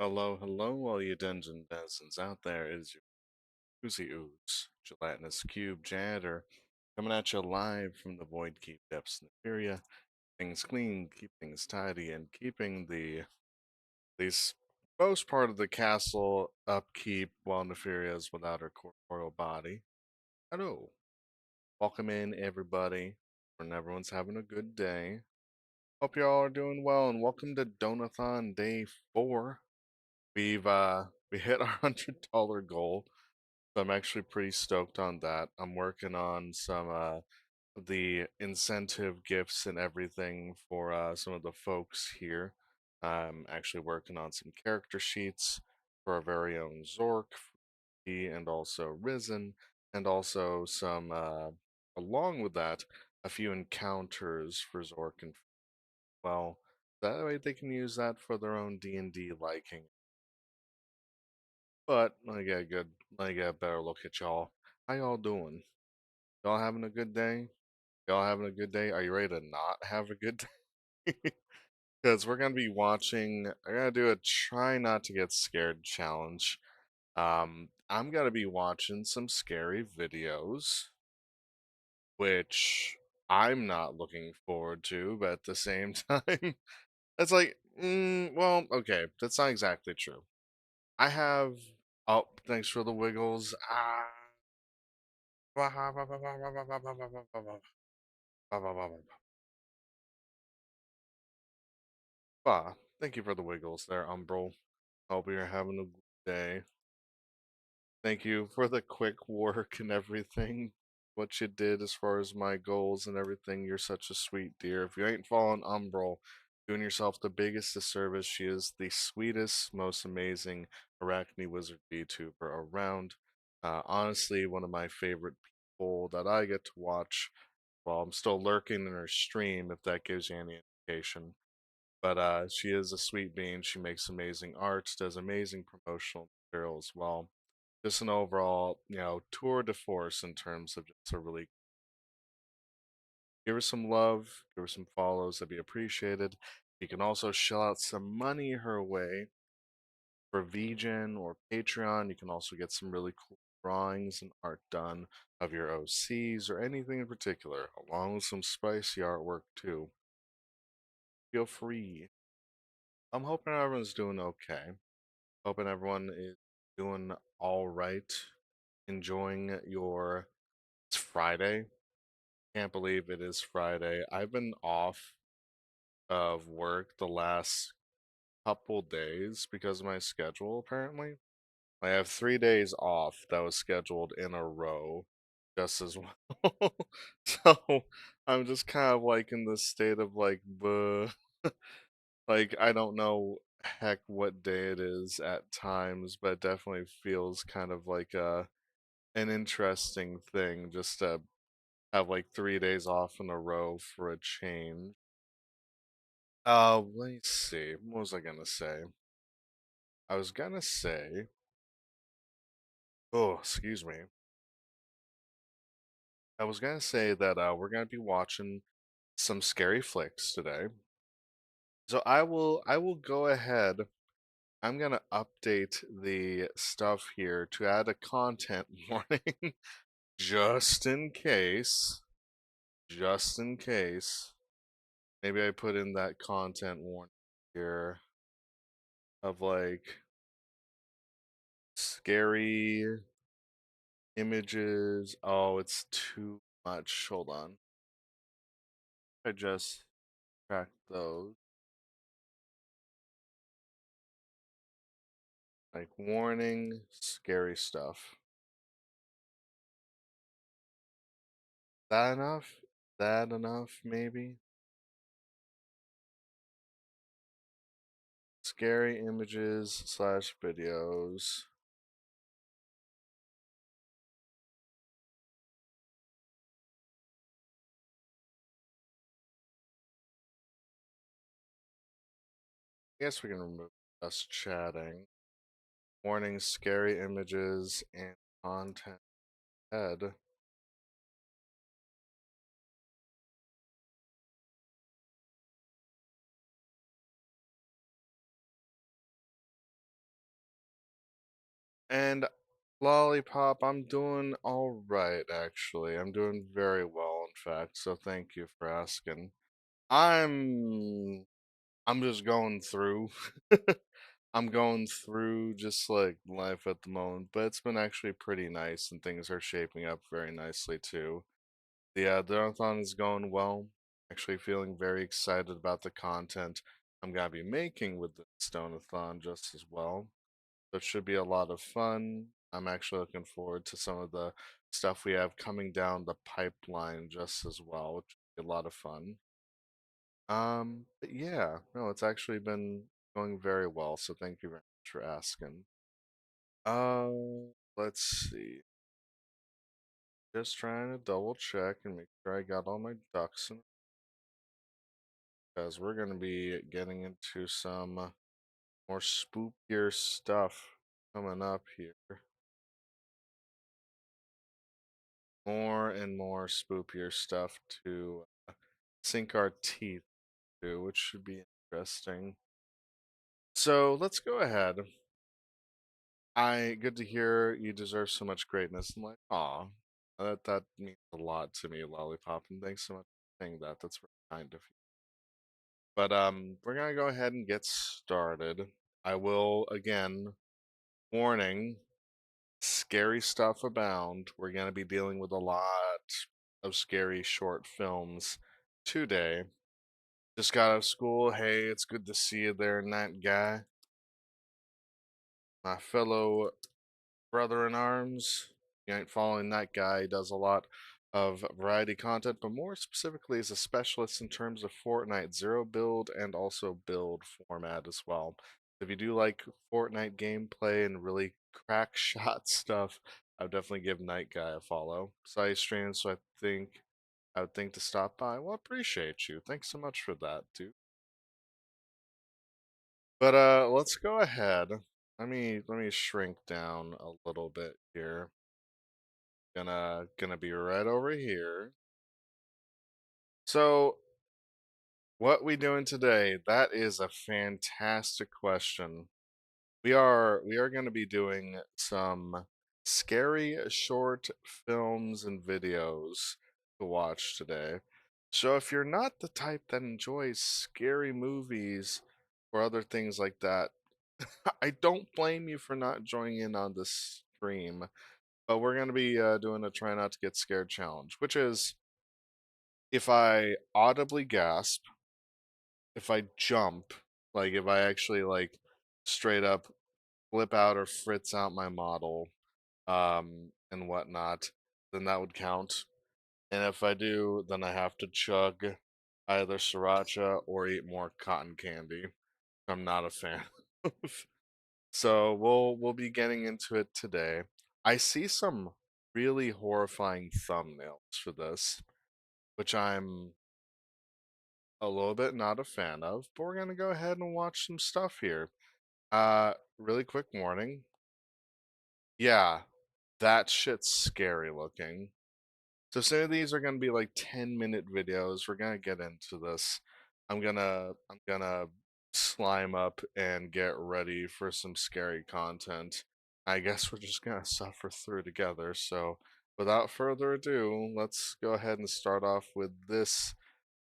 Hello, hello, all you dungeon denizens out there. It is your Oozy Ooze, Gelatinous Cube Janitor, coming at you live from the Void Keep depths of Neferia. Things clean, keep things tidy, and keeping the most part of the castle upkeep while Neferia is without her corporeal body. Hello. Welcome in, everybody, and everyone's having a good day. Hope you all are doing well, and welcome to Donathon Day 4. We hit our $100 goal, so I'm actually pretty stoked on that. I'm working on some the incentive gifts and everything for some of the folks here. I'm actually working on some character sheets for our very own Zork, and also Risen, and also some along with that, a few encounters for Zork and well, that way they can use that for their own D&D liking. But let me get a better look at y'all. How y'all doing? Y'all having a good day? Y'all having a good day? Are you ready to not have a good day? Because we're gonna be watching. I gotta do a try not to get scared challenge. I'm gonna be watching some scary videos, which I'm not looking forward to, but at the same time, it's like, well, okay, that's not exactly true. I have. Oh, thanks for the wiggles. Thank you for the wiggles there, Umbral. Hope you're having a good day. Thank you for the quick work and everything. What you did as far as my goals and everything. You're such a sweet dear. If you ain't following Umbral, doing yourself the biggest disservice. She is the sweetest, most amazing Arachne Wizard VTuber around. Honestly, one of my favorite people that I get to watch while I'm still lurking in her stream, if that gives you any indication. But she is a sweet being. She makes amazing art, does amazing promotional material as well. Just an overall, tour de force in terms of just a really give her some love, give her some follows, that'd be appreciated. You can also shell out some money her way for VGen or Patreon. You can also get some really cool drawings and art done of your OCs or anything in particular, along with some spicy artwork too. Feel free. I'm hoping everyone's doing okay. Hoping everyone is doing all right. Enjoying your. It's Friday. Can't believe it is Friday. I've been off of work the last couple days because of my schedule, apparently. I have 3 days off that was scheduled in a row just as well. So I'm just kind of like in this state of like, buh. Like, I don't know heck what day it is at times, but it definitely feels kind of like an interesting thing just to have like 3 days off in a row for a change. Let me see. What was I gonna say? I was gonna say, oh, excuse me. I was gonna say that we're gonna be watching some scary flicks today. So I will go ahead. I'm gonna update the stuff here to add a content warning just in case. Just in case. Maybe I put in that content warning here of like scary images. Oh, it's too much. Hold on. I just tracked those. Like warning, scary stuff. That enough? That enough, maybe? Scary images slash videos. I guess we can remove us chatting. Warning, scary images and content head. And Lollipop, I'm doing all right, actually. I'm doing very well, in fact, so thank you for asking. I'm I'm just going through. I'm going through just like life at the moment, but it's been actually pretty nice and things are shaping up very nicely too. The Donothon is going well. Actually feeling very excited about the content I'm gonna be making with this Donathon just as well. So it should be a lot of fun. I'm actually looking forward to some of the stuff we have coming down the pipeline just as well, which will be a lot of fun. But yeah, no, it's actually been going very well, so thank you very much for asking. Let's see. Just trying to double check and make sure I got all my ducks in, because we're gonna be getting into some more spookier stuff coming up here. More and more spookier stuff to sink our teeth to, which should be interesting. So let's go ahead. Good to hear you deserve so much greatness. I'm like, aw, that means a lot to me, Lollipop, and thanks so much for saying that. That's very kind of you. But we're gonna go ahead and get started. I will again warning, scary stuff abound. We're gonna be dealing with a lot of scary short films today. Just got out of school. Hey, it's good to see you there, Night Guy, my fellow brother in arms. You ain't following that guy. He does a lot of variety content, but more specifically is a specialist in terms of Fortnite Zero build and also build format as well. If you do like Fortnite gameplay and really crack shot stuff, I would definitely give Night Guy a follow. Saw you stream, so I would think to stop by. Well, appreciate you. Thanks so much for that, dude. But let's go ahead. Let me shrink down a little bit here. Gonna be right over here. So, what we doing today? That is a fantastic question. We are going to be doing some scary short films and videos to watch today. So if you're not the type that enjoys scary movies or other things like that, I don't blame you for not joining in on this stream. But we're going to be doing a try not to get scared challenge, which is if I audibly gasp, if I jump, like if I actually like straight up flip out or fritz out my model, and whatnot, then that would count. And if I do, then I have to chug either sriracha or eat more cotton candy. I'm not a fan of. So we'll be getting into it today. I see some really horrifying thumbnails for this, which I'm a little bit not a fan of, but we're gonna go ahead and watch some stuff here. Really quick warning. Yeah, that shit's scary looking. So some of these are gonna be like 10-minute videos. We're gonna get into this. I'm gonna slime up and get ready for some scary content. I guess we're just gonna suffer through together. So without further ado, let's go ahead and start off with this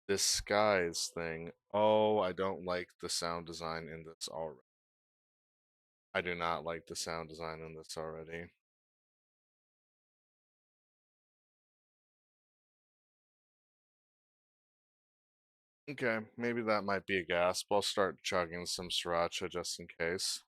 disguise thing. Oh, I don't like the sound design in this already. I do not like the sound design in this already. Okay, maybe that might be a gasp. I'll start chugging some sriracha just in case.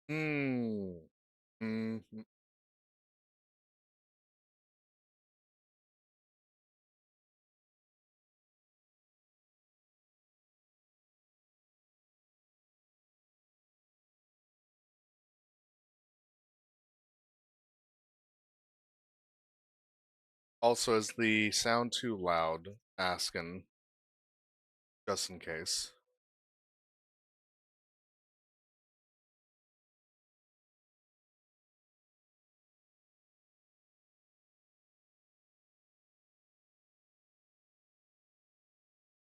Hmm. Mm. Also, is the sound too loud? Asking. just in case.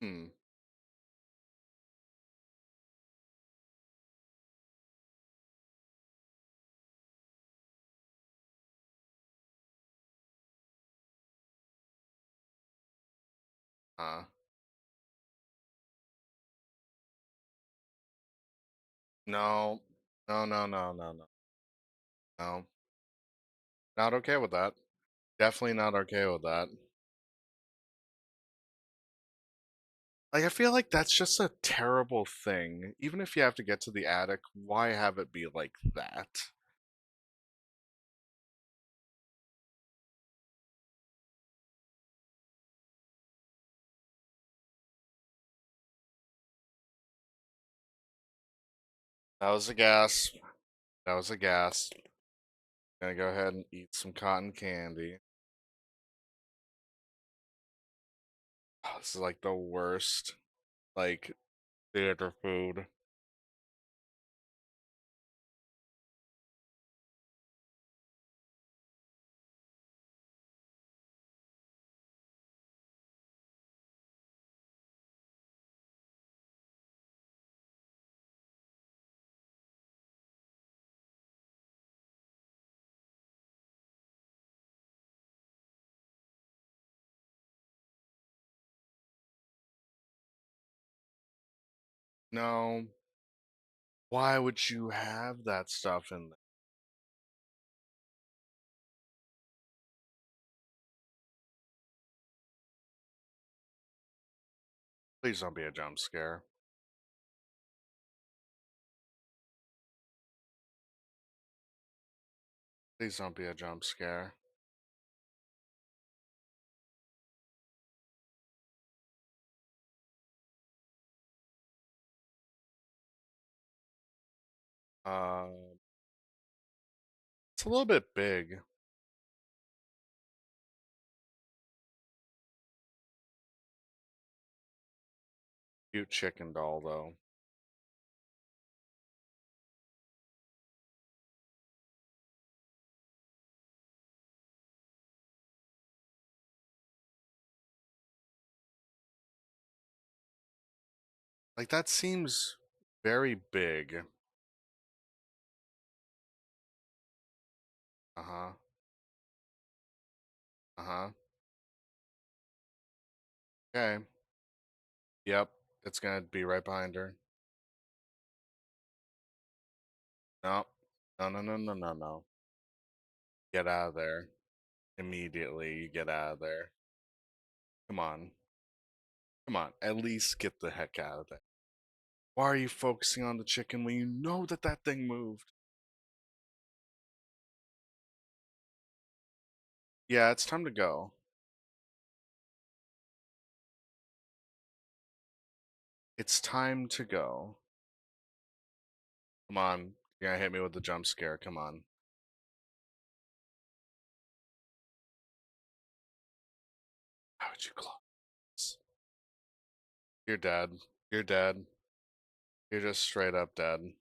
Hmm. No. No, no, no, no, no. No. Not okay with that. Definitely not okay with that. Like, I feel like that's just a terrible thing. Even if you have to get to the attic, why have it be like that? That was a gasp. That was a gasp. Gonna go ahead and eat some cotton candy. Oh, this is like the worst, like, theater food. No. Why would you have that stuff in there? Please don't be a jump scare. Please don't be a jump scare. Uh, it's a little bit big. Cute chicken doll, though. Like, that seems very big. Uh huh. Uh huh. Okay. Yep. It's gonna be right behind her. No. No, no, no, no, no, no. Get out of there. Immediately, you get out of there. Come on. Come on. At least get the heck out of there. Why are you focusing on the chicken when you know that that thing moved? Yeah, it's time to go. It's time to go. Come on. You're gonna hit me with the jump scare. Come on. How would you close? You're dead. You're dead. You're just straight up dead.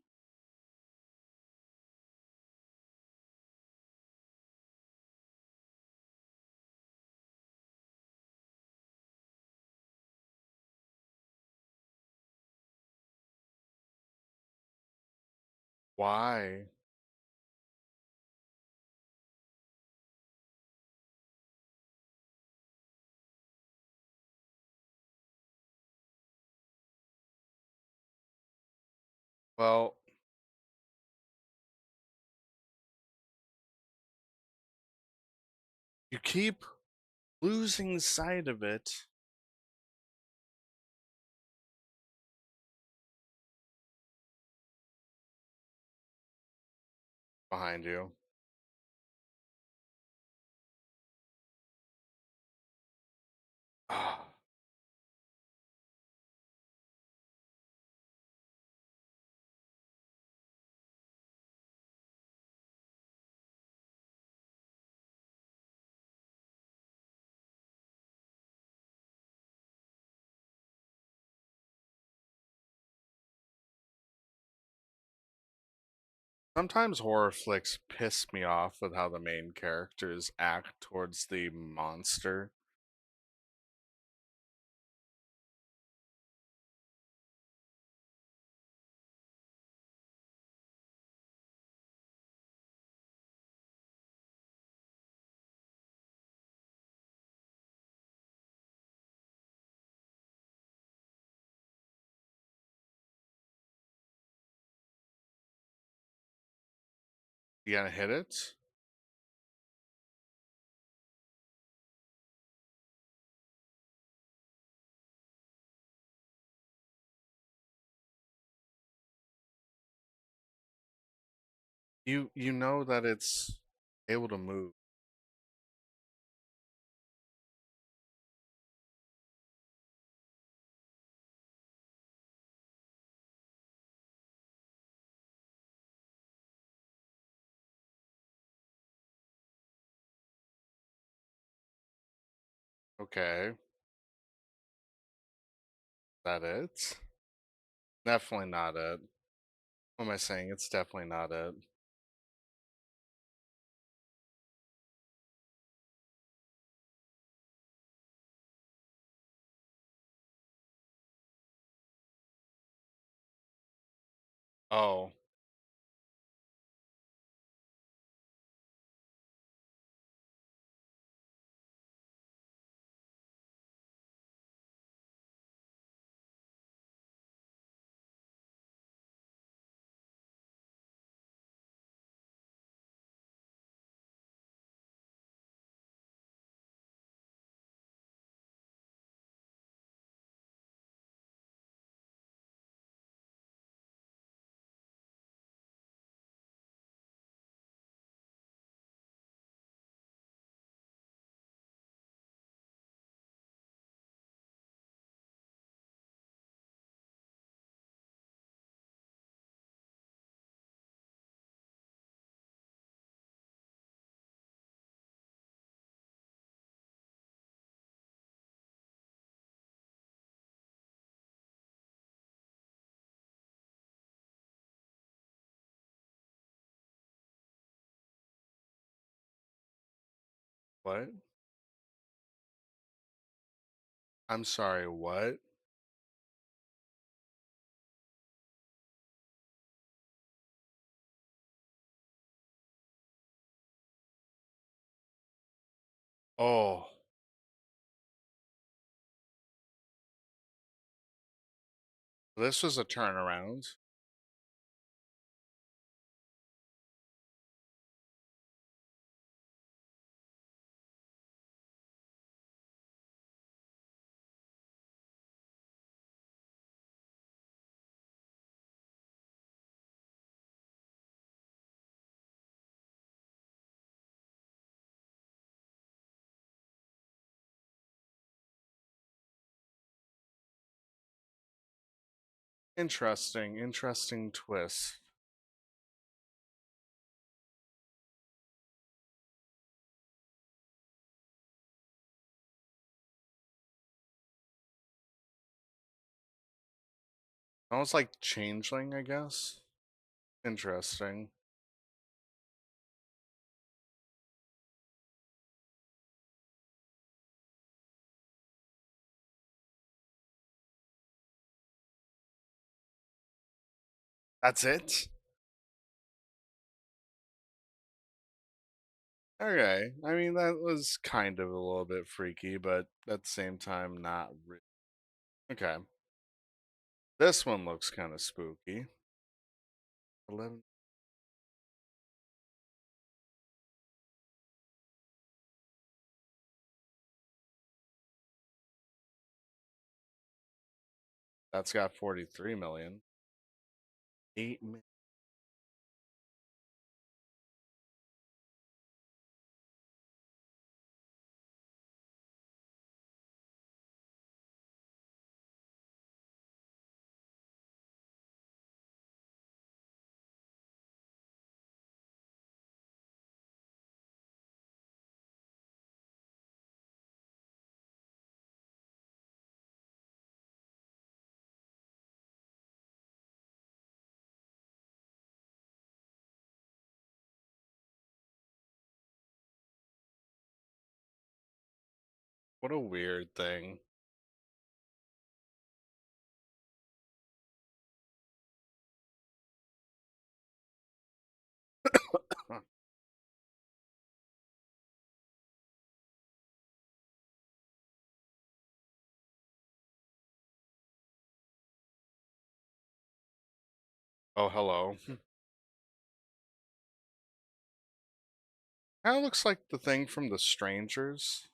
Why? Well, you keep losing sight of it behind you. Ah, Sometimes horror flicks piss me off with how the main characters act towards the monster. You gonna hit it? You know that it's able to move. Okay, that it? Definitely not it. What am I saying? It's definitely not it. Oh, what? I'm sorry, what? Oh, this was a turnaround. Interesting, interesting twist. Almost like changeling, I guess. Interesting. That's it? Okay. I mean, that was kind of a little bit freaky, but at the same time, not really. Okay. This one looks kind of spooky. 11. That's got 43 million. 8 million. What a weird thing. Huh. Oh, hello. That looks like the thing from The Strangers.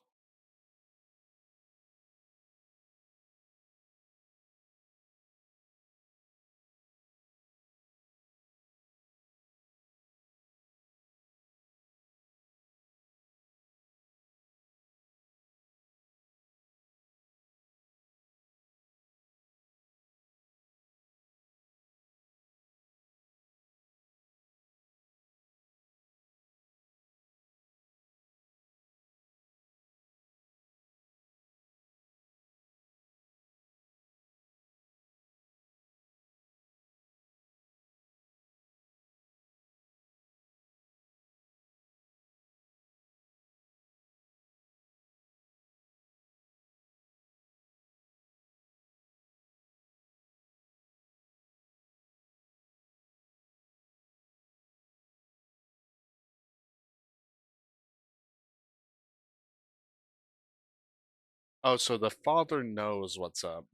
Oh, so the father knows what's up.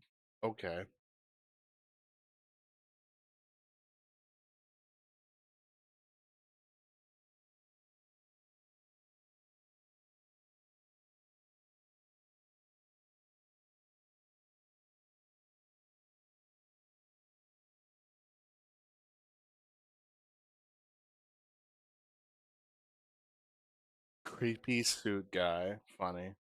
Okay. Creepy suit guy. Funny.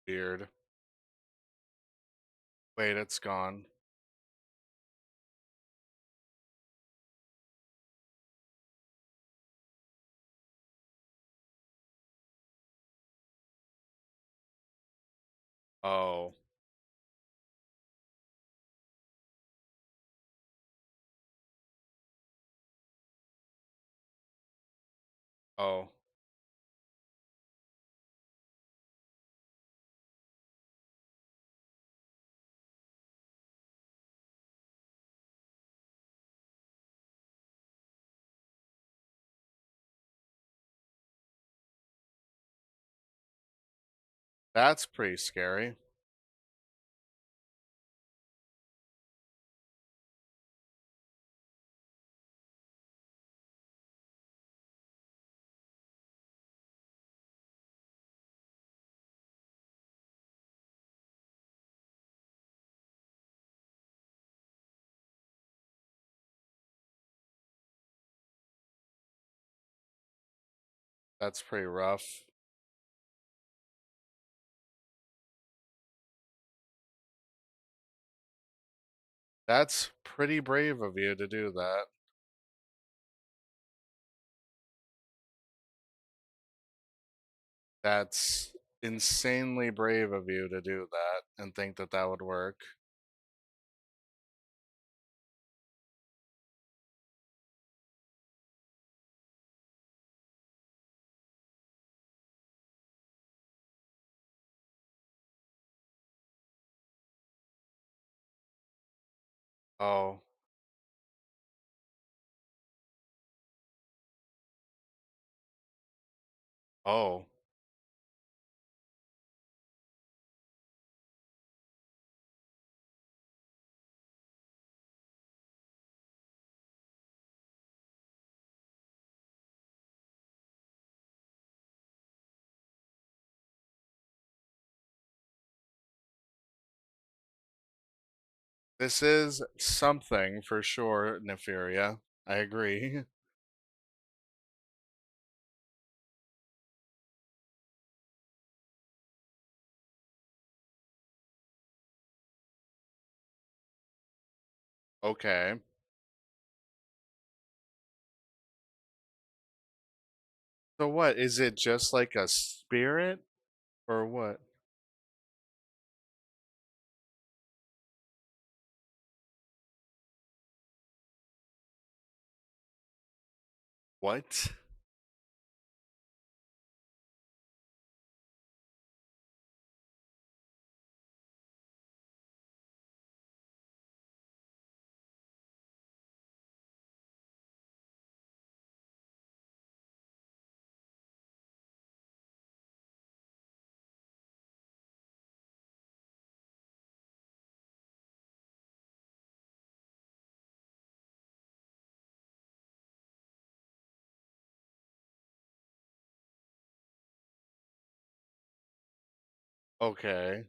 Weird. Wait, it's gone. Oh. Oh. That's pretty scary. That's pretty rough. That's pretty brave of you to do that. That's insanely brave of you to do that and think that that would work. Oh. Oh. This is something for sure, Nefaria. I agree. Okay. So what? Is it just like a spirit or what? What? Okay.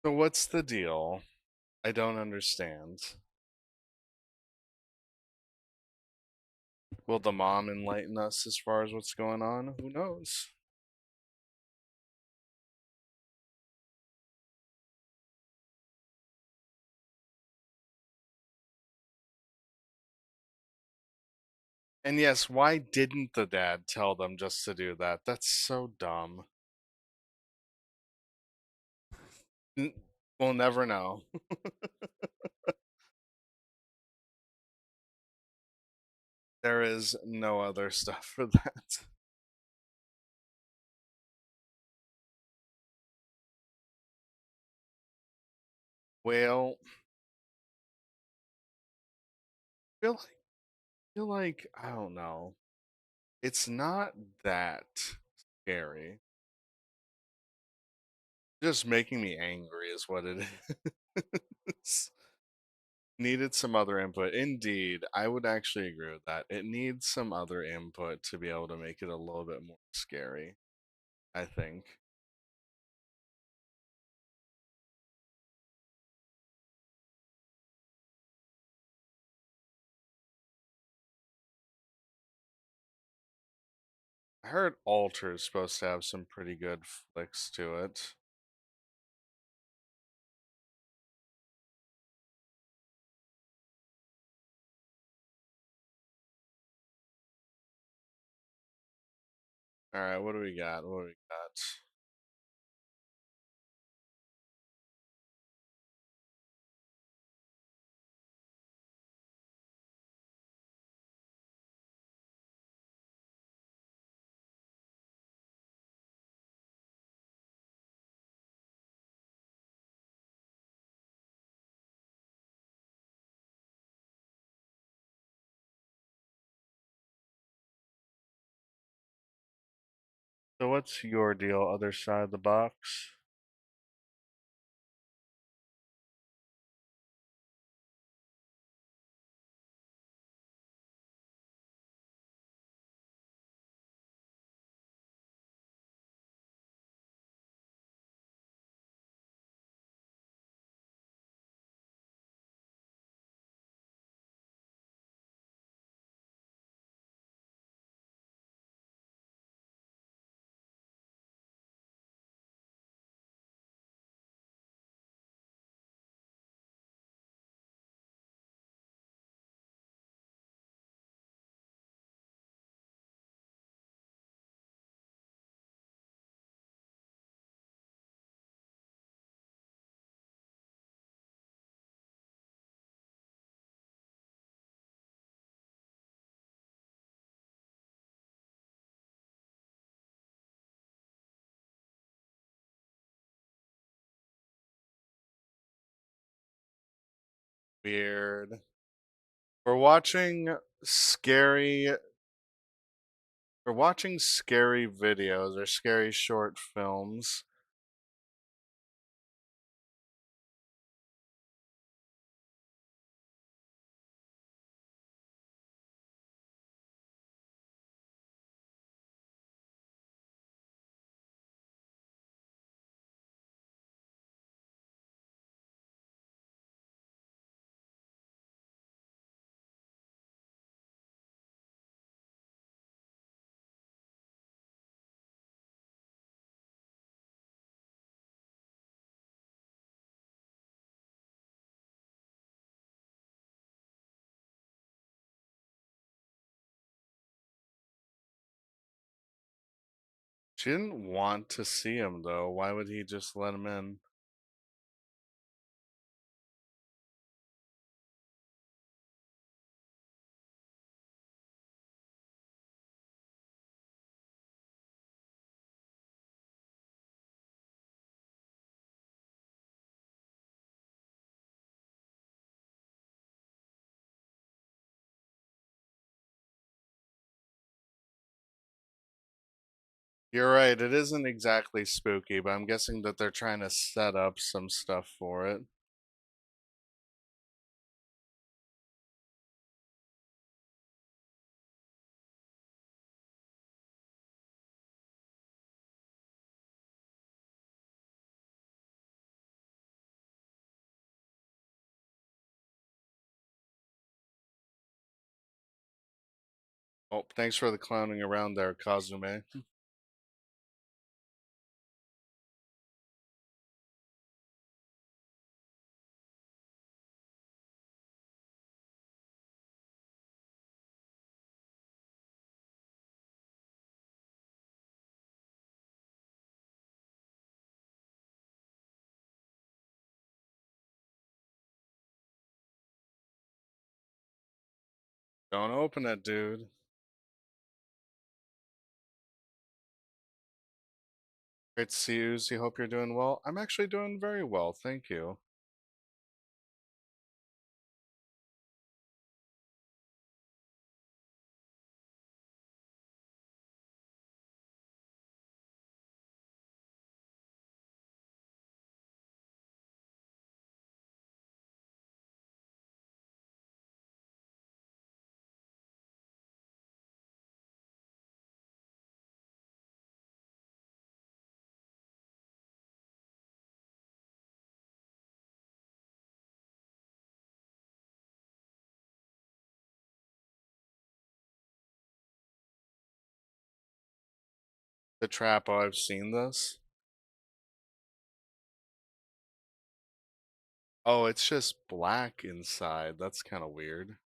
So what's the deal? I don't understand. Will the mom enlighten us as far as what's going on? Who knows? And yes, why didn't the dad tell them just to do that? That's so dumb. N- We'll never know. There is no other stuff for that. Well, feel like, feel like I don't know. It's not that scary. Just making me angry is what it is. Needed some other input. Indeed, I would actually agree with that. It needs some other input to be able to make it a little bit more scary, I think. I heard Alter is supposed to have some pretty good flicks to it. Alright, what do we got? What do we got? So what's your deal, other side of the box? Weird. We're watching scary we're watching scary videos or scary short films. She didn't want to see him though. Why would he just let him in? You're right, it isn't exactly spooky, but I'm guessing that they're trying to set up some stuff for it. Oh, thanks for the clowning around there, Kazume. Don't open it, dude. Great to see you, Uzi. Hope you're doing well. I'm actually doing very well, thank you. The trap, oh, I've seen this. Oh, it's just black inside. That's kind of weird.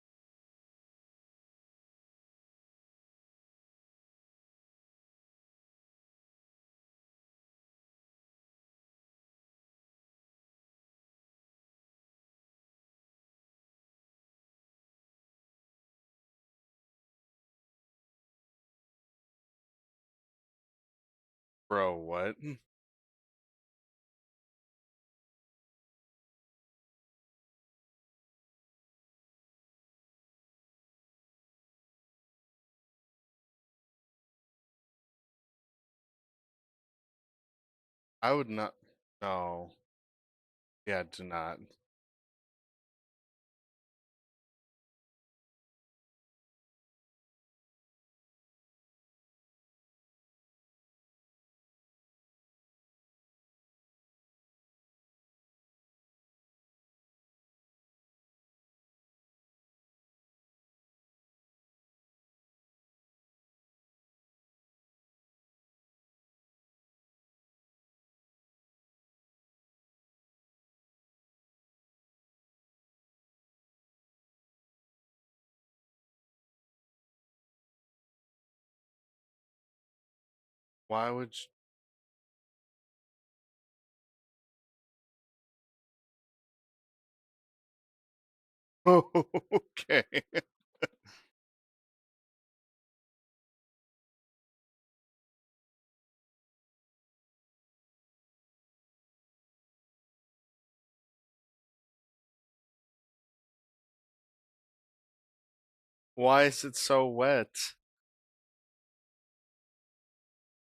Bro, what? I would not. No. Yeah, do not. Why would you... Okay. Why is it so wet?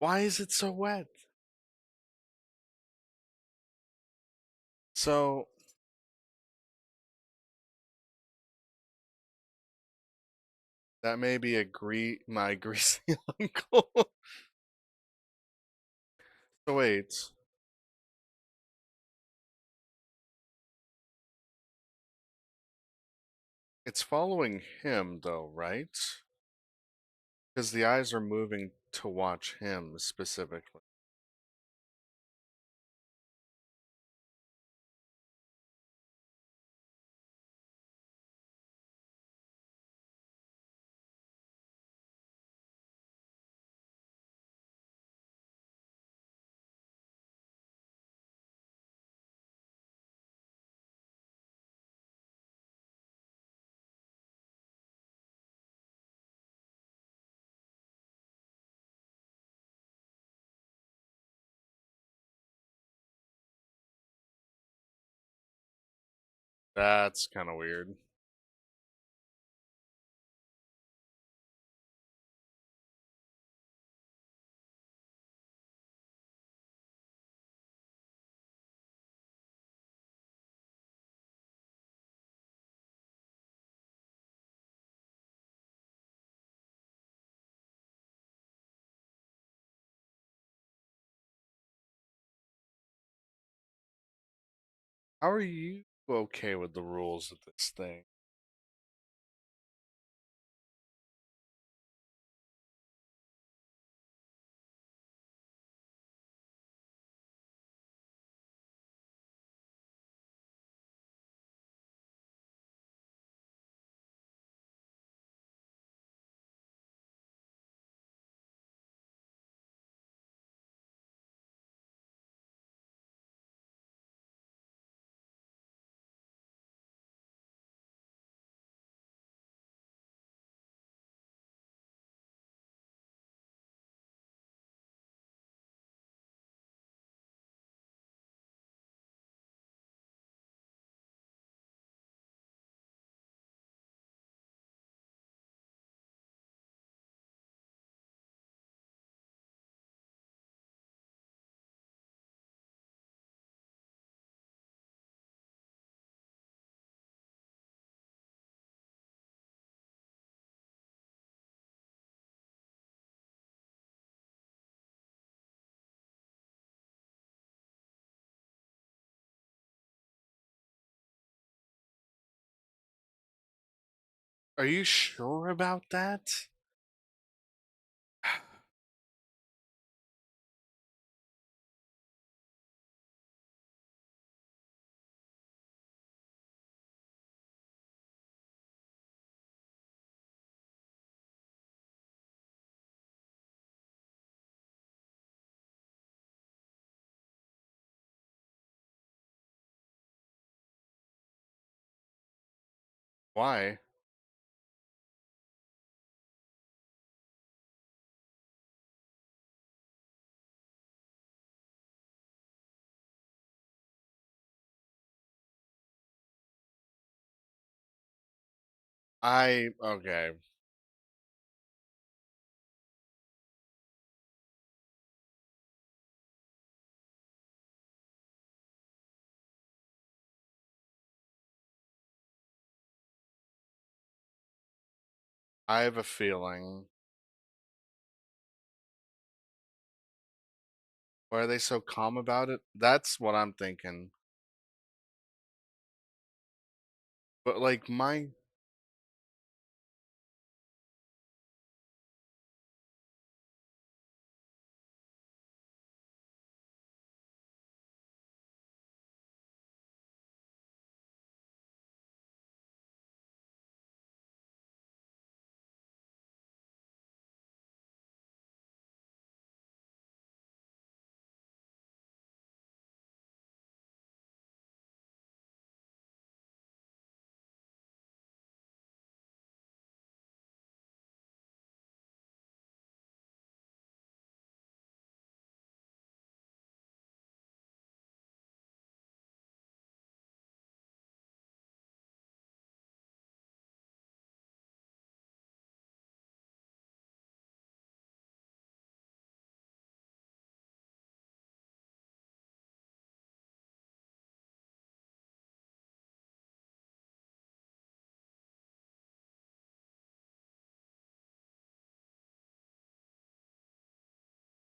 Why is it so wet? So, that may be my greasy uncle. So wait, it's following him though, right? Because the eyes are moving to watch him specifically. That's kind of weird. How are you okay with the rules of this thing? Are you sure about that? Why? Okay. I have a feeling. Why are they so calm about it? That's what I'm thinking. But like my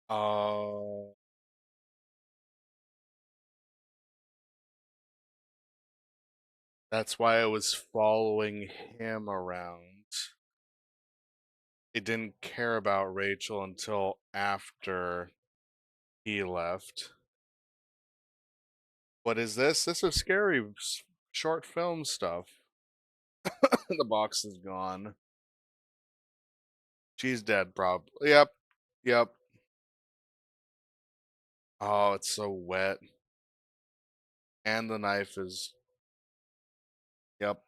Oh, that's why I was following him around. It didn't care about Rachel until after he left. What is this? This is scary short film stuff. The box is gone. She's dead, probably. Yep. Yep. Oh, it's so wet. And the knife is. Yep.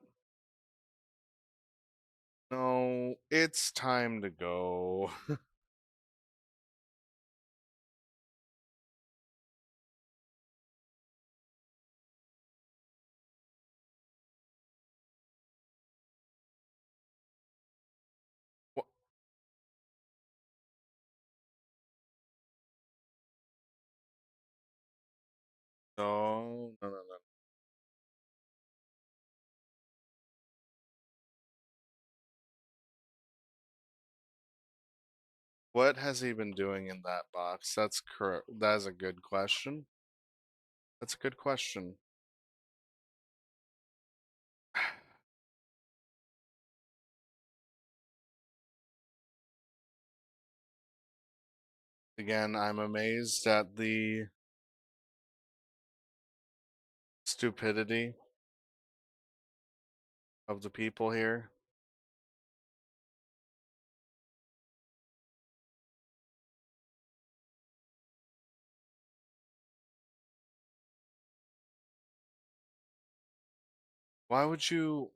No, it's time to go. No, no, no, no. What has he been doing in that box? That's correct. That is a good question. That's a good question. Again, I'm amazed at the stupidity of the people here. Why would you?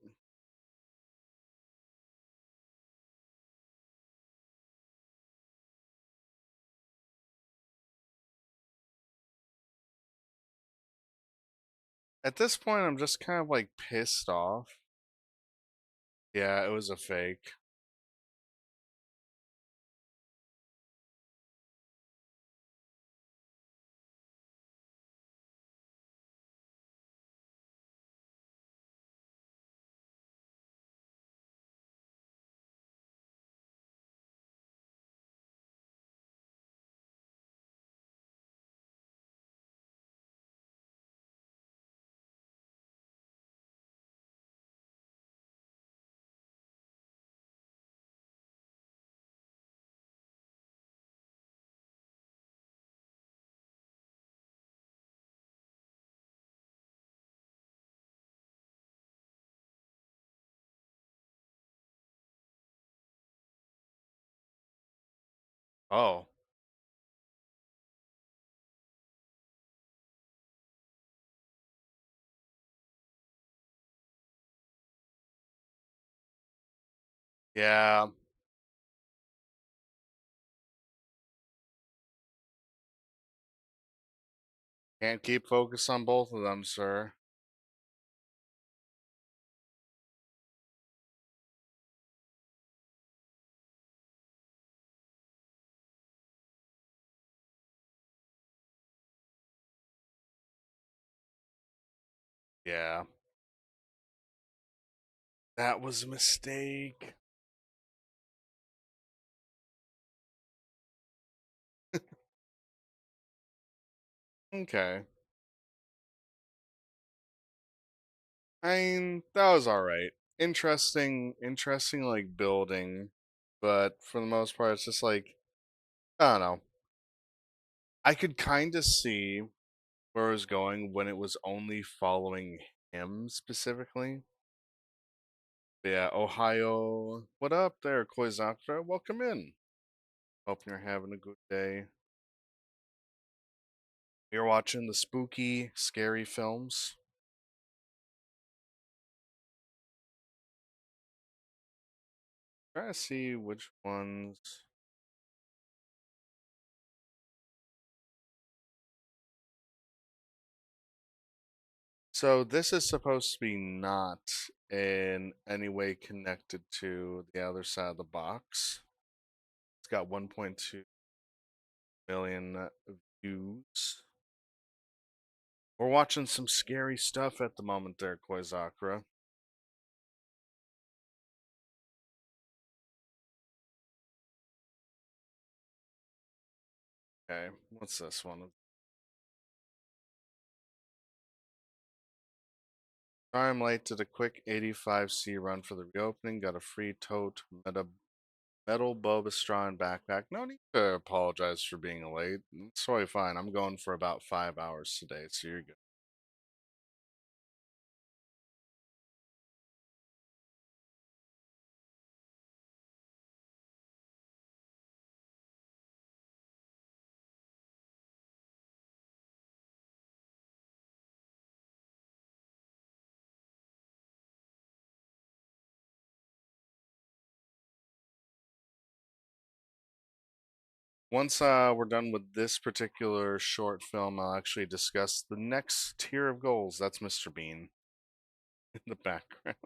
At this point, I'm just kind of like pissed off. Yeah, it was a fake. Oh, yeah. Can't keep focus on both of them, sir. Yeah, that was a mistake. Okay. I mean, that was all right. Interesting, like building, but for the most part, it's just like I don't know. I could kind of see where it was going when it was only following him specifically. But yeah, Ohio, what up there, Koizakura? Welcome in. Hope you're having a good day. You're watching the spooky, scary films. Trying to see which ones. So this is supposed to be not in any way connected to the other side of the box. It's got 1.2 million views. We're watching some scary stuff at the moment there, Koizakura. Okay, what's this one? Sorry I'm late to the quick 85C run for the reopening. Got a free tote metal boba straw and backpack. No need to apologize for being late. It's totally fine. I'm going for about 5 hours today, so you're good. Once we're done with this particular short film, I'll actually discuss the next tier of goals. That's Mr. Bean in the background.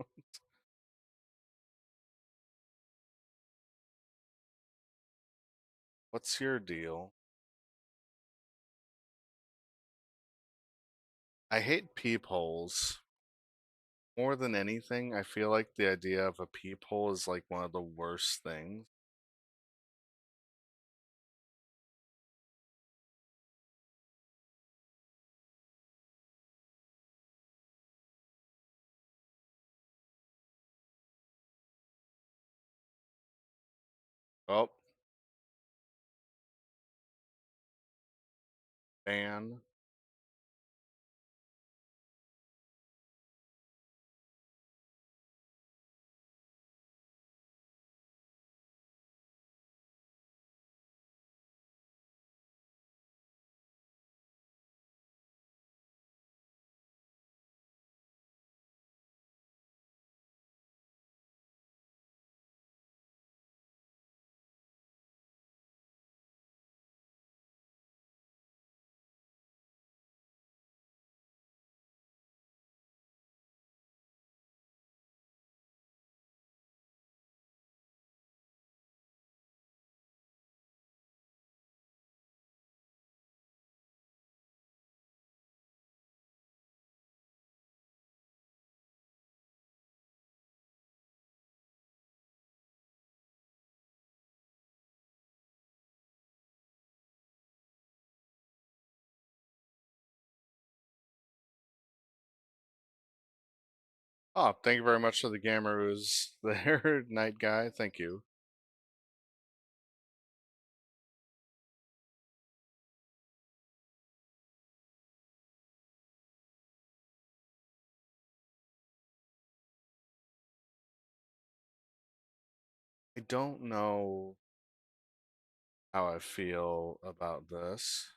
What's your deal? I hate peepholes. More than anything, I feel like the idea of a peephole is like one of the worst things. Oh, ban. Oh, thank you very much to the gamer who's there, night guy. Thank you. I don't know how I feel about this.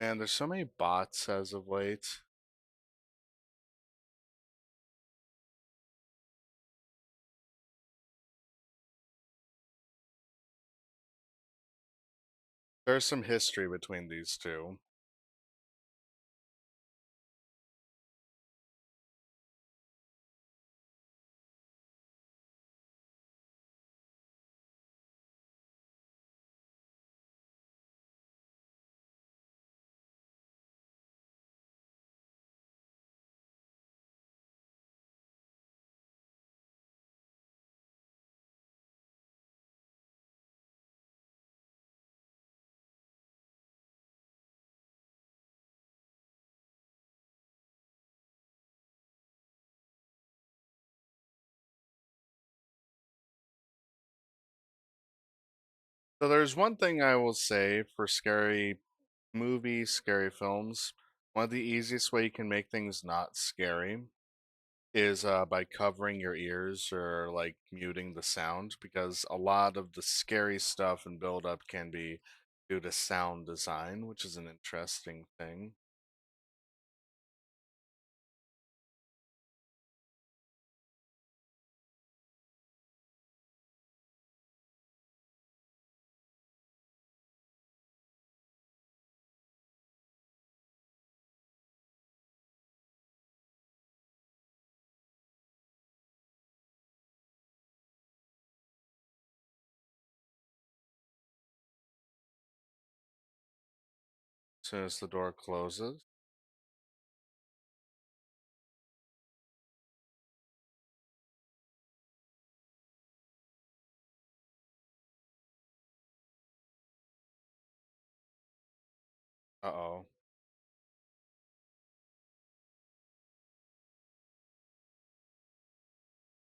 Man, there's so many bots as of late. There's some history between these two. So there's one thing I will say for scary movies, scary films. One of the easiest way you can make things not scary is by covering your ears or like muting the sound because a lot of the scary stuff and build up can be due to sound design, which is an interesting thing. As soon as the door closes. Uh-oh.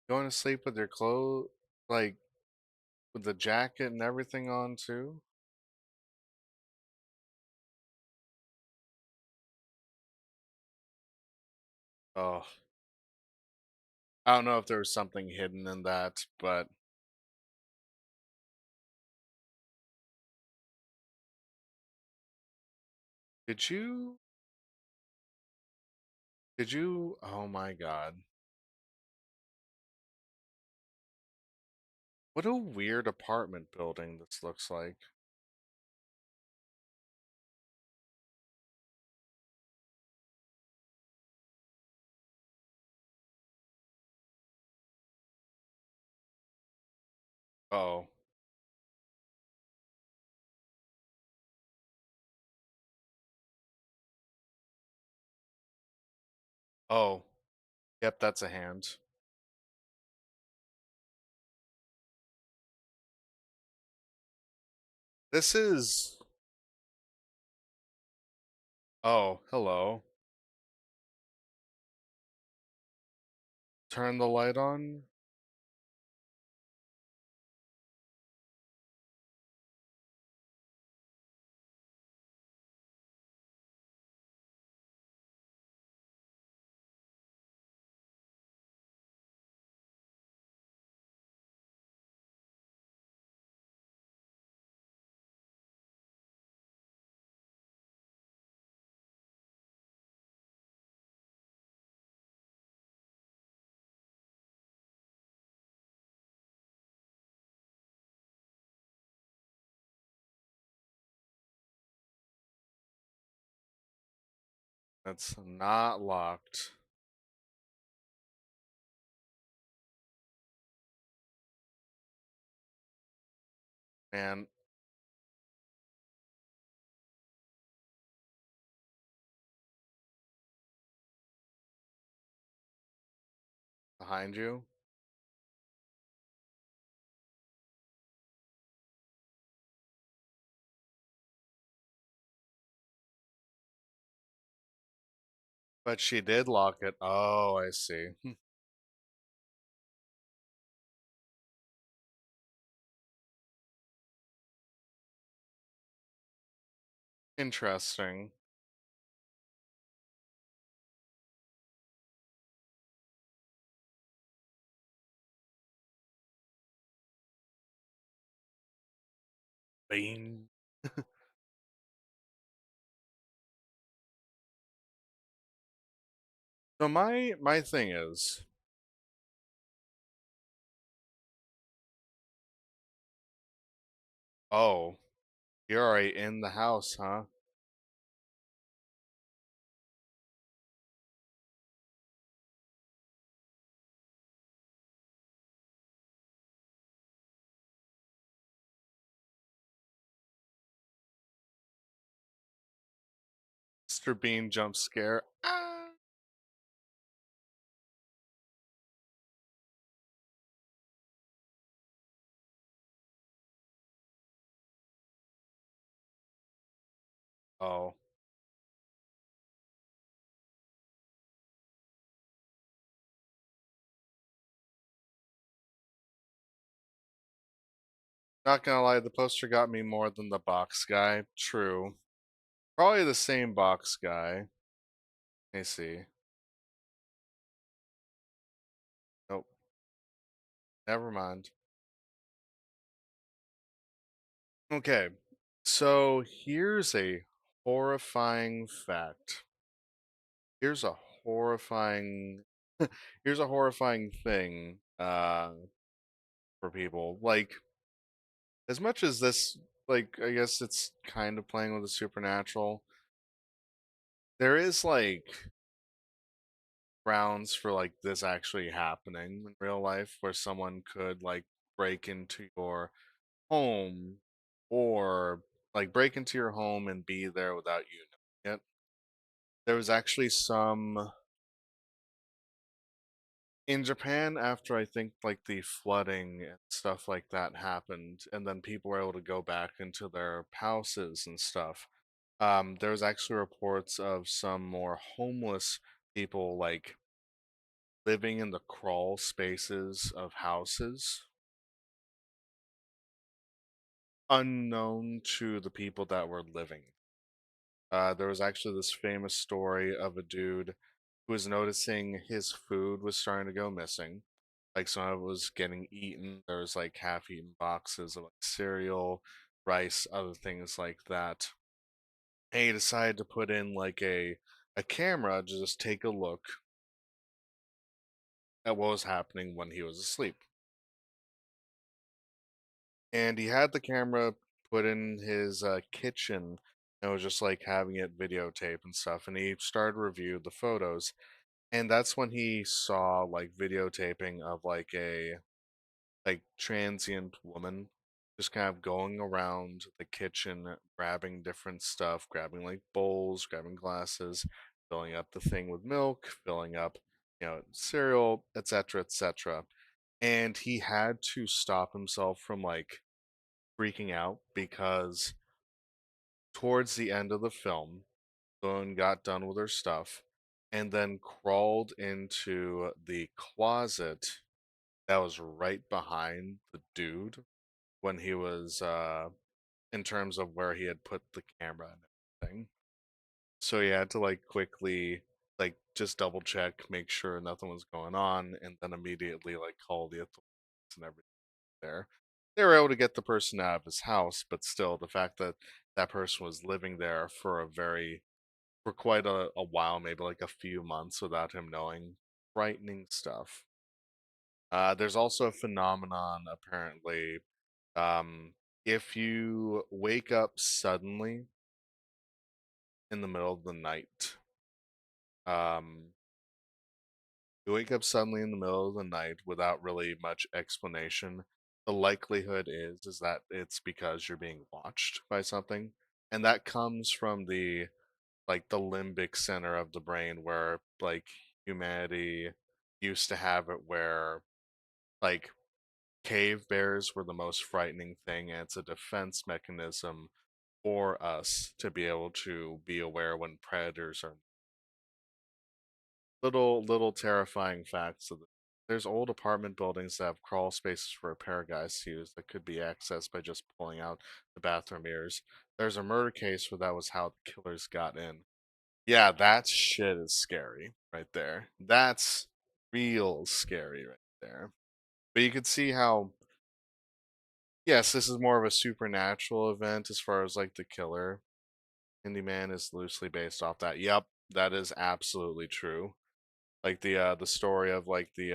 Going to sleep with your clothes, like with the jacket and everything on too? Oh, I don't know if there was something hidden in that, but did you, oh my God. What a weird apartment building this looks like. Oh. Oh. Yep, that's a hand. This is. Oh, hello. Turn the light on. That's not locked. Man, behind you. But she did lock it. Oh, I see. Interesting. Bing. So my thing is, oh, you're already in the house, huh? Mr. Bean jump scare. Ah. Oh, not gonna lie, the poster got me more than the box guy. True. Probably the same box guy. I see. Nope. Never mind. Okay. So here's a horrifying fact. Here's a horrifying here's a horrifying thing for people. Like as much as this like I guess it's kind of playing with the supernatural, there is like grounds for like this actually happening in real life where someone could like break into your home or like break into your home and be there without you knowing it. There was actually some in Japan after I think like the flooding and stuff like that happened, and then people were able to go back into their houses and stuff. There was actually reports of some more homeless people like living in the crawl spaces of houses, unknown to the people that were living. There was actually this famous story of a dude who was noticing his food was starting to go missing. Like some of it was getting eaten. There was like half-eaten boxes of like cereal, rice, other things like that. And he decided to put in like a camera to just take a look at what was happening when he was asleep. And he had the camera put in his kitchen and was just like having it videotape and stuff. And he started to review the photos, and that's when he saw like videotaping of like like transient woman just kind of going around the kitchen grabbing different stuff, grabbing like bowls, grabbing glasses, filling up the thing with milk, filling up, cereal, etc., etc. And he had to stop himself from like freaking out because towards the end of the film, Boone got done with her stuff and then crawled into the closet that was right behind the dude when he was in terms of where he had put the camera and everything. So he had to like quickly like just double check, make sure nothing was going on, and then immediately like call the authorities and everything there. They were able to get the person out of his house, but still the fact that that person was living there for quite a while, maybe like a few months without him knowing, frightening stuff. There's also a phenomenon apparently. Um, if you wake up suddenly in the middle of the night, um, you wake up suddenly in the middle of the night without really much explanation, the likelihood is that it's because you're being watched by something, and that comes from the limbic center of the brain where like humanity used to have it where like cave bears were the most frightening thing, and it's a defense mechanism for us to be able to be aware when predators are little terrifying facts of there's old apartment buildings that have crawl spaces for repair guys to use that could be accessed by just pulling out the bathroom mirrors. There's a murder case where that was how the killers got in. Yeah, that shit is scary right there. That's real scary right there. But you could see how, yes, this is more of a supernatural event as far as like the killer. Candyman is loosely based off that. Yep, that is absolutely true. Like the story of like the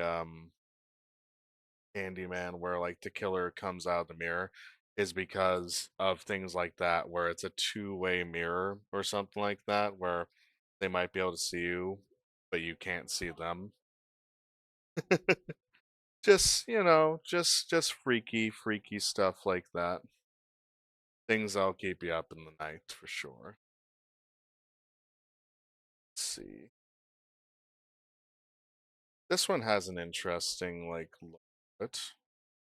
Candyman where like the killer comes out of the mirror is because of things like that where it's a two-way mirror or something like that where they might be able to see you but you can't see them. Just, just freaky stuff like that. Things that'll keep you up in the night for sure. Let's see. This one has an interesting like look at it.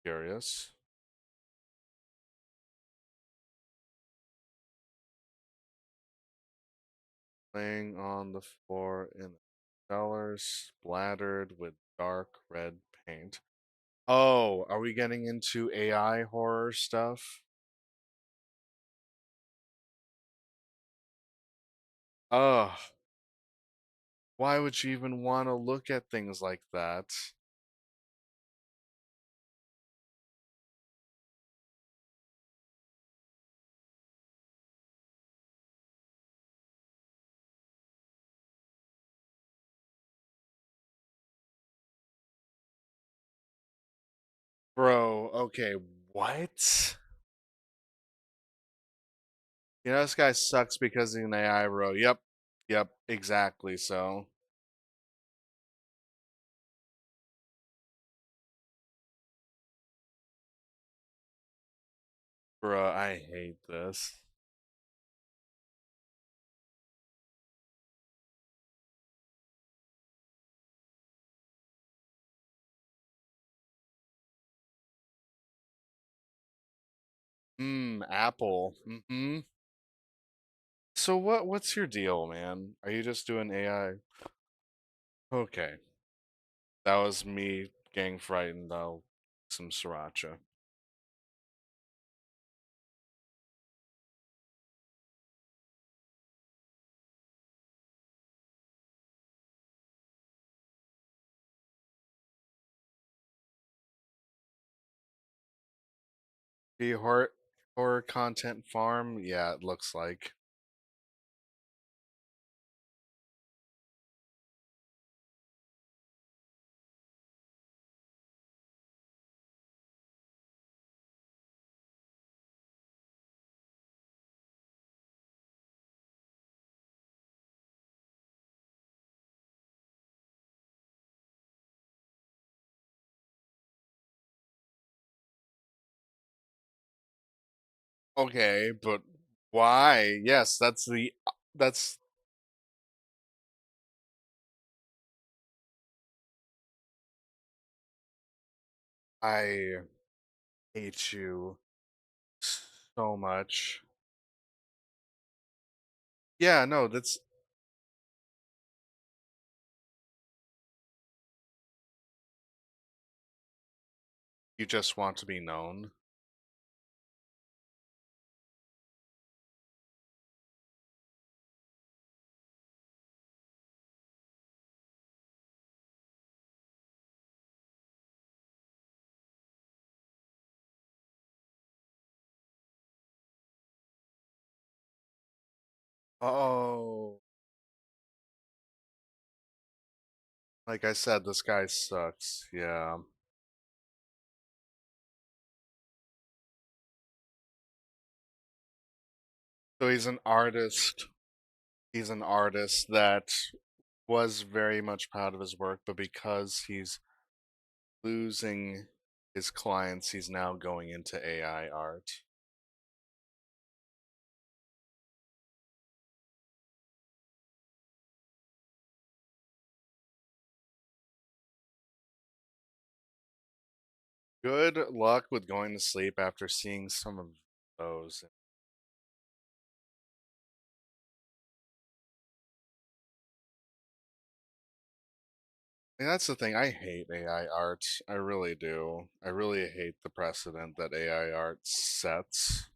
Curious. Laying on the floor in a cellar splattered with dark red paint. Oh, are we getting into AI horror stuff? Ugh, why would you even want to look at things like that? Bro, okay, what? This guy sucks because he's an AI, bro. Yep, exactly. So, bro, I hate this. Apple. So what's your deal, man? Are you just doing AI? Okay. That was me getting frightened. I'll some sriracha. The horror content farm? Yeah, it looks like. Okay, but why? Yes, that's I hate you so much. Yeah, no, that's you just want to be known. Oh, like I said, this guy sucks. Yeah. So he's an artist. He's an artist that was very much proud of his work, but because he's losing his clients, he's now going into AI art. Good luck with going to sleep after seeing some of those. And that's the thing, I hate AI art. I really do. I really hate the precedent that AI art sets.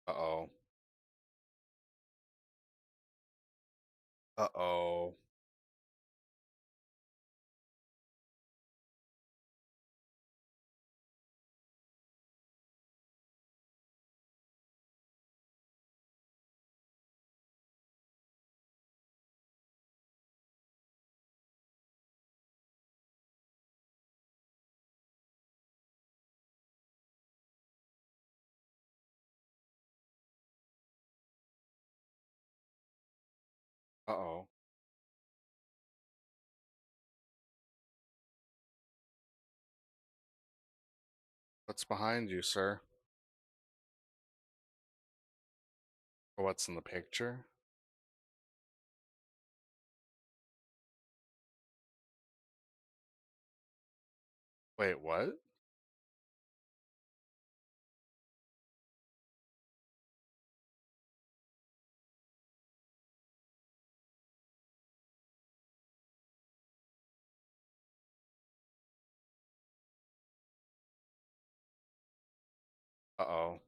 Uh-oh. Uh-oh. Uh-oh. What's behind you, sir? What's in the picture? Wait, what? Uh-oh.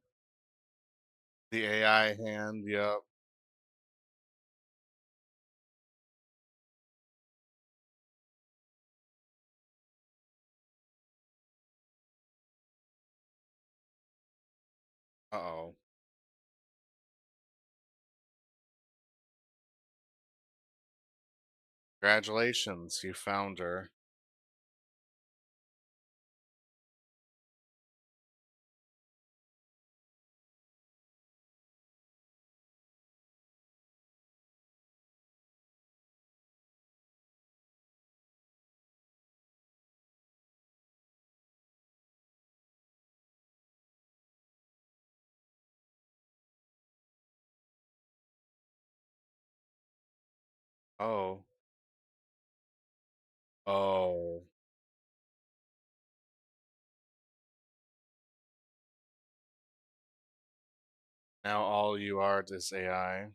The AI hand, yep. Uh-oh. Congratulations, you found her. Oh. Oh. Now all you are is AI.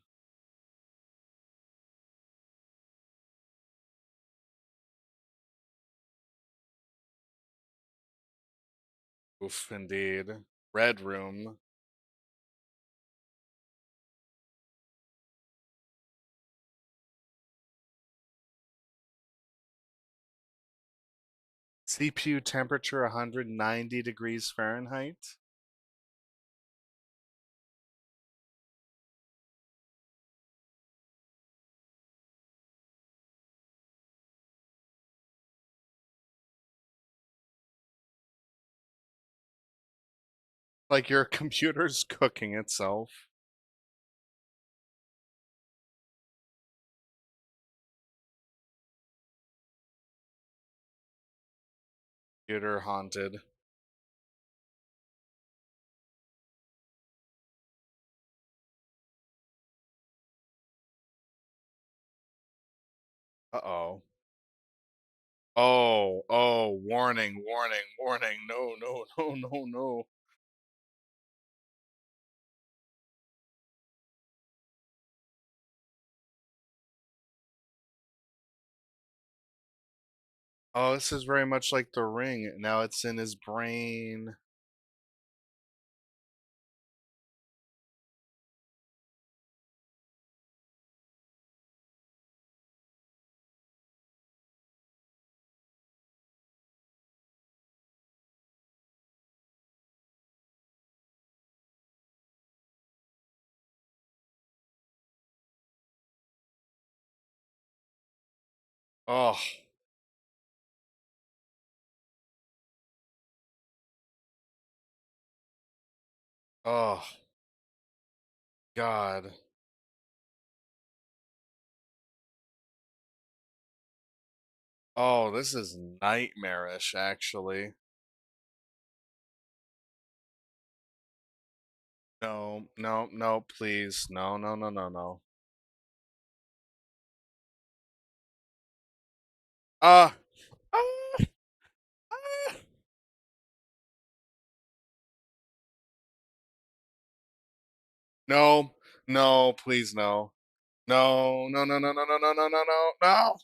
Oof, indeed. Red Room. CPU temperature 190 degrees Fahrenheit. Like your computer's cooking itself. Computer haunted. Uh-oh. Oh, oh, warning, warning, warning. No, no, no, no, no. Oh, this is very much like the ring. Now it's in his brain. Oh, oh, God. Oh, this is nightmarish, actually. No, no, no, please. No, no, no, no, no. Ah, ah, ah. No, no, please, no. No, no, no, no, no, no, no, no, no, no, no.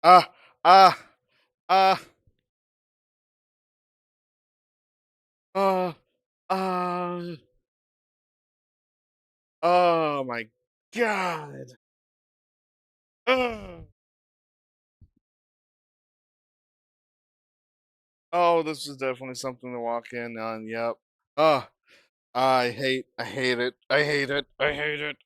Ah, ah, ah, ah, ah. Oh my God. Ugh. Oh, this is definitely something to walk in on. Yep. Oh, I hate it. I hate it. I hate it.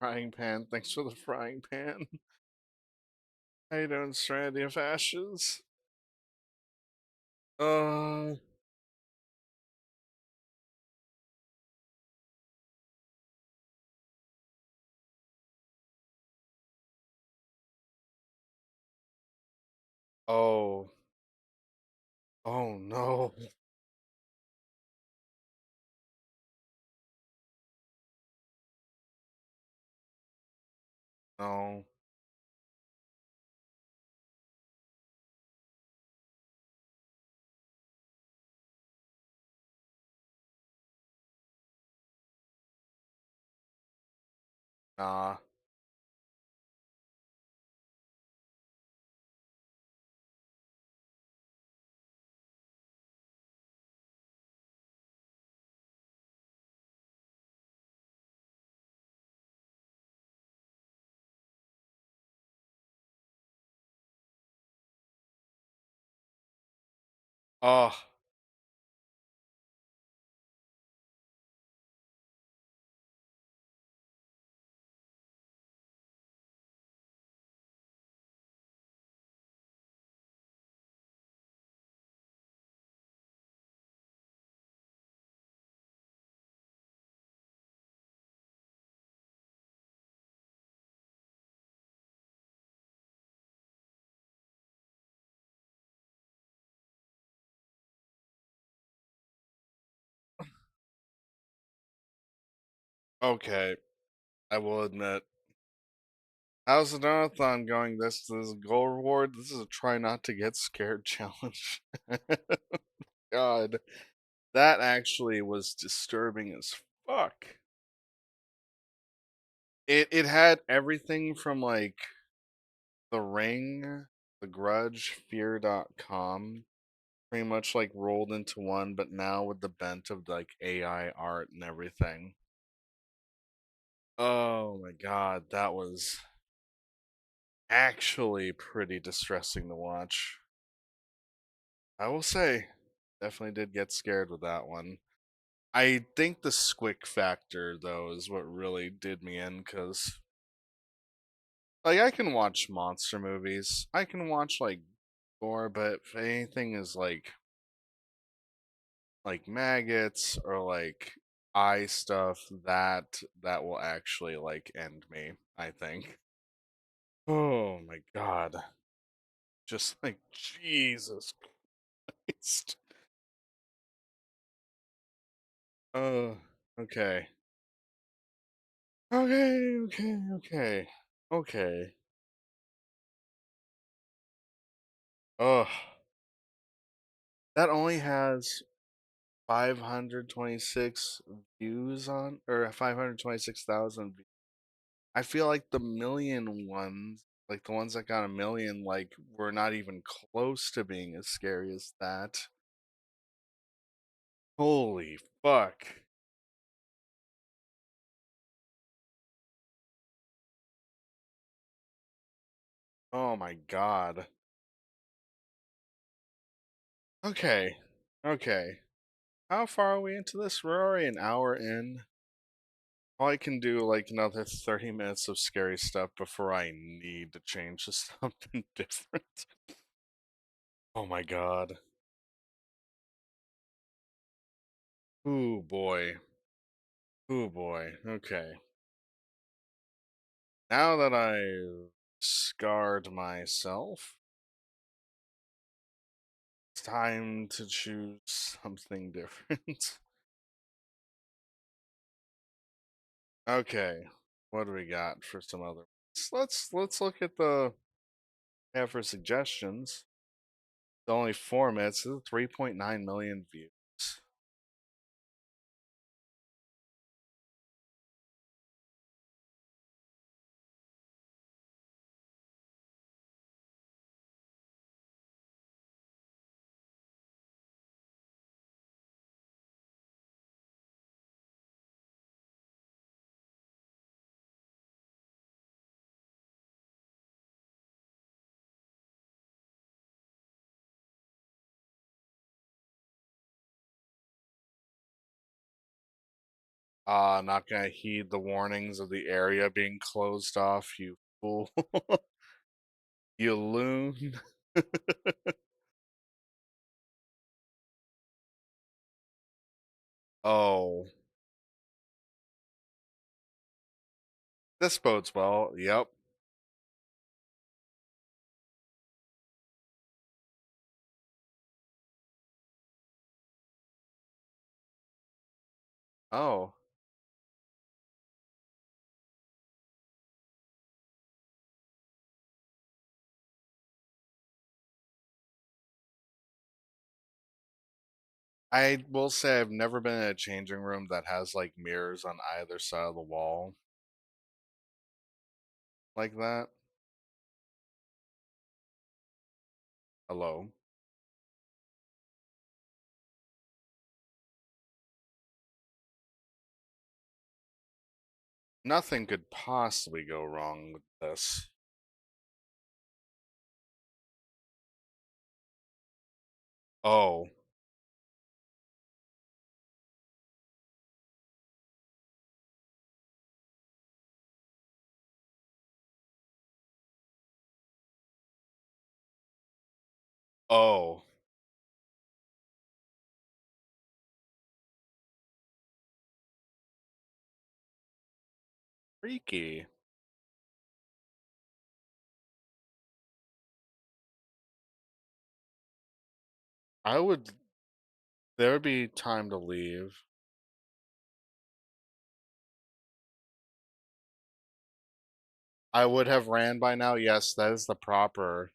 Frying pan. Thanks for the frying pan. How you doing, Strandy of Ashes? Uh, oh, oh no, no, nah. Oh, okay. I will admit. How's the Donothon going? This is a goal reward. This is a try not to get scared challenge. God, that actually was disturbing as fuck. It had everything from like The Ring, The Grudge, Fear.com, pretty much like rolled into one, but now with the bent of like AI art and everything. Oh my god, that was actually pretty distressing to watch. I will say, definitely did get scared with that one. I think the squick factor though is what really did me in because like I can watch monster movies, I can watch like gore, but if anything is like maggots or like eye stuff, that will actually like end me, I think. Oh my god. Just like Jesus Christ. Oh, okay. Okay, okay, okay. Okay. Ugh. That only has 526 views on, or 526,000 views. I feel like the million ones, like the ones that got a million, like were not even close to being as scary as that. Holy fuck. Oh my god. Okay. Okay. How far are we into this? We're already an hour in. I can do like another 30 minutes of scary stuff before I need to change to something different. Oh my god. Ooh boy. Ooh boy. Okay. Now that I've scarred myself, it's time to choose something different. Okay. What do we got for some other ones? Let's look at the yeah for suggestions. It's only 4 minutes. This is 3.9 million views. Not gonna heed the warnings of the area being closed off, you fool. You loon. Oh, this bodes well. Yep. Oh, I will say I've never been in a changing room that has like mirrors on either side of the wall like that. Hello. Nothing could possibly go wrong with this. Oh, oh, freaky. I would, there would be time to leave. I would have ran by now. Yes, that is the proper,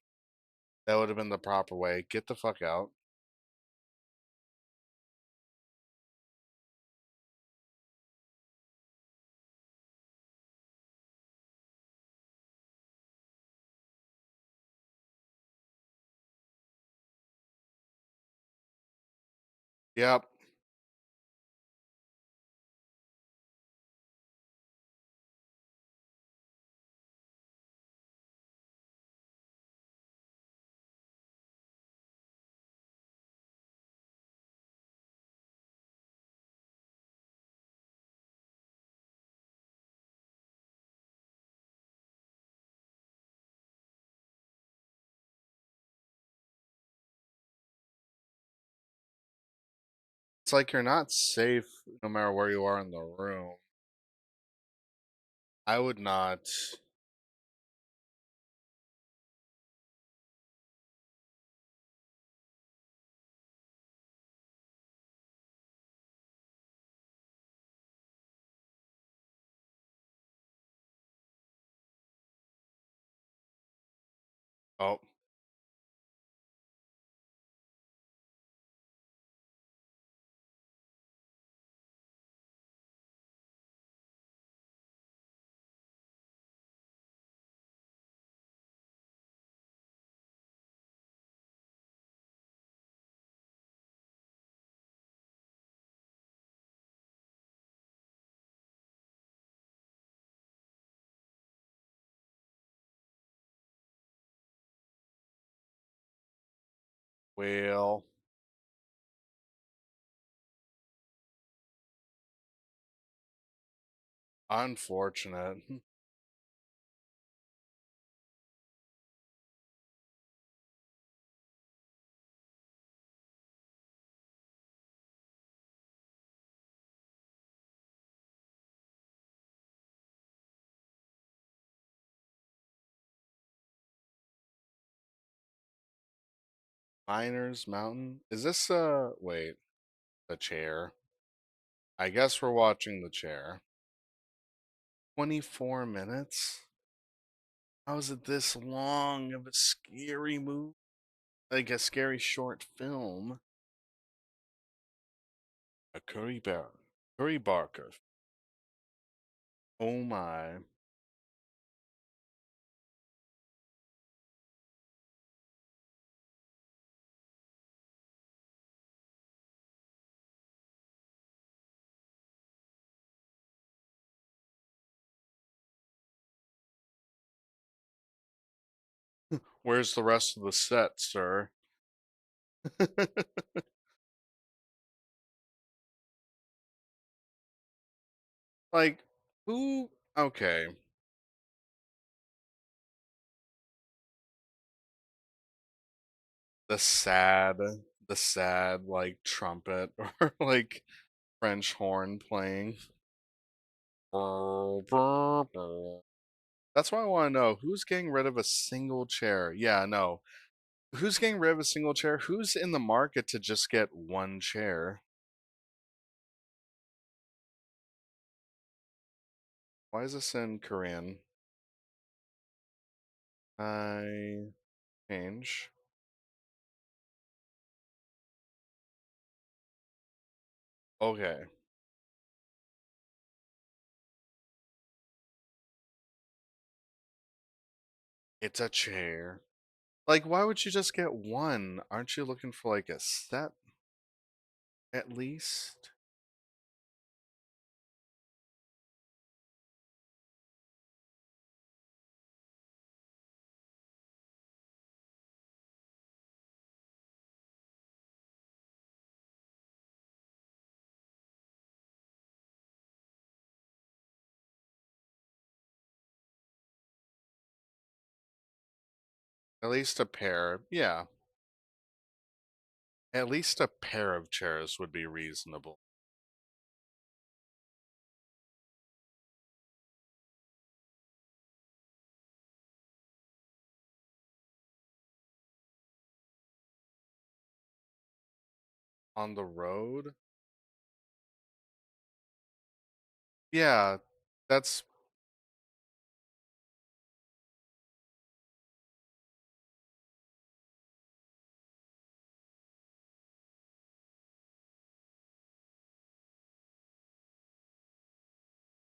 that would have been the proper way. Get the fuck out. Yep. It's like you're not safe no matter where you are in the room. I would not. Oh, well, unfortunate. Miners Mountain? Is this, wait, the chair? I guess we're watching the chair. 24 minutes? How is it this long of a scary movie? Like a scary short film? A curry bear. Curry Barker. Oh my. Where's the rest of the set, sir? Like, who? Okay. The sad, the sad, like, trumpet or, like, French horn playing. That's why I want to know who's getting rid of a single chair. Yeah, no. Who's getting rid of a single chair? Who's in the market to just get one chair? Why is this in Korean? I change. Okay. It's a chair. Like, why would you just get one? Aren't you looking for like a set at least? At least a pair. Yeah. At least a pair of chairs would be reasonable. On the road? Yeah, that's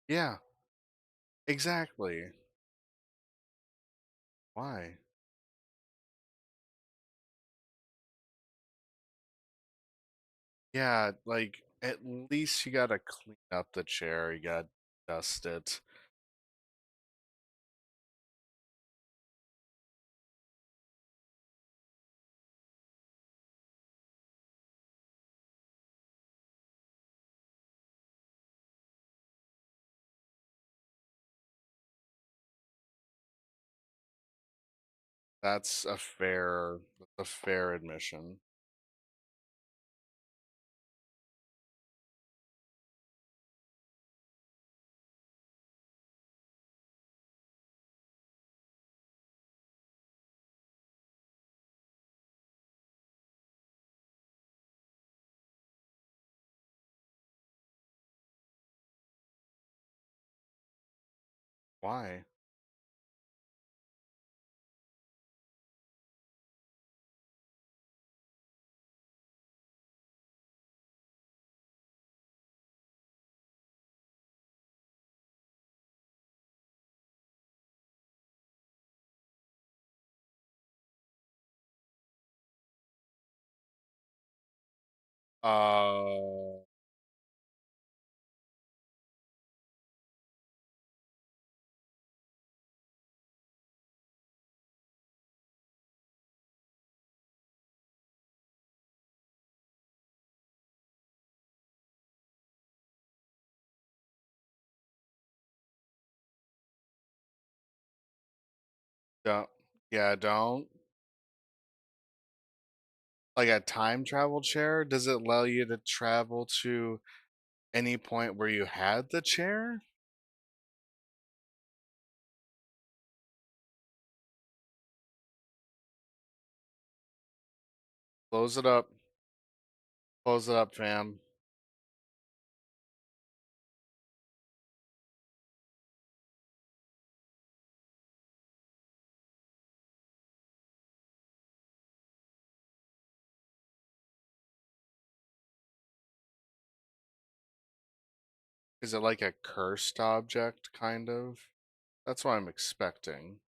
yeah, exactly. Why? Yeah, like at least you gotta clean up the chair, you gotta dust it. That's a fair admission. Why? Uh, don't. Yeah, don't. Like a time travel chair? Does it allow you to travel to any point where you had the chair? Close it up. Close it up, fam. Is it like a cursed object, kind of? That's what I'm expecting.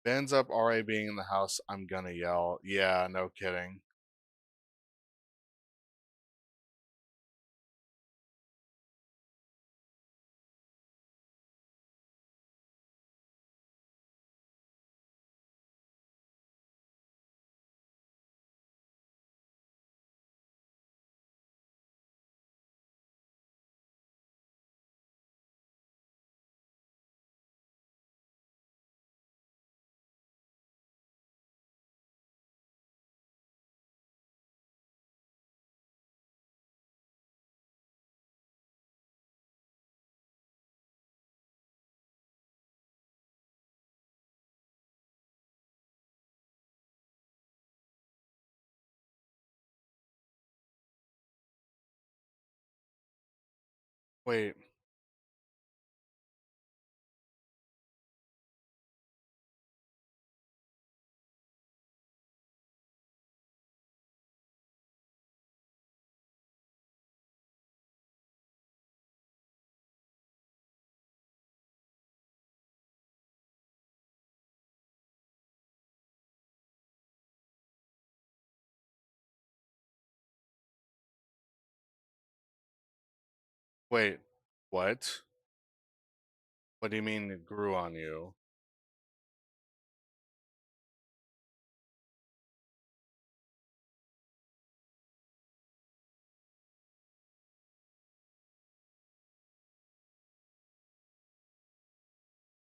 Ends up RA being in the house, I'm gonna yell. Yeah, no kidding. Wait, wait, what? What do you mean it grew on you?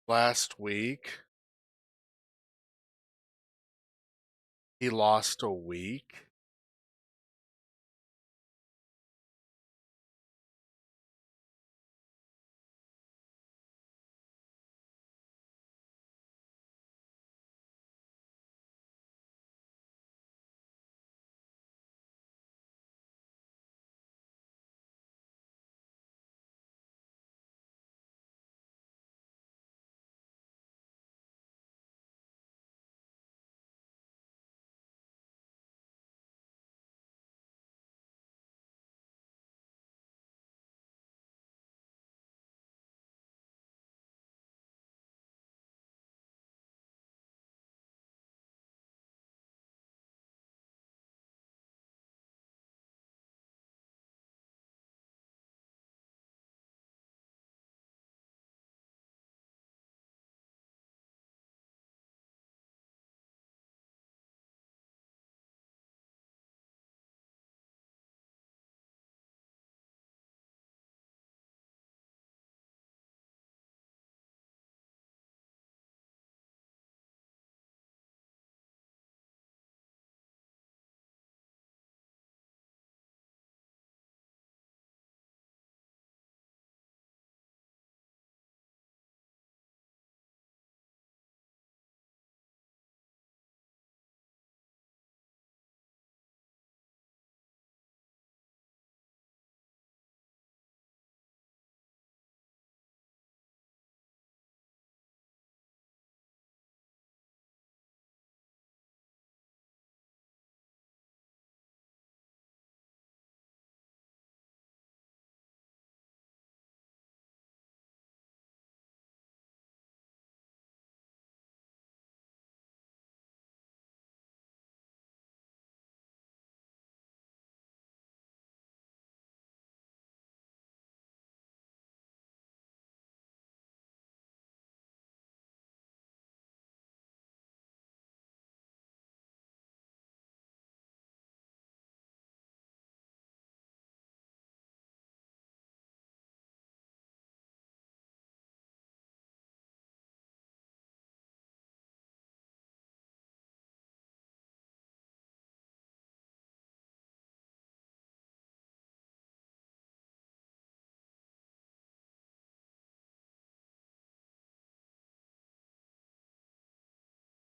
Last week? He lost a week?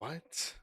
What?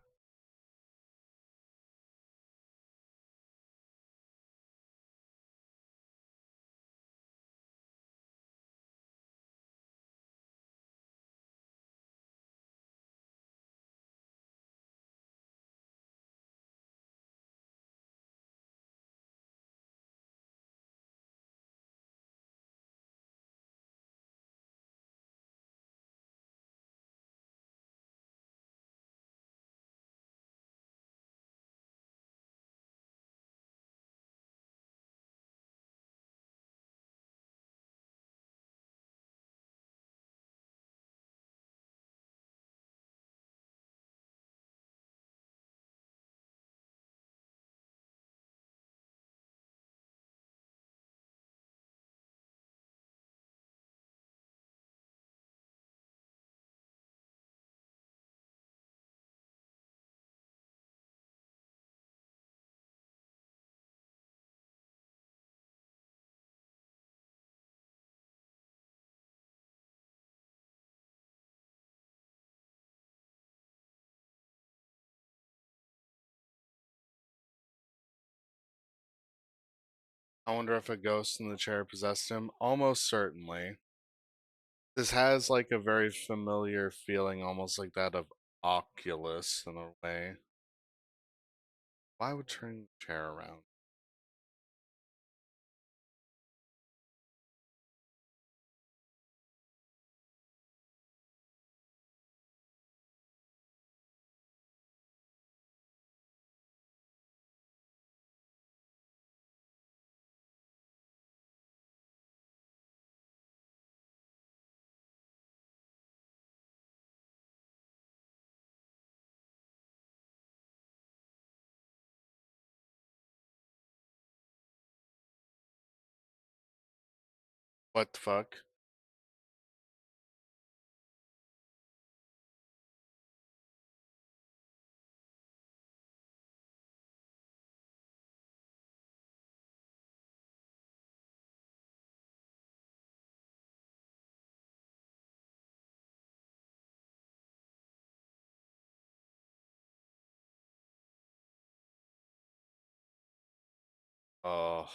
I wonder if a ghost in the chair possessed him. Almost certainly. This has like a very familiar feeling, almost like that of Oculus in a way. Why would turn the chair around? What the fuck? Oh,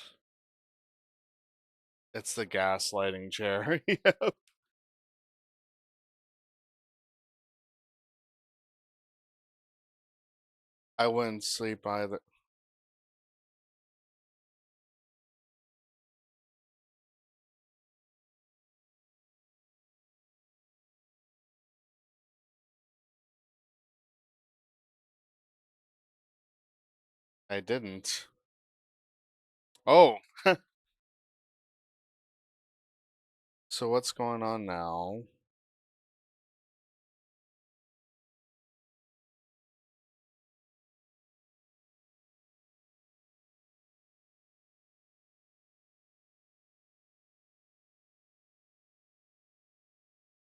it's the gaslighting chair. Yep. I wouldn't sleep either. I didn't. Oh, so what's going on now?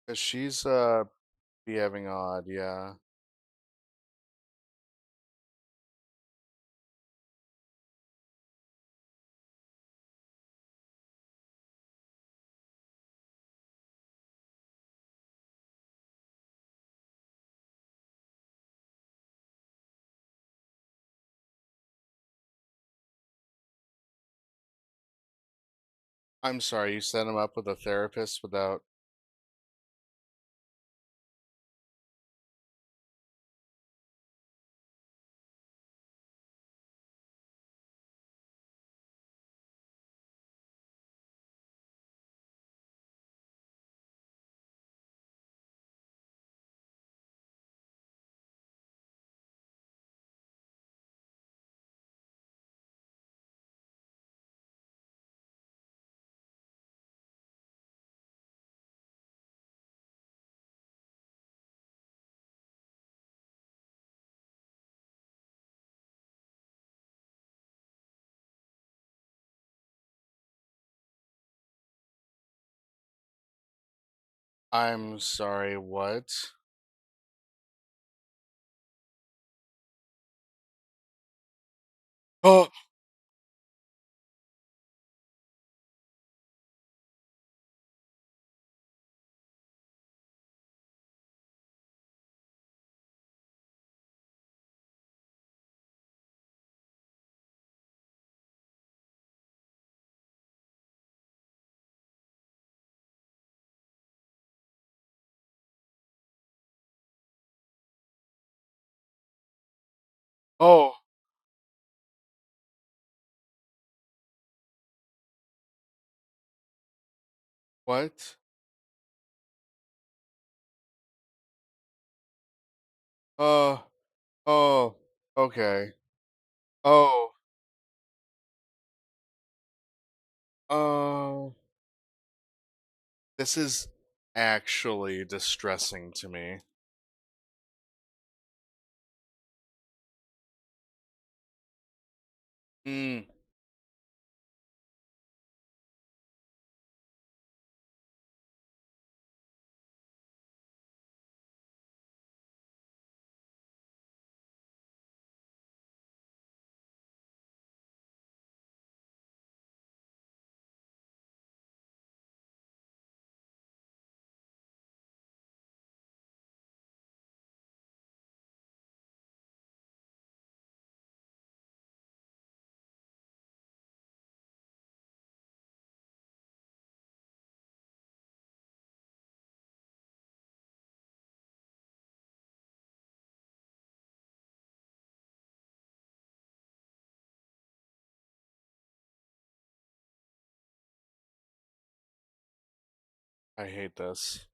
'Cause she's behaving odd, yeah. I'm sorry, you set him up with a therapist without. I'm sorry, what? Oh, Oh, what? Uh, oh, okay. Oh, uh, this is actually distressing to me. Mm, I hate this.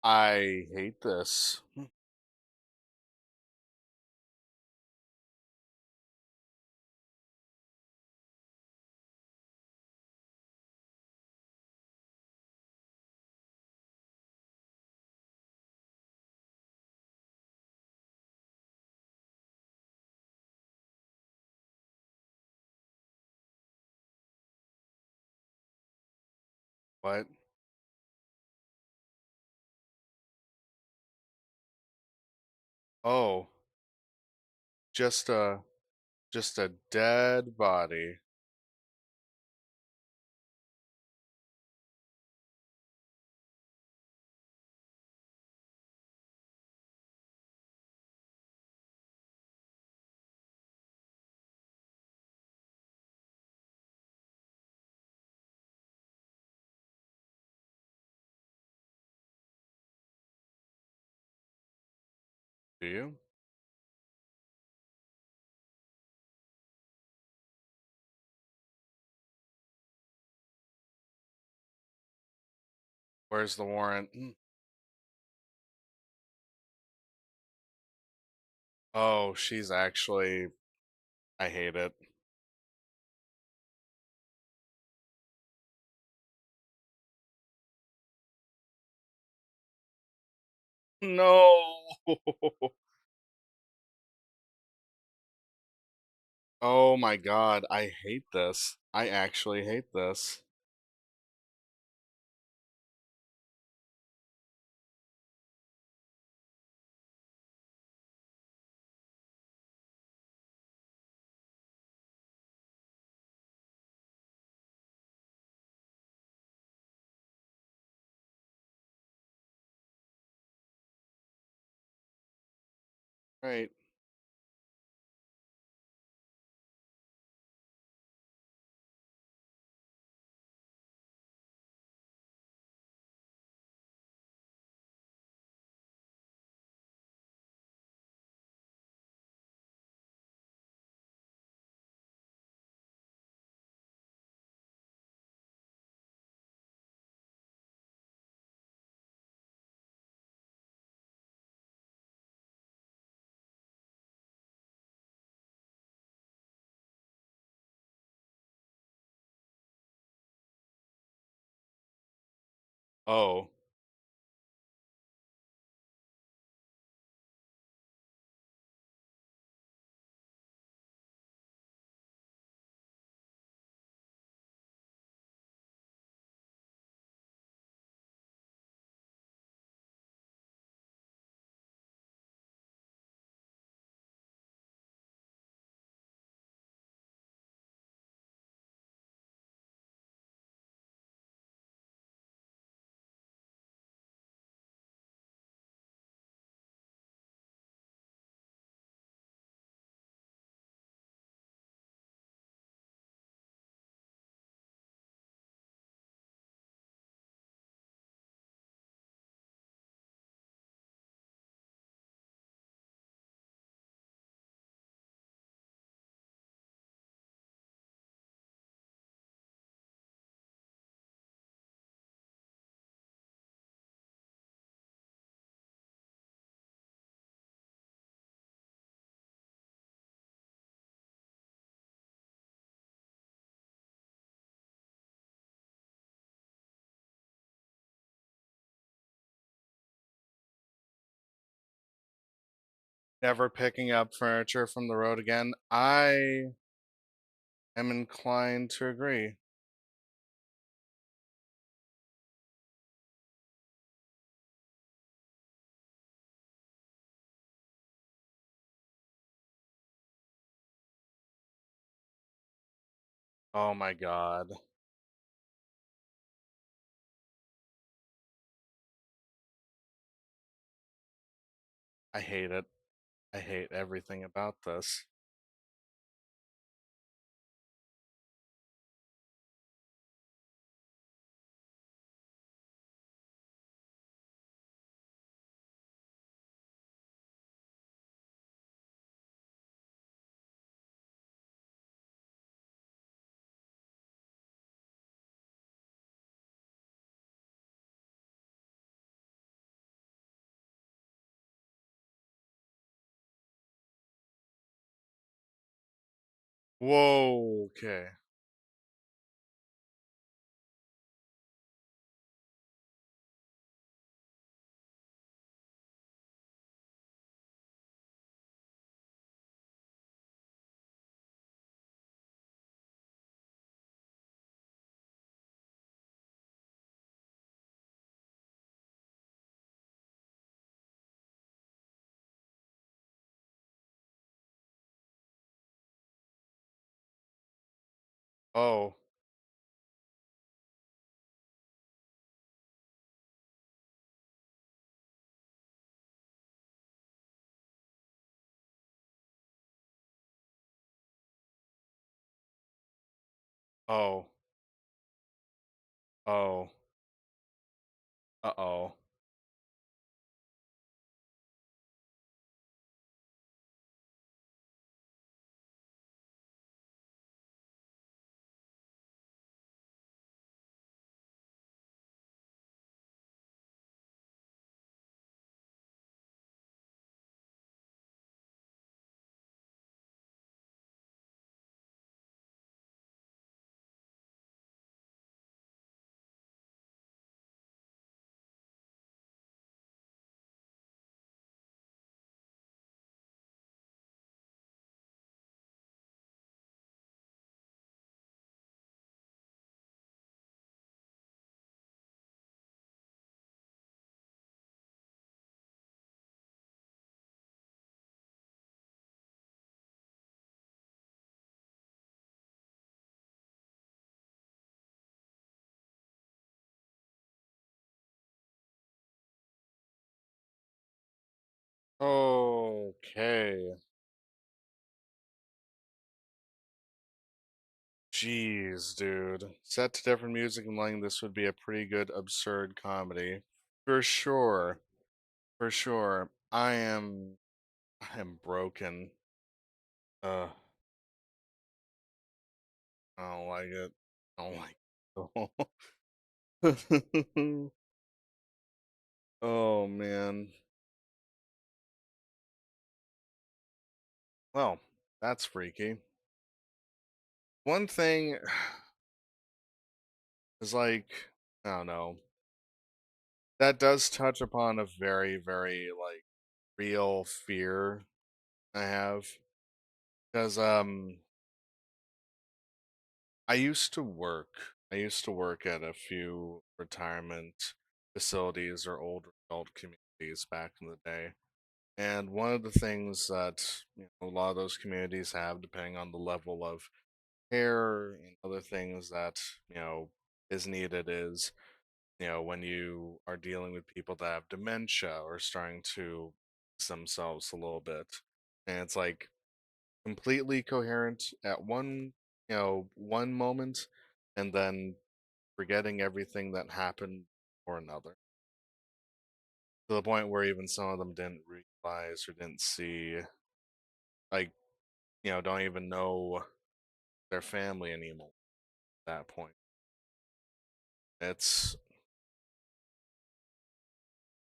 I hate this. What? Oh, just a just a dead body. Do you? Where's the warrant? Oh, she's actually. I hate it. No. Oh my god, I hate this. I actually hate this. Right. Oh. Never picking up furniture from the road again. I am inclined to agree. Oh my God. I hate it. I hate everything about this. Whoa, okay. Oh, oh, oh, uh-oh. Okay. Jeez, dude. Set to different music and lighting, this would be a pretty good absurd comedy. For sure. For sure. I am broken. I don't like it. I don't like it. Oh man. Well, that's freaky. One thing is like, I don't know. That does touch upon a very, very like real fear I have. Because I used to work at a few retirement facilities or older adult communities back in the day. And one of the things that a lot of those communities have, depending on the level of care and other things that is needed, is when you are dealing with people that have dementia or starting to themselves a little bit, and it's like completely coherent at one moment, and then forgetting everything that happened or another, to the point where even some of them didn't realize or didn't see, like, don't even know their family anymore at that point. It's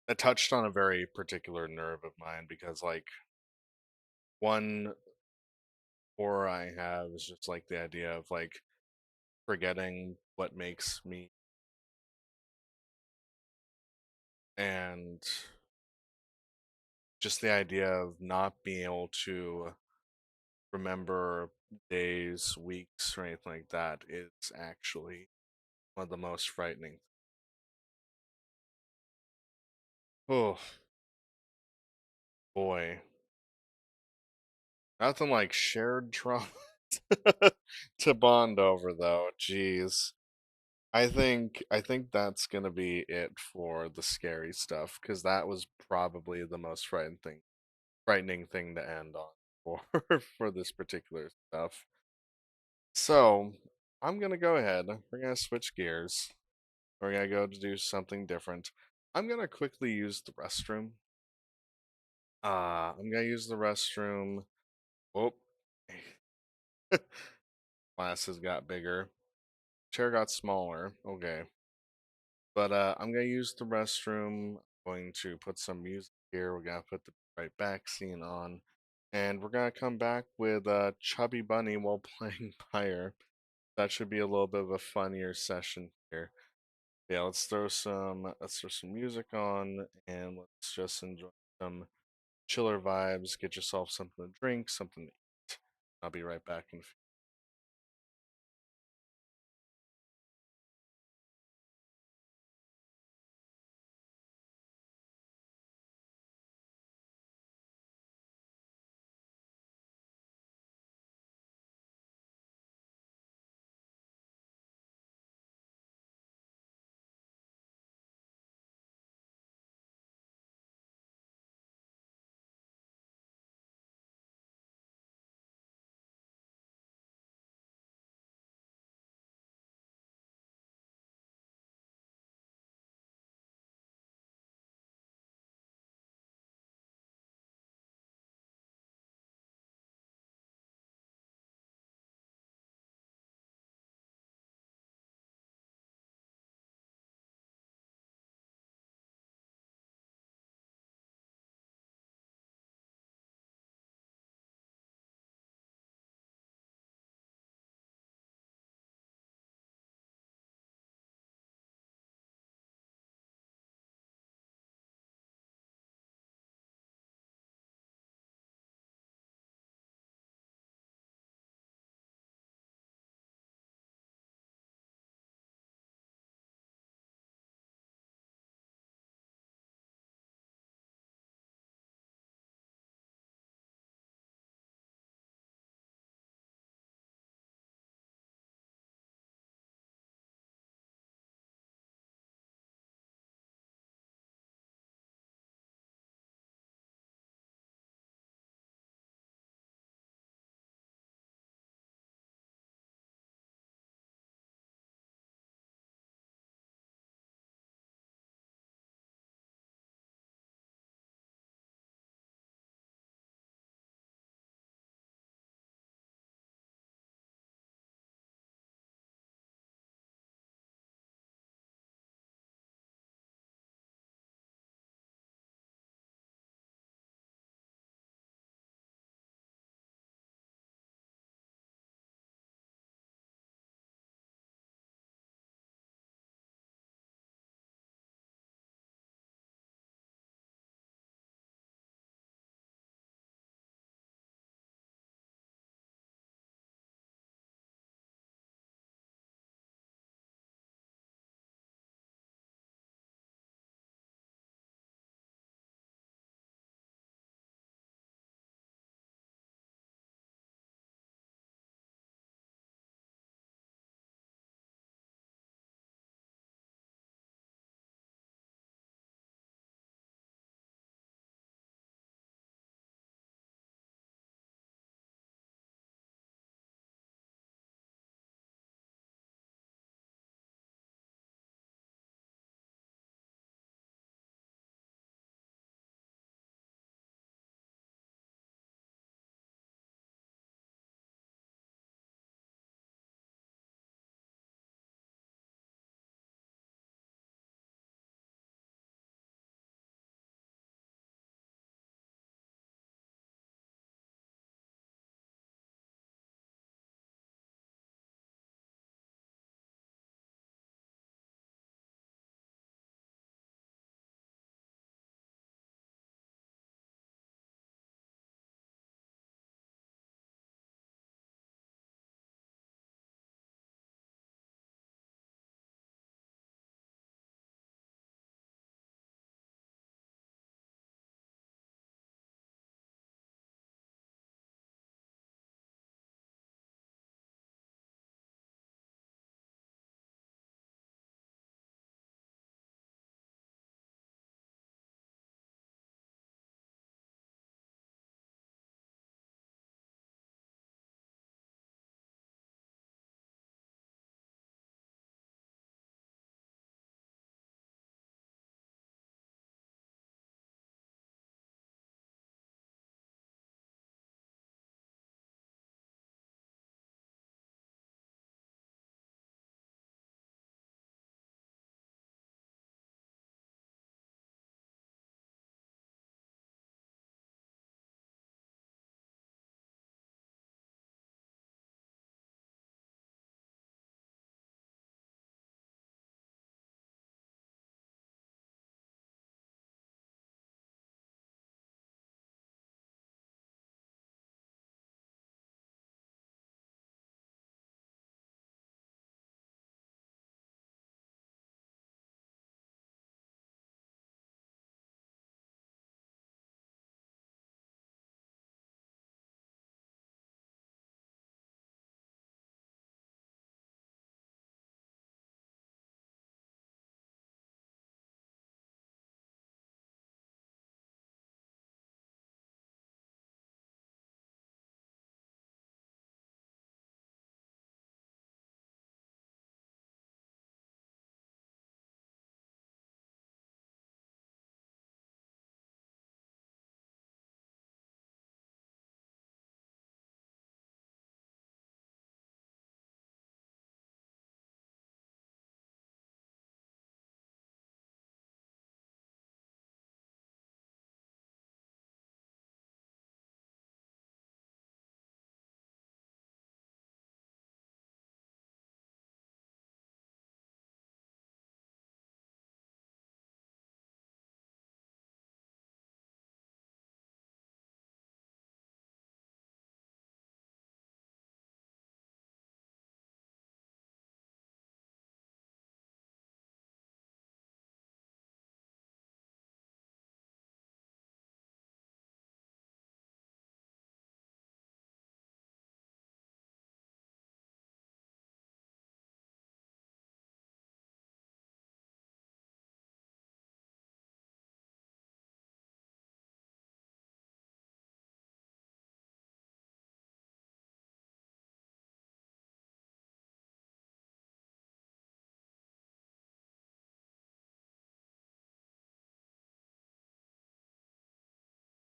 it touched on a very particular nerve of mine because, like, one horror I have is just like the idea of like forgetting what makes me, and just the idea of not being able to remember days, weeks, or anything like that is actually one of the most frightening. Oh boy, nothing like shared trauma to bond over, though. Jeez. I think that's gonna be it for the scary stuff because that was probably the most frightening thing to end on for for this particular stuff. So I'm gonna go ahead. We're gonna switch gears. We're gonna go to do something different. I'm gonna quickly use the restroom. I'm gonna use the restroom. Oh, glasses got bigger. Chair got smaller. Okay. But I'm gonna use the restroom. I'm going to put some music here. We're gonna put the right back scene on. And we're gonna come back with Chubby Bunny while playing Pyre. That should be a little bit of a funnier session here. Yeah, let's throw some music on and let's just enjoy some chiller vibes. Get yourself something to drink, something to eat. I'll be right back in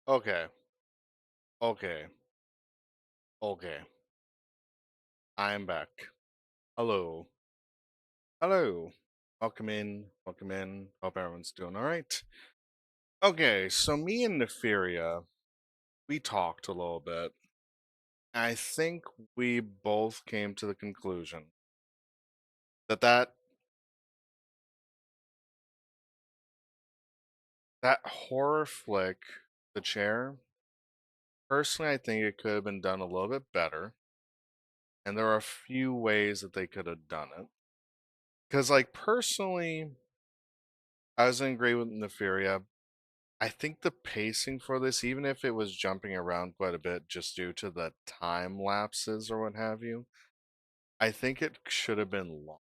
Okay. Okay. Okay. I'm back. Hello. Hello. Welcome in. Welcome in. Hope everyone's doing all right. Okay, so me and Neferia, we talked a little bit. I think we both came to the conclusion that that horror flick, The Chair, personally, I think it could have been done a little bit better. And there are a few ways that they could have done it. Because, like, personally, I was in agreement with Neferia. I think the pacing for this, even if it was jumping around quite a bit just due to the time lapses or what have you, I think it should have been long.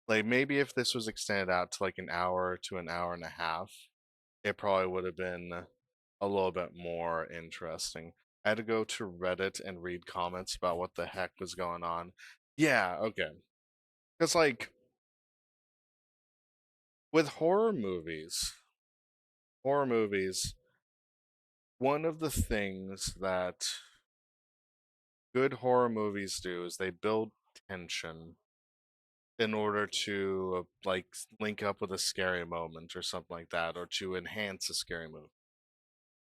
Like maybe if this was extended out to like an hour to an hour and a half, it probably would have been a little bit more interesting. I had to go to Reddit and read comments about what the heck was going on. Yeah, okay. Because like with horror movies, one of the things that good horror movies do is they build tension in order to like link up with a scary moment or something like that, or to enhance a scary movie.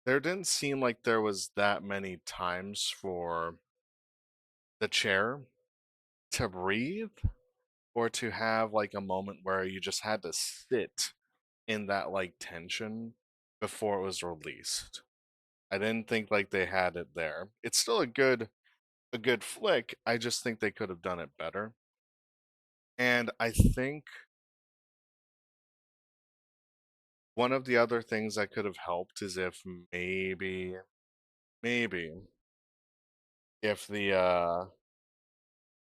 There didn't seem like there was that many times for the chair to breathe or to have like a moment where you just had to sit in that like tension before it was released. I didn't think like they had it there. It's still a good flick. I just think they could have done it better. And I think one of the other things that could have helped is if maybe if the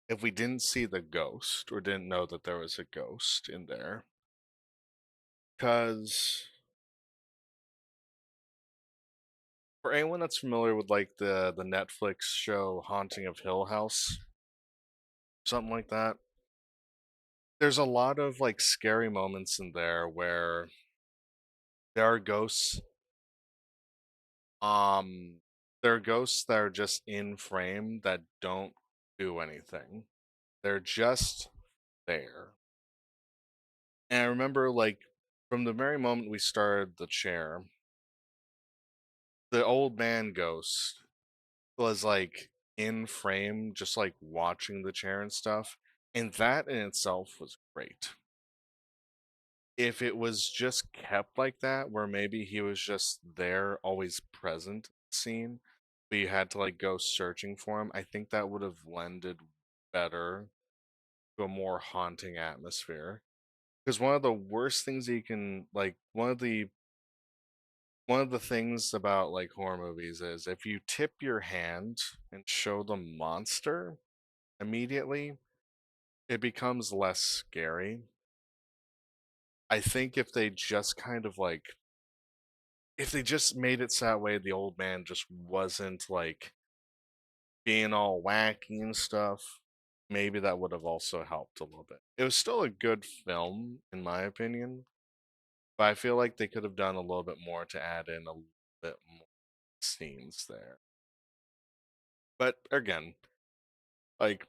if we didn't see the ghost or didn't know that there was a ghost in there. Cause for anyone that's familiar with like the Netflix show Haunting of Hill House, something like that, there's a lot of like scary moments in there where there are ghosts um there are ghosts that are just in frame that don't do anything. They're just there. And I remember, like, from the very moment we started the chair, the old man ghost was, like, in frame, just, like, watching the chair and stuff. And that in itself was great. If it was just kept like that, where maybe he was just there, always present scene, but you had to, like, go searching for him, I think that would have lended better to a more haunting atmosphere. Because one of the worst things you can, like, one of the things about like horror movies is if you tip your hand and show the monster immediately, it becomes less scary. I think if they just kind of like if they just made it so that way the old man just wasn't like being all wacky and stuff, maybe that would have also helped a little bit. It was still a good film in my opinion, but I feel like they could have done a little bit more to add in a little bit more scenes there. But again, like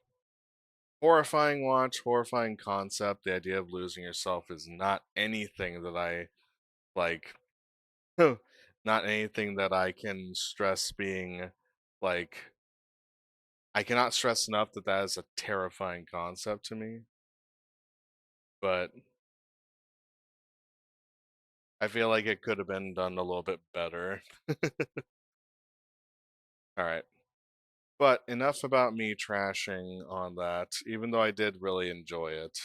horrifying watch, horrifying concept. The idea of losing yourself is not anything that I like, not anything that I can stress being like, I cannot stress enough that that is a terrifying concept to me. But I feel like it could have been done a little bit better. All right. But enough about me trashing on that, even though I did really enjoy it.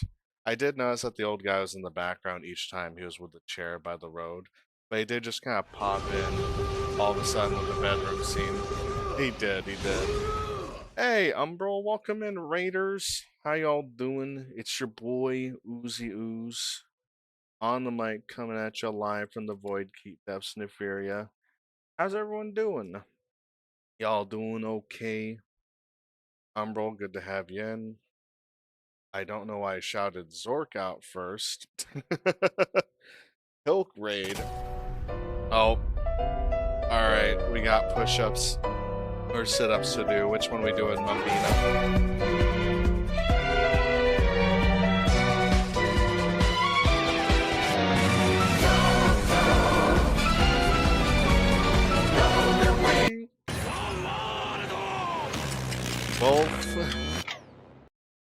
I did notice that the old guy was in the background each time he was with the chair by the road, but he did just kind of pop in all of a sudden with the bedroom scene. He did. Hey, Umbro, welcome in, Raiders. How y'all doing? It's your boy, Oozy Ooze, on the mic, coming at you live from the Void Keep Depths Nefaria. How's everyone doing? Y'all doing okay? Umbro, good to have you in. I don't know why I shouted Zork out first. Hilk Raid. Oh, All right, we got push-ups or sit-ups to do. Which one we doing, Mambina? Both.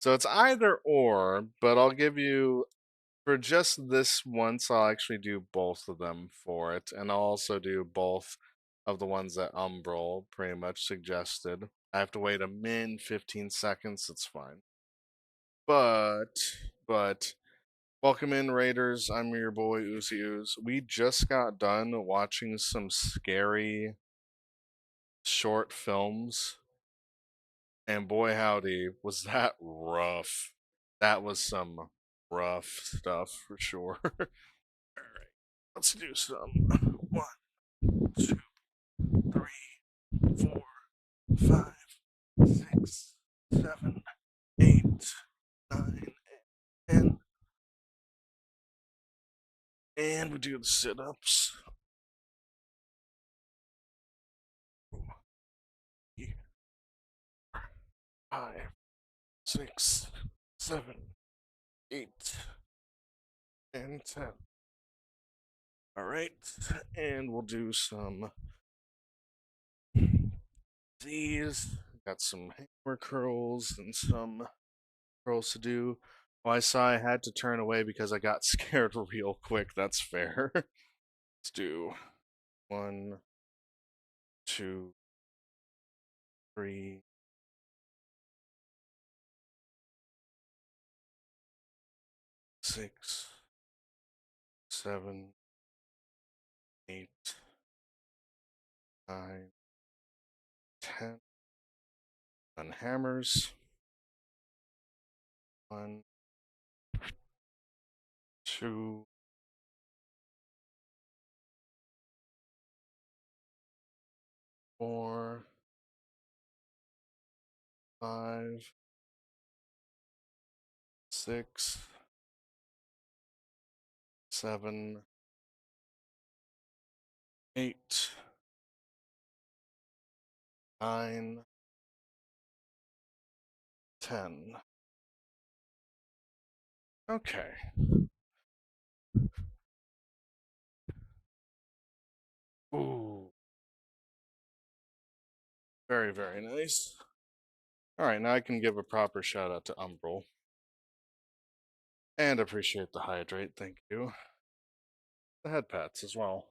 So it's either or, but I'll give you for just this once. I'll actually do both of them for it, and I'll also do both of the ones that Umbral pretty much suggested. I have to wait a min 15 seconds. It's fine. But welcome in, Raiders. I'm your boy Uzi Ooze. We just got done watching some scary short films, and boy howdy, was that rough. That was some rough stuff for sure. Alright, let's do some. 1, 2, 3, 4, 5, 6, 7, 8, 9, 10. And we do the sit ups. 5, 6, 7, 8, and 10. All right, and we'll do some these. Got some hammer curls and some curls to do. Oh, I saw I had to turn away because I got scared real quick. That's fair. Let's do 1, 2, 3, 6, 7, 8, 9, 10. And hammers. 1, 2, 4, 5, 6, 7, 8, 9, 10. Okay. Ooh, very, very nice. All right, now I can give a proper shout out to Umbral. And appreciate the hydrate, thank you. The head pats as well.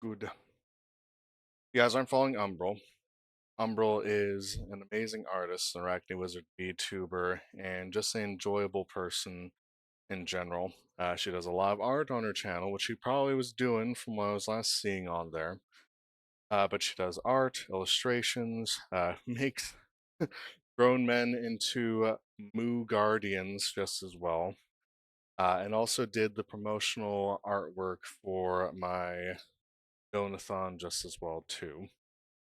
Good. You guys aren't following Umbral. Umbral is an amazing artist, an Arachne Wizard VTuber, and just an enjoyable person in general. She does a lot of art on her channel, which she probably was doing from what I was last seeing on there. But she does art, illustrations, makes grown men into Moo Guardians just as well, and also did the promotional artwork for my Donathon just as well too.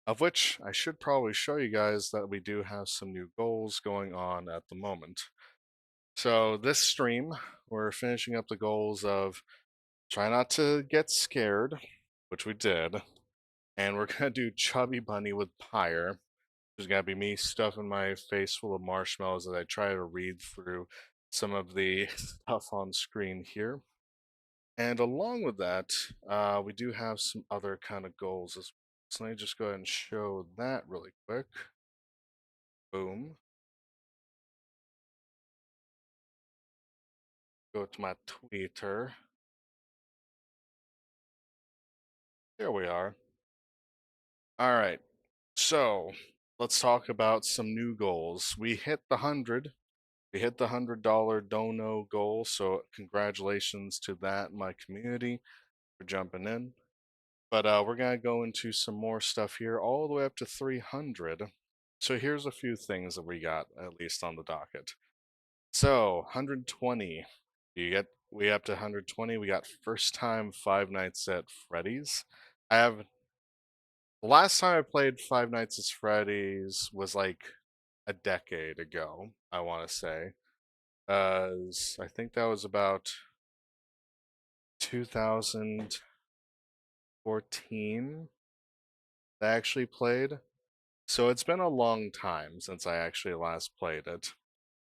Of which I should probably show you guys that we do have some new goals going on at the moment. So this stream, we're finishing up the goals of try not to get scared, which we did, and we're gonna do Chubby Bunny with Pyre. There's gonna be me stuffing my face full of marshmallows as I try to read through some of the stuff on screen here. And along with that, we do have some other kind of goals as well. So let me just go ahead and show that really quick. Boom. Go to my Twitter. Here we are. All right. So let's talk about some new goals. We hit the 100. We hit the $100 dono goal. So congratulations to that, my community, for jumping in. But we're gonna go into some more stuff here, all the way up to 300. So here's a few things that we got at least on the docket. So 120. You get we up to 120. We got first time Five Nights at Freddy's. I have the last time I played Five Nights at Freddy's was like a decade ago, I want to say. I think that was about 2014 I actually played. So it's been a long time since I actually last played it.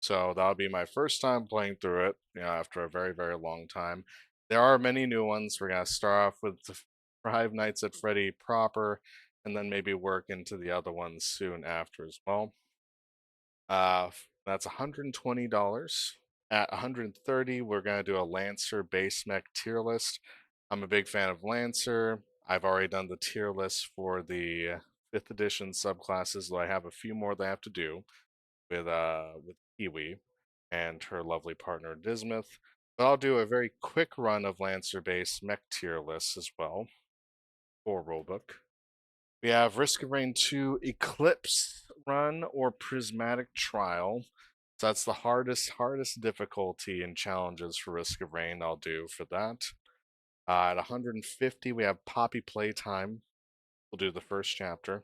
So that'll be my first time playing through it, after a very, very long time. There are many new ones. We're gonna start off with the Five Nights at Freddy proper, and then maybe work into the other ones soon after as well. That's $120. At 130, we're gonna do a Lancer base mech tier list. I'm a big fan of Lancer. I've already done the tier list for the fifth edition subclasses, though I have a few more that I have to do with Kiwi and her lovely partner Dismouth. But I'll do a very quick run of Lancer base mech tier lists as well for rulebook. We have Risk of Rain 2 Eclipse Run or Prismatic Trial. So that's the hardest difficulty and challenges for Risk of Rain I'll do for that. At 150, we have Poppy Playtime. We'll do the first chapter.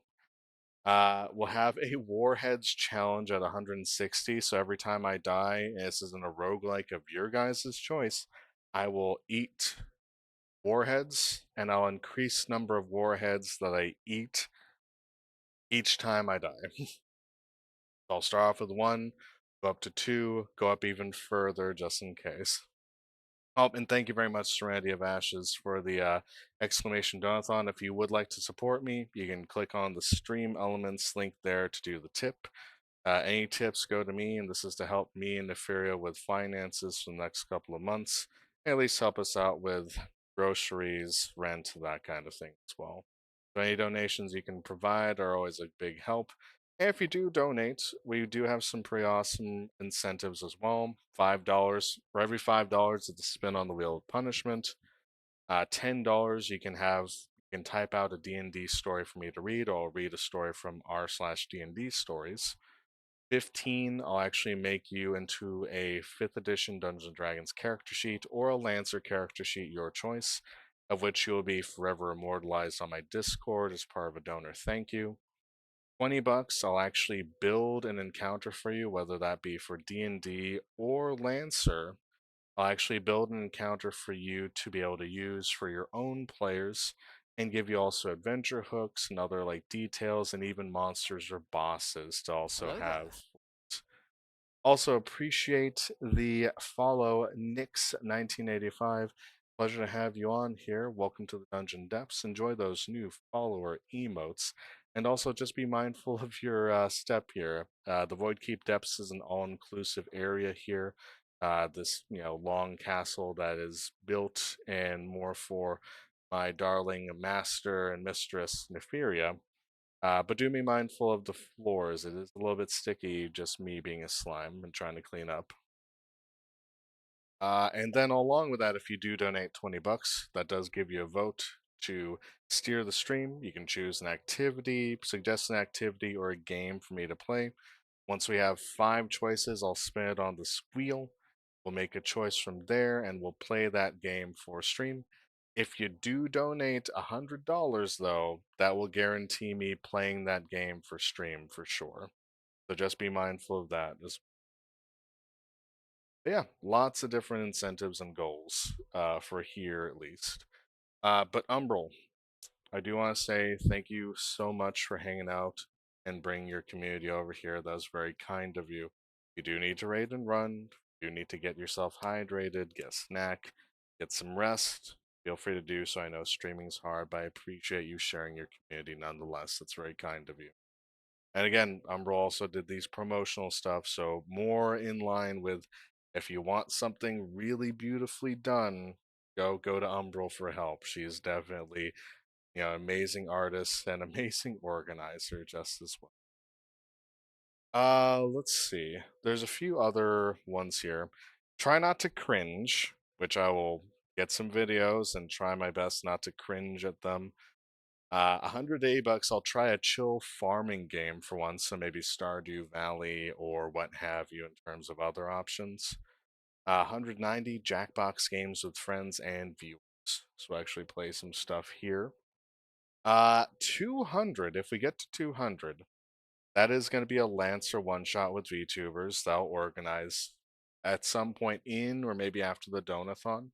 We'll have a Warheads challenge at 160. So every time I die, and this isn't a roguelike of your guys' choice, I will eat warheads, and I'll increase number of warheads that I eat each time I die. I'll start off with one, go up to two, go up even further just in case. Oh, and thank you very much, Serenity of Ashes, for the exclamation Donathon. If you would like to support me, you can click on the stream elements link there to do the tip. Any tips go to me, and this is to help me and Nefaria with finances for the next couple of months. At least help us out with groceries, rent, that kind of thing as well. So any donations you can provide are always a big help. And if you do donate, we do have some pretty awesome incentives as well. $5 for every $5 of the spin on the wheel of punishment. $10 you can type out a D&D story for me to read, or I'll read a story from r/D&D stories. 15, I'll actually make you into a 5th edition Dungeons and Dragons character sheet or a Lancer character sheet, your choice, of which you will be forever immortalized on my Discord as part of a donor thank you. $20, I'll actually build an encounter for you, whether that be for D&D or Lancer. I'll actually build an encounter for you to be able to use for your own players and give you also adventure hooks and other like details and even monsters or bosses to also Hello have. there. Also appreciate the follow, Nix1985. Pleasure to have you on here. Welcome to the Dungeon Depths. Enjoy those new follower emotes. And also just be mindful of your step here. The Void Keep Depths is an all-inclusive area here. This, long castle that is built and more for my darling master and mistress, Nefaria. But do be mindful of the floors. It is a little bit sticky, just me being a slime and trying to clean up. And then along with that, if you do donate $20, that does give you a vote to steer the stream. You can choose an activity, suggest an activity, or a game for me to play. Once we have 5 choices, I'll spin it on the wheel. We'll make a choice from there and we'll play that game for stream. If you do donate $100, though, that will guarantee me playing that game for stream for sure. So just be mindful of that. Yeah, lots of different incentives and goals for here at least. But Umbral, I do want to say thank you so much for hanging out and bringing your community over here. That was very kind of you. You do need to raid and run. You need to get yourself hydrated, get a snack, get some rest. Feel free to do so. I know streaming's hard, but I appreciate you sharing your community nonetheless. That's very kind of you. And again, Umbro also did these promotional stuff, so more in line with if you want something really beautifully done, go to Umbral for help. She is definitely, amazing artist and amazing organizer just as well. Let's see. There's a few other ones here. Try not to cringe, which I will get some videos and try my best not to cringe at them. 180 bucks. I'll try a chill farming game for once, so maybe Stardew Valley or what have you in terms of other options. 190 Jackbox games with friends and viewers. So actually play some stuff here. 200. If we get to 200, that is going to be a Lancer one shot with VTubers that I'll organize at some point in or maybe after the Donathon.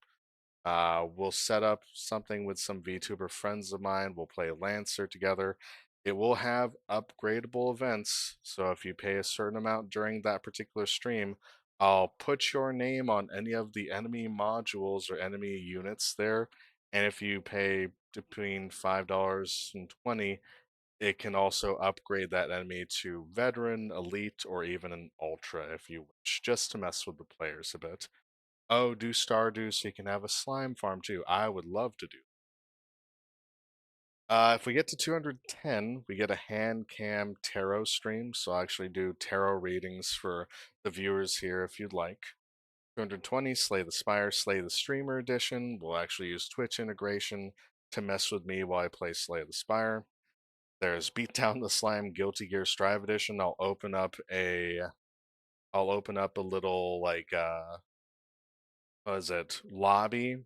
We'll set up something with some VTuber friends of mine. We'll play Lancer together. It will have upgradable events, so if you pay a certain amount during that particular stream, I'll put your name on any of the enemy modules or enemy units there. And if you pay between $5 and 20, it can also upgrade that enemy to veteran, elite, or even an ultra if you wish, just to mess with the players a bit. Oh, do Stardew so you can have a slime farm too. I would love to do. If we get to 210, we get a hand cam tarot stream. So I'll actually do tarot readings for the viewers here if you'd like. 220, Slay the Spire, Slay the Streamer edition. We'll actually use Twitch integration to mess with me while I play Slay the Spire. There's Beat Down the Slime Guilty Gear Strive edition. I'll open up a little like what is it, lobby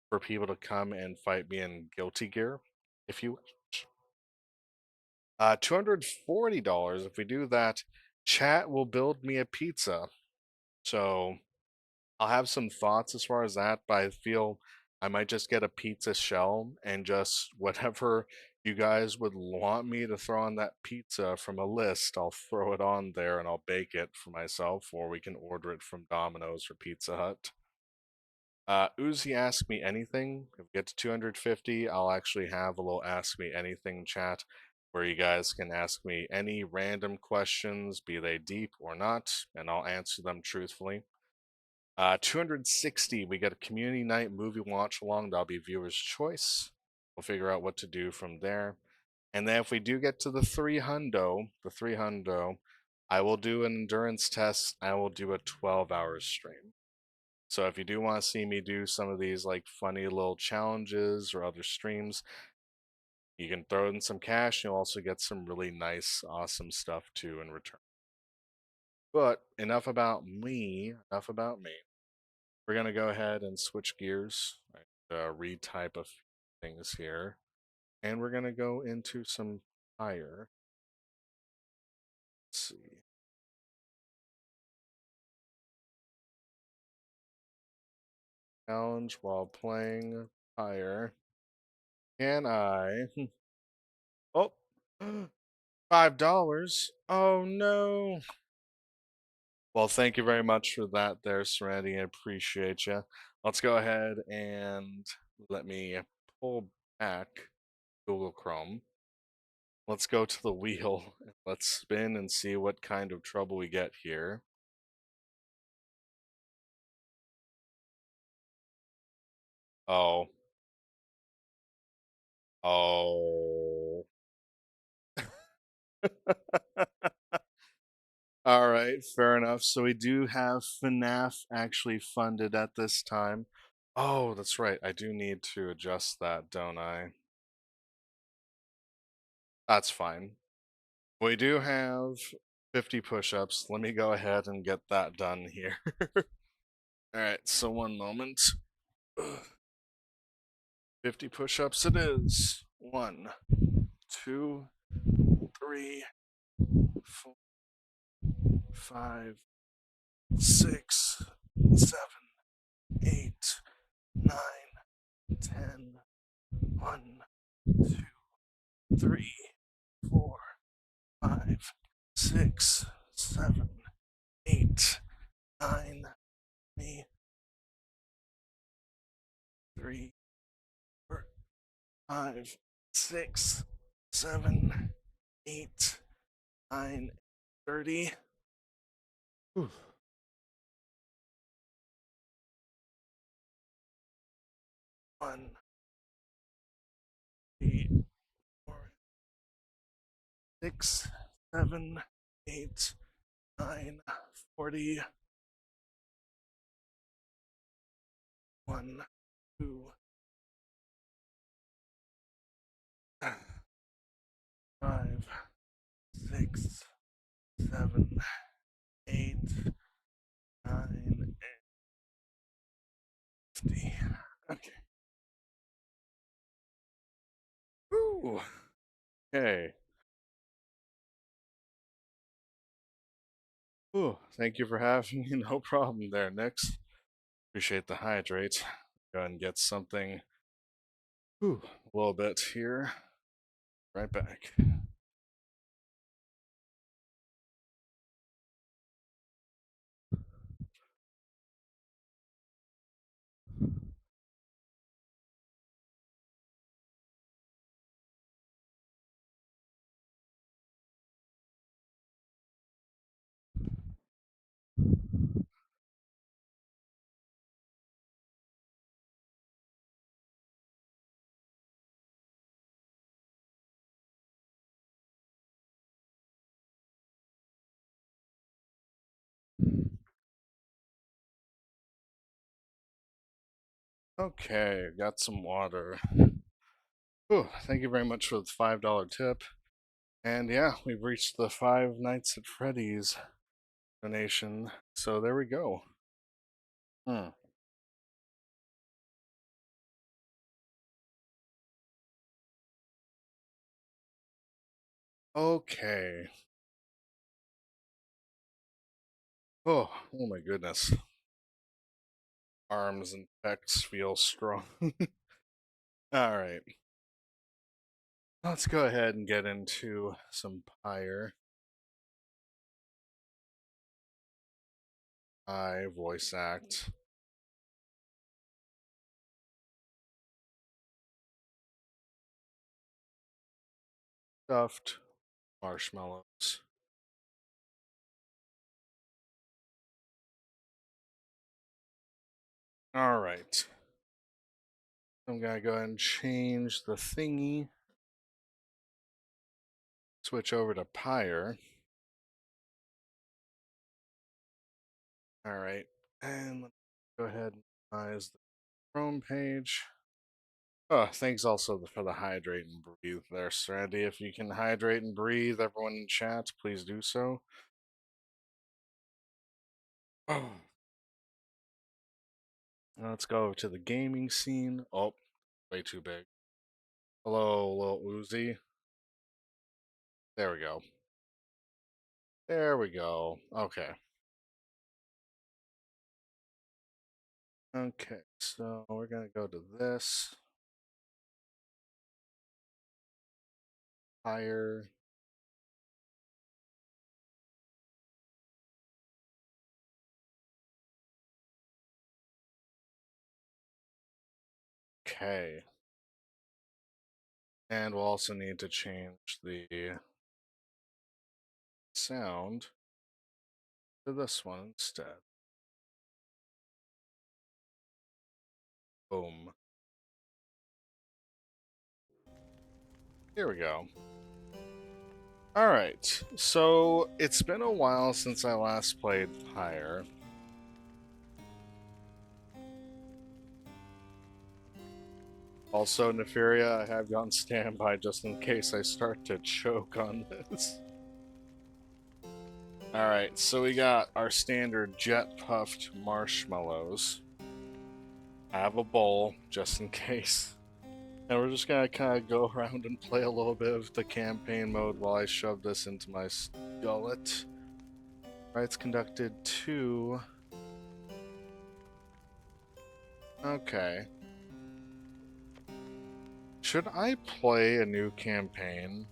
for people to come and fight me in Guilty Gear, if you wish. $240. If we do that, chat will build me a pizza. So I'll have some thoughts as far as that, but I feel I might just get a pizza shell and just whatever you guys would want me to throw on that pizza from a list, I'll throw it on there and I'll bake it for myself, or we can order it from Domino's or Pizza Hut. Uzi Ask Me Anything. If we get to 250, I'll actually have a little Ask Me Anything chat where you guys can ask me any random questions, be they deep or not, and I'll answer them truthfully. 260, we get a community night movie watch along. That'll be viewer's choice. We'll figure out what to do from there. And then if we do get to the 300, I will do an endurance test. I will do a 12-hour stream. So if you do want to see me do some of these like funny little challenges or other streams, you can throw in some cash. You'll also get some really nice, awesome stuff too in return. But enough about me. Enough about me. We're gonna go ahead and switch gears, retype a few things here, and we're gonna go into some fire. Let's see. Challenge while playing fire. Can I? Oh, $5. Oh no. Well, thank you very much for that there, Serenity. I appreciate you. Let's go ahead and let me pull back Google Chrome. Let's go to the wheel. Let's spin and see what kind of trouble we get here. Oh. Oh. All right, fair enough. So we do have FNAF actually funded at this time. Oh, that's right. I do need to adjust that, don't I? That's fine. We do have 50 push-ups. Let me go ahead and get that done here. All right, so one moment. 50 push-ups it is. 1, 2, 3, 4, 5, 6, 7, 8, 9, 10. 1, 2, 3, 4, 5, 6, 7, 8, 9, 3, 4, 5, 6, 7, 8, 9, 30. Whew. 1, 2, 4, 6, 7, 8, 9, 40. 1, 2, 5, 6, 7, 8, 9, 50. Okay. Ooh. Okay. Ooh, thank you for having me. No problem there, Nix. Appreciate the hydrate. Go ahead and get something. Whew, a little bit here. Right back. Okay, got some water. Whew, thank you very much for the $5 tip. And yeah, we've reached the Five Nights at Freddy's donation. So there we go. Hmm. Okay. Oh my goodness. Arms and pecs feel strong. All right. Let's go ahead and get into some pyre. I voice act. Stuffed marshmallows. All right. I'm gonna go ahead and change the thingy. Switch over to pyre. All right. And let's go ahead and minimize the Chrome page. Oh, thanks also for the hydrate and breathe there, Strandy. If you can hydrate and breathe, everyone in chat, please do so. Oh. Let's go over to the gaming scene. Oh, way too big. Hello, little Uzi. There we go. There we go. Okay. Okay, so we're gonna go to this. Higher. Okay. And we'll also need to change the sound to this one instead. Boom. Here we go. Alright, so it's been a while since I last played Pyre. Also, Nefaria, I have you on standby just in case I start to choke on this. Alright, so we got our standard jet puffed marshmallows. I have a bowl just in case. And we're just gonna kind of go around and play a little bit of the campaign mode while I shove this into my gullet. Rights conducted 2. Okay. Should I play a new campaign?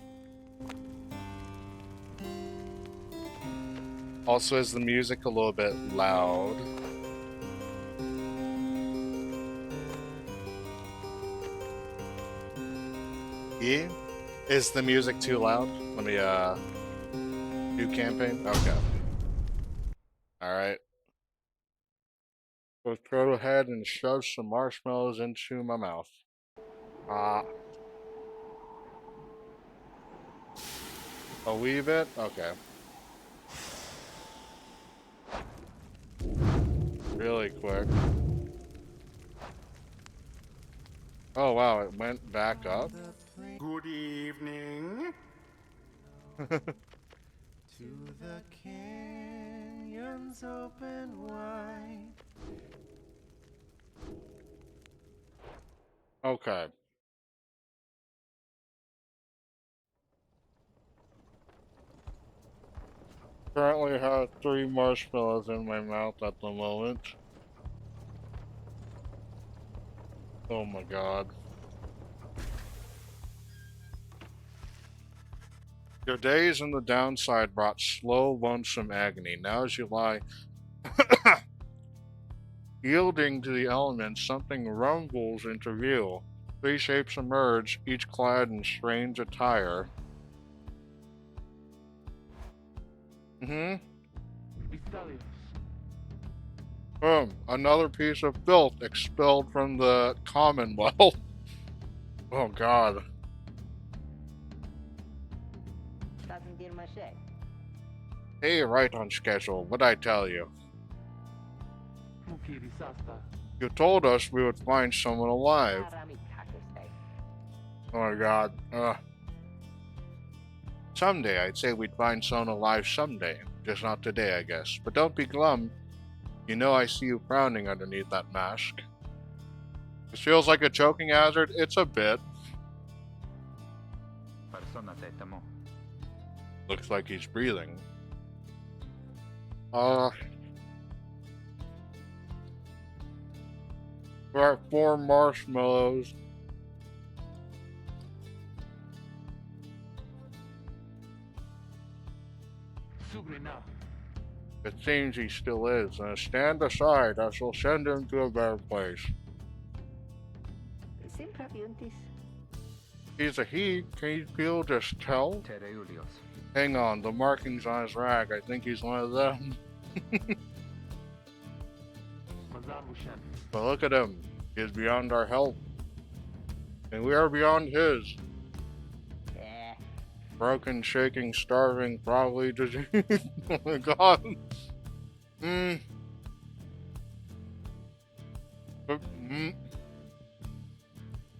Also, is the music a little bit loud? Yeah? Is the music too loud? Let me, new campaign? Okay. Alright. Let's go ahead and shove some marshmallows into my mouth. A wee bit? Okay. Really quick. Oh wow, it went back up? Good evening. To the canyons open wide. Okay. Currently have 3 marshmallows in my mouth at the moment. Oh my god. Your days in the downside brought slow, lonesome agony. Now as you lie, yielding to the elements, something rumbles into view. Three shapes emerge, each clad in strange attire. Another piece of filth expelled from the Commonwealth. Oh god. Hey, right on schedule. What'd I tell you? You told us we would find someone alive. Oh my god. Someday, I'd say we'd find someone alive someday. Just not today, I guess. But don't be glum. You know I see you frowning underneath that mask. It feels like a choking hazard. It's a bit. Looks like he's breathing. We're at 4 marshmallows. It seems he still is. Stand aside, I shall send him to a better place. He's a he. Can you just tell? Hang on, the markings on his rag. I think he's one of them. But look at him. He is beyond our help. And we are beyond his. Broken, shaking, starving, probably disease. Oh my god. Good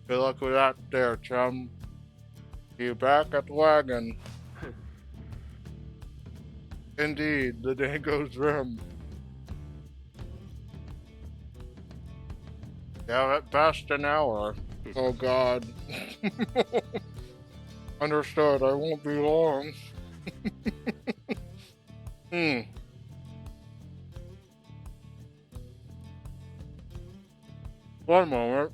luck with that there, chum. See you back at the wagon. Indeed, the day goes grim. Yeah, at best an hour. Oh god. Understood, I won't be long. One moment.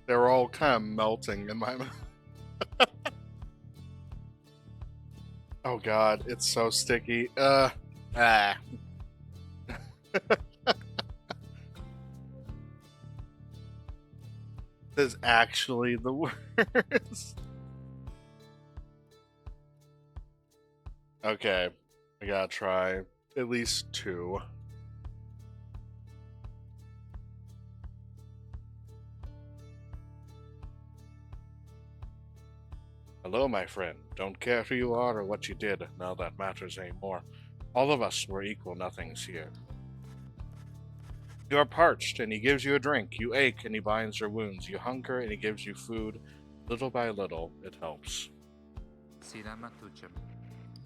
They were all kind of melting in my mouth. Oh god, it's so sticky. This is actually the worst. Okay, I gotta try at least 2. Hello, my friend. Don't care who you are or what you did. None of that matters anymore. All of us were equal nothings here. You are parched, and he gives you a drink. You ache, and he binds your wounds. You hunger, and he gives you food. Little by little, it helps.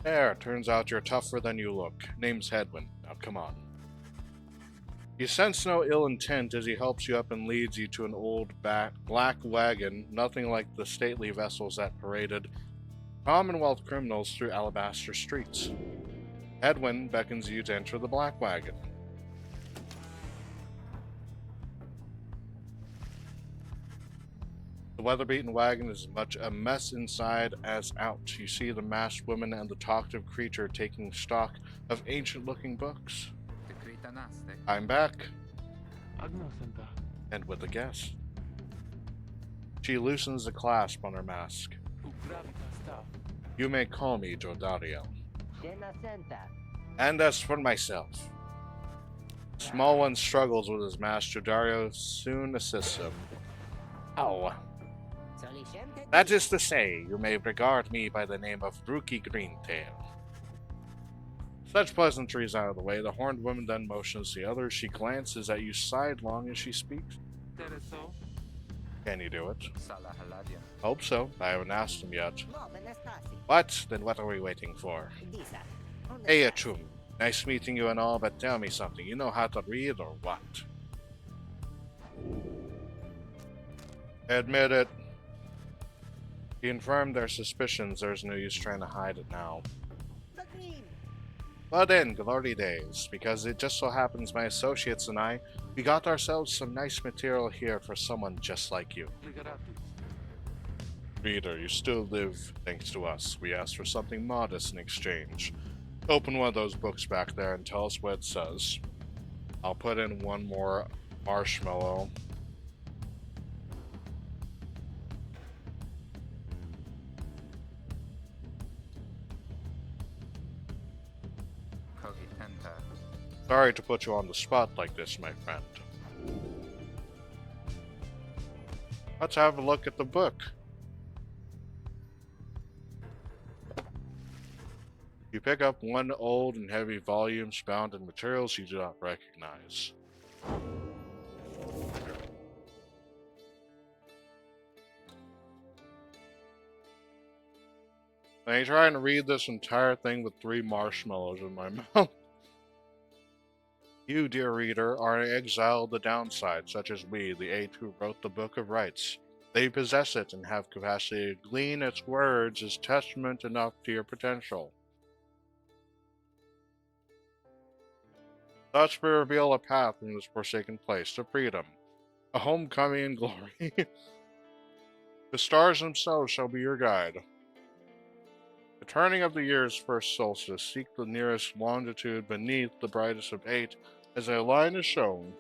There, turns out you're tougher than you look. Name's Hedwin. Now come on. You sense no ill intent as he helps you up and leads you to an old black wagon, nothing like the stately vessels that paraded Commonwealth criminals through alabaster streets. Hedwin beckons you to enter the black wagon. The weather-beaten wagon is as much a mess inside as out. You see the masked woman and the talkative creature taking stock of ancient-looking books. I'm back. And with a guest. She loosens the clasp on her mask. You may call me Jodariel. And as for myself, small one struggles with his mask. Jodariel soon assists him. Ow. That is to say, you may regard me by the name of Brookie Greentail. Such pleasantries out of the way, the horned woman then motions the other. She glances at you sidelong as she speaks. Can you do it? Hope so. I haven't asked him yet. What? Then what are we waiting for? Hey, Achum. Nice meeting you and all, but tell me something. You know how to read or what? Admit it. He confirmed their suspicions. There's no use trying to hide it now. Well then, glory days, because it just so happens my associates and I, we got ourselves some nice material here for someone just like you. Reader, you still live thanks to us. We asked for something modest in exchange. Open one of those books back there and tell us what it says. I'll put in one more marshmallow. Sorry to put you on the spot like this, my friend. Let's have a look at the book. You pick up one old and heavy volume bound in materials you do not recognize. I ain't trying to read this entire thing with 3 marshmallows in my mouth. You, dear reader, are an exile of the downside, such as we, the 8 who wrote the Book of Rights. They possess it and have capacity to glean its words as testament enough to your potential. Thus we reveal a path in this forsaken place to freedom, a homecoming and glory. The stars themselves shall be your guide. The turning of the year's first solstice, seek the nearest longitude beneath the brightest of 8, as a line is shown.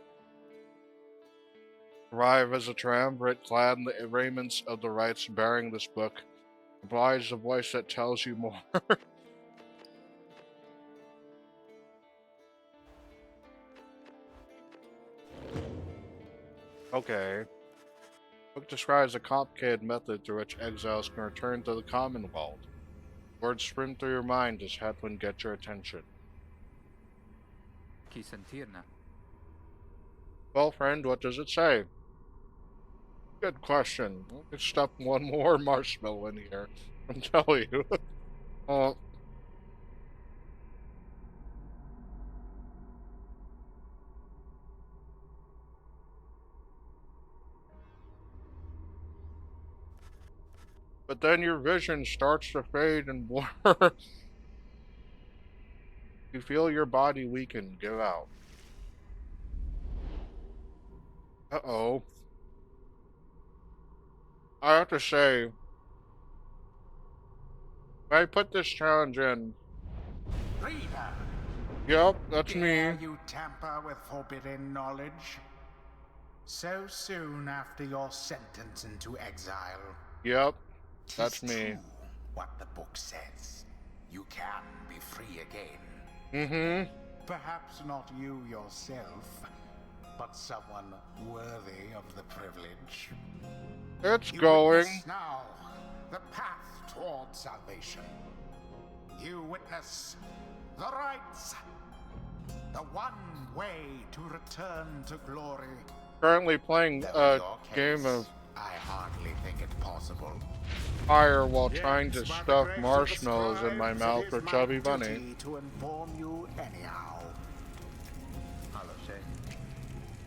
Arrive as a triumvirate clad in the raiments of the rites bearing this book. Oblige the voice that tells you more. Okay. Book describes a complicated method through which exiles can return to the Commonwealth. Words sprint through your mind as Hedwyn gets your attention. Well, friend, what does it say? Good question. Let's stuff one more marshmallow in here. I'm telling you. uh, but then your vision starts to fade and blur. You feel your body weaken, give out. Uh-oh. I have to say, I put this challenge in. Reader, Yep, that's dare me. you tamper with forbidden knowledge? So soon after your sentence into exile. Yep, 'Tis that's me. true what the book says. You can be free again. Mm-hmm. Perhaps not you yourself, but someone worthy of the privilege. It's You going. witness now the path toward salvation. You witness the rights, the one way to return to glory. Currently playing Though a in your game case, of I hardly think it possible. fire while Yet, trying to by the stuff grace of the marshmallows in my scribes, mouth it for is my Chubby Bunny. duty to inform you anyhow.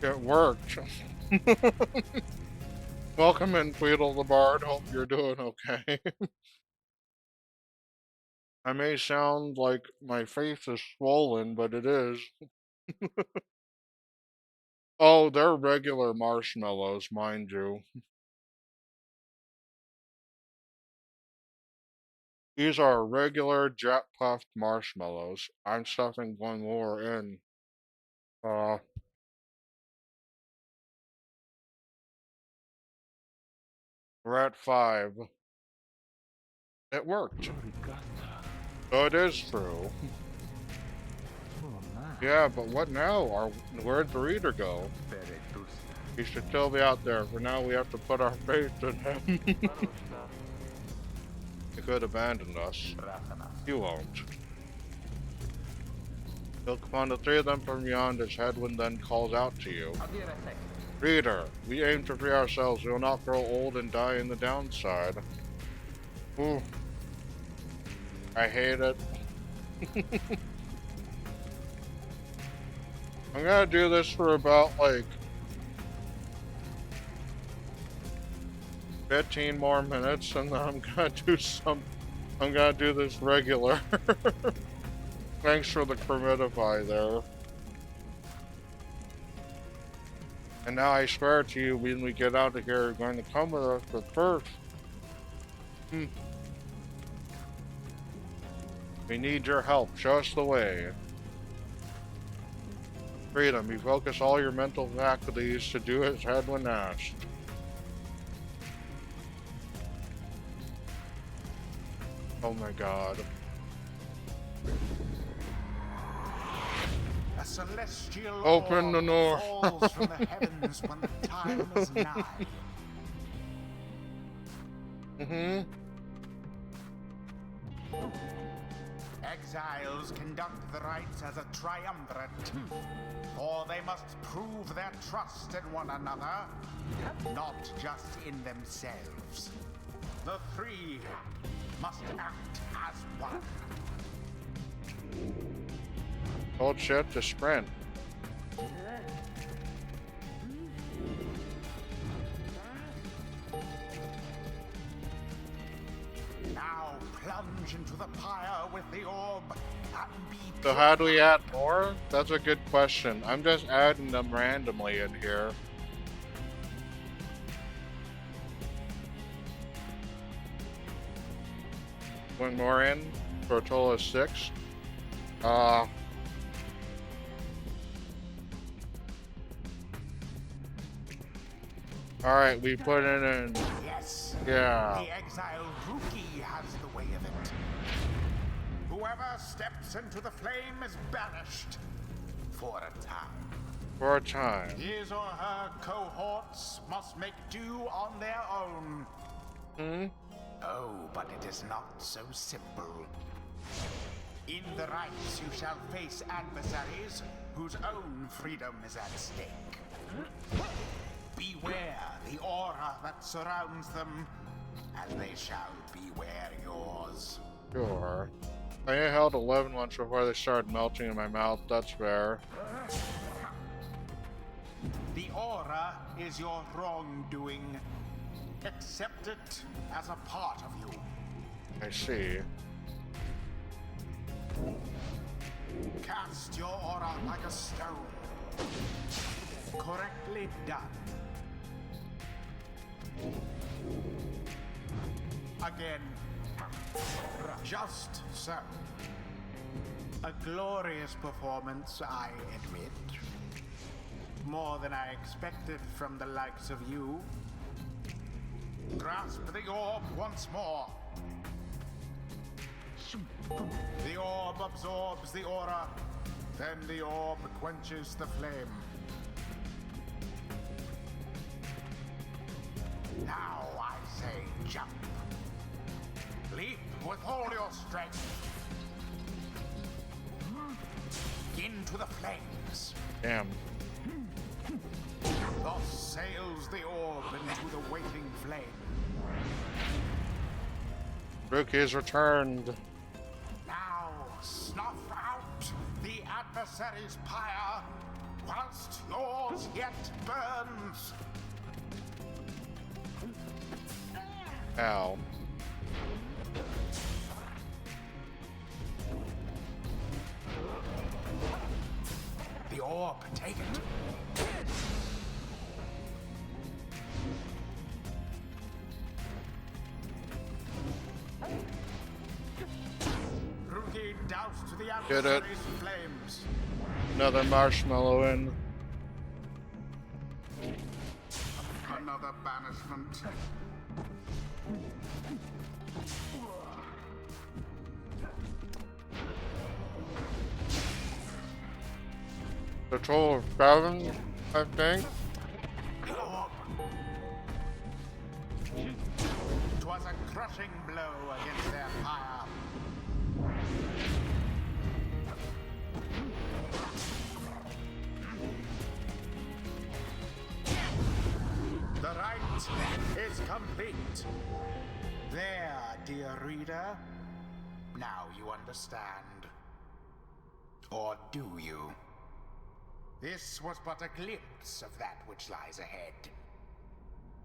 It worked. Welcome in, Tweedle the Bard. Hope you're doing okay. I may sound like my face is swollen, but it is. Oh, they're regular marshmallows, mind you. These are regular jet puffed marshmallows. I'm stuffing one more in. Uh, we're at 5. It worked. So it is true. Yeah, but what now? Where'd the reader go? He should still be out there. For now, we have to put our faith in him. He could abandon us. You won't. Look upon the 3 of them from beyond as Hedwyn then calls out to you. Reader, we aim to free ourselves. We will not grow old and die in the downside. Ooh. I hate it. I'm gonna do this for about like 15 more minutes, and then I'm gonna do this regular. Thanks for the Cremidify there. And now I swear to you, when we get out of here, you're going to come with us, but first, we need your help. Show us the way. Freedom, you focus all your mental faculties to do as Hedwin asked. Oh my god. A celestial Open the orb door. falls from the heavens when the time is nigh. Exiles conduct the rites as a triumvirate, for they must prove their trust in one another, not just in themselves. The three must act as one. Hold shift to sprint. Now plunge into the pyre with the orb and be So how do we add more? That's a good question. I'm just adding them randomly in here. One more in for a total of 6. Alright, we put it in. Yes. Yeah. The exiled rookie has the way of it. Whoever steps into the flame is banished for a time. For a time. His or her cohorts must make do on their own. Oh, but it is not so simple. In the rites you shall face adversaries whose own freedom is at stake. Beware the aura that surrounds them, and they shall beware yours. Sure. I held 11 once before they started melting in my mouth. That's fair. The aura is your wrongdoing. Accept it as a part of you. I see. Cast your aura like a stone. Correctly done. Again. Just so. A glorious performance, I admit. More than I expected from the likes of you. Grasp the orb once more. The orb absorbs the aura, then the orb quenches the flame. Now I say jump. Leap with all your strength. Into the flames. Damn. Thus sails the orb into the waiting flame. Rookie's returned. Now snuff out the adversary's pyre whilst yours yet burns. Ow. The orb, take it. Rookie doused the Get it. adversary's flames. Another marshmallow in. Another banishment. The total of 7, I think. The orb. 'Twas a crushing blow against their fire. The rite is complete. There, dear reader. Now you understand. Or do you? This was but a glimpse of that which lies ahead.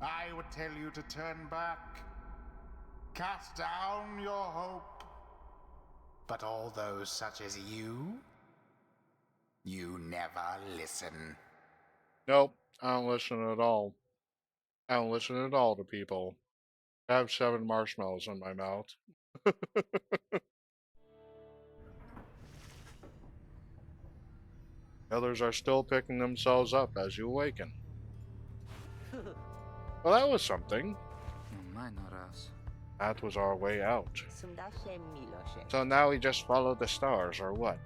I would tell you to turn back, cast down your hope. But all those such as you never listen. Nope, I don't listen at all. I don't listen at all to people. I have 7 marshmallows in my mouth. Others are still picking themselves up as you awaken. Well, that was something. That was our way out. So now we just follow the stars, or what?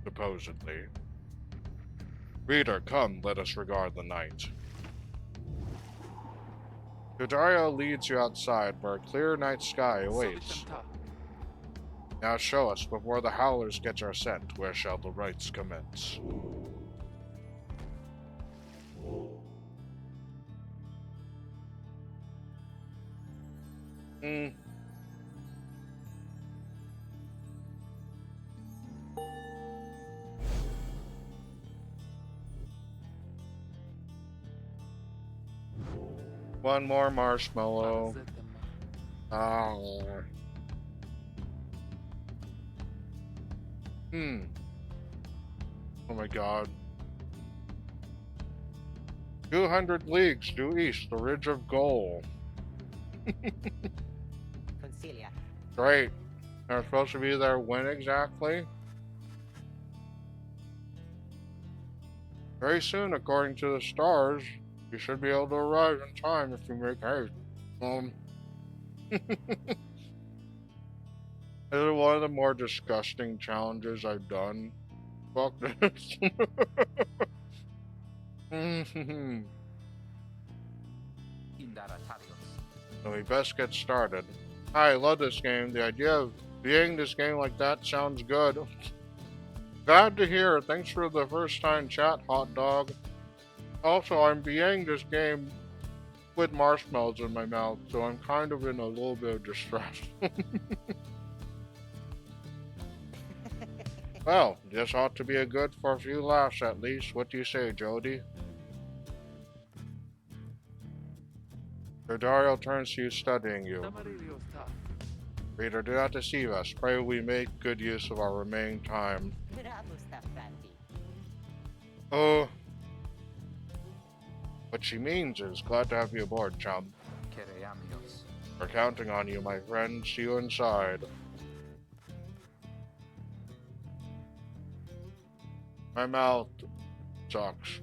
Supposedly. Reader, come, let us regard the night. Dodario leads you outside where a clear night sky awaits. Now show us, before the howlers get our scent, where shall the rites commence? One more marshmallow. Oh. Oh my god. 200 leagues due east, the Ridge of Goal. Great. They're supposed to be there when exactly? Very soon, according to the stars. You should be able to arrive in time if you make haste. This is one of the more disgusting challenges I've done. Fuck this. So we best get started. I love this game. The idea of being this game like that sounds good. Glad to hear. Thanks for the first time chat, hot dog. Also, I'm being this game with marshmallows in my mouth, so I'm kind of in a little bit of distress. Well, this ought to be a good for a few laughs at least. What do you say, Jody? Dario turns to you, studying you. Reader, do not deceive us. Pray we make good use of our remaining time. Oh. What she means is, glad to have you aboard, chum. We're counting on you, my friend. See you inside. My mouth sucks.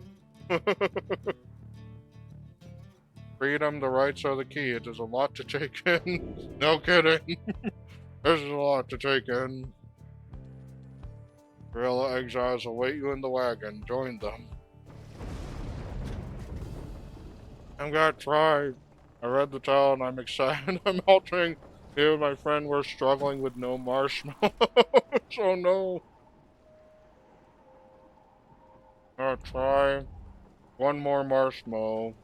Freedom, the rights are the key. It is a lot to take in. No kidding. This is a lot to take in. Guerrilla exiles await you in the wagon. Join them. I'm gonna try. I read the tale and I'm excited. I'm altering. Me and my friend were struggling with no marshmallows. Oh no. I'll try. One more marshmallow.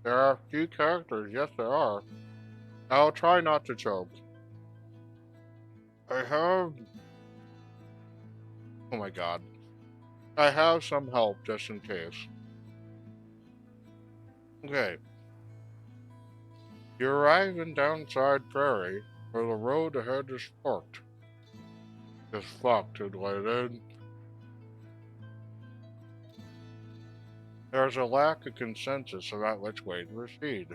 There are a few characters. Yes, there are. I'll try not to choke. I have... Oh my god. I have some help just in case. Okay. You arrive in Downside Prairie, where the road ahead is forked. It's fucked, delighted. There's a lack of consensus about which way to proceed.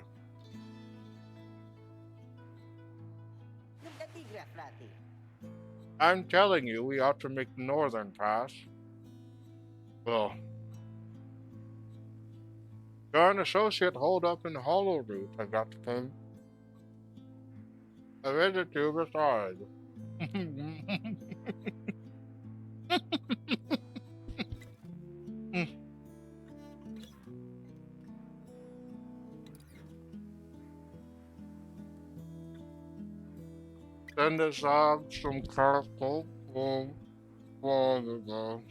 I'm telling you, we ought to make the northern pass. Well, got an associate holed up in the hollow route, I got to think. A visit to beside. Send us out some careful long ago.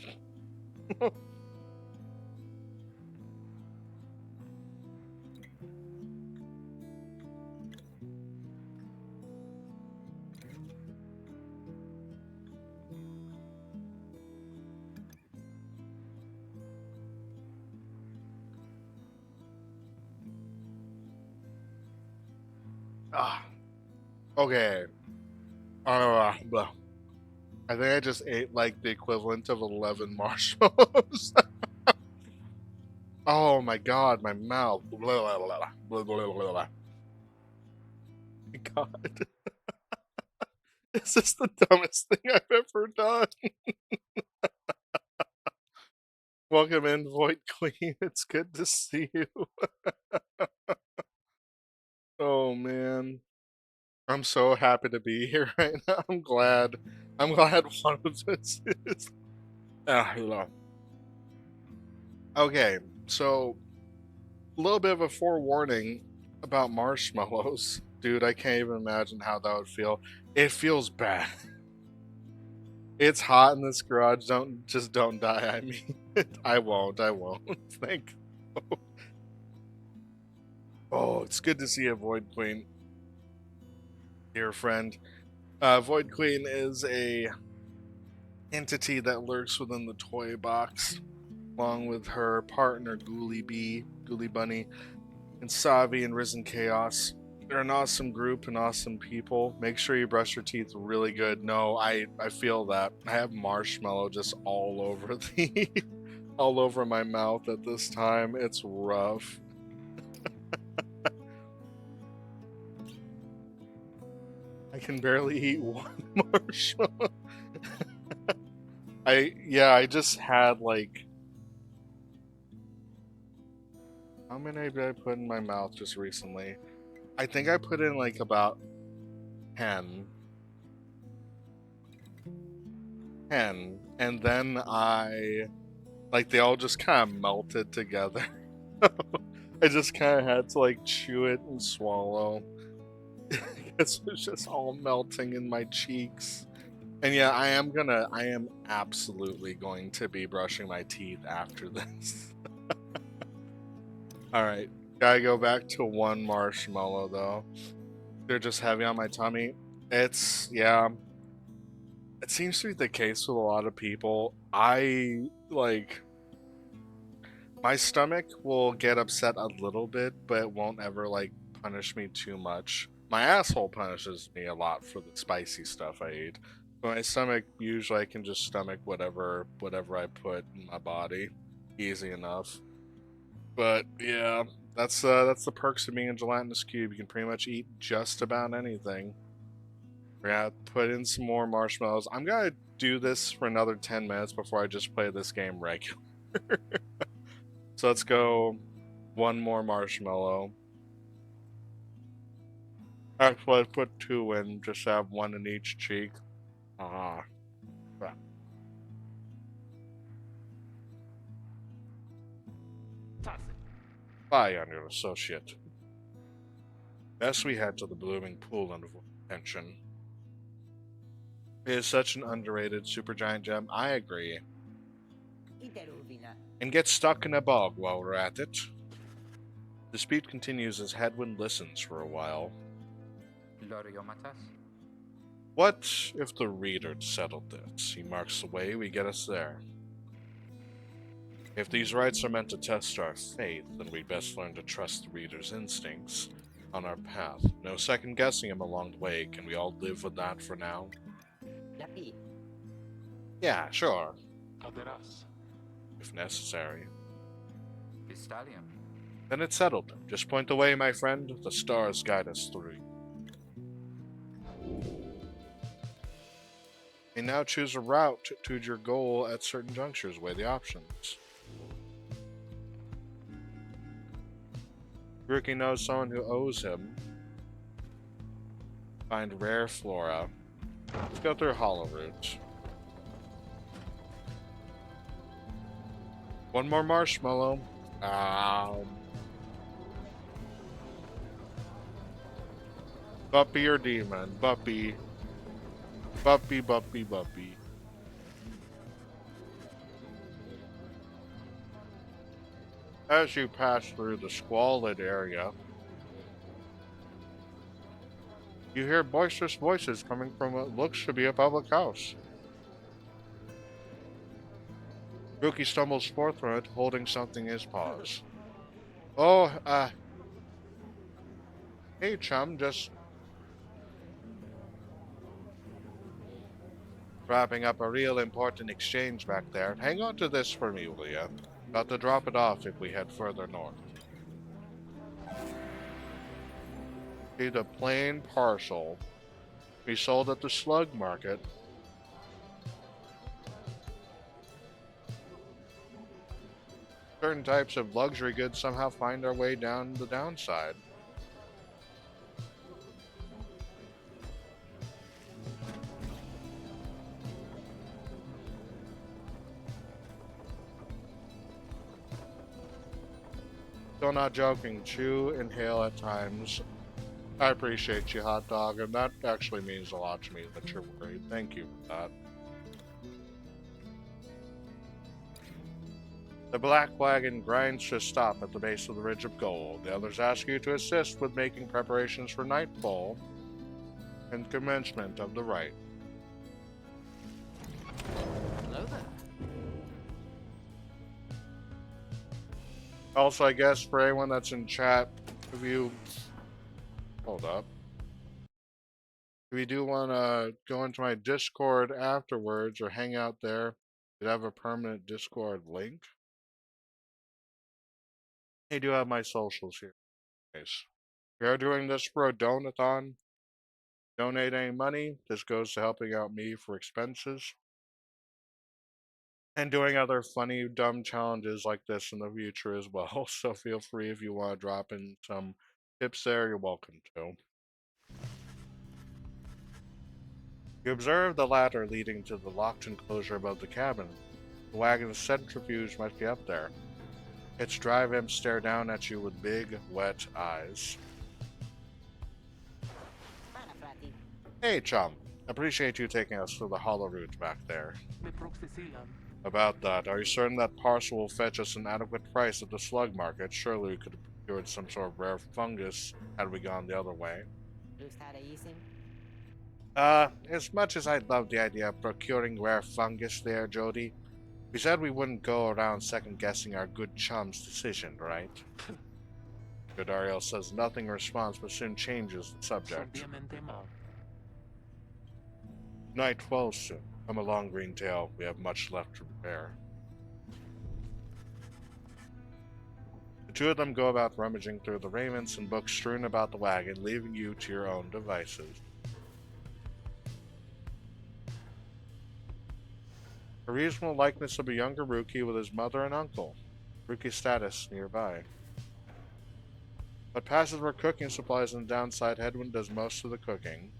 Ah, okay. Blah. I think I just ate like the equivalent of 11 marshmallows. Oh my god, my mouth. Blah, blah, blah, blah, blah, blah, blah. My god. This is the dumbest thing I've ever done. Welcome in, Void Queen. It's good to see you. Oh man. I'm so happy to be here right now. I'm glad. I'm glad one of us is. Hello. Okay, so a little bit of a forewarning about marshmallows. Dude, I can't even imagine how that would feel. It feels bad. It's hot in this garage. Don't die. I mean, I won't. Thank. Oh, it's good to see you, Void Queen, dear friend. Void Queen is a entity that lurks within the toy box, along with her partner Ghoulie Bunny, and Savi and Risen Chaos. They're an awesome group and awesome people. Make sure you brush your teeth really good. No, I feel that. I have marshmallow just all over the all over my mouth at this time. It's rough. I can barely eat one marshmallow. I just had like, how many did I put in my mouth just recently? I think I put in like about 10. 10. And then they all just kind of melted together. I just kind of had to like chew it and swallow. It was just all melting in my cheeks. And yeah, I am absolutely going to be brushing my teeth after this. Alright, gotta go back to one marshmallow though. They're just heavy on my tummy. Yeah, it seems to be the case with a lot of people. My stomach will get upset a little bit, but it won't ever like punish me too much. My asshole punishes me a lot for the spicy stuff I eat. But my stomach, usually I can just stomach whatever I put in my body. Easy enough. But yeah, that's the perks of being a gelatinous cube. You can pretty much eat just about anything. We're gonna put in some more marshmallows. I'm gonna do this for another 10 minutes before I just play this game regular. So let's go one more marshmallow. Actually, I put two in, just have one in each cheek. Ah. Bye on your associate. Best we head to the blooming pool of attention. It is such an underrated supergiant gem, I agree. And get stuck in a bog while we're at it. The dispute continues as Hedwin listens for a while. What if the reader settled this? He marks the way, we get us there. If these rites are meant to test our faith, then we'd best learn to trust the reader's instincts on our path. No second guessing him along the way. Can we all live with that for now? Yeah, sure. If necessary. Then it's settled. Just point the way, my friend. The stars guide us through. You now choose a route to your goal at certain junctures. Weigh the options. Rookie knows someone who owes him. Find rare flora. Let's go through Hollow Root. One more marshmallow. Buppy or demon? Buppy. Buppy. As you pass through the squalid area, you hear boisterous voices coming from what looks to be a public house. Rookie stumbles forth from it, holding something in his paws. Oh, hey chum, just Wrapping up a real important exchange back there. Hang on to this for me, will ya? Got to drop it off if we head further north. See the plain parcel we sold at the slug market. Certain types of luxury goods somehow find their way down the downside. Still not joking. Chew, inhale at times. I appreciate you, hot dog, and that actually means a lot to me that you're worried. Thank you for that. The black wagon grinds to a stop at the base of the ridge of gold. The others ask you to assist with making preparations for nightfall and commencement of the rite. Hello there. Also, I guess for anyone that's in chat, if you hold up, if you do want to go into my Discord afterwards or hang out there, you have a permanent Discord link. I do have my socials here. Nice. We are doing this for a Donathon. Donate any money. This goes to helping out me for expenses. And doing other funny, dumb challenges like this in the future as well. So feel free if you want to drop in some tips there, you're welcome to. You observe the ladder leading to the locked enclosure above the cabin. The wagon's centrifuge might be up there. Its drive imps stare down at you with big, wet eyes. Hey, chum. Appreciate you taking us through the hollow route back there. About that, are you certain that parcel will fetch us an adequate price at the slug market? Surely we could have procured some sort of rare fungus had we gone the other way. As much as I'd love the idea of procuring rare fungus there, Jody, we said we wouldn't go around second-guessing our good chum's decision, right? Good Ariel says nothing in response, but soon changes the subject. Night falls soon. Come along, Greentail. We have much left to repair. The two of them go about rummaging through the raiments and books strewn about the wagon, leaving you to your own devices. A reasonable likeness of a younger Rookie with his mother and uncle. Rookie's status nearby. But passes were cooking supplies on the downside. Hedwin does most of the cooking.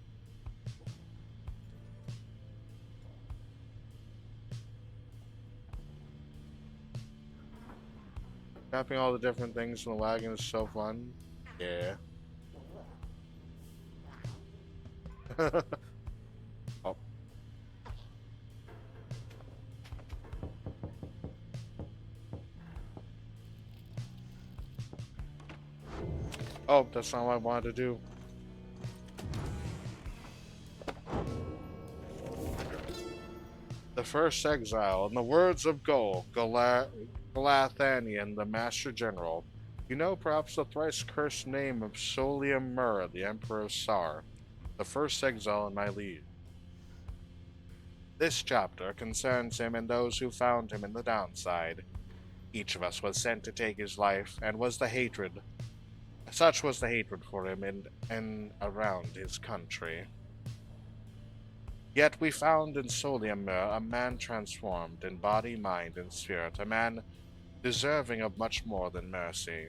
Tapping all the different things in the wagon is so fun. Yeah. Oh. Oh, that's not what I wanted to do. The first exile, in the words of Galathanian, the Master General. You know perhaps the thrice cursed name of Solium Mur, the Emperor of Sar, the first exile in my lead. This chapter concerns him and those who found him in the downside. Each of us was sent to take his life, and was the hatred. Such was the hatred for him in and around his country. Yet we found in Solium Mur a man transformed in body, mind, and spirit, a man deserving of much more than mercy.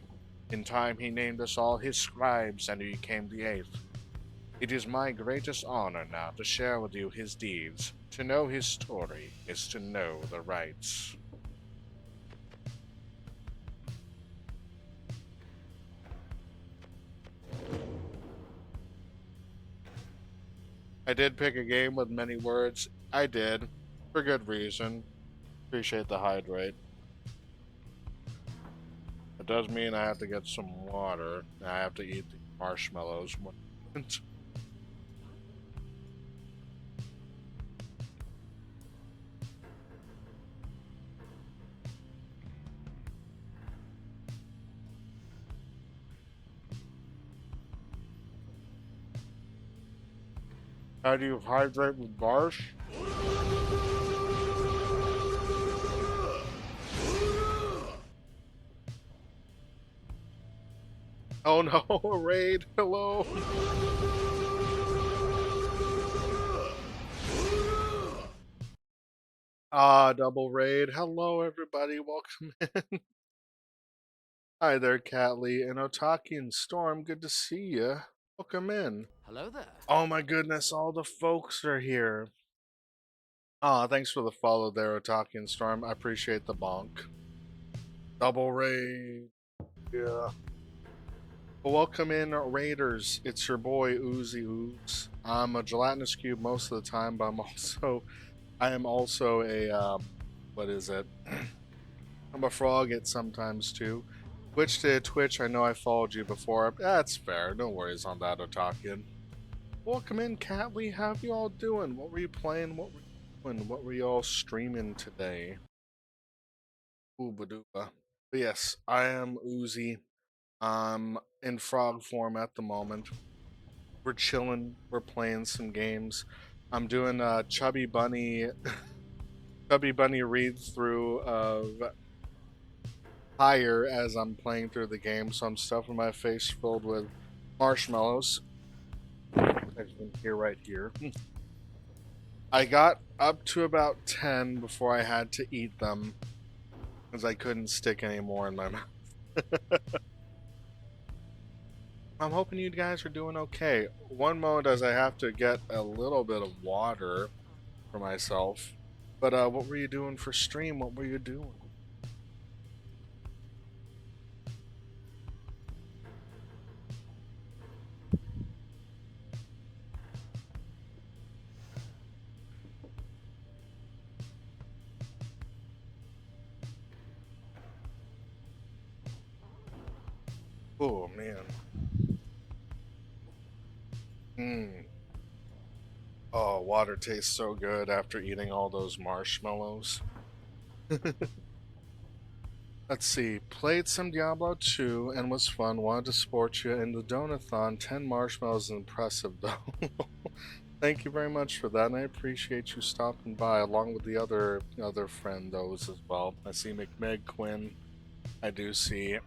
In time he named us all his scribes, and we became the eighth. It is my greatest honor now to share with you his deeds. To know his story is to know the rights. I did pick a game with many words. I did, for good reason. Appreciate the hydrate. It does mean I have to get some water, and I have to eat the marshmallows. How do you hydrate with barsh? Oh no, a raid. Hello. Ah, double raid. Hello, everybody. Welcome in. Hi there, Catly and Otaki and Storm. Good to see you. Welcome in. Hello there. Oh my goodness, all the folks are here. Ah, thanks for the follow there, Otaki and Storm. I appreciate the bonk. Double raid. Yeah. Well, welcome in, Raiders. It's your boy Oozy Ooze. I'm a gelatinous cube most of the time, but I am also a what is it? I'm a frog at sometimes too. Twitch to Twitch. I know I followed you before. That's fair. No worries on that, Otakian. Welcome in, Catly. How you all doing? What were you playing? What were you doing? What were you all streaming today? Ooba dooba. But yes, I am Oozy. I'm in frog form at the moment. We're chilling. We're playing some games. I'm doing a chubby bunny read through of higher as I'm playing through the game. So I'm stuffing my face filled with marshmallows. As you can hear right here. I got up to about 10 before I had to eat them because I couldn't stick any more in my mouth. I'm hoping you guys are doing okay. One moment as I have to get a little bit of water for myself. But what were you doing for stream? What were you doing? Oh man. Mmm. Oh, water tastes so good after eating all those marshmallows. Let's see. Played some Diablo 2 and was fun. Wanted to support you in the Donathon. 10 marshmallows is impressive, though. Thank you very much for that, and I appreciate you stopping by along with the other friend those as well. I see McMeg Quinn. I do see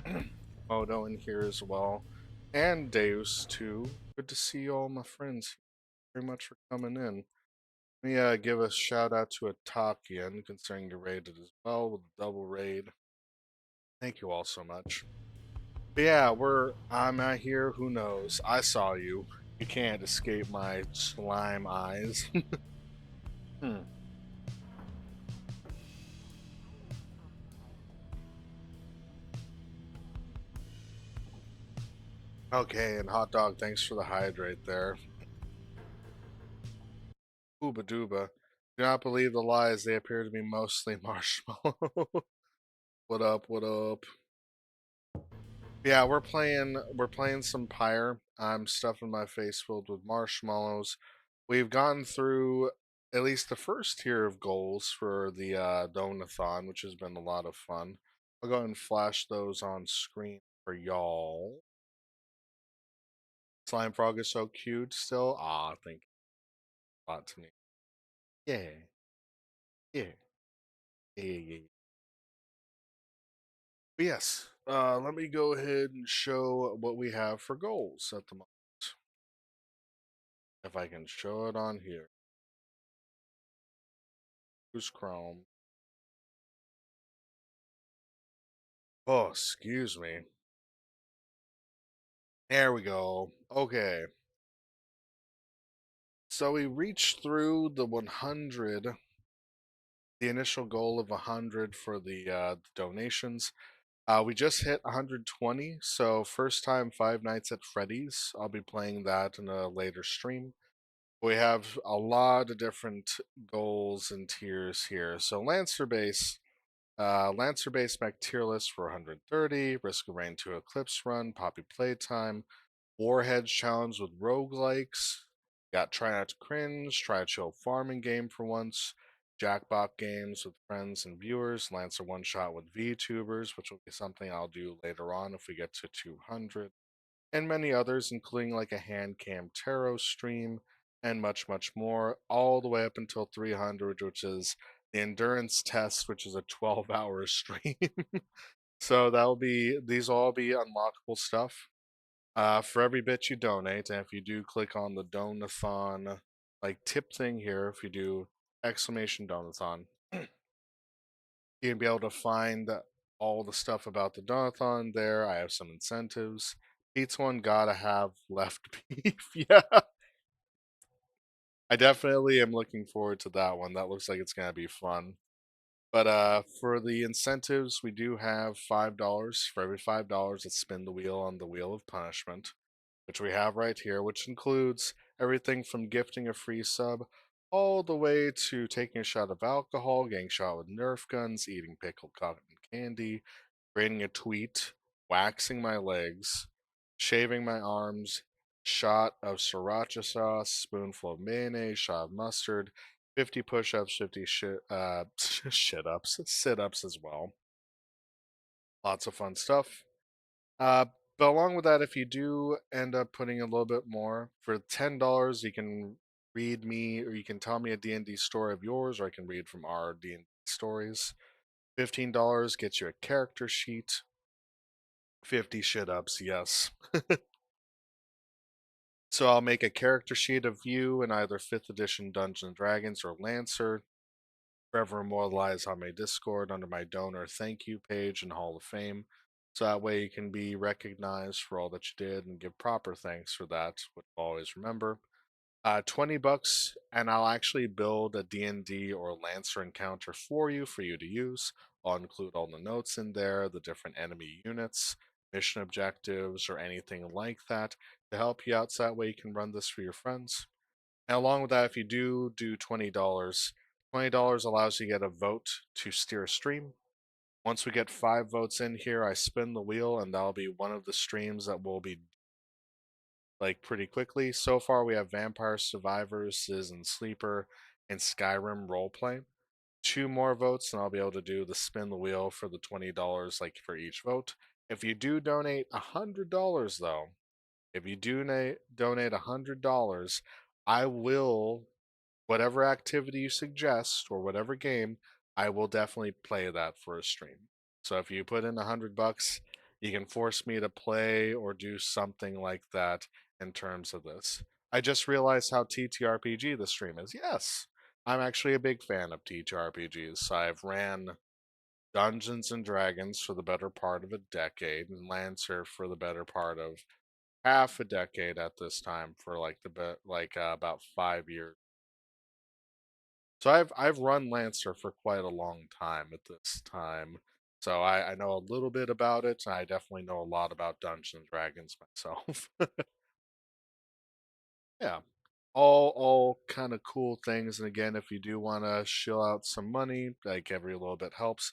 Moto in here as well. And Deus too. Good to see all my friends. Very much for coming in. Let me give a shout out to Atakian, considering you raided as well with the double raid. Thank you all so much. But yeah, I'm out here. Who knows? I saw you. You can't escape my slime eyes. Hmm. Okay, and hot dog, thanks for the hydrate there. Ooba dooba. Do not believe the lies. They appear to be mostly marshmallow. What up? What up? Yeah, we're playing some Pyre. I'm stuffing my face filled with marshmallows. We've gone through at least the first tier of goals for the Donathon, which has been a lot of fun. I'll go ahead and flash those on screen for y'all. Slime Frog is so cute still. Ah, thank you a lot to me. Yeah, yeah, yeah, yeah, yeah. But yes, let me go ahead and show what we have for goals at the moment. If I can show it on here. Who's Chrome? Oh, excuse me. There we go. Okay. So we reached through the 100, the initial goal of 100 for the donations. We just hit 120, so first time Five Nights at Freddy's. I'll be playing that in a later stream. We have a lot of different goals and tiers here. So Lancer base back tier list for 130, Risk of Rain 2 Eclipse Run, Poppy Playtime, Warheads challenge with roguelikes. Got Try Not to Cringe, Try a Chill Farming Game for once, Jackbot games with friends and viewers, Lancer One Shot with VTubers, which will be something I'll do later on if we get to 200, and many others, including like a hand cam tarot stream and much, much more, all the way up until 300, which is the endurance test, which is a 12-hour stream. So these will all be unlockable stuff. For every bit you donate, and if you do click on the Donathon like tip thing here, if you do exclamation Donathon, you can be able to find all the stuff about the Donathon there. I have some incentives. Pizza one gotta have left beef. Yeah, I definitely am looking forward to that one. That looks like it's gonna be fun. But for the incentives, we do have $5 for every $5. Let's spin the wheel on the wheel of punishment, which we have right here, which includes everything from gifting a free sub all the way to taking a shot of alcohol, getting shot with Nerf guns, eating pickled cotton candy, creating a tweet, waxing my legs, shaving my arms, shot of sriracha sauce, spoonful of mayonnaise, shot of mustard, 50 push-ups, 50 shit-ups, sit-ups as well. Lots of fun stuff. Uh, but along with that, if you do end up putting a little bit more, for $10, you can read me or you can tell me a D&D story of yours, or I can read from our D&D stories. $15 gets you a character sheet. 50 shit ups, yes. So I'll make a character sheet of you in either 5th edition Dungeons and Dragons or Lancer, forever immortalized on my Discord under my donor thank you page in Hall of Fame. So that way you can be recognized for all that you did and give proper thanks for that, which I'll always remember. $20, and I'll actually build a D&D or Lancer encounter for you to use. I'll include all the notes in there, the different enemy units, mission objectives, or anything like that to help you out so that way you can run this for your friends. And along with that, if you do $20 allows you to get a vote to steer a stream. Once we get 5 votes in here, I spin the wheel, and that'll be one of the streams that will be like pretty quickly. So far, we have Vampire Survivors, Citizen Sleeper, and Skyrim Roleplay. 2 more votes, and I'll be able to do the spin the wheel for the $20 like for each vote. If you do donate $100 though, if you do donate $100, I will whatever activity you suggest or whatever game, I will definitely play that for a stream. So if you put in $100, you can force me to play or do something like that in terms of this. I just realized how TTRPG the stream is. Yes, I'm actually a big fan of TTRPGs. I've ran Dungeons and Dragons for the better part of a decade, and Lancer for the better part of half a decade at this time for about 5 years. So I've run Lancer for quite a long time at this time. So I know a little bit about it. I definitely know a lot about Dungeons and Dragons myself. Yeah. All kind of cool things. And again, if you do want to shill out some money, like every little bit helps.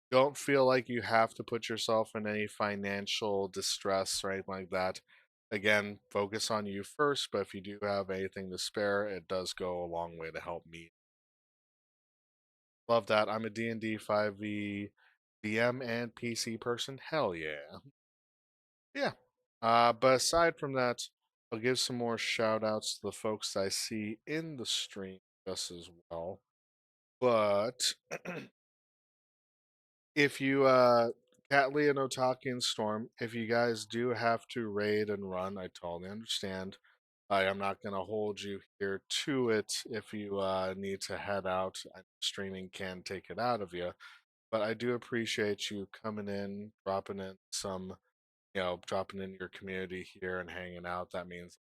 Don't feel like you have to put yourself in any financial distress or anything like that. Again, focus on you first, but if you do have anything to spare, it does go a long way to help me. Love that. I'm a D&D 5e DM and PC person. Hell yeah. Yeah. But aside from that, I'll give some more shout outs to the folks I see in the stream just as well. But if you Catley and Otaki and Storm, if you guys do have to raid and run, I totally understand. I am not gonna hold you here to it if you need to head out. Streaming can take it out of you. But I do appreciate you coming in, dropping in some, dropping in your community here and hanging out. That means,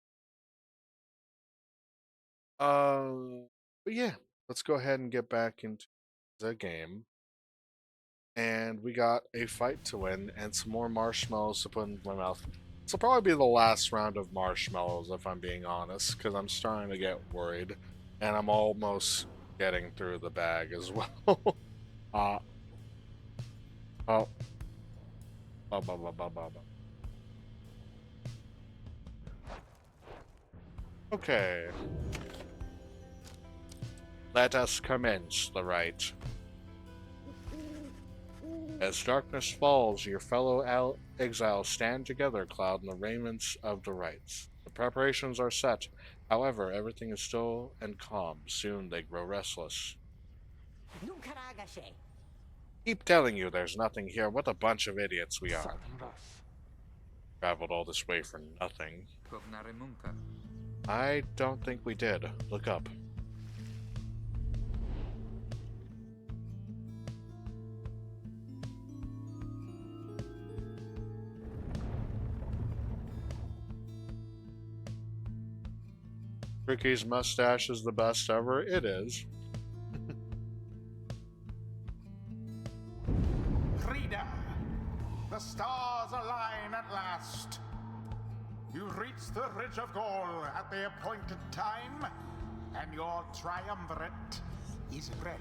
uh, but yeah, let's go ahead and get back into the game. And we got a fight to win and some more marshmallows to put in my mouth. This will probably be the last round of marshmallows, if I'm being honest, because I'm starting to get worried, and I'm almost getting through the bag as well. uh, oh, blah, blah, blah, blah, blah, blah. Okay. Let us commence the rite. As darkness falls, your fellow exiles stand together, clad in the raiments of the rites. The preparations are set. However, everything is still and calm. Soon they grow restless. Keep telling you there's nothing here. What a bunch of idiots we are. Traveled all this way for nothing. I don't think we did. Look up. Ricky's mustache is the best ever. It is. Freedom! The stars align at last. You reach the Ridge of Gaul at the appointed time, and your triumvirate is ready.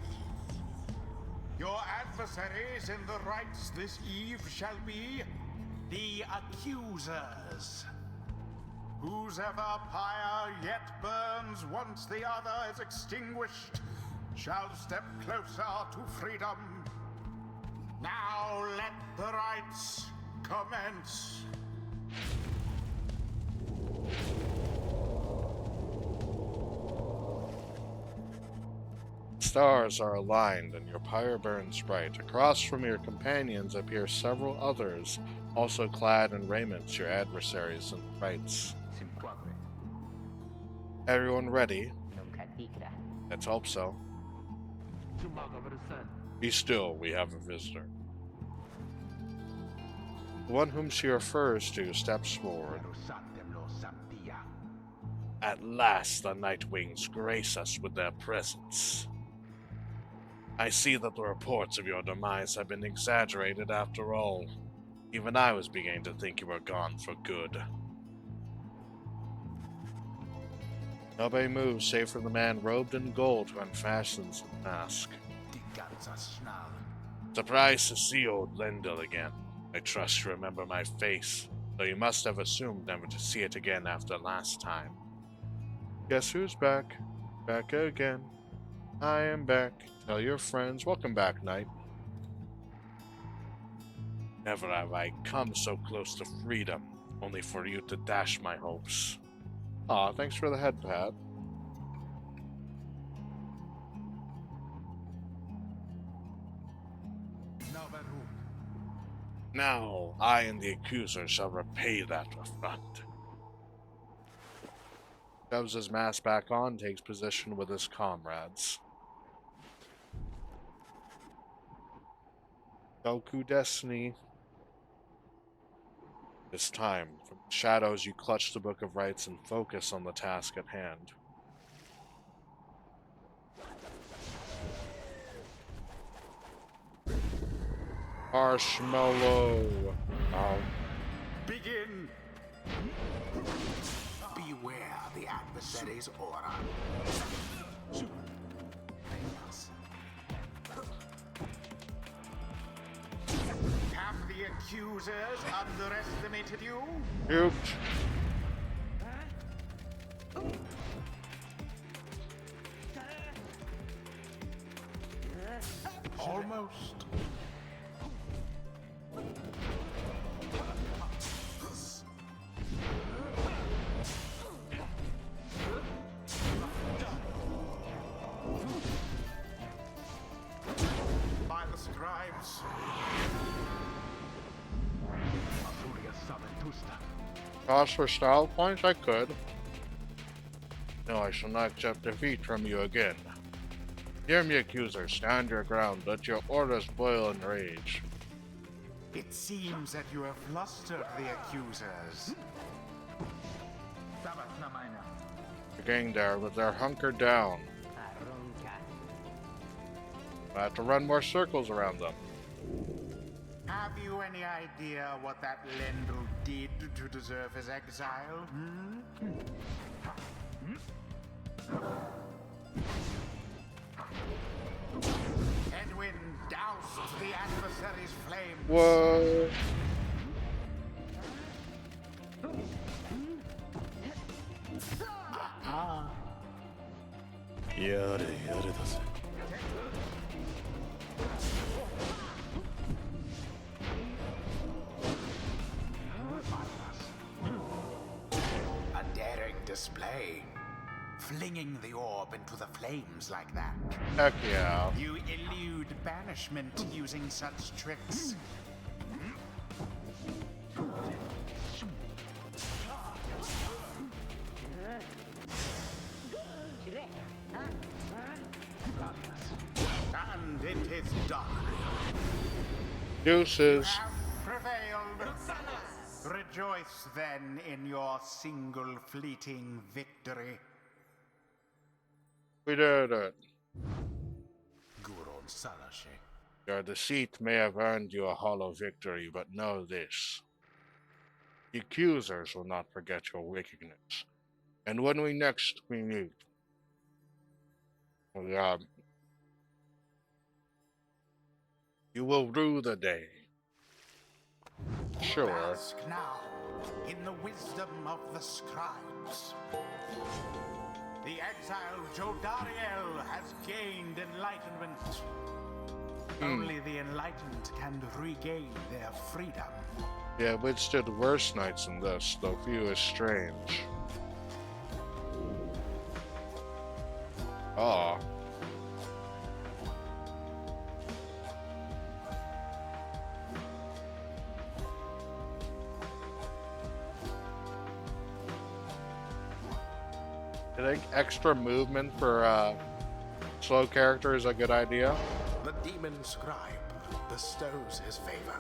Your adversaries in the rites this eve shall be the accusers. Whose ever pyre yet burns once the other is extinguished shall step closer to freedom. Now let the rites commence. Stars are aligned and your pyre burns bright. Across from your companions appear several others, also clad in raiments your adversaries in the rites. Everyone ready? Let's hope so. Be still, we have a visitor. The one whom she refers to steps forward. At last the Nightwings grace us with their presence. I see that the reports of your demise have been exaggerated after all. Even I was beginning to think you were gone for good. Nobody moves save for the man robed in gold who unfastens the mask. Surprised to see old Lendl again. I trust you remember my face, though you must have assumed never to see it again after last time. Guess who's back? Back again. I am back. Tell your friends. Welcome back, Knight. Never have I come so close to freedom, only for you to dash my hopes. Aw, thanks for the head pat. Now, I and the accuser shall repay that affront. Shoves his mask back on, takes position with his comrades. Goku Destiny. This time, from the shadows you clutch the Book of Rites and focus on the task at hand. Marshmallow. Begin! Beware the adversary's aura. Have the accusers underestimated you? Duped. Almost. By the scribes. Toss for style points? I could. No, I shall not accept defeat from you again. Hear me, accuser. Stand your ground. Let your orders boil in rage. It seems that you have flustered the accusers. The gang there, but they're hunkered down. I have to run more circles around them. Have you any idea what that Lendl did to deserve his exile? Edwin doused the adversary's flames. Whoa. A daring display. Flinging the orb into the flames like that. Heck yeah. You elude banishment using such tricks. is done. You Deuces. have prevailed. Rejoice then in your single fleeting victory. We did it. Guron Salashe. Your deceit may have earned you a hollow victory, but know this. The accusers will not forget your wickedness. And when we next we meet, uh, you will rue the day. Sure. Bask now in the wisdom of the scribes. The exiled Jodariel has gained enlightenment. Only the enlightened can regain their freedom. Yeah, withstood worse nights than this, though few is strange. Ah. I think extra movement for slow character is a good idea. The demon scribe bestows his favor.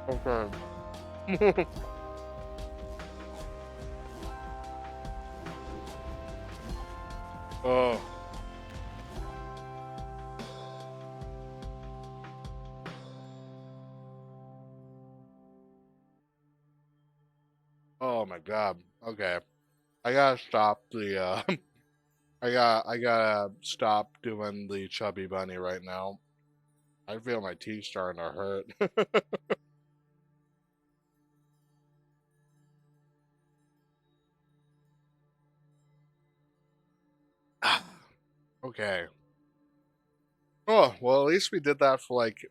Okay. Oh. Oh my god. Okay. I gotta stop the I gotta stop doing the chubby bunny right now. I feel my teeth starting to hurt. Okay. Oh, well, at least we did that for like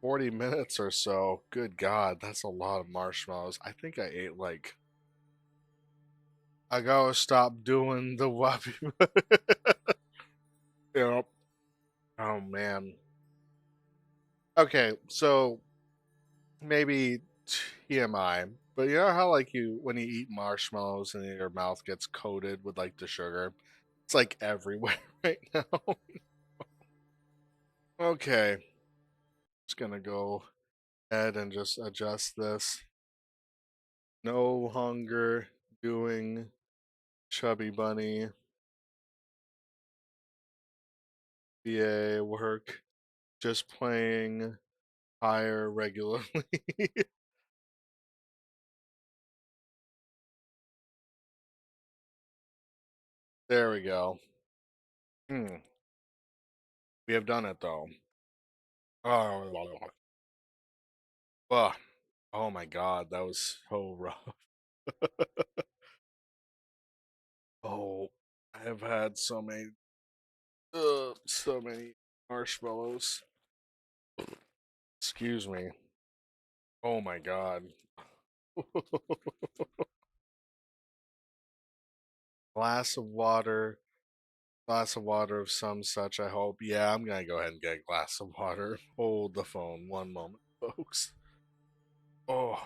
40 minutes or so. Good God, that's a lot of marshmallows. I think I ate like. I gotta stop doing the wappy. Yep. Oh man. Okay, so maybe TMI, but you know how like you when you eat marshmallows and your mouth gets coated with like the sugar? It's like everywhere right now. Okay, just gonna go ahead and just adjust this. No hunger doing chubby bunny VA work, just playing higher regularly. There we go. Hmm. We have done it though. Oh, oh, oh my god, that was so rough. Oh, I have had so many marshmallows. Excuse me. Oh my god. Glass of water, glass of water of some such, I hope. Yeah, I'm gonna go ahead and get a glass of water. Hold the phone one moment, folks. Oh,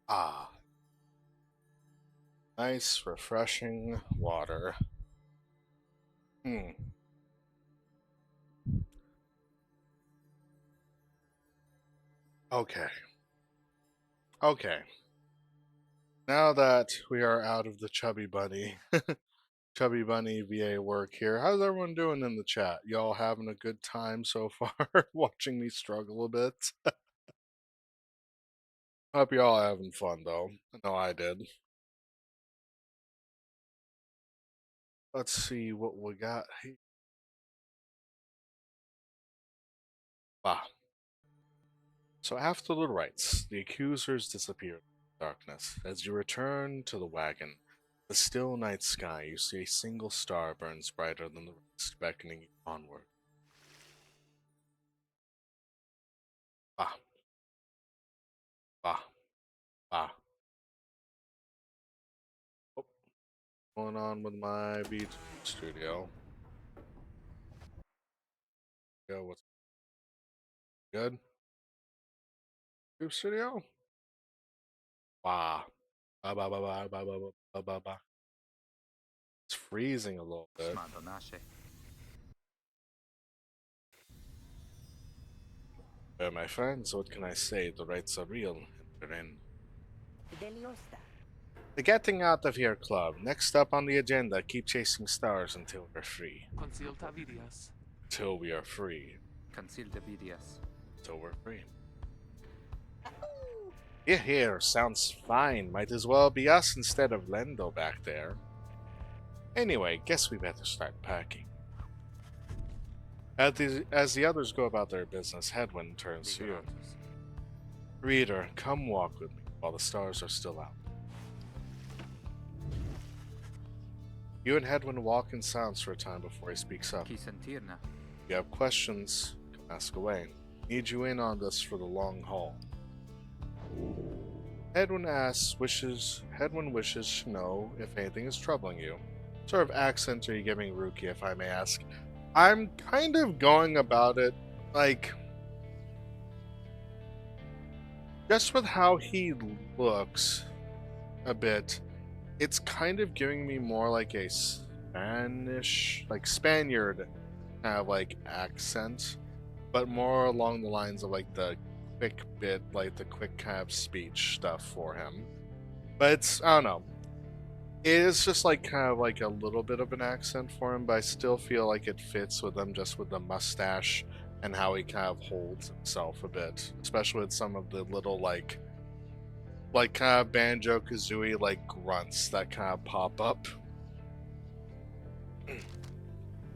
ah, nice, refreshing water. Hmm. Okay. Okay. Now that we are out of the chubby bunny VA work here, how's everyone doing in the chat? Y'all having a good time so far? Watching me struggle a bit? Hope y'all having fun though. I know I did. Let's see what we got here. Bah. So after the rites, the accusers disappeared in the darkness. As you return to the wagon, the still night sky, you see a single star burns brighter than the rest, beckoning you onward. Bah, bah, bah. Oh, going on with my beat studio? Yeah, what's good? Tube studio? Bah, bah, bah, bah, bah, bah, bah, bah, bah, bah. It's freezing a little bit. Smadonashe. Well, my friends, what can I say? The rites are real, and we're in. Deliosta. The Getting Out of Here Club. Next up on the agenda, keep chasing stars until we're free. Consilta vidias. Till we are free. Conceal the BDS. Till we're free. Here, sounds fine. Might as well be us instead of Lendo back there. Anyway, guess we better start packing. As the others go about their business, Hedwin turns to you. Reader, come walk with me while the stars are still out. You and Hedwin walk in silence for a time before he speaks up. Qui sentirna. If you have questions, ask away. Need you in on this for the long haul. Hedwin wishes to know if anything is troubling you. What sort of accent are you giving Ruki, if I may ask? I'm kind of going about it like just with how he looks a bit. It's kind of giving me more like a Spaniard kind of like accent, but more along the lines of like the quick bit, like the quick kind of speech stuff for him. But it's, I don't know. It is just like kind of like a little bit of an accent for him, but I still feel like it fits with him just with the mustache and how he kind of holds himself a bit, especially with some of the little like kind of Banjo-Kazooie like grunts that kind of pop up.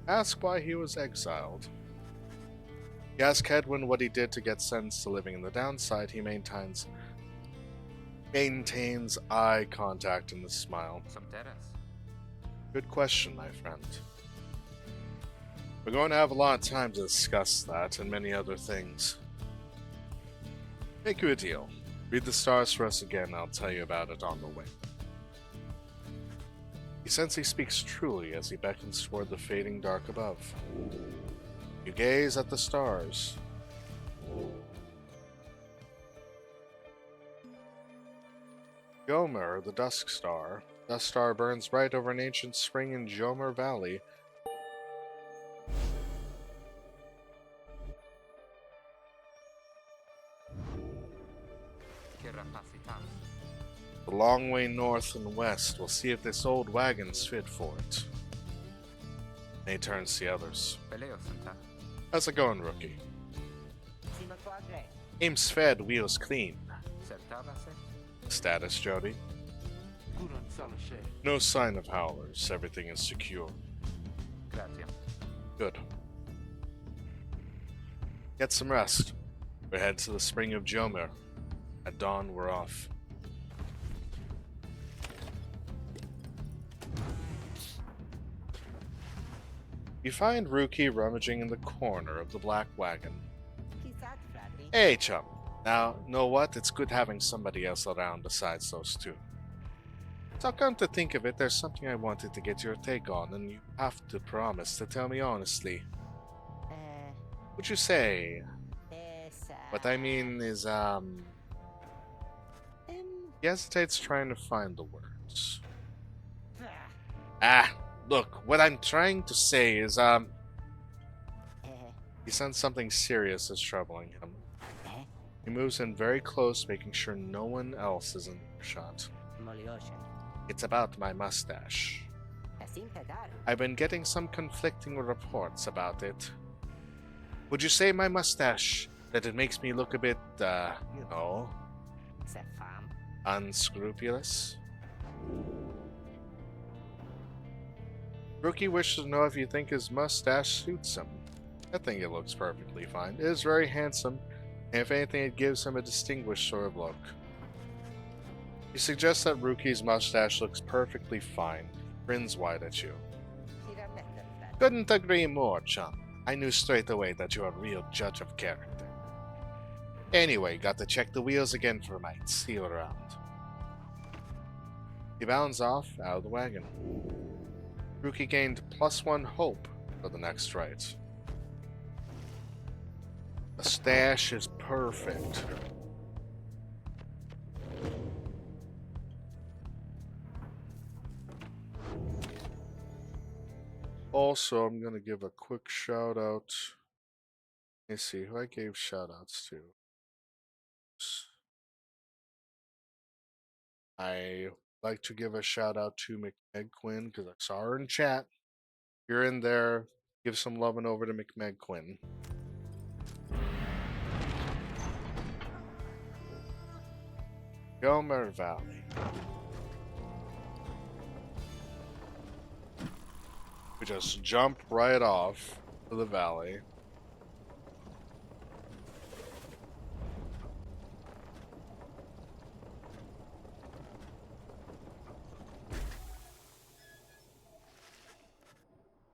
Ask why he was exiled. You ask Hedwin what he did to get sentenced to living in the downside. He maintains eye contact and a smile. Some terras. Good question, my friend. We're going to have a lot of time to discuss that and many other things. Make you a deal. Read the stars for us again, and I'll tell you about it on the way. You sense he speaks truly as he beckons toward the fading dark above. You gaze at the stars. Jomer, the dusk star. Dust star burns bright over an ancient spring in Jomer Valley. The long way north and west. We'll see if this old wagon's fit for it. And he turns to the others. How's it going, rookie? Sino quadre. Aim's fed, wheels clean. Certabase. Status, Jody? Guran salashe. No sign of howlers. Everything is secure. Grazie. Good. Get some rest. We're headed to the spring of Jomer. At dawn, we're off. You find Ruki rummaging in the corner of the black wagon. Chissà, frati. Hey, chum. Now, know what? It's good having somebody else around besides those two. So come to think of it, there's something I wanted to get your take on, and you have to promise to tell me honestly. Would you say? Esa. What I mean is, he hesitates trying to find the words. Look, what I'm trying to say is, he senses something serious is troubling him. He moves in very close, making sure no one else is in earshot. Molioshan. It's about my mustache. Jacinta dar. I've been getting some conflicting reports about it. Would you say my mustache, that it makes me look a bit, Se fam. unscrupulous? Rookie wishes to know if you think his mustache suits him. I think it looks perfectly fine. It is very handsome, and if anything, it gives him a distinguished sort of look. He suggests that Ruki's mustache looks perfectly fine, grins wide at you. Ci rammendo, frate. Couldn't agree more, chum. I knew straight away that you're a real judge of character. Anyway, got to check the wheels again for mates. See you around. He bounds off out of the wagon. Ruki gained +1 hope for the next rite. The stash is perfect. Also, I'm gonna give a quick shout out. Let me see who I gave shout outs to. I like to give a shout out to McMeg Quinn because I saw her in chat. If you're in there, give some loving over to McMeg Quinn. Gomer Valley. We just jump right off to the valley.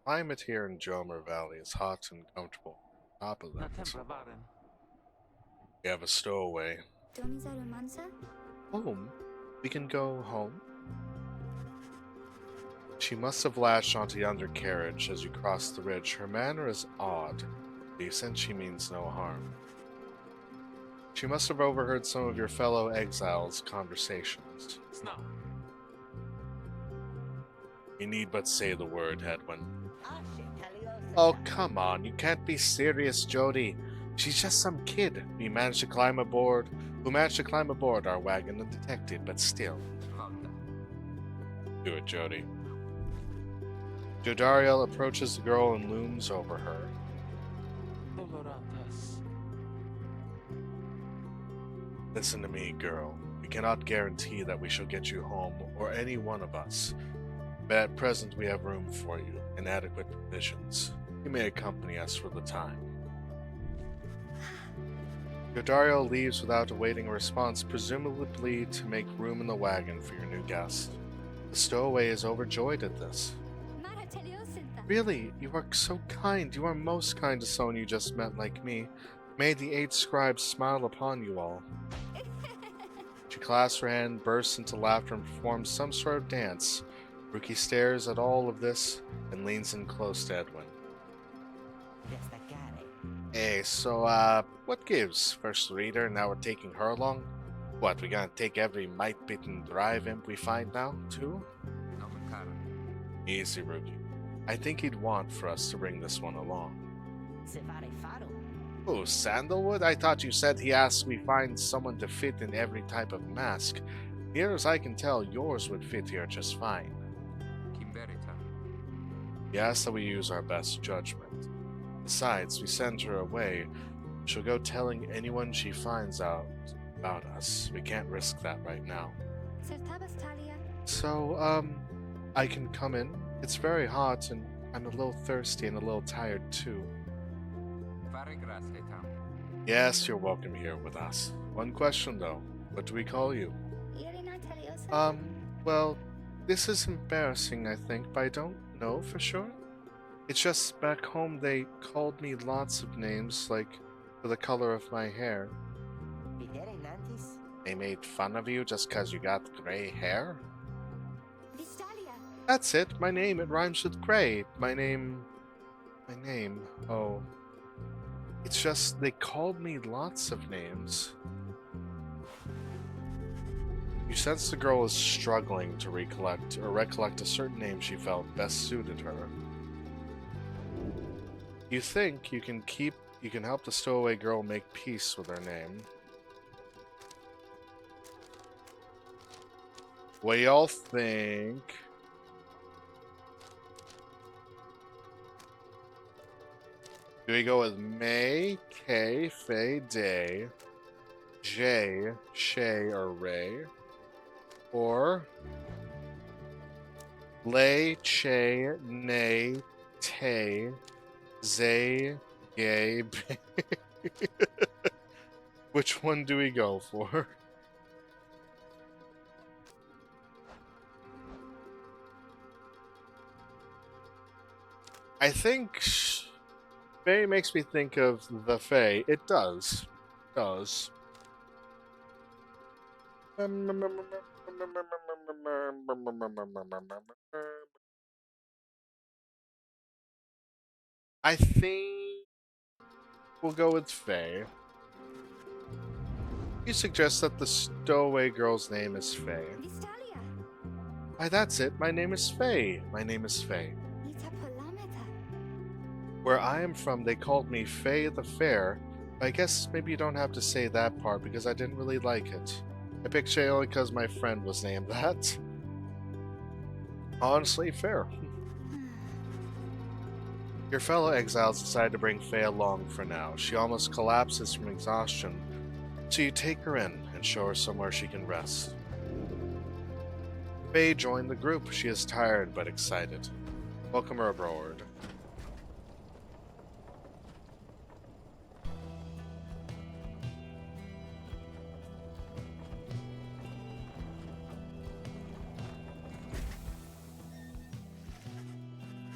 Climate here in Jomer Valley is hot and comfortable. Top of Na that, tempra varen. we have a stowaway. Home? We can go home? She must have latched onto the undercarriage as you cross the ridge. Her manner is odd, but you sense she means no harm. She must have overheard some of your fellow exiles' conversations. Snow. You need but say the word, Hedwin. Ashe, Taliosa. Oh, come on, you can't be serious, Jody. She's just some kid who managed to climb aboard our wagon undetected, but still. Valda. Do it, Jody. Jodariel approaches the girl and looms over her. Dolorantes. Listen to me, girl. We cannot guarantee that we shall get you home, or any one of us. But at present we have room for you, and adequate provisions. You may accompany us for the time. Jodariel leaves without awaiting a response, presumably to make room in the wagon for your new guest. The stowaway is overjoyed at this. Really, you are so kind. You are most kind to someone you just met like me. May the 8 scribes smile upon you all. She clasps her hand, bursts into laughter, and performs some sort of dance. Ruki stares at all of this and leans in close to Edwin. Hey, so, what gives? First reader, now we're taking her along? What, we gonna take every might-bitten drive imp we find now, too? Easy, Ruki. I think he'd want for us to bring this one along. Oh, Sandalwood? I thought you said he asked we find someone to fit in every type of mask. Near as I can tell, yours would fit here just fine. He asked that we use our best judgment. Besides, we send her away. She'll go telling anyone she finds out about us. We can't risk that right now. So, I can come in. It's very hot, and I'm a little thirsty and a little tired, too. Yes, you're welcome here with us. One question, though. What do we call you? Well, this is embarrassing, I think, but I don't know for sure. It's just back home they called me lots of names, like for the color of my hair. They made fun of you just 'cause you got gray hair? That's it, my name, it rhymes with gray. My name, oh. It's just, they called me lots of names. You sense the girl is struggling to recollect a certain name she felt best suited her. You think you can help the stowaway girl make peace with her name. What y'all think? Do we go with May, K, Faye, Day, J, Shay, or Ray? Or Lay, Che, Nay, Tay, Zay, Gabe. Which one do we go for? I think Faye makes me think of the Fae. It does. It does. I think we'll go with Faye. You suggest that the stowaway girl's name is Faye. Vistalia. Why, that's it. My name is Faye. My name is Faye. Ita Polameta. Where I am from, they called me Faye the Fair. I guess maybe you don't have to say that part because I didn't really like it. I picked Faye only because my friend was named that. Honestly, fair. Your fellow exiles decide to bring Faye along for now. She almost collapses from exhaustion, so you take her in and show her somewhere she can rest. Faye joined the group. She is tired but excited. Welcome her aboard.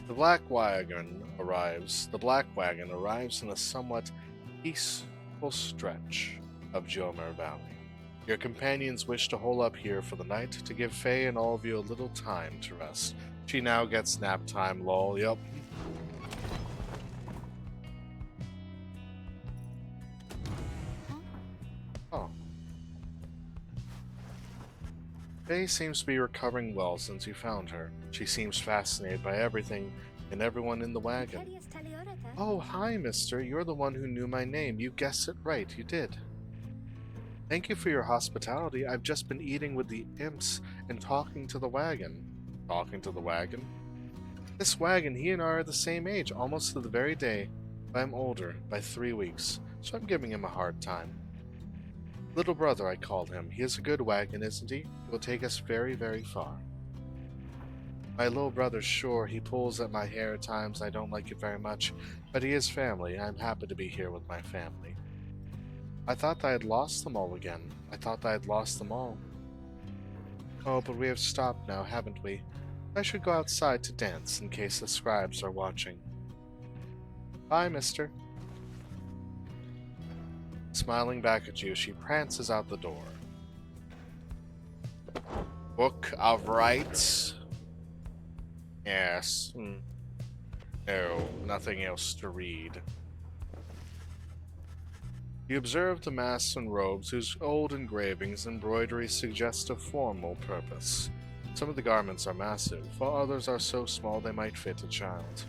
The Black Wagon arrives. The Black Wagon arrives in a somewhat peaceful stretch of Jomer Valley. Your companions wish to hole up here for the night to give Faye and all of you a little time to rest. She now gets nap time, lol, yep. Oh. Faye seems to be recovering well since you found her. She seems fascinated by everything and everyone in the wagon. Telias Teliorata. Oh, hi, mister. You're the one who knew my name. You guessed it right. You did. Thank you for your hospitality. I've just been eating with the imps and talking to the wagon. Talking to the wagon? This wagon, he and I are the same age, almost to the very day. But I'm older, by 3 weeks, so I'm giving him a hard time. Little brother, I called him. He is a good wagon, isn't he? He will take us very, very far. My little brother, sure, he pulls at my hair at times. I don't like it very much, but he is family. I'm happy to be here with my family. I thought I had lost them all again. I thought I had lost them all. Oh, but we have stopped now, haven't we? I should go outside to dance in case the scribes are watching. Bye, mister. Smiling back at you, she prances out the door. Book of Rights? Yes. No, nothing else to read. You observe the masks and robes whose old engravings and embroidery suggest a formal purpose. Some of the garments are massive, while others are so small they might fit a child.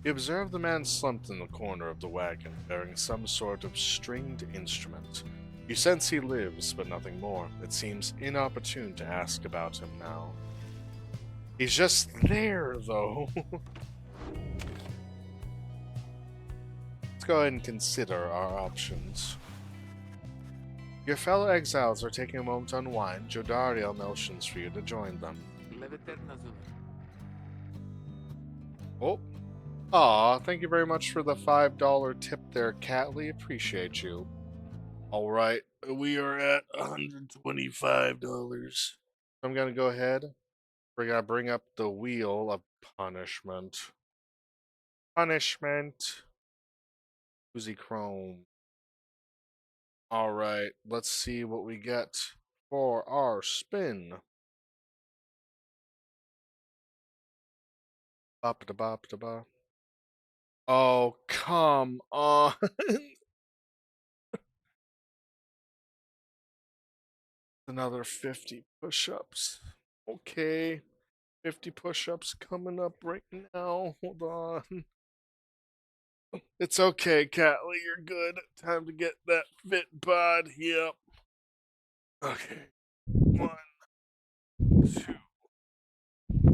You observe the man slumped in the corner of the wagon, bearing some sort of stringed instrument. You sense he lives, but nothing more. It seems inopportune to ask about him now. He's just there, though. Let's go ahead and consider our options. Your fellow exiles are taking a moment to unwind. Jodariel motions for you to join them. Leveternazu. Oh. Aw, thank you very much for the $5 tip there, Catley. Appreciate you. Alright, we are at $125. I'm gonna go ahead. We're gonna bring up the wheel of punishment. Punishment. Uzi Chrome. Alright, let's see what we get for our spin. Bop da bop da ba. Oh, come on. Another 50 push-ups. Okay. 50 push-ups coming up right now. Hold on. It's okay, Catley. You're good. Time to get that fit bod. Yep. Okay. 1, 2,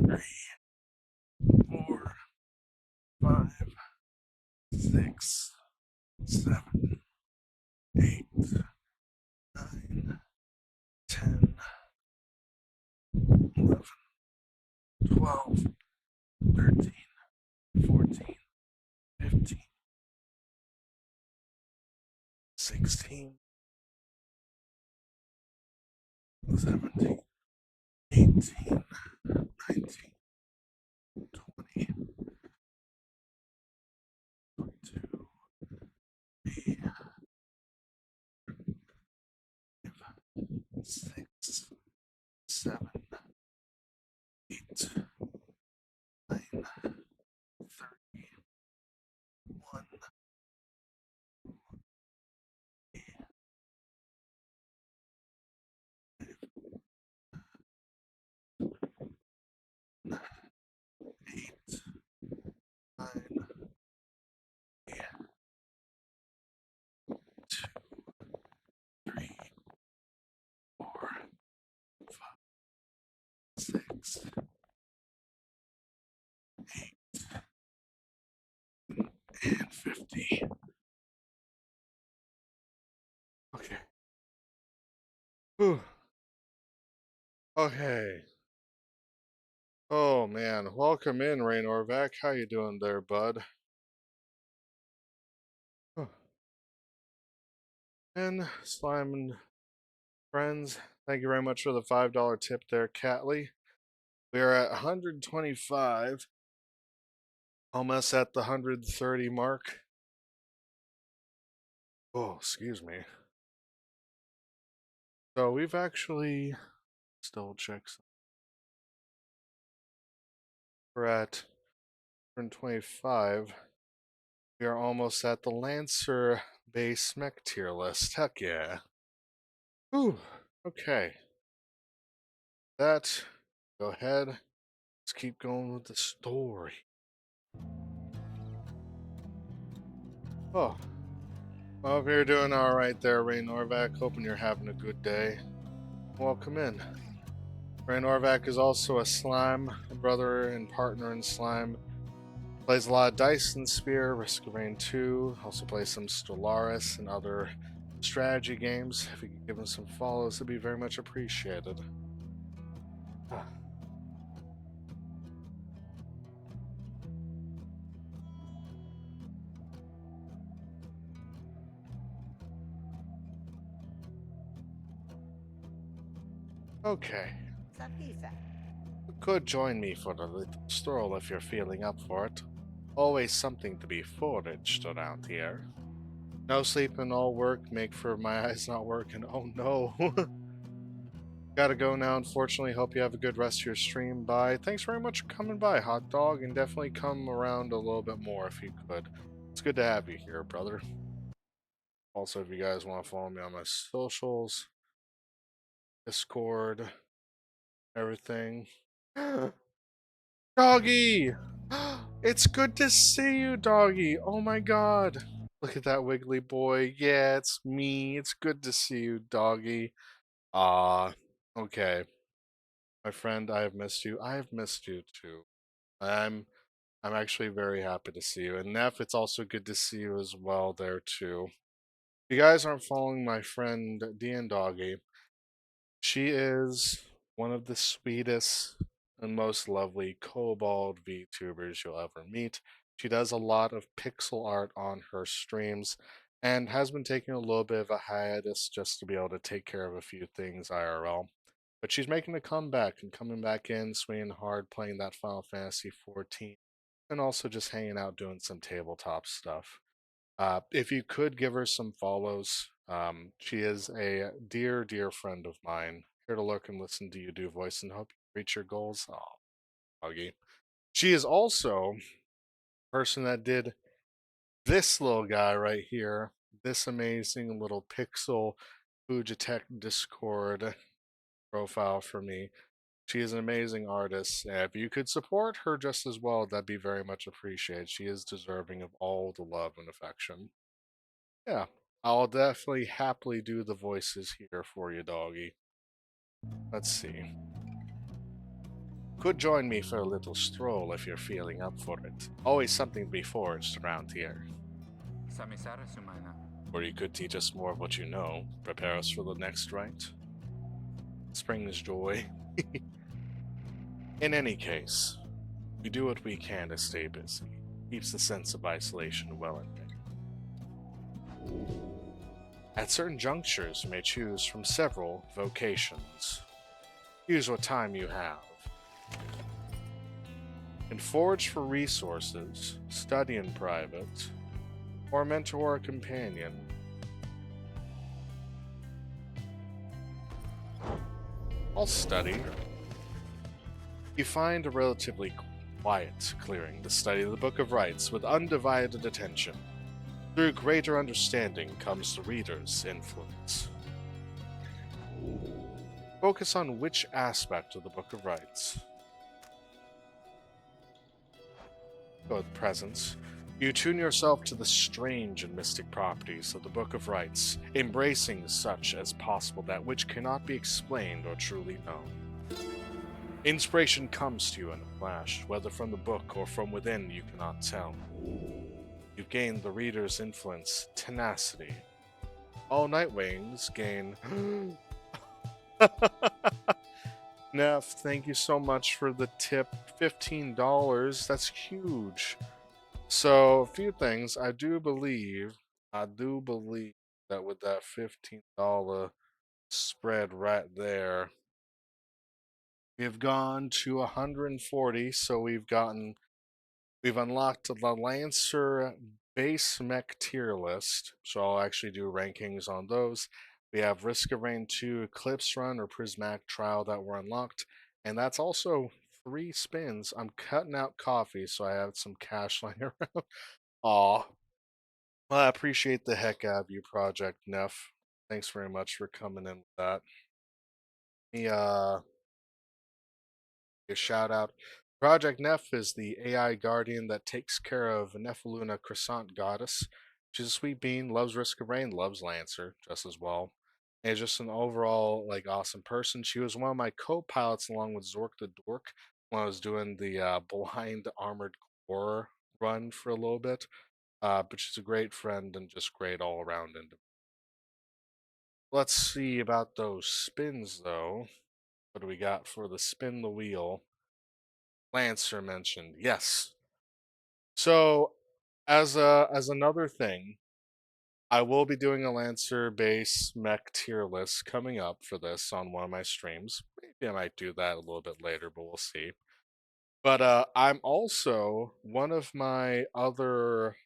3, 4, 5, 6, 7, 8, 9, 9, 10, 11, 12, 13, 14, 15, 16, 17, 18, 19, 20, 22, 6, 7, 8, 9, 30, 1, 8, 9, 2, 3, 4, 5, 6, and 50. Okay. Whew. Okay. Oh man, welcome in, Raynorvac. How you doing there, bud? Huh. And Slime and friends, thank you very much for the $5 tip there, Catley. We are at 125, almost at the 130 mark. Oh, excuse me. So we've actually still check. We're at 125. We are almost at the Lancer base mech tier list. Heck yeah. Whew. Okay. That. Go ahead. Let's keep going with the story. Oh. Well, if you're doing alright there, Ray Norvac, hoping you're having a good day. Welcome in. Ray Norvac is also a slime, a brother and partner in slime. Plays a lot of Dice and Spear, Risk of Rain 2, also plays some Stellaris and other strategy games. If you could give him some follows, it'd be very much appreciated. Okay. Safisa. You could join me for a little stroll if you're feeling up for it. Always something to be foraged around here. No sleeping, all work, make for my eyes not working. Oh no. Gotta go now, unfortunately. Hope you have a good rest of your stream. Bye. Thanks very much for coming by, Hot Dog, and definitely come around a little bit more if you could. It's good to have you here, brother. Also, if you guys want to follow me on my socials, Discord, everything. Doggy! It's good to see you, Doggy. Oh my god. Look at that wiggly boy. Yeah, it's me. It's good to see you, Doggy. Okay. My friend, I have missed you. I have missed you too. I'm I'm actually very happy to see you. And Neff, it's also good to see you as well there too. If you guys aren't following my friend Dean Doggy, she is one of the sweetest and most lovely kobold VTubers you'll ever meet. She does a lot of pixel art on her streams and has been taking a little bit of a hiatus just to be able to take care of a few things IRL. But she's making a comeback and coming back in, swinging hard, playing that Final Fantasy 14, and also just hanging out doing some tabletop stuff. If you could give her some follows, she is a dear, dear friend of mine. Here to lurk and listen to you do voice and hope you reach your goals. Oh, Augie. She is also the person that did this little guy right here, this amazing little pixel Fujitech Discord profile for me. She is an amazing artist. And if you could support her just as well, that'd be very much appreciated. She is deserving of all the love and affection. Yeah, I'll definitely happily do the voices here for you, doggy. Let's see. Could join me for a little stroll if you're feeling up for it. Always something to be foraged around here. Samisara Sumaina. Or you could teach us more of what you know, prepare us for the next rite. Spring's joy. In any case, we do what we can to stay busy. Keeps the sense of isolation well in check. At certain junctures, you may choose from several vocations. Use what time you have. And forage for resources, study in private, or mentor a companion. I'll study. You find a relatively quiet clearing to study the Book of Rites with undivided attention. Through greater understanding comes the reader's influence. Focus on which aspect of the Book of Rites. Go with presence. You tune yourself to the strange and mystic properties of the Book of Rites, embracing such as possible that which cannot be explained or truly known. Inspiration comes to you in a flash, whether from the book or from within, you cannot tell. You've gained the reader's influence, tenacity. All Nightwings gain. Neff, thank you so much for the tip. $15. That's huge. So, a few things. I do believe that with that $15 spread right there, we've gone to 140. So we've unlocked the Lancer base mech tier list. So I'll actually do rankings on those. We have Risk of Rain 2 Eclipse Run or Prismatic Trial that were unlocked. And that's also 3 spins. I'm cutting out coffee, so I have some cash lying around. Aw. Well, I appreciate the heck out of you, Project Neff. Thanks very much for coming in with that. Me, a shout out. Project Neff is the AI guardian that takes care of Nephaluna Croissant Goddess. She's a sweet bean, loves Risk of Rain, loves Lancer just as well. And is just an overall awesome person. She was one of my co-pilots along with Zork the Dork when I was doing the blind armored core run for a little bit. But she's a great friend and just great all around individual. Let's see about those spins though. What do we got for the spin the wheel? Lancer mentioned. Yes. So as another thing, I will be doing a Lancer base mech tier list coming up for this on one of my streams. Maybe I might do that a little bit later, but we'll see. But I'm also one of my other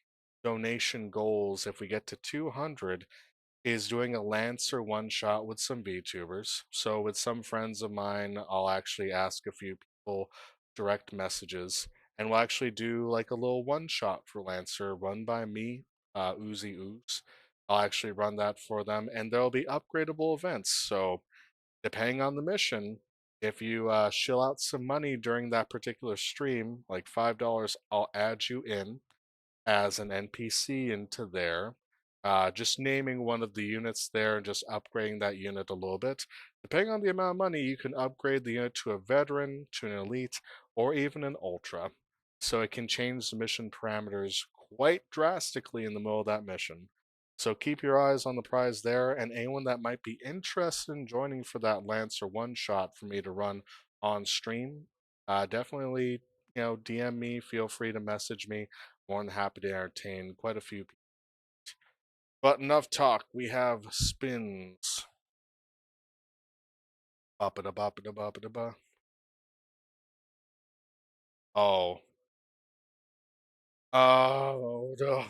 donation goals if we get to 200 is doing a Lancer one shot with some VTubers. So with some friends of mine, I'll actually ask a few people direct messages, and we'll actually do like a little one shot for Lancer run by me, Uzi Ooze. I'll actually run that for them, and there'll be upgradable events. So depending on the mission, if you shill out some money during that particular stream, like $5, I'll add you in as an NPC into there. Just naming one of the units there and just upgrading that unit a little bit. Depending on the amount of money, you can upgrade the unit to a veteran, to an elite, or even an ultra. So it can change the mission parameters quite drastically in the middle of that mission. So keep your eyes on the prize there, and anyone that might be interested in joining for that Lancer one shot for me to run on stream, definitely DM me. Feel free to message me. More than happy to entertain quite a few people. But enough talk. We have spins. Bop da bop da bop da ba. Oh. Oh no.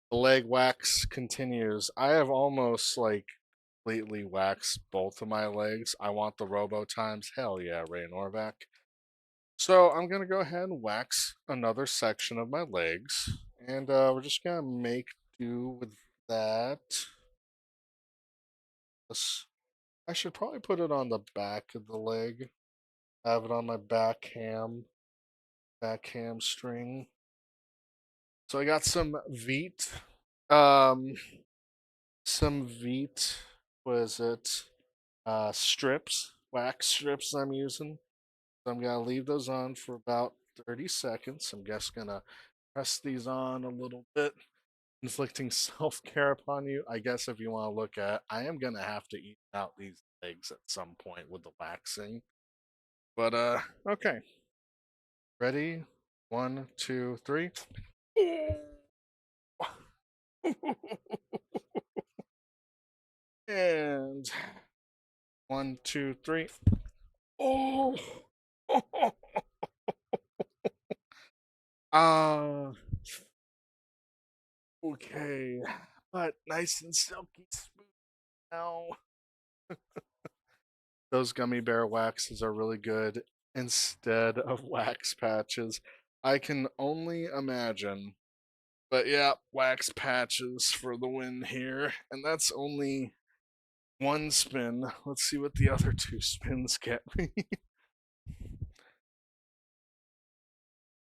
The leg wax continues. I have almost completely waxed both of my legs. I want the robo times. Hell yeah, Ray Norvac. So I'm gonna go ahead and wax another section of my legs. And we're just gonna make do with that. I should probably put it on the back of the leg. Have it on my back hamstring. So I got some Veet, um, some Veet. What is it? Strips, wax strips I'm using. So I'm gonna leave those on for about 30 seconds. I'm just gonna press these on a little bit, inflicting self-care upon you. I guess if you want to look at, I am gonna have to eat out these legs at some point with the waxing. But okay. Ready? One, two, three. And one, two, three. Oh. Ah. Okay. But nice and silky smooth now. Those gummy bear waxes are really good instead of wax patches. I can only imagine. But yeah, wax patches for the win here. And that's only one spin. Let's see what the other two spins get me.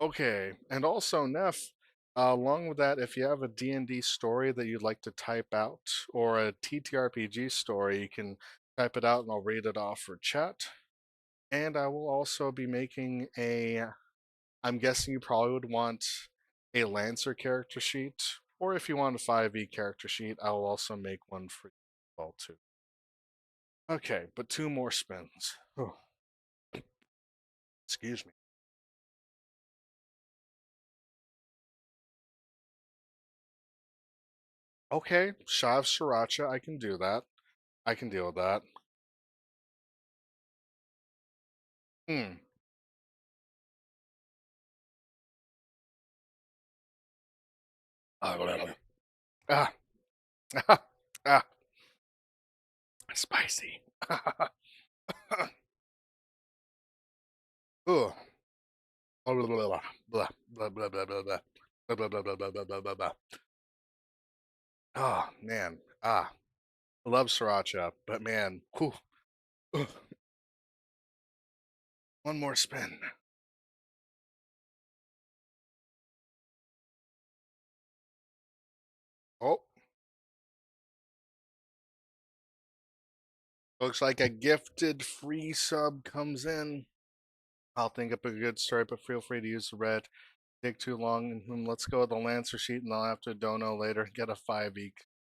Okay, and also Neff, along with that, if you have a D&D story that you'd like to type out or a TTRPG story, you can type it out and I'll read it off for chat. And I will also be making I'm guessing you probably would want a Lancer character sheet, or if you want a 5e character sheet, I will also make one for you as well too. Okay, but two more spins. Oh, excuse me. Okay, Shav Sriracha, I can do that. I can deal with that. Hmm. Ah, ah, ah, spicy. Ugh. Blah, blah, blah, blah, blah, blah, blah, blah, blah, blah, blah, blah, blah, blah, blah, blah, blah, blah. Oh, man. Ah, I love sriracha, but man, whew. Ugh. One more spin. Oh, looks like a gifted free sub comes in. I'll think up a good story, but feel free to use the red. Take too long, and let's go with the Lancer sheet, and I'll have to dono later. Get a 5e.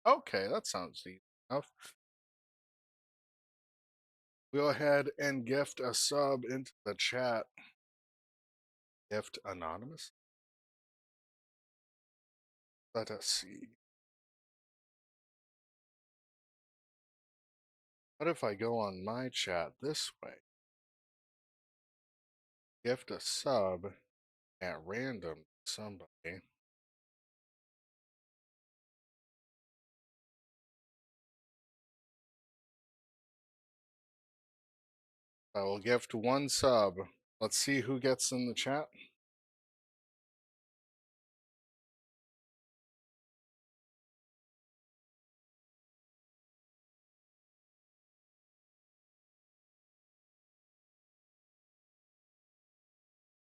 Okay, that sounds easy enough. Go ahead and gift a sub into the chat. Gift anonymous? Let us see. What if I go on my chat this way? Gift a sub at random to somebody. I will gift one sub. Let's see who gets in the chat.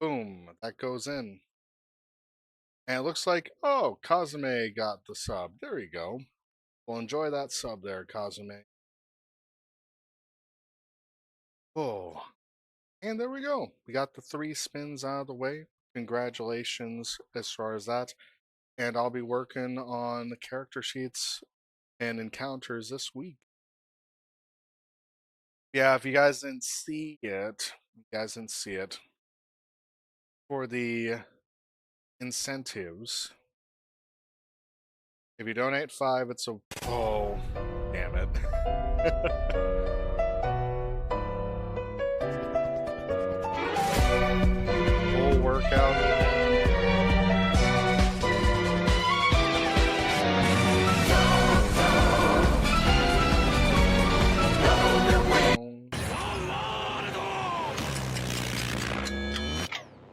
Boom, that goes in. And it looks like, oh, Kazume got the sub. There you go. Well, enjoy that sub there, Kazume. Oh, and there we go. We got the 3 spins out of the way. Congratulations as far as that. And I'll be working on the character sheets and encounters this week. Yeah, if you guys didn't see it, for the incentives, if you donate 5, it's a oh, damn it. Full workout.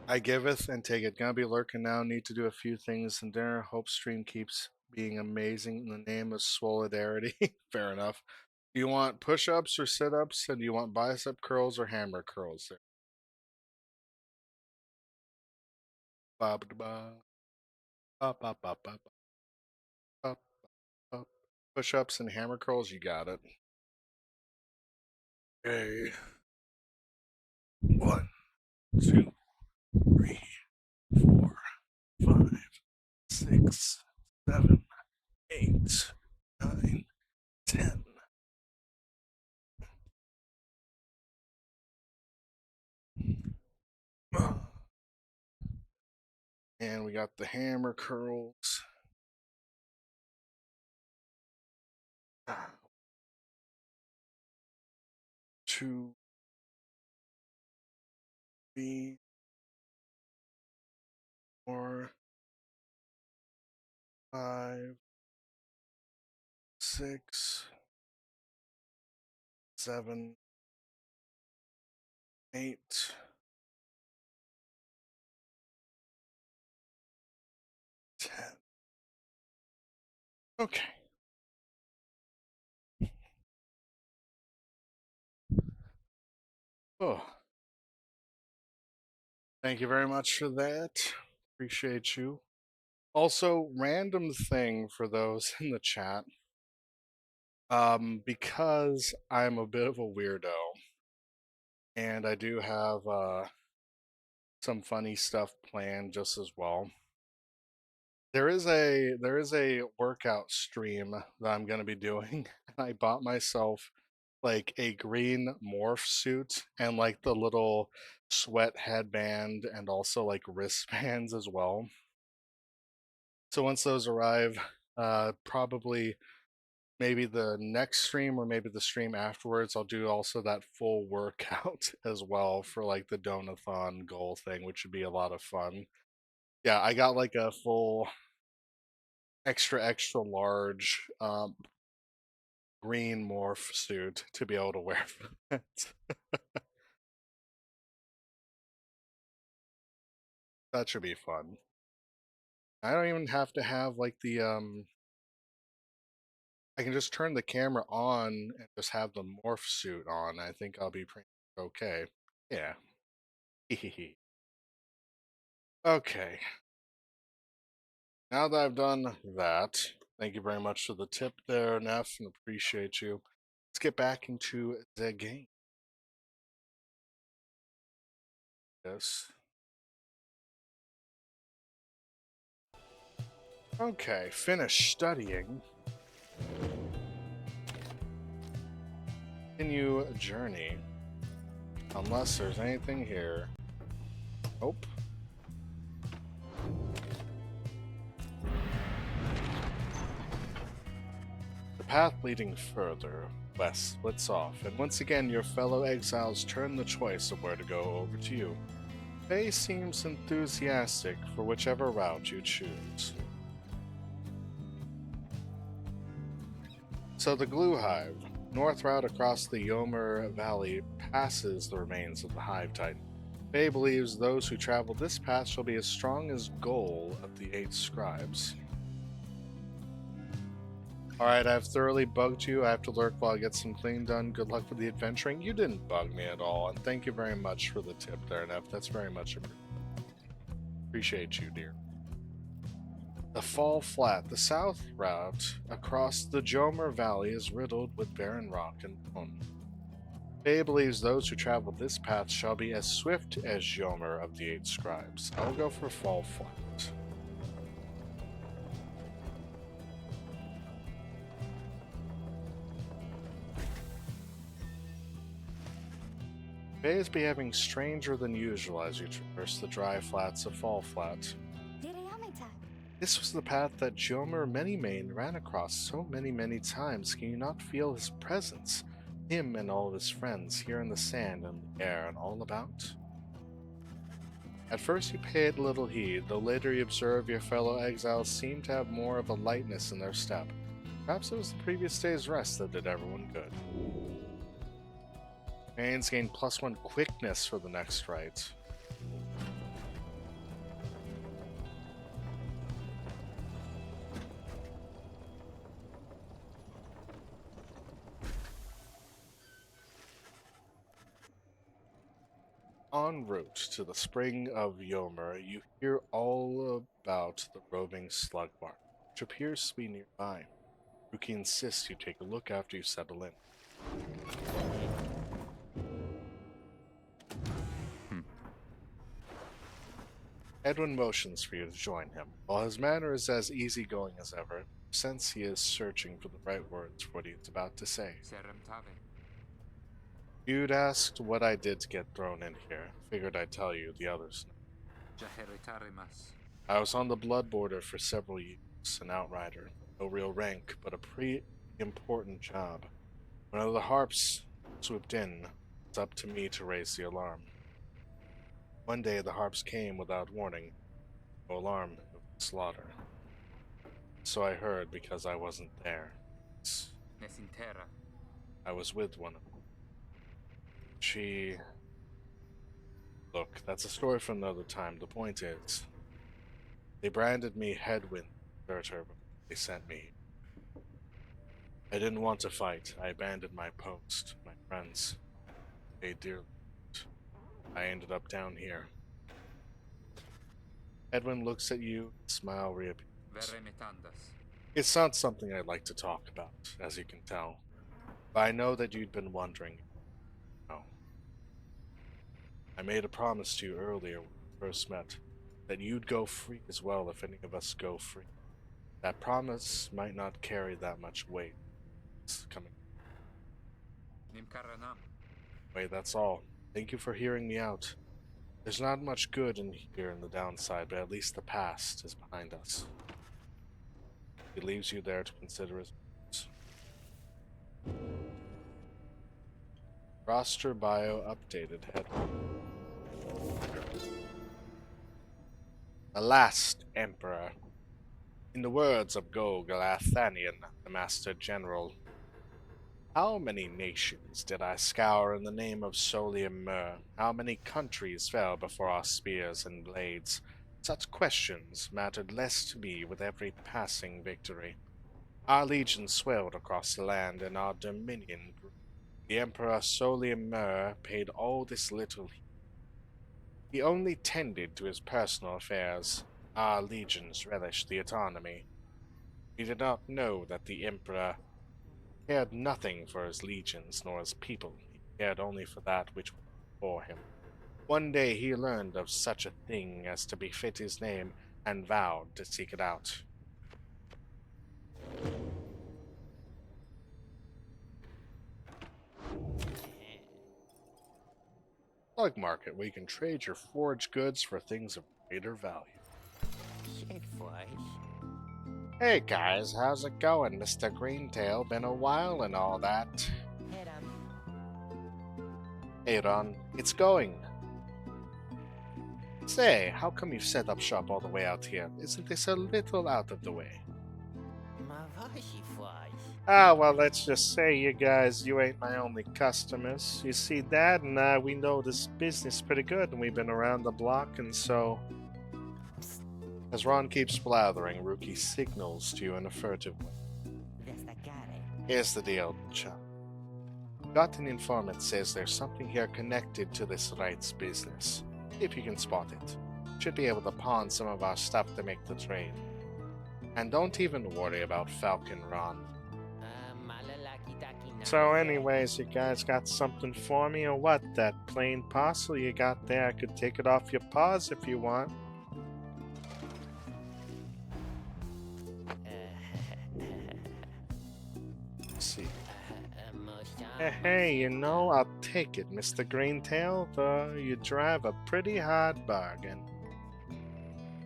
I giveth and take it. Gonna be lurking now. Need to do a few things in dinner. Hope stream keeps being amazing in the name of solidarity. Fair enough. Do you want push-ups or sit-ups? And do you want bicep curls or hammer curls? There. Ba ba ba ba ba ba ba ba ba. Push-ups and hammer curls. You got it. Okay. 1, 2, 3, 4, 5. 6, 7, 8, 9, 10. And we got the hammer curls. 2, 3, 4, 5, 6, 7, 8, 10. Okay. Oh, thank you very much for that. Appreciate you. Also, random thing for those in the chat. Because I'm a bit of a weirdo, and I do have some funny stuff planned just as well. There is a workout stream that I'm gonna be doing, and I bought myself like a green morph suit and like the little sweat headband and also like wristbands as well. So once those arrive, probably maybe the next stream or maybe the stream afterwards, I'll do also that full workout as well for like the Donathon goal thing, which would be a lot of fun. Yeah, I got like a full extra large green morph suit to be able to wear for that. That should be fun. I don't even have to have like the I can just turn the camera on and just have the morph suit on. I think I'll be pretty okay. Yeah. Okay. Now that I've done that, thank you very much for the tip there, Neff, and appreciate you. Let's get back into the game. Yes. Okay, finish studying. Continue journey. Unless there's anything here. Nope. The path leading further west splits off, and once again your fellow exiles turn the choice of where to go over to you. Faye seems enthusiastic for whichever route you choose. So the Glue Hive, north route across the Yomer Valley, passes the remains of the Hive Titan. Faye believes those who travel this path shall be as strong as Goal of the 8 Scribes. Alright, I've thoroughly bugged you. I have to lurk while I get some cleaning done. Good luck with the adventuring. You didn't bug me at all, and thank you very much for the tip there, Neff. That's very much appreciate you, dear. The Fall Flat, the south route across the Jomer Valley, is riddled with barren rock and bone. Faye believes those who travel this path shall be as swift as Jomer of the 8 Scribes. I will go for Fall Flat. Faye is behaving stranger than usual as you traverse the dry flats of Fall Flat. This was the path that Jomer Manymane ran across so many times. Can you not feel his presence? Him and all of his friends here in the sand and the air and all about? At first you paid little heed, though later you observe your fellow exiles seem to have more of a lightness in their step. Perhaps it was the previous day's rest that did everyone good. Mains gain +1 quickness for the next rite. En route to the spring of Yomer, you hear all about the roving slugbark, which appears to be nearby. Ruki insists you take a look after you settle in. Edwin motions for you to join him. While his manner is as easygoing as ever, since he is searching for the right words for what he is about to say. Serem tave. You'd asked what I did to get thrown in here. Figured I'd tell you, the others know. Jaheritarimas. I was on the blood border for several years, an outrider. No real rank, but a pretty important job. When one of the harps swooped in, it's up to me to raise the alarm. One day the harps came without warning. No alarm, no slaughter. So I heard because I wasn't there. Nesintera. I was with one of them. She... Look, that's a story for another time. The point is, they branded me Headwind, deserter, before they sent me. I didn't want to fight. I abandoned my post. My friends paid dearly. I ended up down here. Edwin looks at you, smile reappears. Vere metandas. It's not something I'd like to talk about, as you can tell. But I know that you'd been wondering. No. I made a promise to you earlier when we first met, that you'd go free as well if any of us go free. That promise might not carry that much weight. It's coming. Nimkaranam. Wait, that's all. Thank you for hearing me out. There's not much good in here in the downside, but at least the past is behind us. He leaves you there to consider his words. Roster bio updated. Headline. The last emperor. In the words of Galathanian, the Master General, how many nations did I scour in the name of Solium Mur? How many countries fell before our spears and blades? Such questions mattered less to me with every passing victory. Our legion swelled across the land, and our dominion grew. The Emperor Solium Mur paid all this little heed. He only tended to his personal affairs. Our legions relished the autonomy. He did not know that the Emperor cared nothing for his legions nor his people. He cared only for that which was before him. One day he learned of such a thing as to befit his name and vowed to seek it out. Slug market, where you can trade your foraged goods for things of greater value. Hey guys, how's it going, Mr. Greentail? Been a while and all that. Hey Ron, it's going. Say, how come you've set up shop all the way out here? Isn't this a little out of the way? Ah, well, let's just say, you ain't my only customers. You see, Dad and I, we know this business pretty good, and we've been around the block, and so... As Ron keeps blathering, Rookie signals to you in a furtive way. Here's the deal, chum. Got an informant says there's something here connected to this rights business. If you can spot it. Should be able to pawn some of our stuff to make the trade. And don't even worry about Falcon, Ron. So anyways, you guys got something for me or what? That plain parcel you got there, I could take it off your paws if you want. Let's see. Hey, I'll take it, Mr. Greentail, though you drive a pretty hard bargain.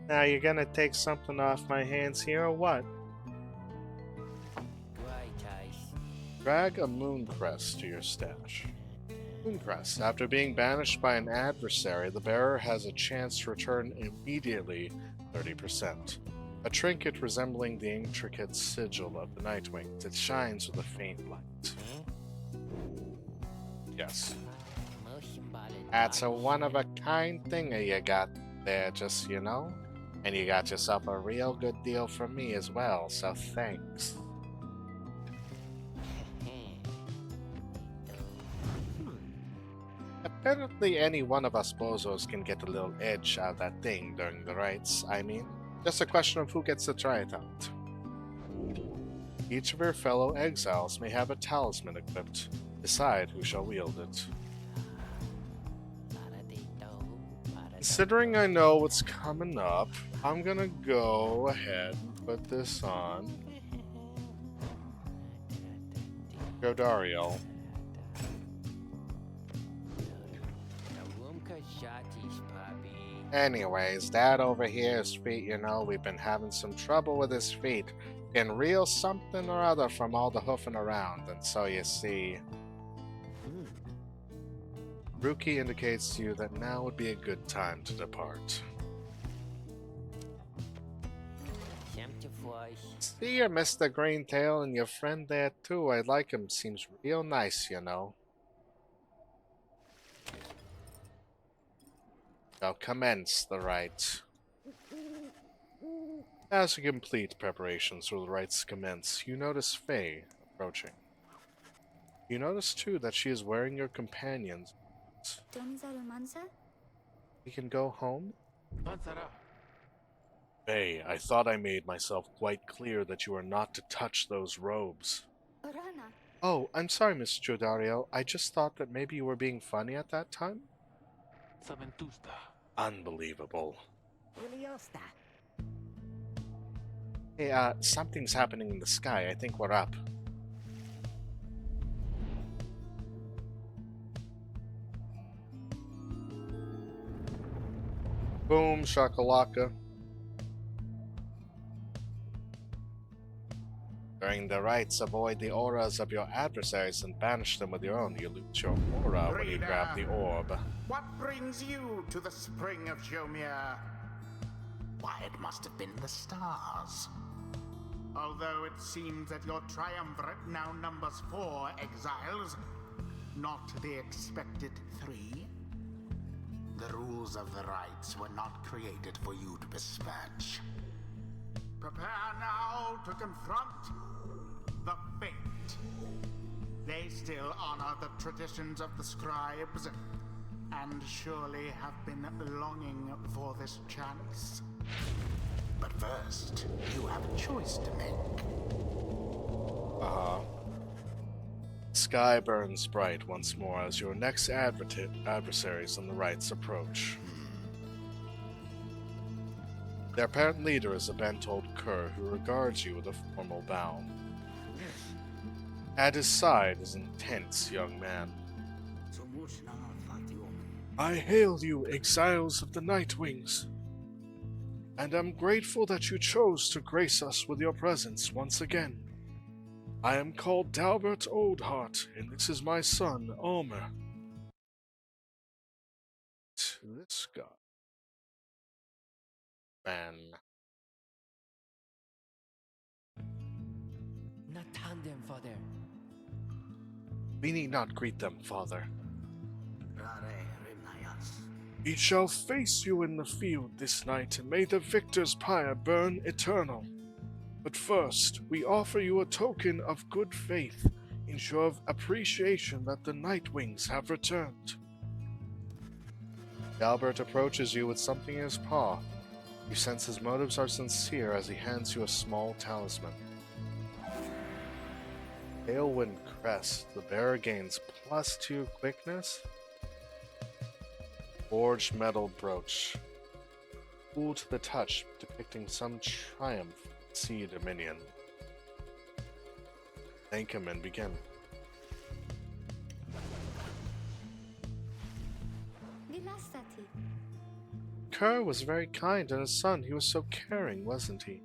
Now, you're gonna take something off my hands here or what? Drag a mooncrest to your stash. Mooncrest. After being banished by an adversary, the bearer has a chance to return immediately 30%. A trinket resembling the intricate sigil of the Nightwings. It shines with a faint light. Yes. That's a one-of-a-kind thingy you got there, just, And you got yourself a real good deal from me as well, so thanks. Apparently any one of us bozos can get a little edge out of that thing during the rites, Just a question of who gets to try it out. Each of your fellow exiles may have a talisman equipped. Decide who shall wield it. Considering I know what's coming up, I'm gonna go ahead and put this on Godariel. Anyways, Dad over here's feet, you know, we've been having some trouble with his feet. Can reel something or other from all the hoofing around, and so you see. Ruki indicates to you that now would be a good time to depart. See you, Mr. Greentail, and your friend there too. I like him. Seems real nice, you know. Shall commence the rite. As you complete preparations for the rites commence, you notice Faye approaching. You notice too that she is wearing your companion's. We can go home? Faye, I thought I made myself quite clear that you are not to touch those robes. Oh, I'm sorry, Miss Jodariel. I just thought that maybe you were being funny at that time? Unbelievable. Hey, something's happening in the sky. I think we're up. Boom, shakalaka. During the rites, avoid the auras of your adversaries and banish them with your own. You lose your aura when you grab the orb. What brings you to the spring of Jomir? Why, it must have been the stars. Although it seems that your triumvirate now numbers 4 exiles, not the expected 3. The rules of the rites were not created for you to besmirch. Prepare now to confront the Fate. They still honor the traditions of the scribes, and surely have been longing for this chance. But first, you have a choice to make. Sky burns bright once more as your next adversaries on the rites approach. Their apparent leader is a bent-old cur who regards you with a formal bow. At his side is an intense young man. I hail you, exiles of the Nightwings, and am grateful that you chose to grace us with your presence once again. I am called Dalbert Oldheart, and this is my son, Omer. This guy. Man. Father. We need not greet them, Father. We shall face you in the field this night, and may the victor's pyre burn eternal. But first, we offer you a token of good faith, in show of appreciation that the Nightwings have returned. Albert approaches you with something in his paw. You sense his motives are sincere as he hands you a small talisman. Tailwind Crest. The bearer gains +2 quickness. Forged metal brooch. Cool to the touch, depicting some triumph at Sea Dominion. Thank him and begin. Kerr was very kind, and his son, he was so caring, wasn't he?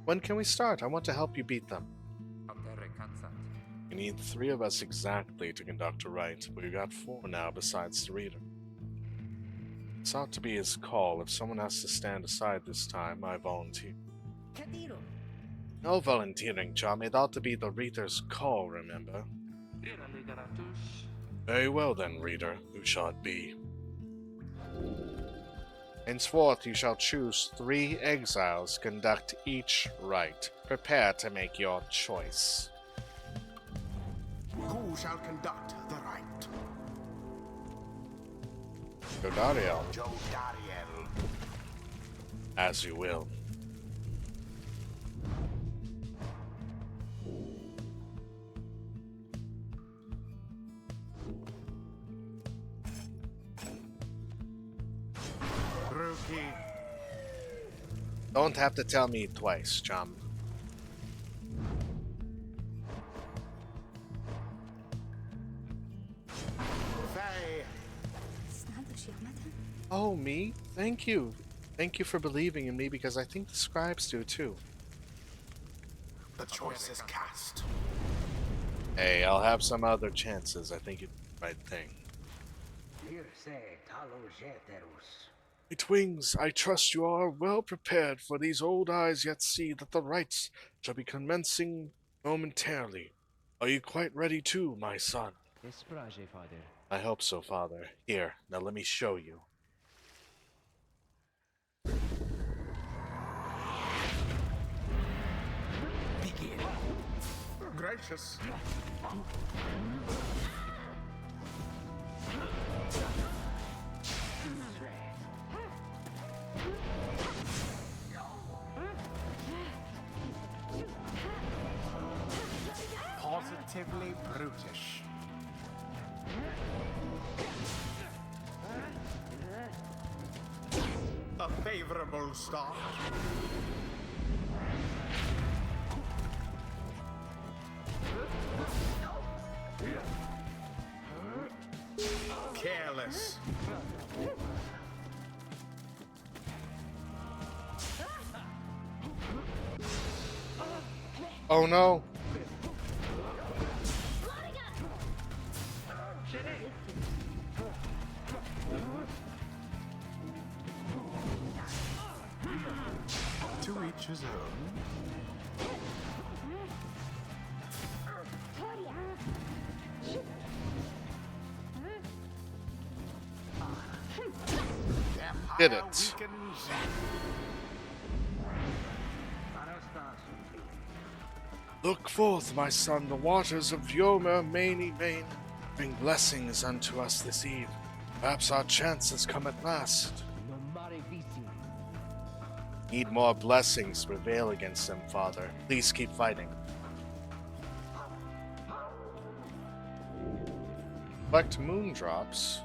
When can we start? I want to help you beat them. You need 3 of us exactly to conduct a rite, but you got 4 now besides the reader. It's ought to be his call. If someone has to stand aside this time, I volunteer. No volunteering, chum. It ought to be the reader's call, remember? Very well then, reader. Who shall it be? Henceforth you shall choose 3 exiles, conduct each rite. Prepare to make your choice. Who shall conduct the rite? Jodariel, Jodariel. as you will. Don't have to tell me twice, chum. Faye, Snadush Yamata. Oh, me? Thank you. Thank you for believing in me because I think the scribes do too. the choice is cast. Hey, I'll have some other chances. I think you did the right thing. Eight Wings, I trust you are well prepared, for these old eyes yet see that the rites shall be commencing momentarily. Are you quite ready too, my son? Esprage, father. I hope so, father. Here, now let me show you. Gracious. Positively brutish. A favorable start. Careless. Oh no! To each his own. Did Empire it. weakens. Look forth, my son, the waters of Yoma Mani Main bring blessings unto us this eve. Perhaps our chance has come at last. No mare visi. Need more blessings to prevail against them, father. Please keep fighting. Collect moondrops.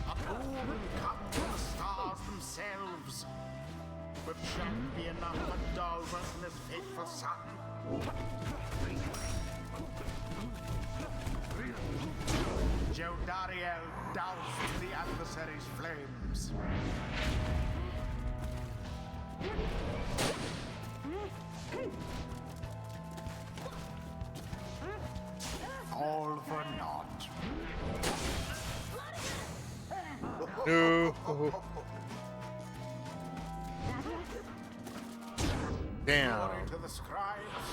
A boon come to the stars themselves. But shan't be enough for Dalvas and his faithful son. Jodariel doused the adversary's flames. All for naught. No. Damn. Glory to the scribes.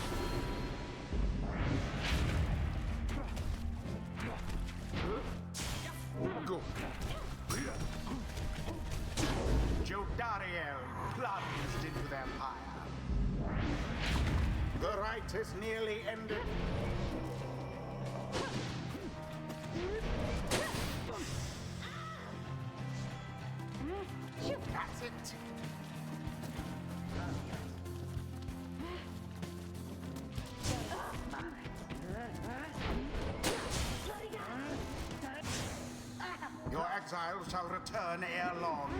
Good. Jodariel plunged into their fire. The rite is nearly ended. That's it. Your exile shall return ere long.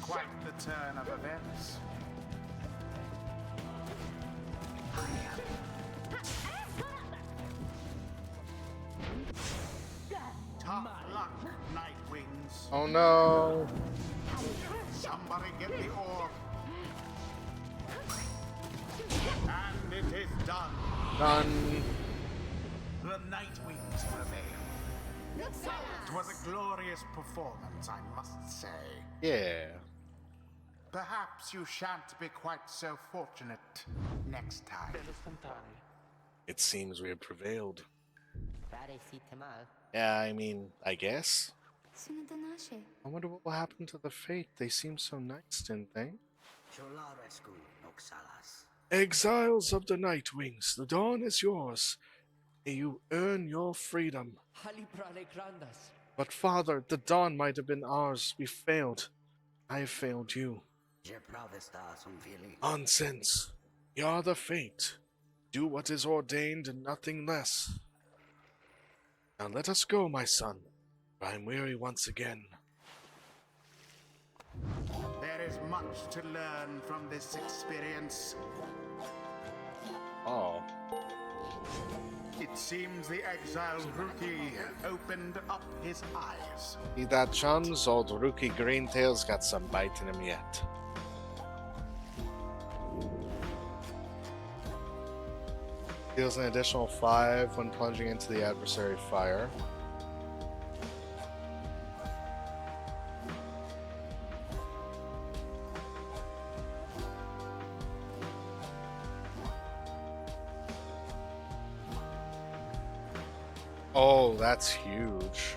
Quite the turn of events. Tough luck, Nightwings. Oh no. Somebody get the orb. And it is done. Done. The Nightwings prevail. It was a glorious performance, I must say. Yeah. Perhaps you shan't be quite so fortunate next time. It seems we have prevailed. Pare si te mal. Yeah, I mean, I guess. Sunadonashe. I wonder what will happen to the Fate. They seem so nice, didn't they? Cholarescu noxalas. Exiles of the Nightwings, the dawn is yours. May you earn your freedom. Haliprale grandas. But father, the dawn might have been ours. We failed. I failed you. Je provesta sum fili. Nonsense. You are the Fate. Do what is ordained and nothing less. Now let us go, my son. For I am weary once again. There is much to learn from this experience. Oh. It seems the exiled rookie opened up his eyes. See that, chums? Old rookie Greentail's got some bite in him yet. Deals an additional 5 when plunging into the adversary fire. Oh, that's huge.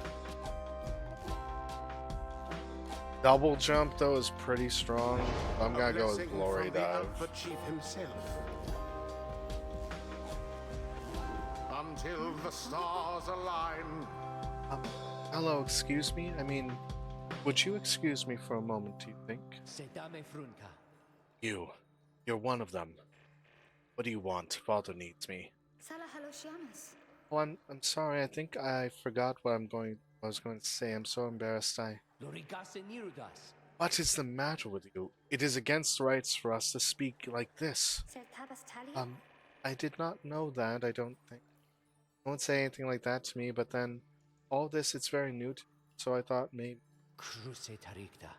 Double jump, though, is pretty strong. I'm gonna go with Glory Dive. Alpha Chief himself. Until the stars align. Hello, excuse me? I mean, would you excuse me for a moment, do you think? Sedame frunca. You're one of them. What do you want? Father needs me. Sala haloshiamas. Oh, I'm sorry. I think I forgot what I was going to say. I'm so embarrassed. Lorigase nirudas. What is the matter with you? It is against rights for us to speak like this. Sertabas talia? I did not know that, I don't think. Don't say anything like that to me, but then all this, it's very new to me, so I thought maybe Cruce taricta.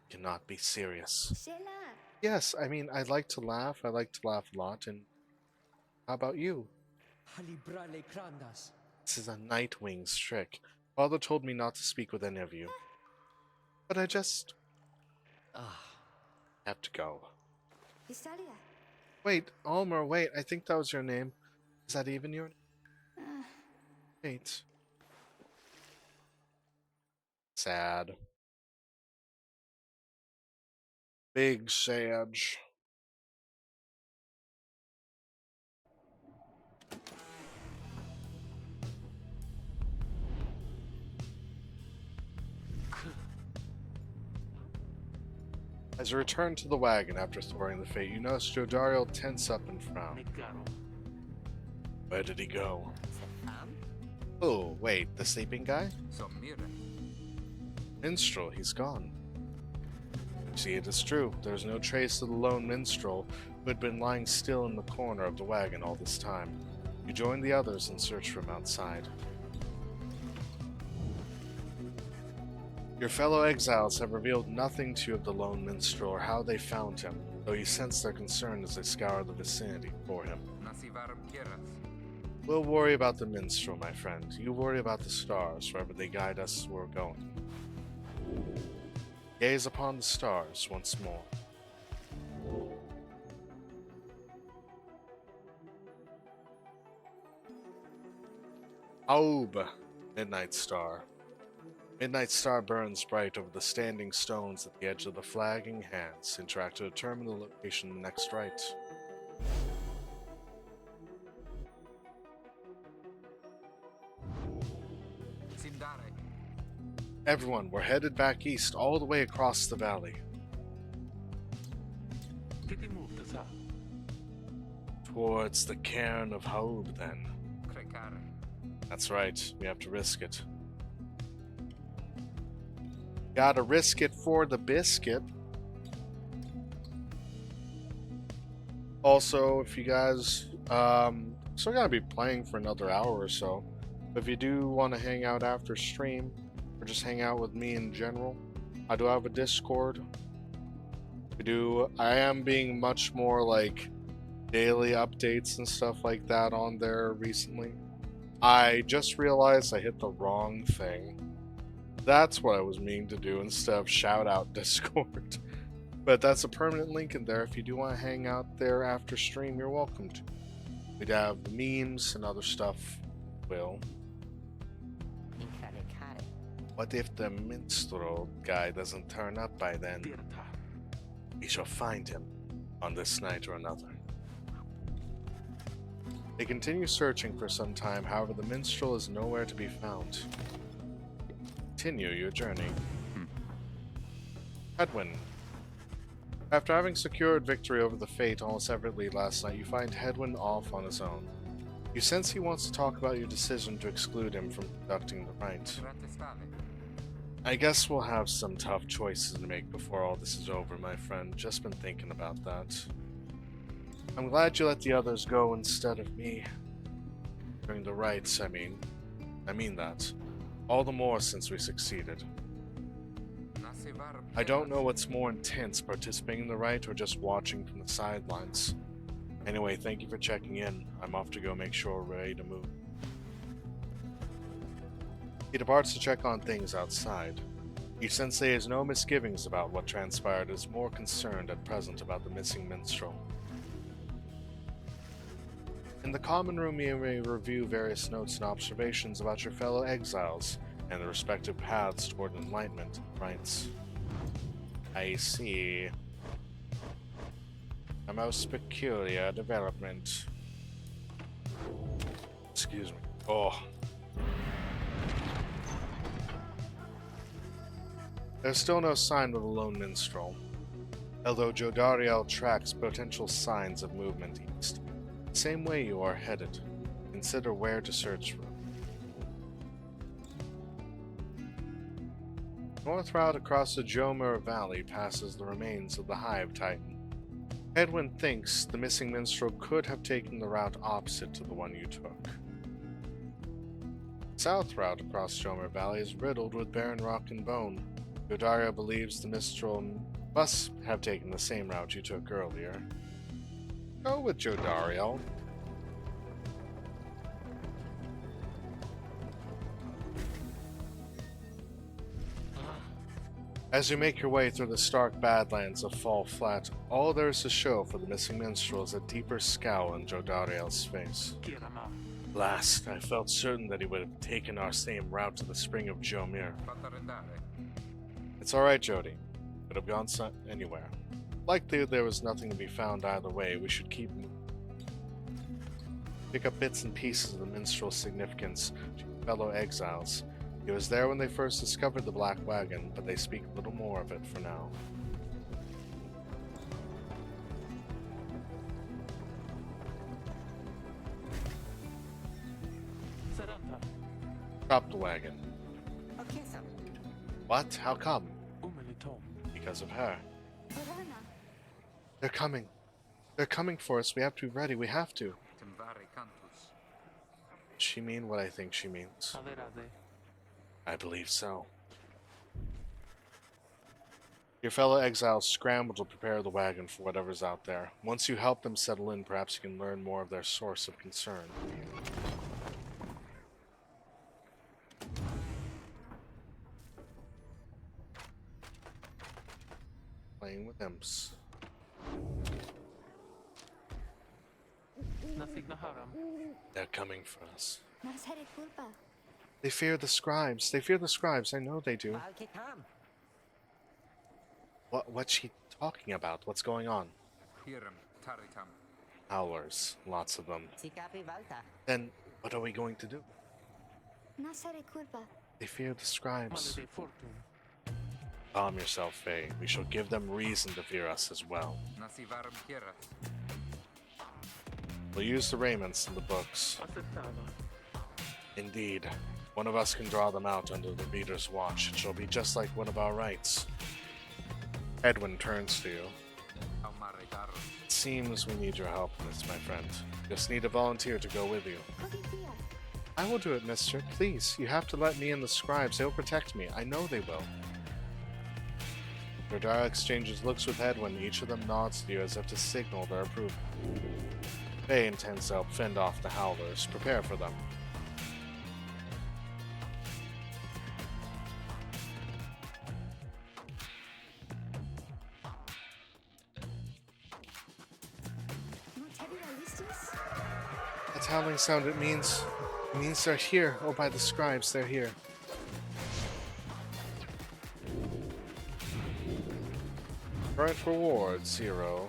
cannot be serious. Shela. Yes, I mean, I like to laugh. I like to laugh a lot, and how about you? Halibrale crandas. This is a Nightwing's trick. Father told me not to speak with any of you. But I just Ah, have to go. Vistalia. Wait, Almer, wait, I think that was your name. Is that even your name? Wait. Sad. Big Sage. As you return to the wagon after thwarting the fate, you notice Jodariel tense up and frown. Where did he go? Oh, wait, the sleeping guy? Sommire. Minstrel, he's gone. See, it is true. There is no trace of the lone minstrel who had been lying still in the corner of the wagon all this time. You join the others and search for him outside. Your fellow exiles have revealed nothing to you of the lone minstrel or how they found him, though you sense their concern as they scour the vicinity for him. Nasivaram kieras. We'll worry about the minstrel, my friend. You worry about the stars, wherever they guide us as we're going. Gaze upon the stars once more. Aub, Midnight Star. Midnight Star burns bright over the standing stones at the edge of the flagging hands. Interact to determine the location of the next right. Sindare. Everyone, we're headed back east, all the way across the valley. Towards the cairn of Haub, then. Crecare. That's right, we have to risk it. Gotta risk it for the biscuit. Also, if you guys, still gonna be playing for another hour or so. But if you do want to hang out after stream, or just hang out with me in general, I do have a Discord. I am being much more like daily updates and stuff like that on there recently. I just realized I hit the wrong thing. That's what I was meaning to do instead of shout out Discord. But that's a permanent link in there. If you do want to hang out there after stream, you're welcome to. We'd have memes and other stuff. Will. What if the minstrel guy doesn't turn up by then? We shall find him on this night or another. They continue searching for some time, however the minstrel is nowhere to be found. Continue your journey. Hedwyn. After having secured victory over the Fate almost effortlessly last night, you find Hedwyn off on his own. You sense he wants to talk about your decision to exclude him from conducting the rite. Ratestale. I guess we'll have some tough choices to make before all this is over, my friend. Just been thinking about that. I'm glad you let the others go instead of me. During the rites, I mean. I mean that. All the more since we succeeded. Nasivarum I don't know what's more intense, participating in the rite or just watching from the sidelines. Anyway, thank you for checking in. I'm off to go make sure we're ready to move. He departs to check on things outside. Each sensei has no misgivings about what transpired, is more concerned at present about the missing minstrel. In the common room, you may review various notes and observations about your fellow exiles and the respective paths toward enlightenment and rights. I see. A most peculiar development. Excuse me. Oh. There's still no sign of the lone minstrel, although Jodariel tracks potential signs of movement east. Same way you are headed. Consider where to search for. North route across the Jomer Valley passes the remains of the Hive Titan. Edwin thinks the missing minstrel could have taken the route opposite to the one you took. South route across Jomer Valley is riddled with barren rock and bone. Jodaria believes the minstrel must have taken the same route you took earlier. Go with Jodariel. As you make your way through the stark badlands of Fall Flat, all there is to show for the missing minstrel is a deeper scowl in Jodariel's face. Last, I felt certain that he would have taken our same route to the spring of Jomir. Patarendare. It's alright, Jody. Could have gone anywhere. Likely there was nothing to be found either way. We should keep moving. Pick up bits and pieces of the minstrel's significance to your fellow exiles. He was there when they first discovered the Black Wagon, but they speak little more of it for now. Stop the wagon. Okay, sir. What? How come? Because of her. Verona. They're coming. They're coming for us. We have to be ready. We have to. Timvare cantus. Does she mean what I think she means? I believe so. Your fellow exiles scramble to prepare the wagon for whatever's out there. Once you help them settle in, perhaps you can learn more of their source of concern. Playing with imps. They're coming for us. Nasere culpa. They fear the scribes. They fear the scribes. I know they do. Valkitam. What's she talking about? What's going on? Hiram taritam. Howlers. Lots of them. Sikapi Valta. Then, what are we going to do? Nasere culpa. They fear the scribes. Calm yourself, Faye. We shall give them reason to fear us as well. Nasivarum kieras. We'll use the raiments in the books. Indeed. One of us can draw them out under the reader's watch. It shall be just like one of our rights. Edwin turns to you. Aumare darum. It seems we need your help in this, my friend. Just need a volunteer to go with you. Cogitía. I will do it, mister. Please, you have to let me and the scribes. They'll protect me. I know they will. Rodara exchanges looks with Edwin. Each of them nods to you as if to signal their approval. Faye intends to help fend off the Howlers. Prepare for them. No te listis? That howling sound, it means they're here. Oh, by the scribes, they're here. Current reward, 0.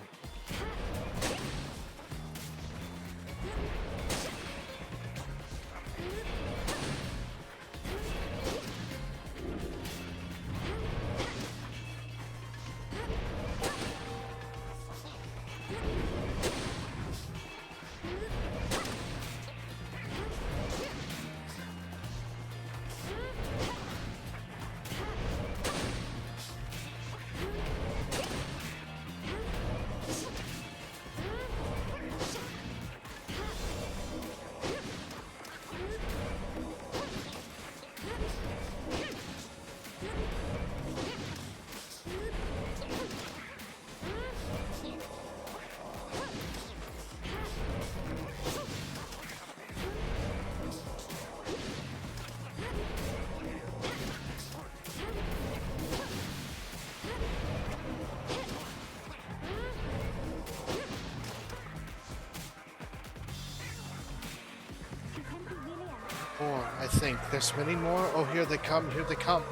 More, I think. There's many more. Oh, here they come. Here they come.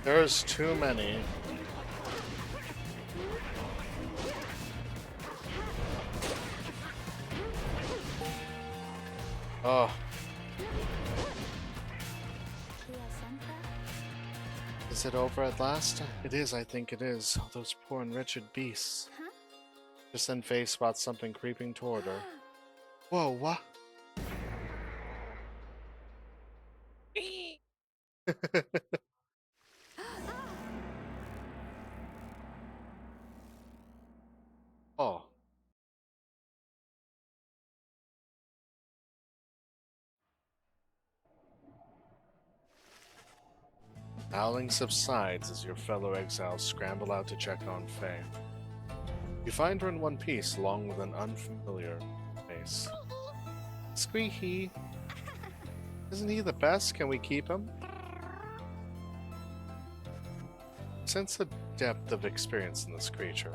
There's too many. Oh, Kia Santa? is it over at last? It is, I think it is. Oh, those poor and wretched beasts. Huh? Just then Faye spots something creeping toward her. Whoa, what? Oh. Howling subsides as your fellow exiles scramble out to check on Faye. You find her in one piece, along with an unfamiliar face. Squeaky! Isn't he the best? Can we keep him? Sense the depth of experience in this creature,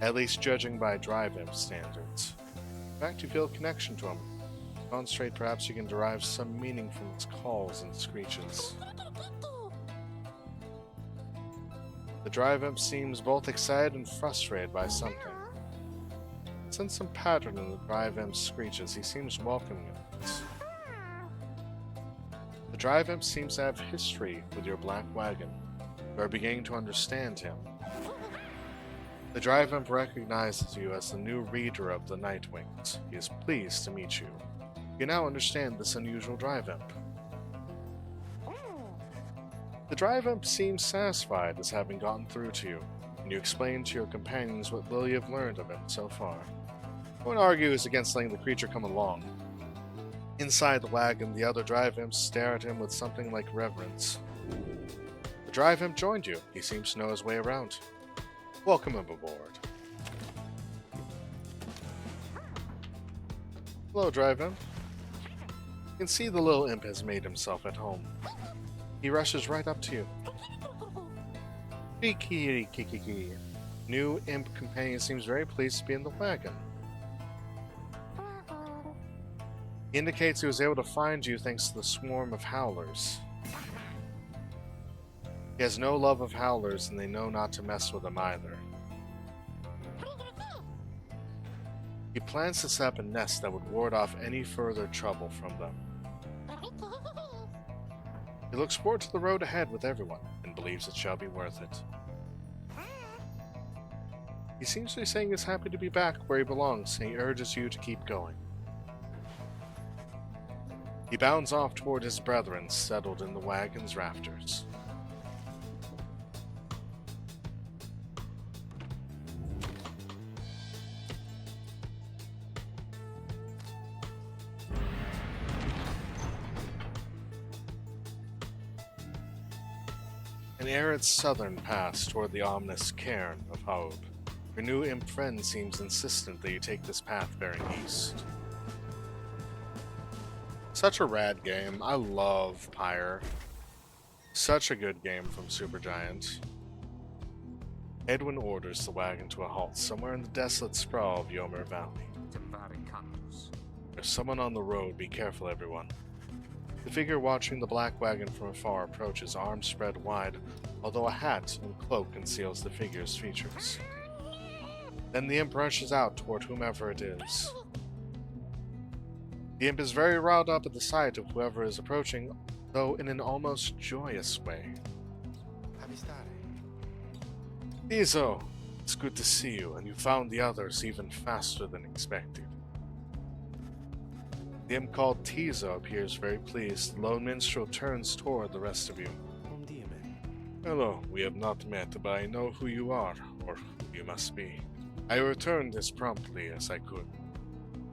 at least judging by Drive Imp standards. In fact, you feel a connection to him. Concentrate, perhaps you can derive some meaning from its calls and screeches. The Drive Imp seems both excited and frustrated by something. Sense some pattern in the Drive Imp's screeches. He seems welcoming of it. The Drive Imp seems to have history with your black wagon. You are beginning to understand him. The Drive Imp recognizes you as the new reader of the Nightwings. He is pleased to meet you. You now understand this unusual Drive Imp. The Drive Imp seems satisfied as having gotten through to you, and you explain to your companions what Lily have learned of him so far. No one argues against letting the creature come along. Inside the wagon, the other Drive Imps stare at him with something like reverence. The Drive Imp joined you. He seems to know his way around. Welcome him aboard. Hello, Drive Imp. You can see the little imp has made himself at home. He rushes right up to you. Kiki. New imp companion seems very pleased to be in the wagon. He indicates he was able to find you thanks to the swarm of howlers. He has no love of howlers, and they know not to mess with him either. He plans to set up a nest that would ward off any further trouble from them. He looks forward to the road ahead with everyone, and believes it shall be worth it. He seems to be saying he's happy to be back where he belongs, and he urges you to keep going. He bounds off toward his brethren settled in the wagon's rafters. An arid southern pass toward the ominous cairn of Haub. Your new imp friend seems insistent that you take this path bearing east. Such a rad game. I love Pyre. Such a good game from Supergiant. Edwin orders the wagon to a halt somewhere in the desolate sprawl of Yomer Valley. Temvari Cantus. There's someone on the road. Be careful, everyone. The figure watching the black wagon from afar approaches, arms spread wide, although a hat and cloak conceals the figure's features. Then the imp rushes out toward whomever it is. The imp is very riled up at the sight of whoever is approaching, though in an almost joyous way. Tizo, it's good to see you, and you found the others even faster than expected. The imp called Tizo appears very pleased. The lone minstrel turns toward the rest of you. Hello, we have not met, but I know who you are, or who you must be. I returned as promptly as I could.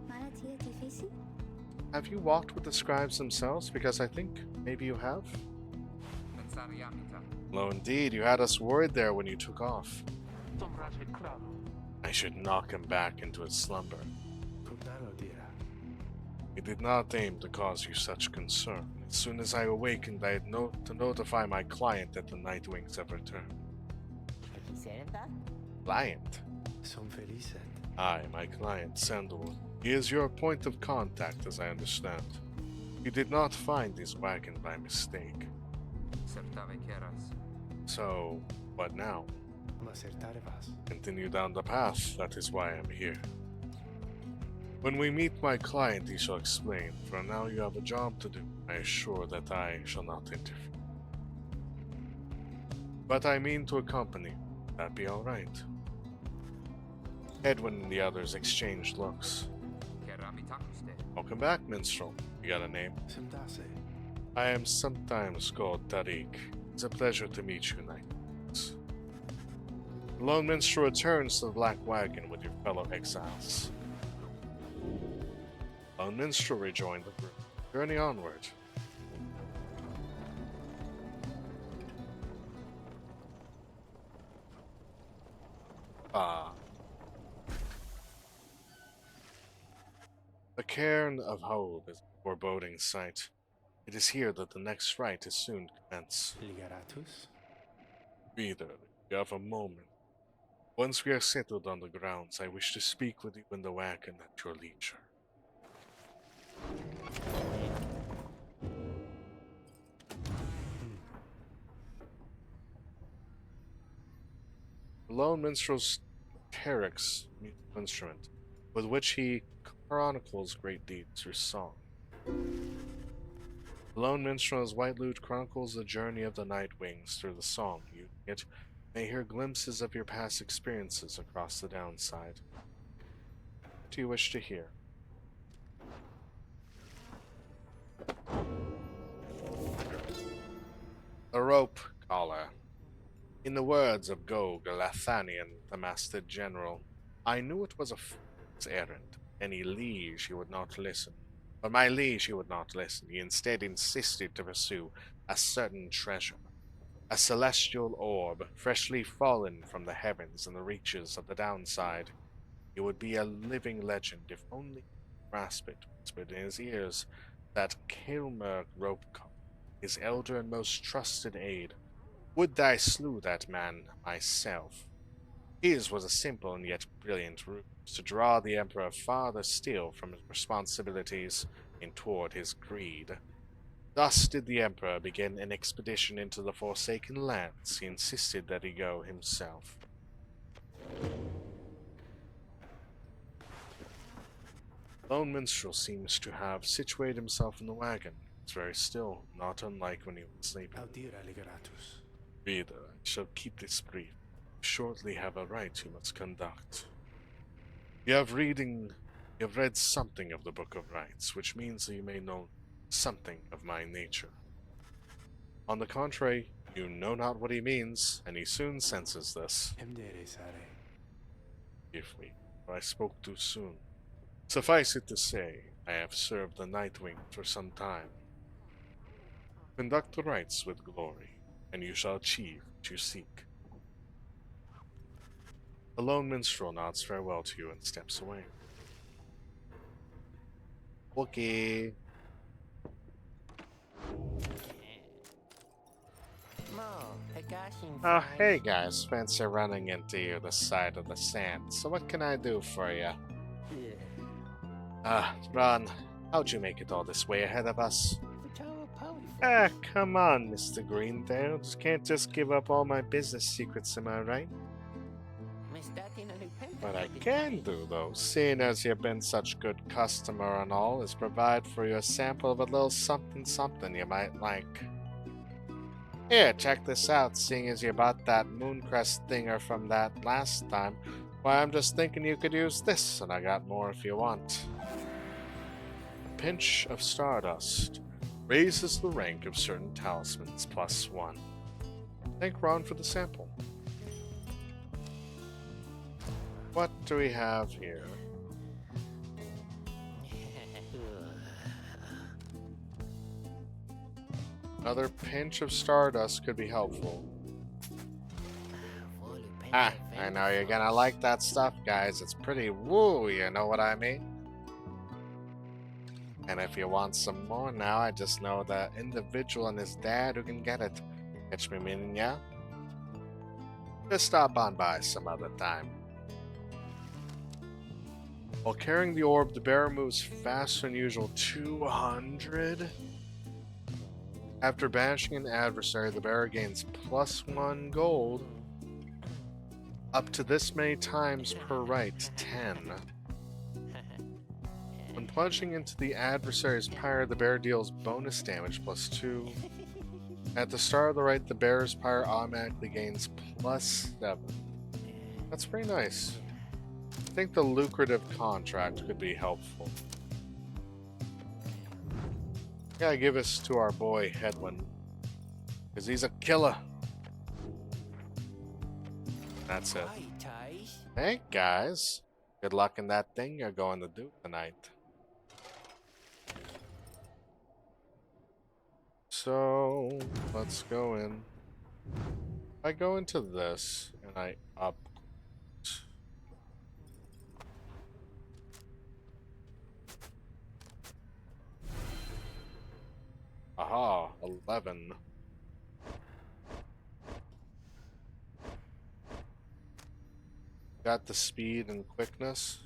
Manatia difícil? Have you walked with the scribes themselves? Because I think maybe you have. Pensariamita. Lo, indeed, you had us worried there when you took off. I should knock him back into his slumber. I did not aim to cause you such concern. As soon as I awakened, I had to notify my client that the Nightwings have returned. Client? Aye, my client, Sandalwood. He is your point of contact, as I understand. You did not find his wagon by mistake. Certave quieras. So, what now? Continue down the path, that is why I'm here. When we meet my client, he shall explain. For now you have a job to do. I assure that I shall not interfere. But I mean to accompany you. That be all right. Edwin and the others exchanged looks. Welcome back, minstrel. You got a name? I am sometimes called Tariq. It's a pleasure to meet you, Knight. The lone minstrel returns to the Black Wagon with your fellow exiles. Lone minstrel rejoined the group. Journey onward. The cairn of Hope is a foreboding sight. It is here that the next rite is soon to commence. Reader, you have a moment. Once we are settled on the grounds, I wish to speak with you in the wagon at your leisure. The lone minstrel's Terex musical instrument, with which he chronicles great deeds through song. The lone minstrel's white lute chronicles the journey of the Nightwings through the song. Using it, may hear glimpses of your past experiences across the downside. What do you wish to hear? The rope collar. In the words of Gog, Lathanian, the mastered general, I knew it was a fool's errand. Any liege he would not listen. But my liege he would not listen. He instead insisted to pursue a certain treasure. A celestial orb, freshly fallen from the heavens in the reaches of the downside. It would be a living legend if only he grasped it, whispered in his ears that Kilmer Ropecock, his elder and most trusted aide. Would I slew that man myself. His was a simple and yet brilliant ruse to draw the Emperor farther still from his responsibilities and toward his greed. Thus did the Emperor begin an expedition into the Forsaken Lands. He insisted that he go himself. Lone Minstrel seems to have situated himself in the wagon. It's very still, not unlike when he was sleeping. Reader, I shall keep this brief. Shortly have a rite you must conduct. You have read something of the Book of Rites, which means that you may know something of my nature. On the contrary, you know not what he means, and he soon senses this. Forgive me, for I spoke too soon. Suffice it to say, I have served the Nightwing for some time. Conduct the rites with glory, and you shall achieve what you seek. The lone minstrel nods farewell to you and steps away. Okay. Oh, hey guys, fancy running into you the side of the sand. So what can I do for you? Ron, how'd you make it all this way ahead of us? Come on, Mr. Greentails. Can't just give up all my business secrets, am I right? What I can do, though, seeing as you've been such good customer and all, is provide for you a sample of a little something you might like. Here, check this out, seeing as you bought that Mooncrest thinger from that last time. Why, I'm just thinking you could use this, and I got more if you want. A pinch of stardust raises the rank of certain talismans +1. Thank Ron for the sample. What do we have here? Another pinch of stardust could be helpful. Ah, I know you're gonna like that stuff, guys. It's pretty woo, you know what I mean? And if you want some more now, I just know the individual and his dad who can get it. Catch me meaning, yeah? Just stop on by some other time. While carrying the orb, the bear moves faster than usual, 200. After banishing an adversary, the bear gains +1 gold. Up to this many times per right, 10. When plunging into the adversary's pyre, the bear deals bonus damage +2. At the start of the right, the bear's pyre automatically gains +7. That's pretty nice. I think the lucrative contract could be helpful. Gotta give this to our boy Hedwin, because he's a killer. That's it. Hey guys, good luck in that thing you're going to do tonight. So let's go in. I go into this and I up. Aha, 11. Got the speed and quickness.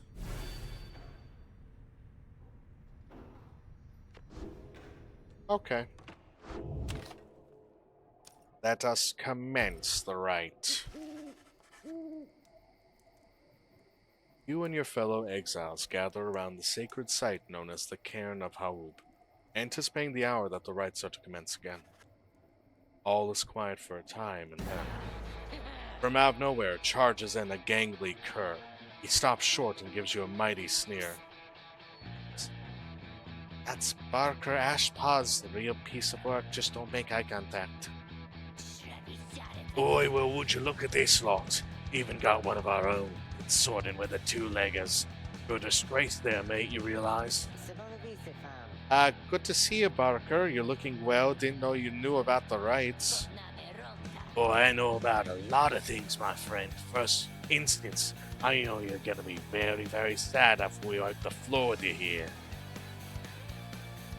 Okay. Let us commence the rite. You and your fellow exiles gather around the sacred site known as the Cairn of Haub, anticipating the hour that the rites are to commence again. All is quiet for a time, and then, from out of nowhere, charges in a gangly cur. He stops short and gives you a mighty sneer. That's Barker Ashpaws, the real piece of work. Just don't make eye contact. Boy, well, would you look at this lot? Even got one of our own. It's sorting with the two-leggers. Good disgrace there, mate, you realize? Good to see you, Barker. You're looking well. Didn't know you knew about the rights. Oh, I know about a lot of things, my friend. First instance, I know you're gonna be very, very sad after we wipe the floor with you here.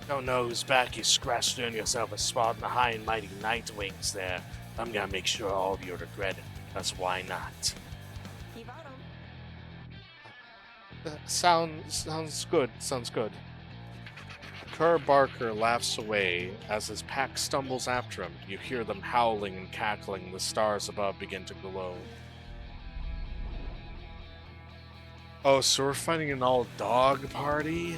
Don't know whose back you scratched earn yourself a spot in the high and mighty Night Wings there. I'm gonna make sure all of you regret it, because why not? Sounds good. Sounds good. Kerr Barker laughs away as his pack stumbles after him. You hear them howling and cackling. The stars above begin to glow. Oh, so we're fighting an all-dog party?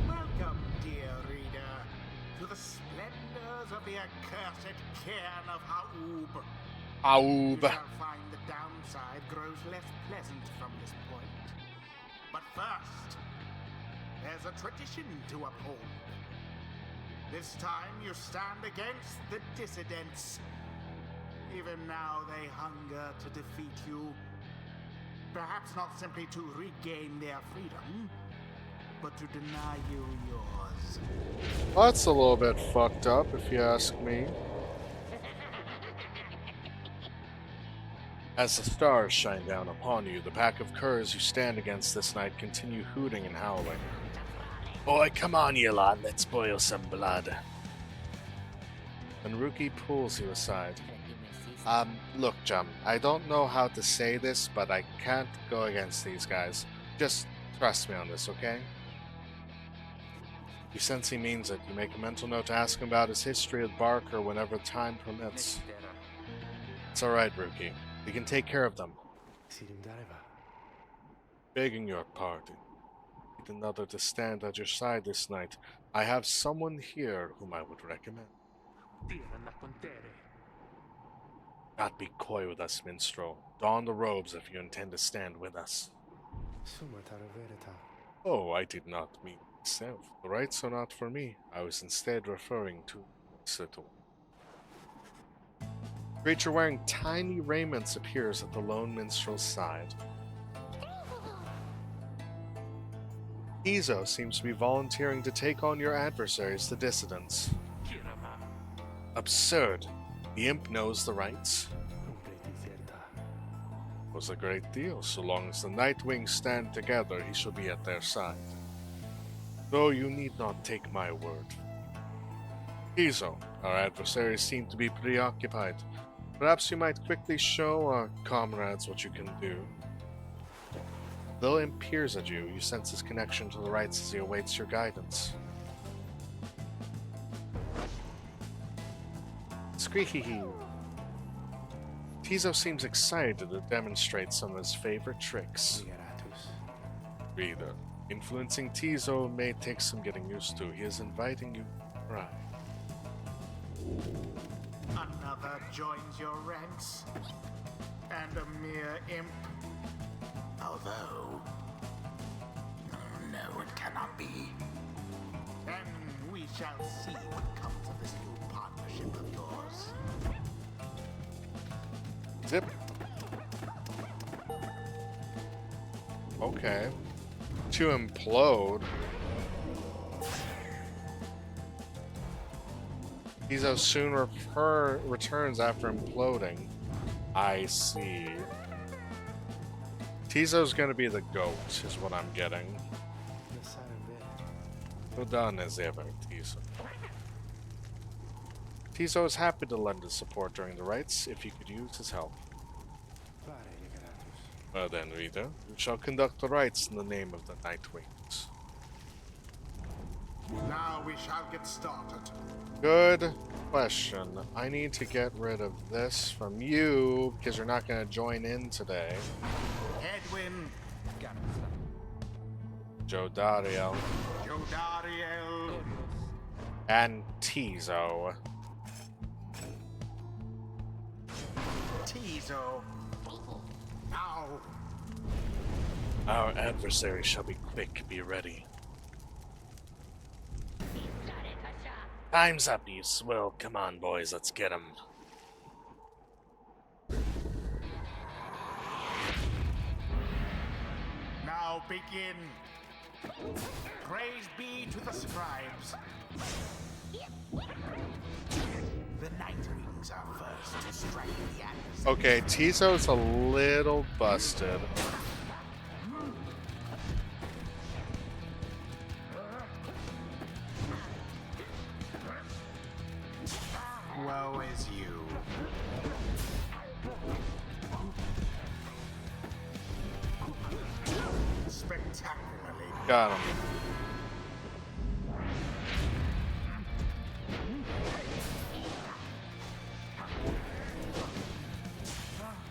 Welcome, dear reader, to the splendors of the accursed cairn of Haub. You Aub. shall find the downside grows less pleasant from this point. But first, there's a tradition to uphold. This time you stand against the dissidents. Even now they hunger to defeat you. Perhaps not simply to regain their freedom, but to deny you yours. That's a little bit fucked up, if you ask me. As the stars shine down upon you, the pack of curs you stand against this night continue hooting and howling. Boy, come on, you lot, let's boil some blood. And Ruki pulls you aside. Look, Jum, I don't know how to say this, but I can't go against these guys. Just trust me on this, okay? You sense he means it. You make a mental note to ask him about his history with Barker whenever time permits. It's alright, Ruki. We can take care of them. Begging your pardon. Need another to stand at your side this night. I have someone here whom I would recommend. Not be coy with us, minstrel. Don the robes if you intend to stand with us. Oh, I did not mean myself. The rights are not for me. I was instead referring to this little creature wearing tiny raiments appears at the lone minstrel's side. Izo seems to be volunteering to take on your adversaries, the dissidents. Absurd. The imp knows the rights. Was a great deal. So long as the Nightwings stand together, he shall be at their side. Though you need not take my word. Izo, our adversaries seem to be preoccupied. Perhaps you might quickly show our comrades what you can do. Though imp peers at you, you sense his connection to the rights as he awaits your guidance. Squeaky. Tizo seems excited to demonstrate some of his favorite tricks. Reader, influencing Tizo may take some getting used to. He is inviting you to try. Another joins your ranks, and a mere imp. Although, no, it cannot be. And we shall see what comes of this new partnership of yours. Zip. Okay. To implode. Tizo soon returns after imploding. I see. Tizo's gonna be the goat, is what I'm getting. So done as ever, Tizo. Tizo is happy to lend his support during the rites if you could use his help. Well then, reader, you shall conduct the rites in the name of the Nightwings. Now we shall get started. Good question. I need to get rid of this from you because you're not going to join in today. Edwin, Jodariel Jodariel, and Tizo. Tizo. Now, Our adversary shall be quick, be ready. Time's up, you swill. Come on, boys, let's get him. now begin. Praise be to the scribes. The Nightwings are first to strike the adversary. Okay, Tizo's a little busted. Woe is you. Spectacularly. Got him.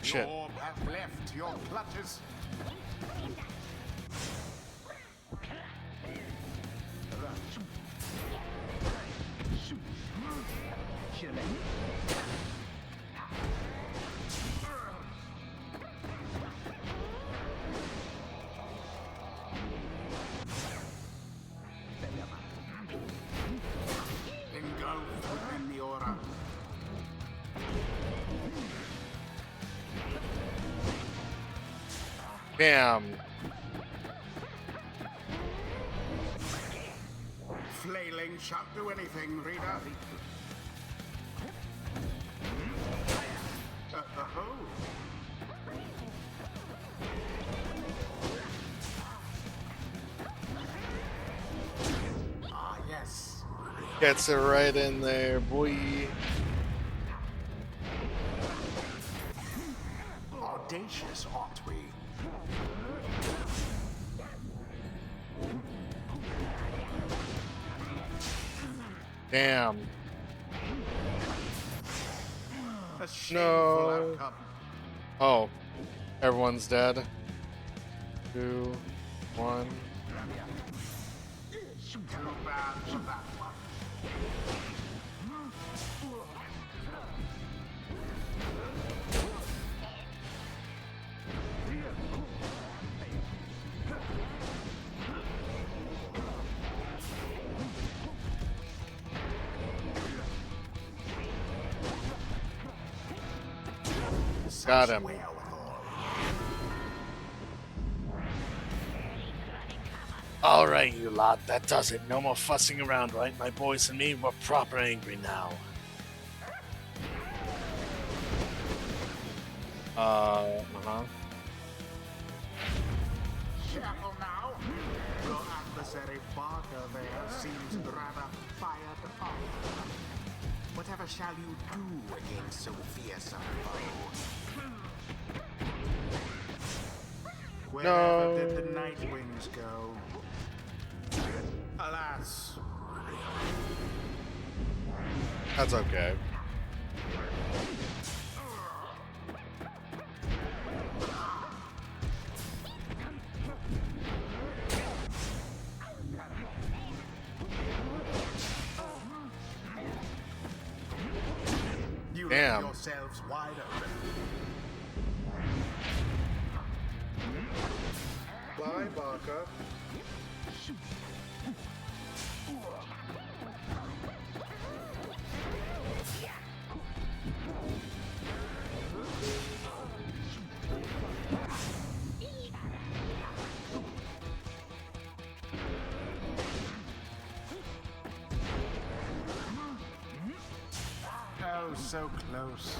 Shit. Your have left your clutches. Engulfed within the aura. Bam. Flailing shan't do anything, reader. Oh. Ah, yes. Gets it right in there, boy. Audacious, aren't we? Damn. A shameful No. outcome. Oh. Everyone's dead. 2, 1. Too bad for that one. Got him. Alright, you lot, that does it. No more fussing around, right? My boys and me, we're proper angry now. Uh-huh. Careful now. Your adversary Barker there seems rather fired up. Whatever shall you do against so fierce a foe? Wherever did the Nightwings go? Alas. That's okay. You Damn. let yourselves wide open. Bye, Barker. Oh, so close.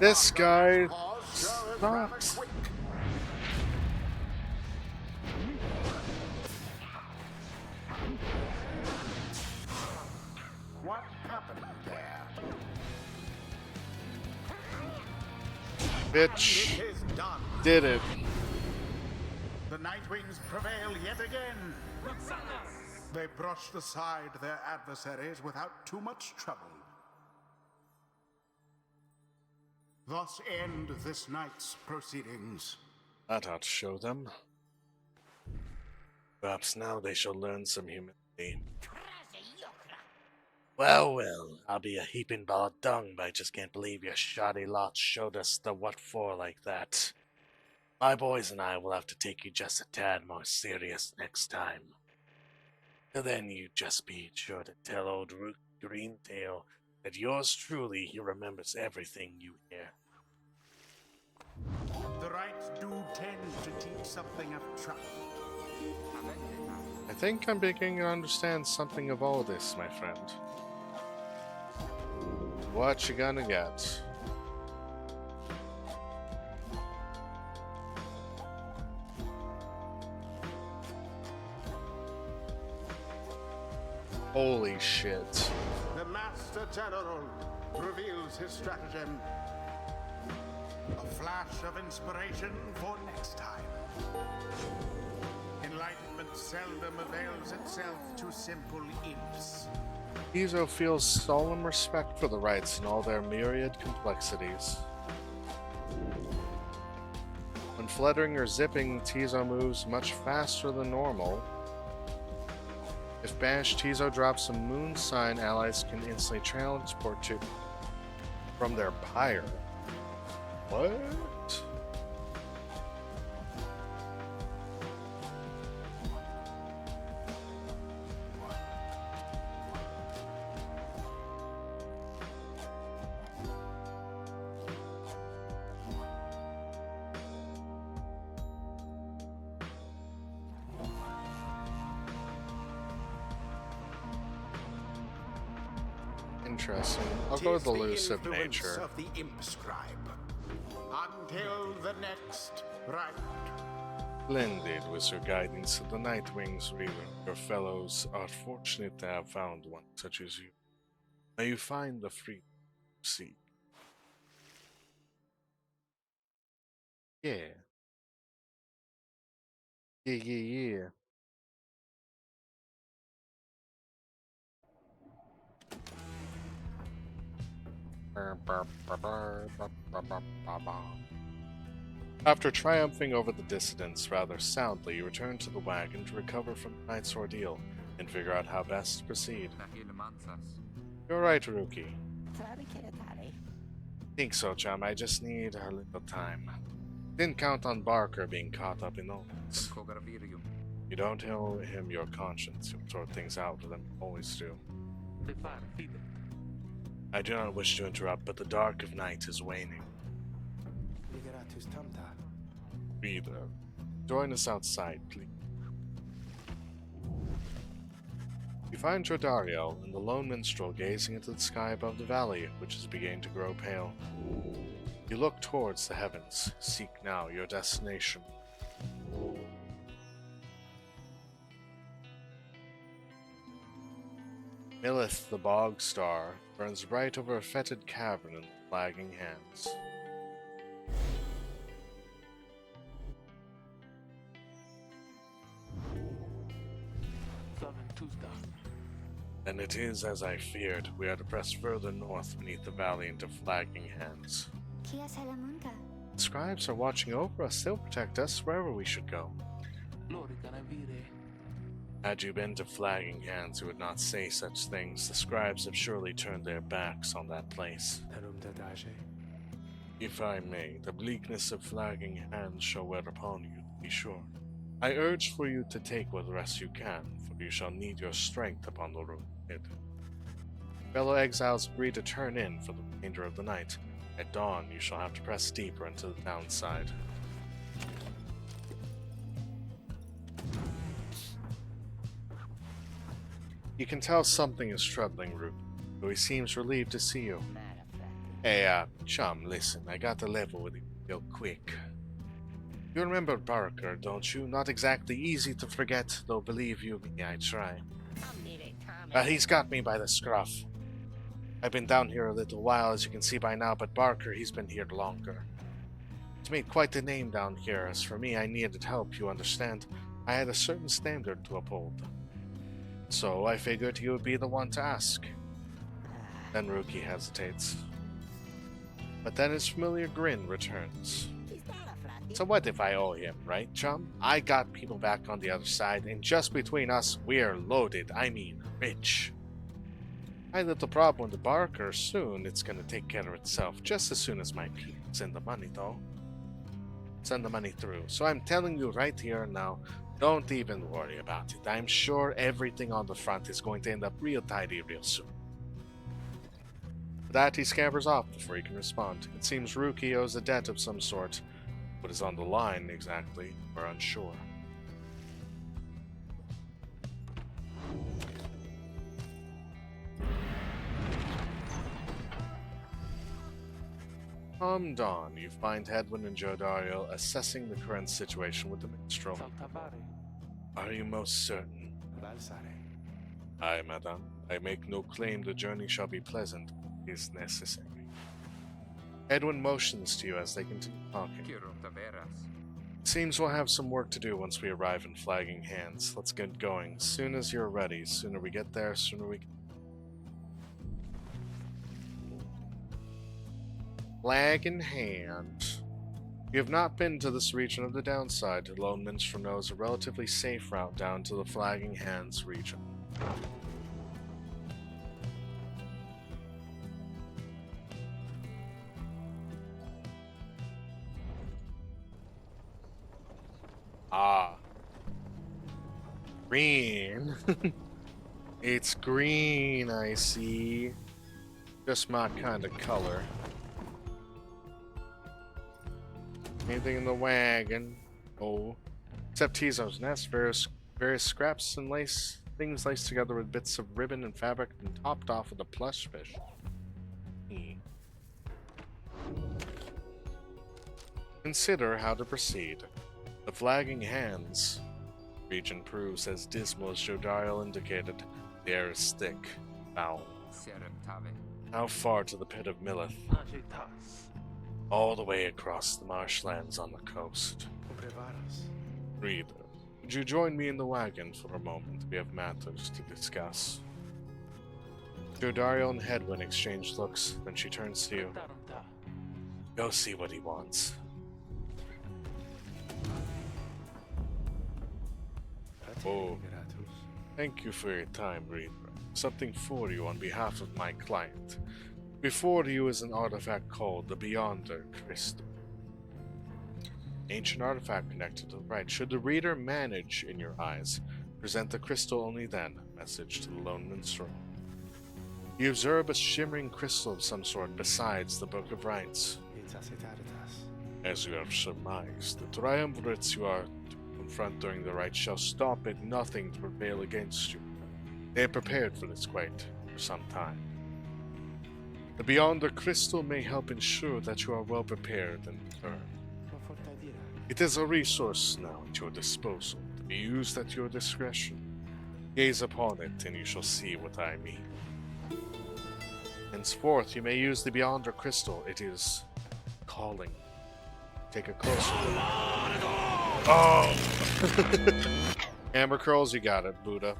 This guy Rather sucks. quick. What happened there? Bitch It is done. did it. The Nightwings prevail yet again. They brushed aside their adversaries without too much trouble. Thus end this night's proceedings. That ought to show them. Perhaps now they shall learn some humility. Well, well, I'll be a heaping ball of dung, but I just can't believe your shoddy lot showed us the what for like that. My boys and I will have to take you just a tad more serious next time. Till then, you just be sure to tell old Root Greentail that yours truly he remembers everything you hear. The right do tend to teach something of trust. I think I'm beginning to understand something of all this, my friend. What you gonna get? Holy shit. The Master General reveals his stratagem. A flash of inspiration for next time. Enlightenment seldom avails itself to simple imps. Tizo feels solemn respect for the rites in all their myriad complexities. When fluttering or zipping, Tizo moves much faster than normal. If banished, Tizo drops a moon sign, allies can instantly transport to from their pyre. What? Interesting. I'll go with the elusive nature. Of the imp scribe. Until the next rite. Splendid was your guidance to the Nightwings, Reaver. Your fellows are fortunate to have found one such as you. May you find the freedom you seek. Yeah. Yeah. After triumphing over the dissidents rather soundly, you return to the wagon to recover from the night's ordeal and figure out how best to proceed. You're right, Rookie. Think so, chum. I just need a little time. Didn't count on Barker being caught up in all this. You don't tell him your conscience, you'll sort things out with him, always do. I do not wish to interrupt, but the dark of night is waning. Reader, join us outside, please. You find Jodariel and the lone minstrel gazing into the sky above the valley, which is beginning to grow pale. You look towards the heavens. Seek now your destination. Millith, the bog star, burns bright over a fetid cavern in the flagging hands. And it is as I feared. We are to press further north beneath the valley into flagging hands. Kia Salamunka. The scribes are watching over us. They'll protect us wherever we should go. Had you been to flagging hands, you would not say such things. The scribes have surely turned their backs on that place. If I may, the bleakness of flagging hands shall wear upon you, to be sure. I urge for you to take what rest you can, for you shall need your strength upon the road ahead. Fellow exiles agree to turn in for the remainder of the night. At dawn, you shall have to press deeper into the downside. You can tell something is troubling Root, though he seems relieved to see you. Hey, chum, listen, I got to level with you real quick. You remember Barker, don't you? Not exactly easy to forget, though believe you me, I try. He's got me by the scruff. I've been down here a little while, as you can see by now, but Barker, he's been here longer. He's made quite a name down here. As for me, I needed help, you understand. I had a certain standard to uphold. So I figured he would be the one to ask. Then Rookie hesitates. But then his familiar grin returns. So what if I owe him, right, chum? I got people back on the other side, and just between us, we're loaded. I mean, rich. I had a little problem with the Barker. Soon it's gonna take care of itself. Just as soon as my people send the money, though. Send the money through. So I'm telling you right here and now, don't even worry about it. I'm sure everything on the front is going to end up real tidy real soon. With that, he scampers off before he can respond. It seems Rookie owes a debt of some sort. What is on the line exactly, we're unsure. Come dawn, you find Hedwin and Jodariel assessing the current situation with the minstrel. Are you most certain? Aye, madame. I make no claim the journey shall be pleasant, but it is necessary. Edwin motions to you as they continue talking. Seems we'll have some work to do once we arrive in flagging hands. Let's get going. As soon as you're ready. Sooner we get there, sooner we can... Flag in hand. You have not been to this region of the downside. The Lone Minstrel knows a relatively safe route down to the Flagging Hands region. Ah. Green. It's green, I see. Just my kind of color. Anything in the wagon? Oh. Except Tizo's nest, various scraps and things laced together with bits of ribbon and fabric and topped off with a plush fish. Consider how to proceed. The Flagging Hands region proves as dismal as Jodariel indicated. The air is thick, foul. How far to the pit of Millith? All the way across the marshlands on the coast. Reader, would you join me in the wagon for a moment? We have matters to discuss. Jodariel and Hedwin exchange looks, then she turns to you. Go see what he wants. Oh, thank you for your time, Reader. Something for you on behalf of my client. Before you is an artifact called the Beyonder Crystal. ancient artifact connected to the right. Should the reader manage in your eyes, present the crystal only then. Message to the lone minstrel. You observe a shimmering crystal of some sort besides the Book of Rites. As you have surmised, the triumvirates you are to confront during the rite shall stop at nothing to prevail against you. They have prepared for this quite for some time. The Beyonder Crystal may help ensure that you are well prepared in return. It is a resource now at your disposal, to be used at your discretion. Gaze upon it, and you shall see what I mean. Henceforth, you may use the Beyonder Crystal. It is calling. Take a closer look. Oh! Amber Curls, you got it, Buddha.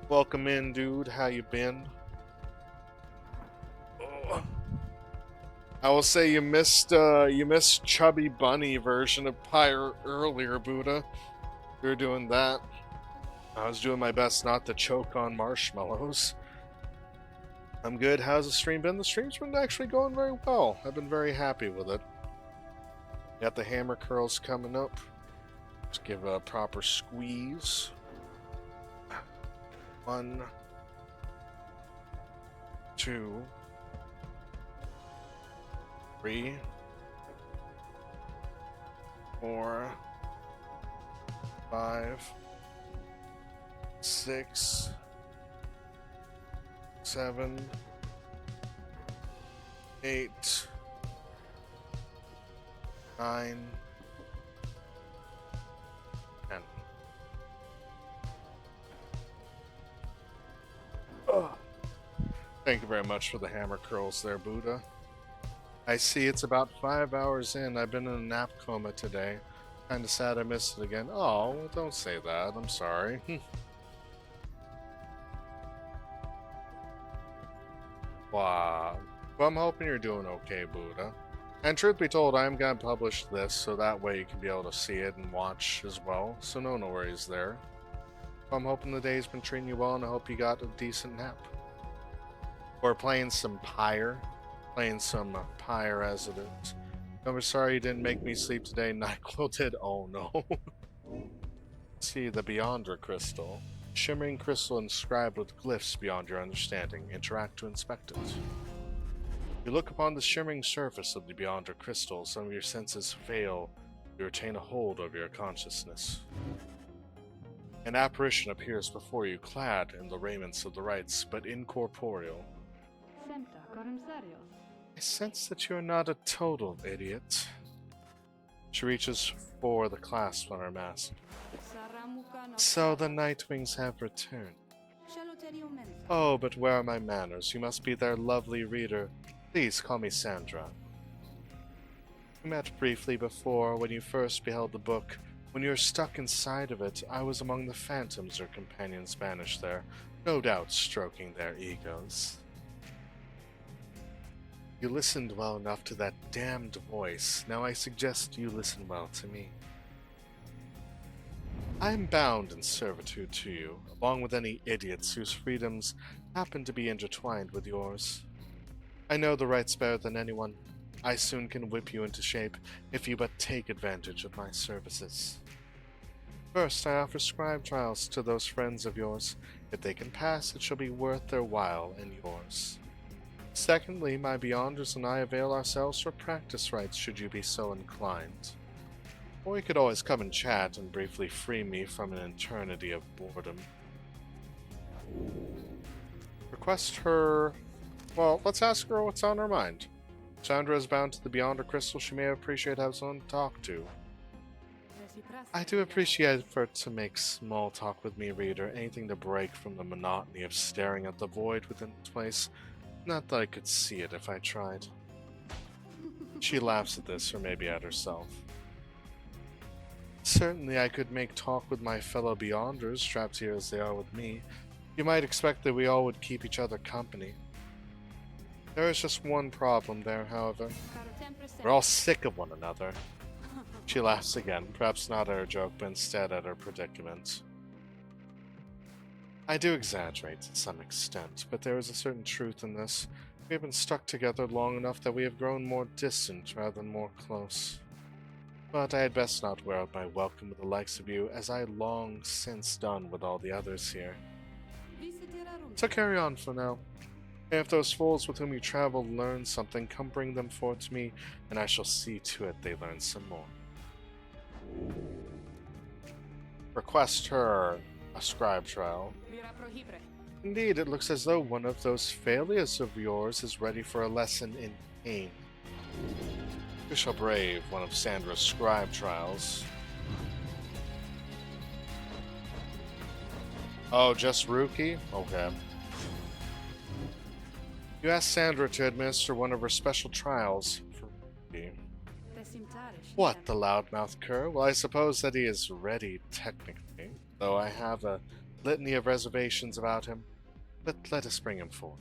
Welcome in, dude. How you been? Oh. I will say you missed Chubby Bunny version of Pyre earlier, Buddha. You were doing that. I was doing my best not to choke on marshmallows. I'm good. How's the stream been? The stream's been actually going very well. I've been very happy with it. Got the hammer curls coming up. Let's give a proper squeeze. 1, 2, 3, 4, 5, 6, 7, 8, 9, 10. Ugh. Thank you very much for the hammer curls there, Buddha. I see it's about 5 hours in. I've been in a nap coma today. Kinda sad I missed it again. Oh, well, don't say that. I'm sorry. Wow. Well, I'm hoping you're doing okay, Buddha. And truth be told, I am going to publish this so that way you can be able to see it and watch as well. So no worries there. I'm hoping the day's been treating you well, and I hope you got a decent nap. Or playing some Pyre. Playing some Pyre as it is. I'm sorry you didn't make me sleep today. NyQuil did. Oh no. See, the Beyonder Crystal. Shimmering crystal inscribed with glyphs beyond your understanding. Interact to inspect it. You look upon the shimmering surface of the Beyonder Crystal. Some of your senses fail to retain a hold over your consciousness. An apparition appears before you, clad in the raiments of the rites, but incorporeal. I sense that you are not a total idiot. She reaches for the clasp on her mask. So the Nightwings have returned. Oh, but where are my manners? You must be their lovely reader. Please call me Sandra. We met briefly before when you first beheld the book. When you were stuck inside of it, I was among the phantoms your companions banished there, no doubt stroking their egos. You listened well enough to that damned voice. Now I suggest you listen well to me. I am bound in servitude to you, along with any idiots whose freedoms happen to be intertwined with yours. I know the rights better than anyone. I soon can whip you into shape if you but take advantage of my services. First, I offer scribe trials to those friends of yours. If they can pass, it shall be worth their while and yours. Secondly, my Beyonders and I avail ourselves for practice rites should you be so inclined. Or you could always come and chat and briefly free me from an eternity of boredom. Request her... Well, let's ask her what's on her mind. Sandra is bound to the Beyonder Crystal. She may appreciate having someone to talk to. I do appreciate effort to make small talk with me, reader. Anything to break from the monotony of staring at the void within its place. Not that I could see it if I tried. She laughs at this, or maybe at herself. Certainly I could make talk with my fellow Beyonders, trapped here as they are with me. You might expect that we all would keep each other company. There is just one problem there, however. We're all sick of one another. She laughs again, perhaps not at her joke, but instead at her predicament. I do exaggerate to some extent, but there is a certain truth in this. We have been stuck together long enough that we have grown more distant rather than more close. But I had best not wear out my welcome with the likes of you, as I long since done with all the others here. So carry on for now. And if those fools with whom you travel learn something, come bring them forth to me, and I shall see to it they learn some more. Request her a scribe trial. Indeed, it looks as though one of those failures of yours is ready for a lesson in pain. You shall brave one of Sandra's scribe trials. Oh, just Rookie? Okay. You asked Sandra to administer one of her special trials for Rookie. What, the loudmouth cur? Well, I suppose that he is ready, technically, though I have a litany of reservations about him. But let us bring him forth.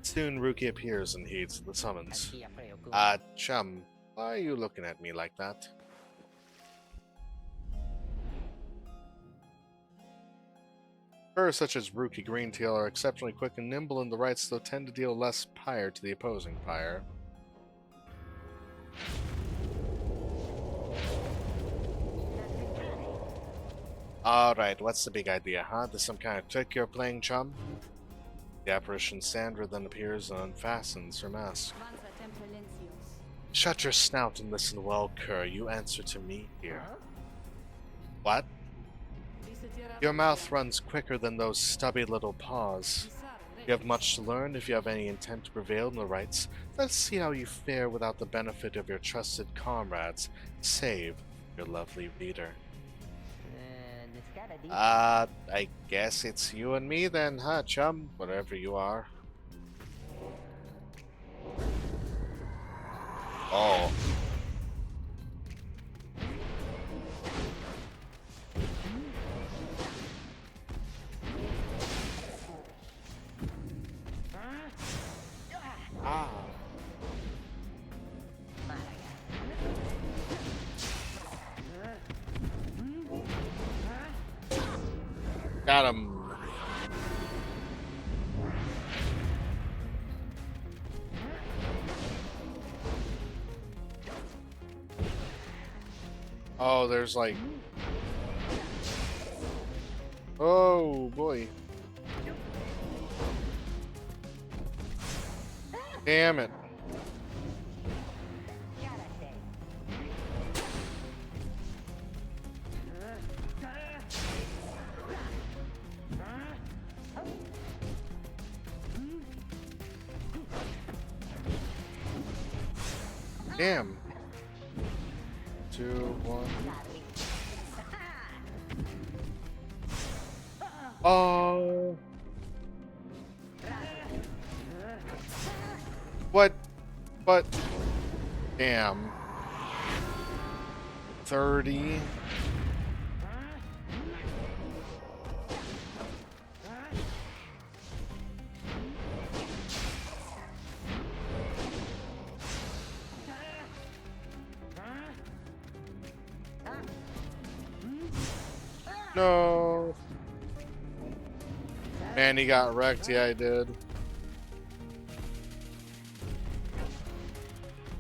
Soon Rookie appears and heeds the summons. Chum, why are you looking at me like that? Curs such as Rookie Greentail are exceptionally quick and nimble in the rights, though tend to deal less pyre to the opposing pyre. Alright, what's the big idea, huh? There's some kind of trick you're playing, chum? The apparition Sandra then appears and unfastens her mask. Shut your snout and listen well, cur. You answer to me here. What? Your mouth runs quicker than those stubby little paws. You have much to learn if you have any intent to prevail in the rights. Let's see how you fare without the benefit of your trusted comrades, save your lovely reader. I guess it's you and me then, huh, chum? Whatever you are. Oh. Ah. Got him. Oh, there's like... Oh, boy. Damn it. Damn. 2, 1. Oh. What? But. Damn. 30. No. Man, he got wrecked. Yeah, I did.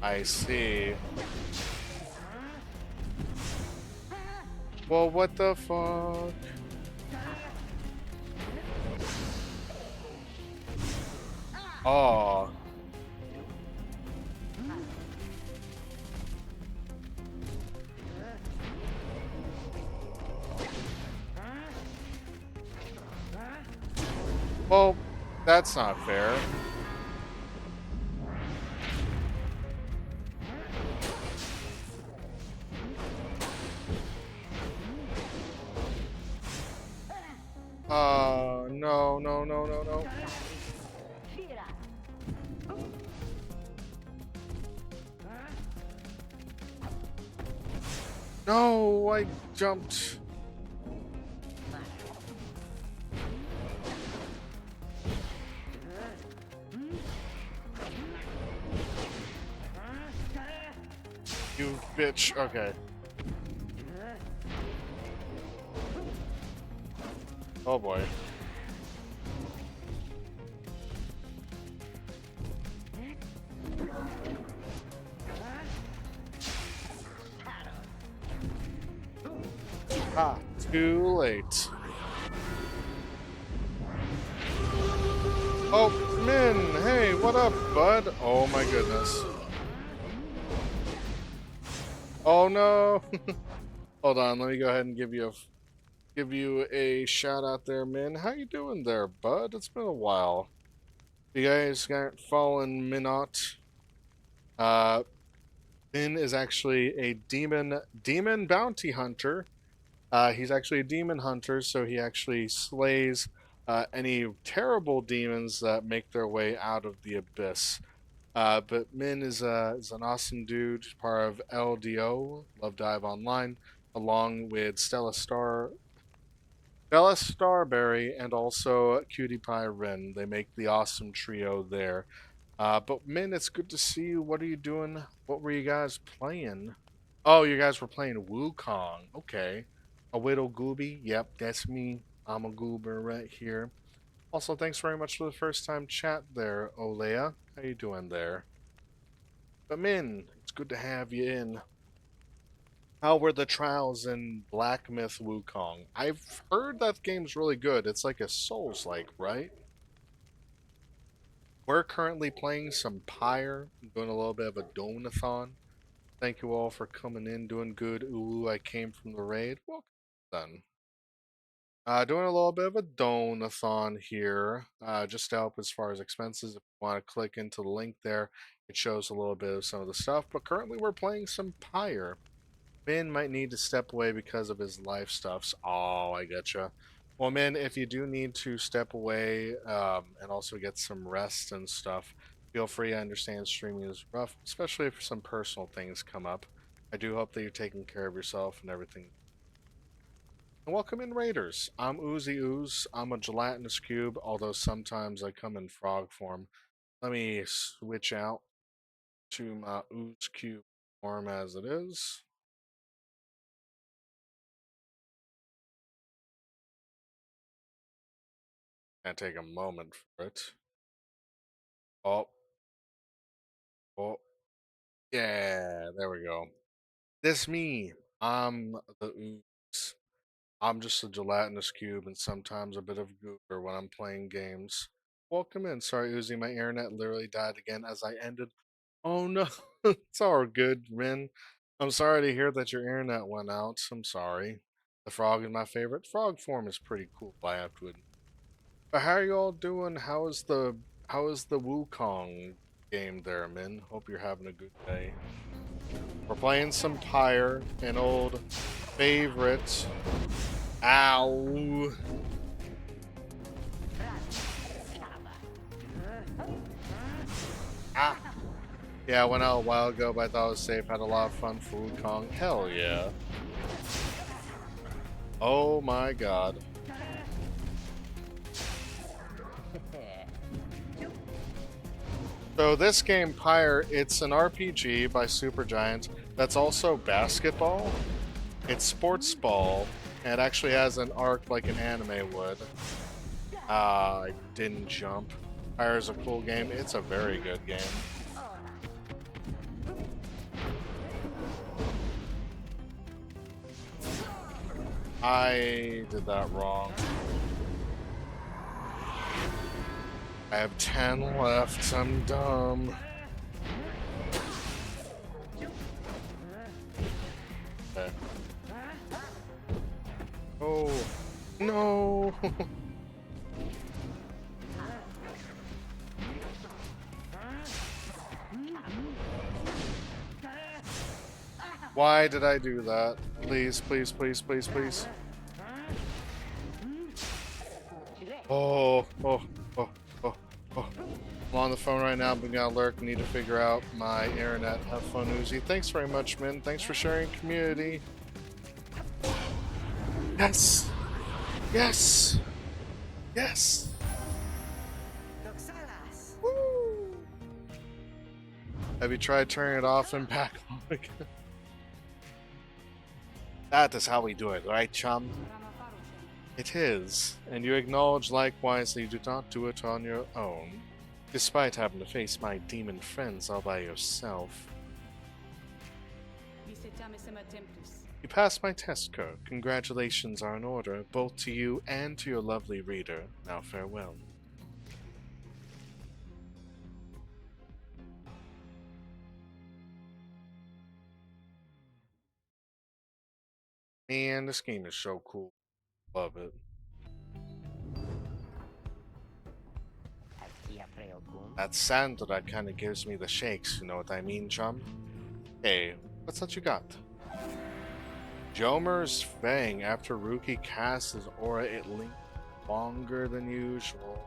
I see. Well, what the fuck? Oh. Well, that's not fair. No, no, no, no, no. No, I jumped. You bitch. Okay. Oh boy. Ah, too late. Oh, Min, hey, what up, bud? Oh my goodness. Oh no. Hold on, let me go ahead and give you a shout out there, Min. How you doing there, bud? It's been a while. You guys aren't following Minot. Uh, Min is actually a demon bounty hunter. He's actually a demon hunter, so he actually slays any terrible demons that make their way out of the abyss. But Min is an awesome dude, part of LDO, Love Dive Online, along with Stella Starberry, and also Cutie Pie Ren. They make the awesome trio there. But Min, it's good to see you. What are you doing? What were you guys playing? Oh, you guys were playing Wukong. Okay. A Whittle Gooby? Yep, that's me. I'm a goober right here. Also, thanks very much for the first time chat there, Olea. How you doing there? But Min, it's good to have you in. How were the trials in Black Myth Wukong? I've heard that game's really good. It's like a Souls-like, right? We're currently playing some Pyre, doing a little bit of a Donathon. Thank you all for coming in, doing good. Ooh, I came from the raid. Welcome then. Doing a little bit of a Donathon here, just to help as far as expenses. If you want to click into the link there, it shows a little bit of some of the stuff. But currently, we're playing some Pyre. Min might need to step away because of his life stuffs. Oh, I getcha. Well, Min, if you do need to step away and also get some rest and stuff, feel free. I understand streaming is rough, especially if some personal things come up. I do hope that you're taking care of yourself and everything. And welcome in, Raiders. I'm Oozy Ooze. I'm a gelatinous cube, although sometimes I come in frog form. Let me switch out to my Ooze cube form as it is. Can't take a moment for it. Oh, oh, yeah, there we go. This me. I'm the ooze. I'm just a gelatinous cube and sometimes a bit of goober when I'm playing games. Welcome in. Sorry, Uzi, my internet literally died again as I ended. Oh no, it's all good, Rin. I'm sorry to hear that your internet went out. I'm sorry. The frog is my favorite. Frog form is pretty cool, I have to admit. But how are you all doing? How is the Wukong game there, Min? Hope you're having a good day. We're playing some Pyre, an old favorite. Ow. Ah. Yeah, I went out a while ago, but I thought it was safe. Had a lot of fun for Wukong. Hell yeah. Oh my god. So this game, Pyre, it's an RPG by Supergiant that's also basketball. It's sports ball, and it actually has an arc like an anime would. I didn't jump. Pyre is a cool game. It's a very good game. I did that wrong. I have 10 left. I'm dumb. Okay. Oh, no. Why did I do that? Please, please, please, please, please. Oh, oh, oh, oh, oh. I'm on the phone right now, but gonna lurk. Need to figure out my internet. Have fun, Uzi. Thanks very much, Min. Thanks for sharing community. Yes! Yes! Yes! Woo! Have you tried turning it off and back on again? That is how we do it, right, chum? It is, and you acknowledge likewise that you do not do it on your own, despite having to face my demon friends all by yourself. You passed my test, Kerr. Congratulations are in order, both to you and to your lovely reader. Now farewell. Man, this game is so cool. Love it. That Sandra kinda gives me the shakes, you know what I mean, chum? Hey, what's that you got? Jomer's Fang. After Rookie casts his aura, it links longer than usual.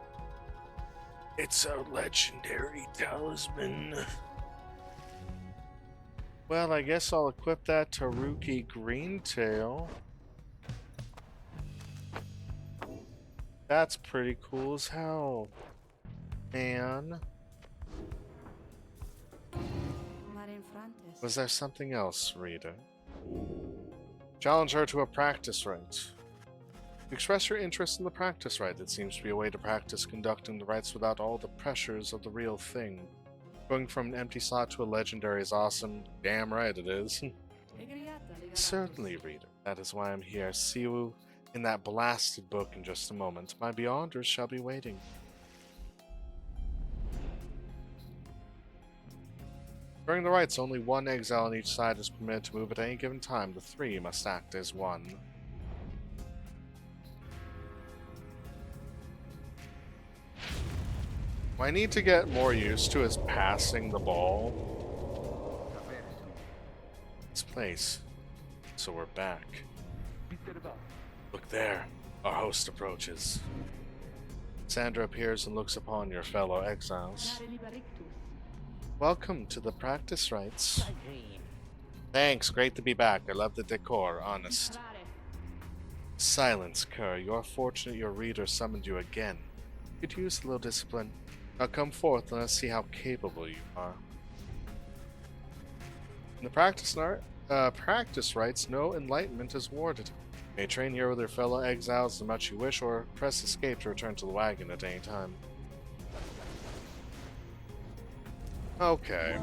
It's a legendary talisman. Well, I guess I'll equip that to Rookie Greentail. That's pretty cool as hell, man. Was there something else, reader? Challenge her to a practice rite. Express your interest in the practice rite. It seems to be a way to practice conducting the rites without all the pressures of the real thing. Going from an empty slot to a legendary is awesome. Damn right it is. Certainly, reader. That is why I'm here. See you in that blasted book in just a moment. My Beyonders shall be waiting. During the rites, only one exile on each side is permitted to move at any given time. The three must act as one. What I need to get more used to is passing the ball. This place. So we're back. Look there. Our host approaches. Sandra appears and looks upon your fellow exiles. Welcome to the practice rites. Thanks, great to be back. I love the decor, honest. Silence, Kerr. You're fortunate your reader summoned you again. You could use a little discipline. Now come forth and let's see how capable you are. In the practice rites, no enlightenment is awarded. You may train here with your fellow exiles as much you wish, or press escape to return to the wagon at any time. Okay.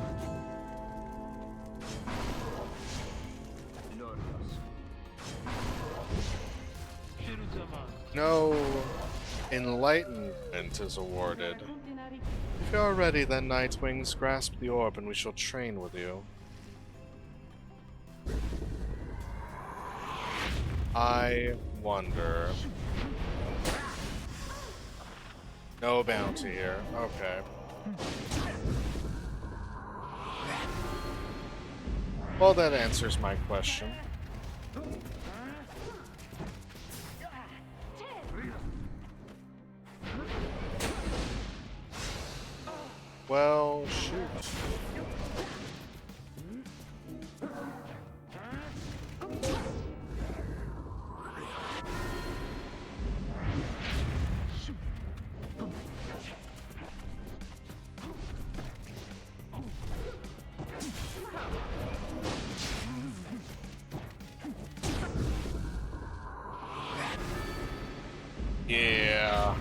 No enlightenment is awarded. If you are ready, then, Nightwings, grasp the orb and we shall train with you. I wonder. No bounty here. Okay. Well, that answers my question. Well, shoot. Yeah.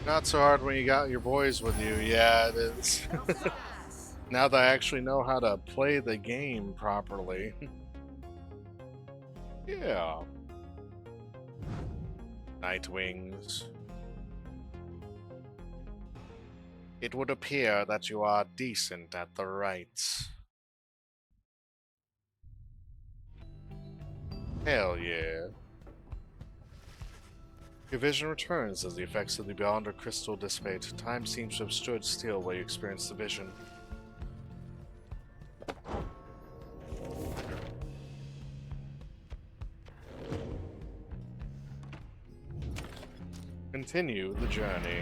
Not so hard when you got your boys with you. Yeah, it is. Now that I actually know how to play the game properly. Yeah. Nightwings. It would appear that you are decent at the rites. Hell yeah. Your vision returns as the effects of the Beyonder crystal dissipate. Time seems to have stood still while you experience the vision. Continue the journey.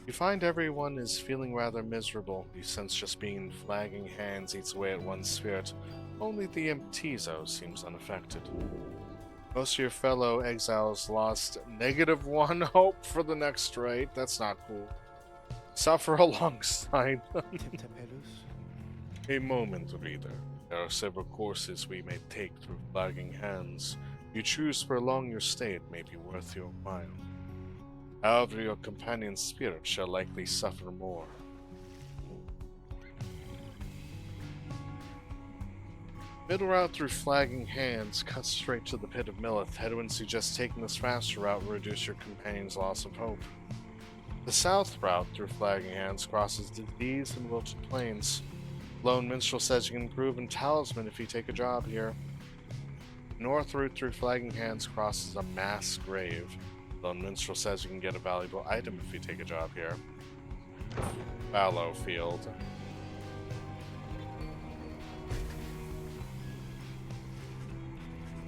You find everyone is feeling rather miserable. You sense just being in flagging hands eats away at one's spirit. Only the Imptizo seems unaffected. Most of your fellow exiles lost -1 hope for the next raid. That's not cool. Suffer alongside them. A moment, reader. There are several courses we may take through flagging hands. If you choose to prolong your stay, it may be worth your while. However, your companion's spirit shall likely suffer more. Middle route through flagging hands cuts straight to the Pit of Millith. Hedwin suggests taking this faster route will reduce your companion's loss of hope. The south route through flagging hands crosses these and wilted plains. Lone Minstrel says you can improve in Talisman if you take a job here. North route through flagging hands crosses a mass grave. Lone Minstrel says you can get a valuable item if you take a job here. Fallow Field.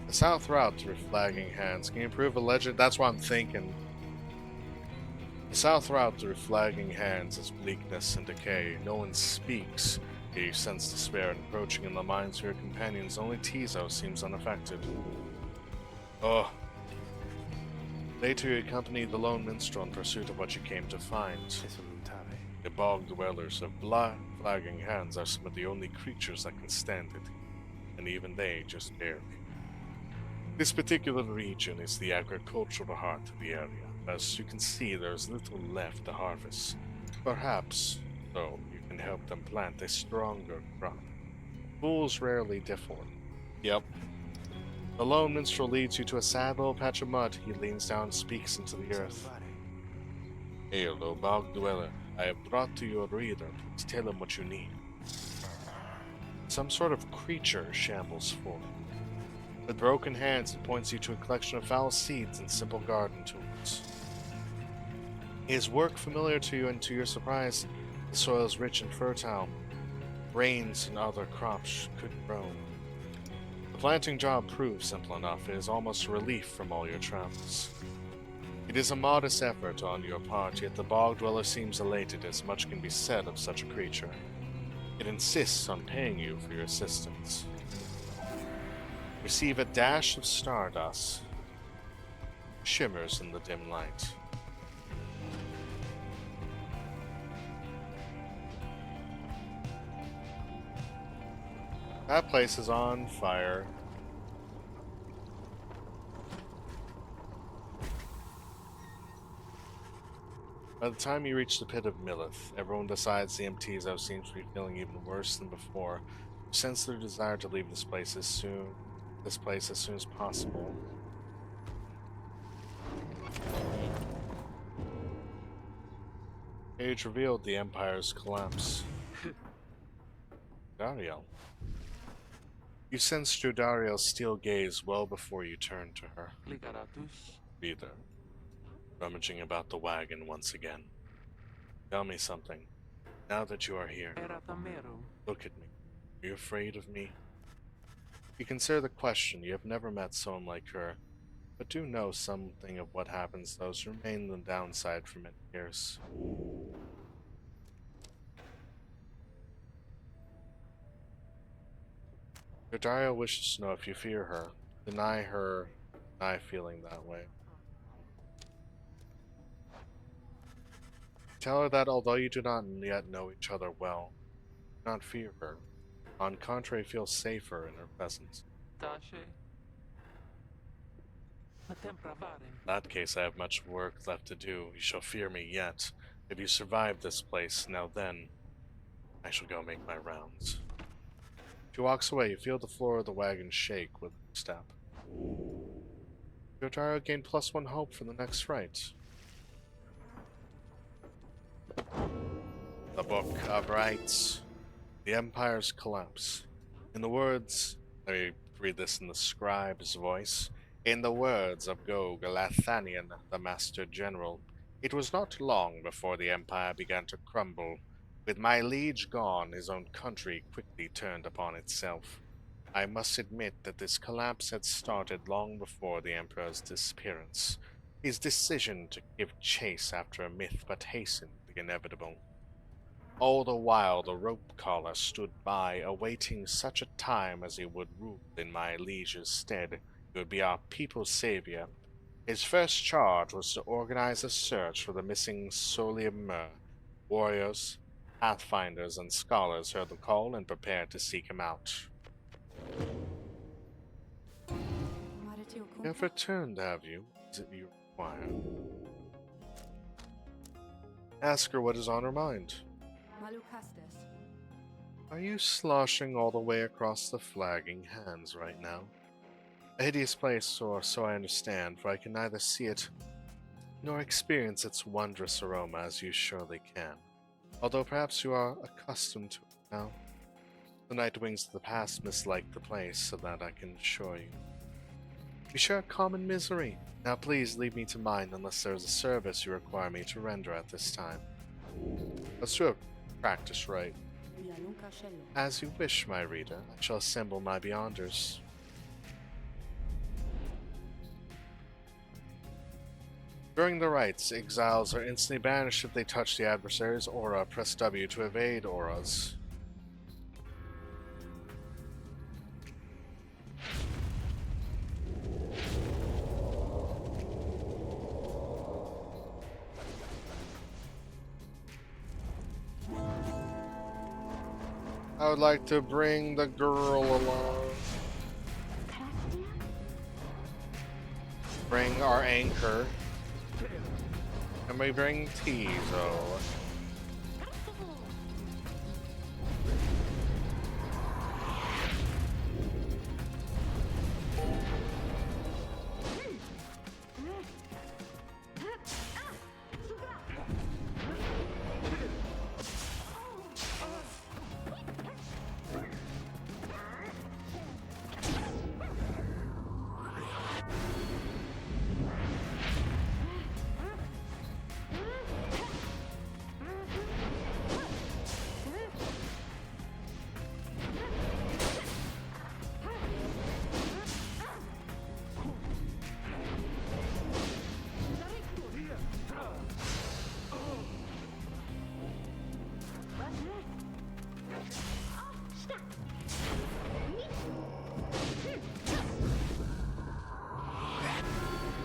The south route through flagging hands can you improve a legend. That's what I'm thinking. The south route through flagging hands is bleakness and decay. No one speaks. Yet you sense despair encroaching in the minds of your companions. Only Tizo seems unaffected. Oh. Later you accompany the lone minstrel in pursuit of what you came to find. The bog dwellers of flagging hands are some of the only creatures that can stand it, and even they just barely. This particular region is the agricultural heart of the area. As you can see, there is little left to harvest. Perhaps, though, you can help them plant a stronger crop. Fools rarely differ. Yep. The lone minstrel leads you to a sad little patch of mud. He leans down and speaks into the earth. Hail, O bog dweller. I have brought to your reader. Please tell him what you need. Some sort of creature shambles forward. With broken hands, it points you to a collection of foul seeds and simple garden tools. His work familiar to you, and to your surprise, the soil is rich and fertile. Grains and other crops could grow. The planting job proves simple enough. It is almost a relief from all your travels. It is a modest effort on your part, yet the bog dweller seems elated, as much can be said of such a creature. It insists on paying you for your assistance. Receive a dash of stardust. Shimmers in the dim light. That place is on fire. By the time you reach the Pit of Millith, everyone decides the Mtizo seems to be feeling even worse than before. You sense their desire to leave this place as soon as possible. Age revealed the Empire's collapse. Dariel. You sense Jodariel's steel gaze well before you turn to her. Reader, rummaging about the wagon once again. Tell me something. Now that you are here, look at me. Are you afraid of me? You consider the question. You have never met someone like her, but do know something of what happens to those who remain the downside for many years. Jodariel wishes to know if you fear her. Deny feeling that way. Tell her that although you do not yet know each other well, do not fear her. On contrary, feel safer in her presence. In that case, I have much work left to do. You shall fear me yet. If you survive this place, now then, I shall go make my rounds. She walks away. You feel the floor of the wagon shake with her step. Jotaro gained +1 hope for the next fight. The Book of Rights. The Empire's Collapse. In the words, let me read this in the scribe's voice. In the words of Gog Lathanian, the Master General, it was not long before the Empire began to crumble. With my liege gone, his own country quickly turned upon itself. I must admit that this collapse had started long before the Emperor's disappearance. His decision to give chase after a myth but hastened the inevitable. All the while the rope collar stood by, awaiting such a time as he would rule in my liege's stead. He would be our people's savior. His first charge was to organize a search for the missing Solium Mur. Warriors, pathfinders, and scholars heard the call and prepared to seek him out. You have returned, have you? Is it you require? Ask her what is on her mind. Are you sloshing all the way across the flagging hands right now? A hideous place, or so I understand, for I can neither see it nor experience its wondrous aroma as you surely can. Although perhaps you are accustomed to it now. The night wings of the past mislike the place, so that I can assure you. We share common misery. Now please leave me to mine unless there is a service you require me to render at this time. Let's do a practice right. As you wish, my reader. I shall assemble my Beyonders. During the rites, exiles are instantly banished if they touch the adversary's aura. Press W to evade auras. I would like to bring the girl along. Bring our anchor. And we bring Tizo.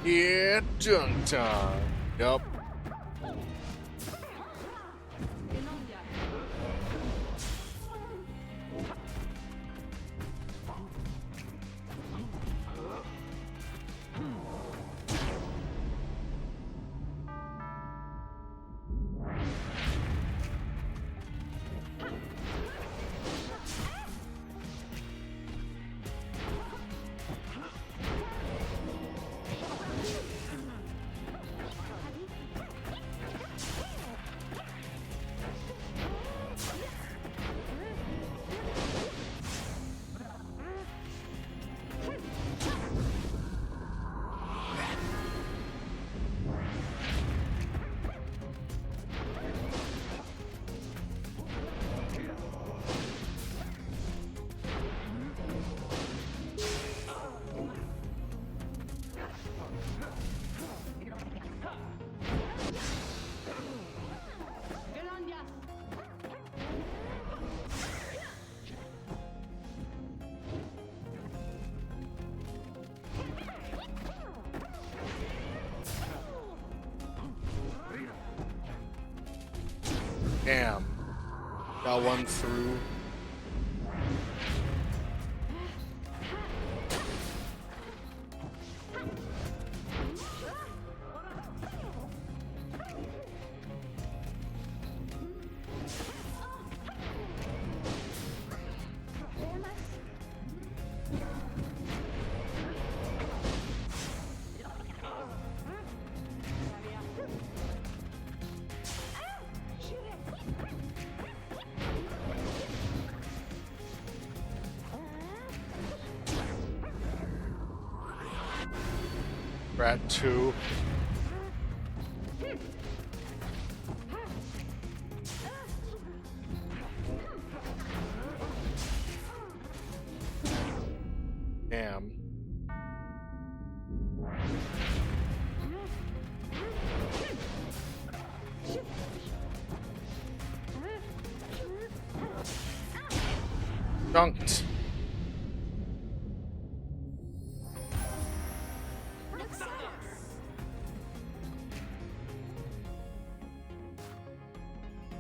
Yeah, junk time. Yup. Damn. Got one through. We're at 2. Damn. Dunked.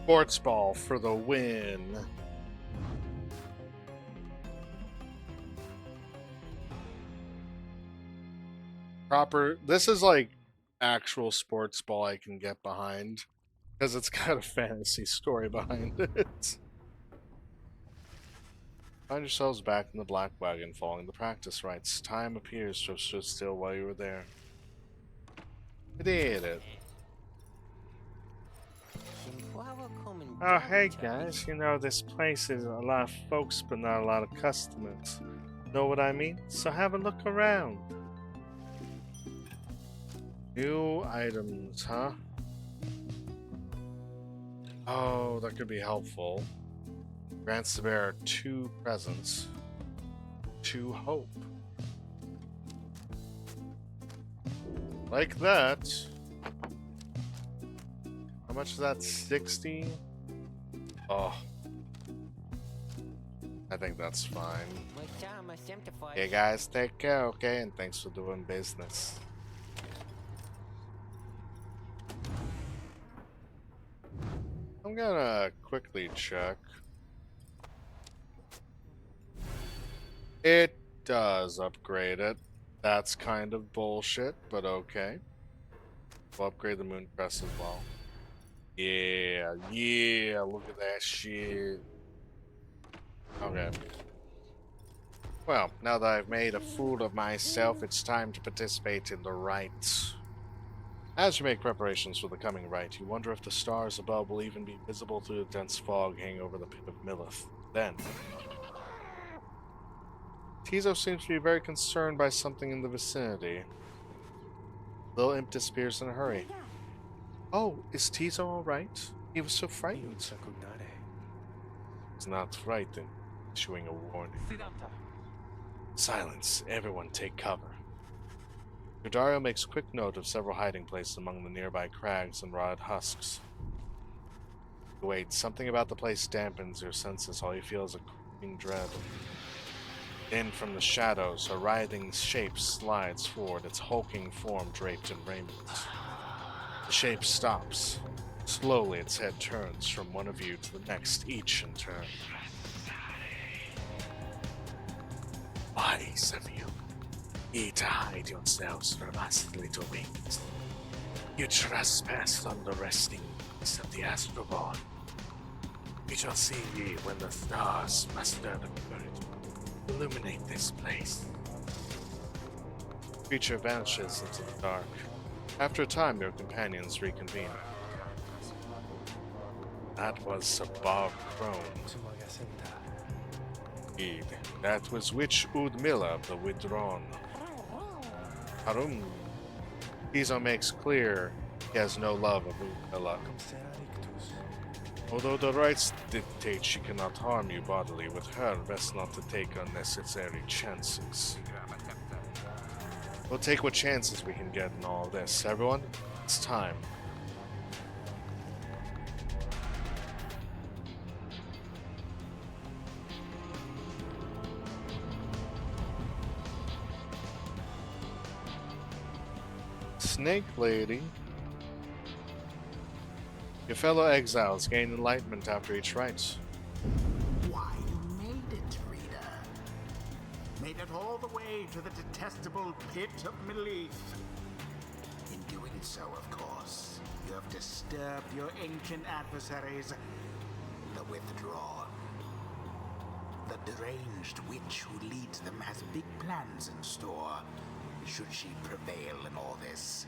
Sports ball for the win. Proper. This is like actual sports ball I can get behind because it's got a fantasy story behind it. Find yourselves back in the Black Wagon following the practice rites. Time appears to have stood still while you were there. I did it. Oh, hey guys, you know, this place is a lot of folks but not a lot of customers. Know what I mean? So have a look around. New items, huh? Oh, that could be helpful. Grants the bearer 2 presents. 2 hope. Like that. How much is that? 60? Oh. I think that's fine. Hey guys, take care, okay? And thanks for doing business. I'm gonna quickly check. It does upgrade it. That's kind of bullshit, but okay. We'll upgrade the Moon Crest as well. Yeah, yeah, look at that shit. Okay. Well, now that I've made a fool of myself, it's time to participate in the rites. As you make preparations for the coming rite, you wonder if the stars above will even be visible through the dense fog hanging over the pit of Millith. Then, Tizo seems to be very concerned by something in the vicinity. Little Imp disappears in a hurry. Oh, is Tizo alright? He was so frightened. He's not frightened, issuing a warning. Silence, everyone take cover. Udario makes quick note of several hiding places among the nearby crags and rotted husks. Wait, something about the place dampens your senses. All you feel is a creeping dread. Then from the shadows, a writhing shape slides forward, its hulking form draped in raiment. The shape stops. Slowly its head turns from one of you to the next, each in turn. Wise of you, ye to hide yourselves from us, little wings. You trespass on the resting place of the Astroborn. We shall see ye when the stars muster the courage to illuminate this place. The creature vanishes into the dark. After a time, your companions reconvene. That was Sabab Crone. Indeed, that was Witch Udmilla of the Withdrawn. Harum. Tizo makes clear he has no love of Udmilla. Although the rites dictate she cannot harm you bodily, with her, best not to take unnecessary chances. We'll take what chances we can get in all this. Everyone, it's time. Snake Lady. Your fellow exiles gain enlightenment after each rite. Why, you made it, reader. Made it all the way to the detestable pit of Millith. In doing so, of course, you have disturbed your ancient adversaries, the Withdrawn. The deranged witch who leads them has big plans in store, should she prevail in all this.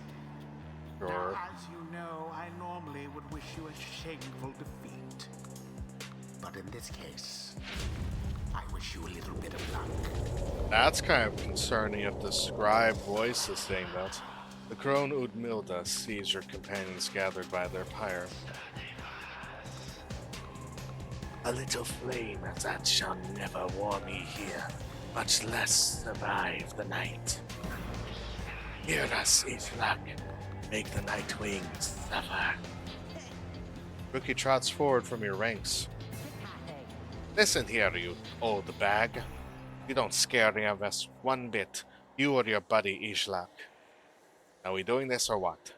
Sure. Now, as you know, I normally would wish you a shameful defeat. But in this case, I wish you a little bit of luck. That's kind of concerning if the scribe voice is saying that. The crone Udmilda sees your companions gathered by their pyre. A little flame as that shall never warm me here, much less survive the night. Hear us, Ithlak. Make the night wings suffer. Rookie trots forward from your ranks. Listen here, you old bag. You don't scare any of us one bit. You or your buddy Ishlak. Are we doing this or what?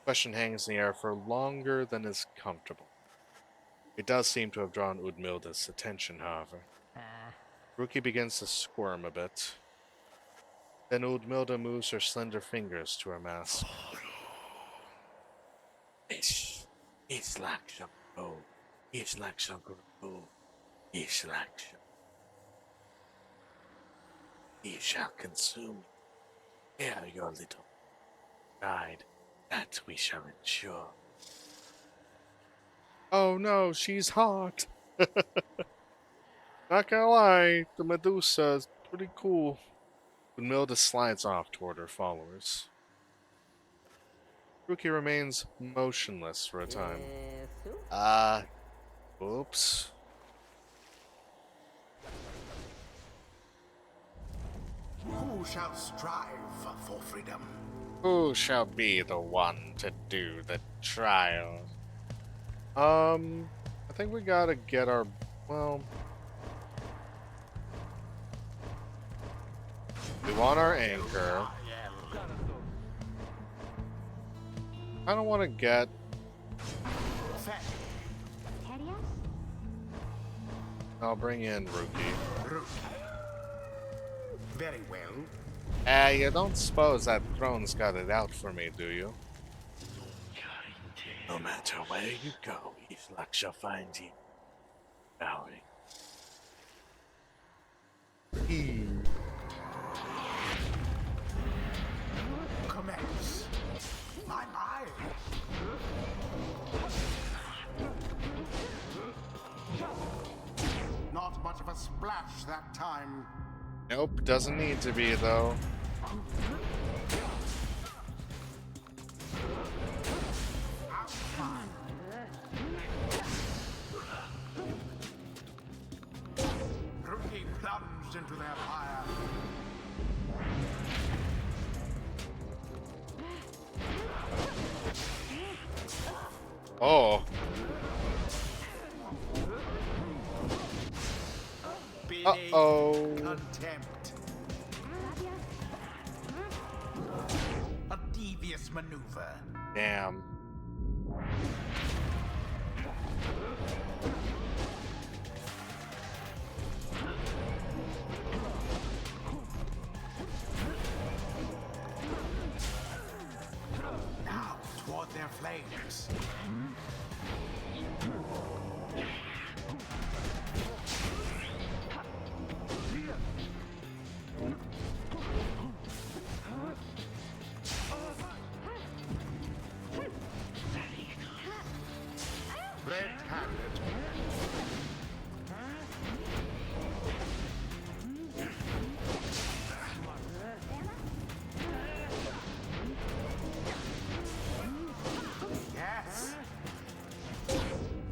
Question hangs in the air for longer than is comfortable. It does seem to have drawn Udmilda's attention, however. Ruki begins to squirm a bit. Then Udmilda moves her slender fingers to her mask. Ishlak shall go. Ishlak shall grow. Ishlak shall. He shall consume. Ere your little bride, that we shall ensure. Oh no, she's hot. Not gonna lie, the Medusa is pretty cool. Brunilda slides off toward her followers. Ruki remains motionless for a time. Oops. Who shall strive for freedom? Who shall be the one to do the trial? I think we gotta get our, well, we want our anchor. I don't want to get. I'll bring in Ruki. Very well. You don't suppose that throne's got it out for me, do you? No matter where you go, Ishlak shall find you. Bowing. Commence. My. Not much of a splash that time. Nope, doesn't need to be, though. Ruki plunged into their fire. Oh. Uh-oh. Contempt. A devious maneuver. Damn. Now, toward their flames. Red-handed. Yes.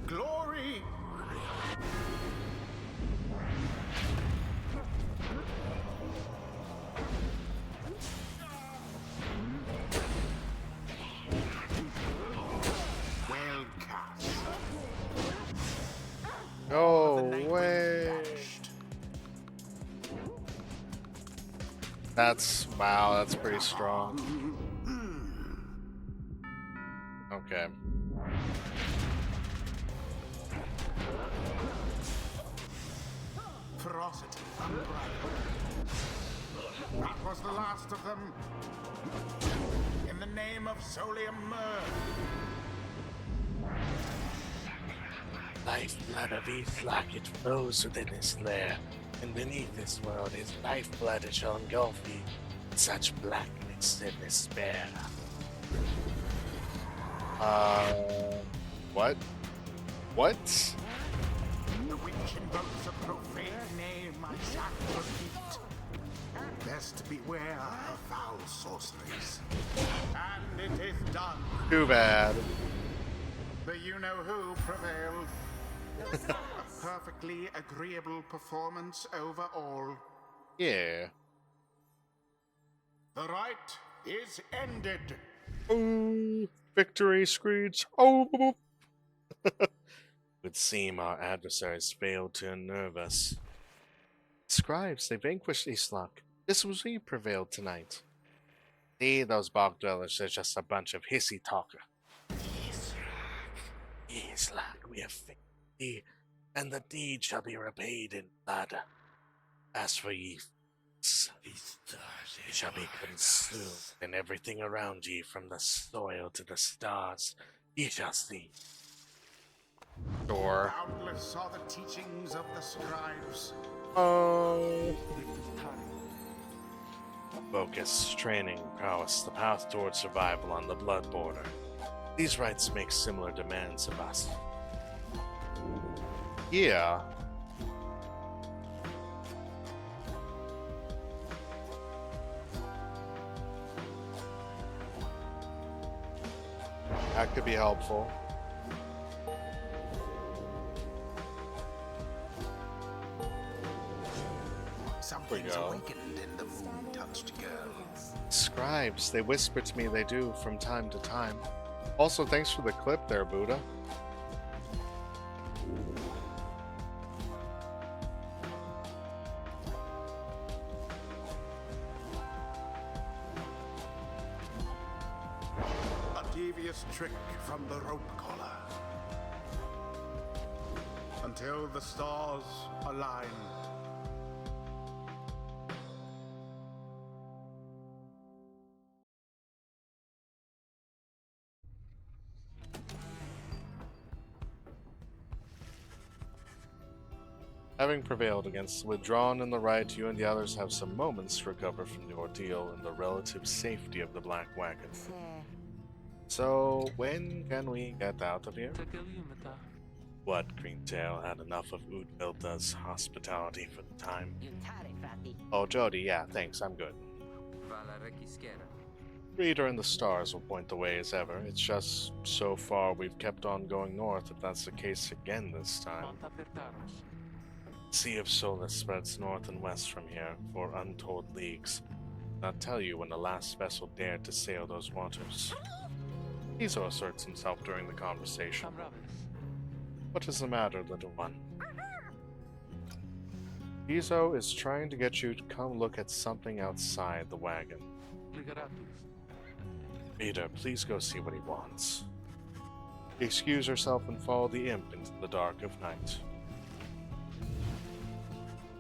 Glory. Well cast. No way. That's, wow, that's pretty strong. Okay. Ferocity unbridled. That was the last of them. In the name of Solium Mur. Lifeblood of Ishlak, it flows within his lair, and beneath this world his lifeblood it shall engulf thee in such blackness and despair. What? What? The witch invokes a profane name I shan't repeat. Best beware her foul sorceries. And it is done. Too bad. The you-know-who prevailed. A perfectly agreeable performance overall. Yeah. The rite is ended. Oh, victory screech. Oh. would seem our adversaries failed to unnerve us. Scribes, they vanquished Islak. This was we prevailed tonight. See, those bog dwellers are just a bunch of hissy talker. Islak, we have failed thee, and the deed shall be repaid in blood. As for ye, ye shall be consumed, and everything around ye, from the soil to the stars, ye shall see. Sure. Boundless are the teachings of the scribes. Oh. Focus, training, prowess, the path towards survival on the blood border. These rites make similar demands of us. Yeah. That could be helpful. Something's go. awakened in the moon-touched girl. Scribes, they whisper to me they do from time to time. Also, thanks for the clip there, Buddha. A devious trick from the rope collar. Until the stars align. Having prevailed against the withdrawn and the right, you and the others have some moments to recover from the ordeal and the relative safety of the Black Wagon. So, when can we get out of here? What, Greentail, had enough of Udvilda's hospitality for the time? Oh, Jody, yeah, thanks, I'm good. Reader and the stars will point the way as ever. It's just, so far we've kept on going north, if that's the case again this time. Sea of Solace spreads north and west from here for untold leagues. I'll tell you when the last vessel dared to sail those waters. Izo asserts himself during the conversation. What is the matter, little one? Izo is trying to get you to come look at something outside the wagon. Reader, please go see what he wants. Excuse yourself and follow the imp into the dark of night.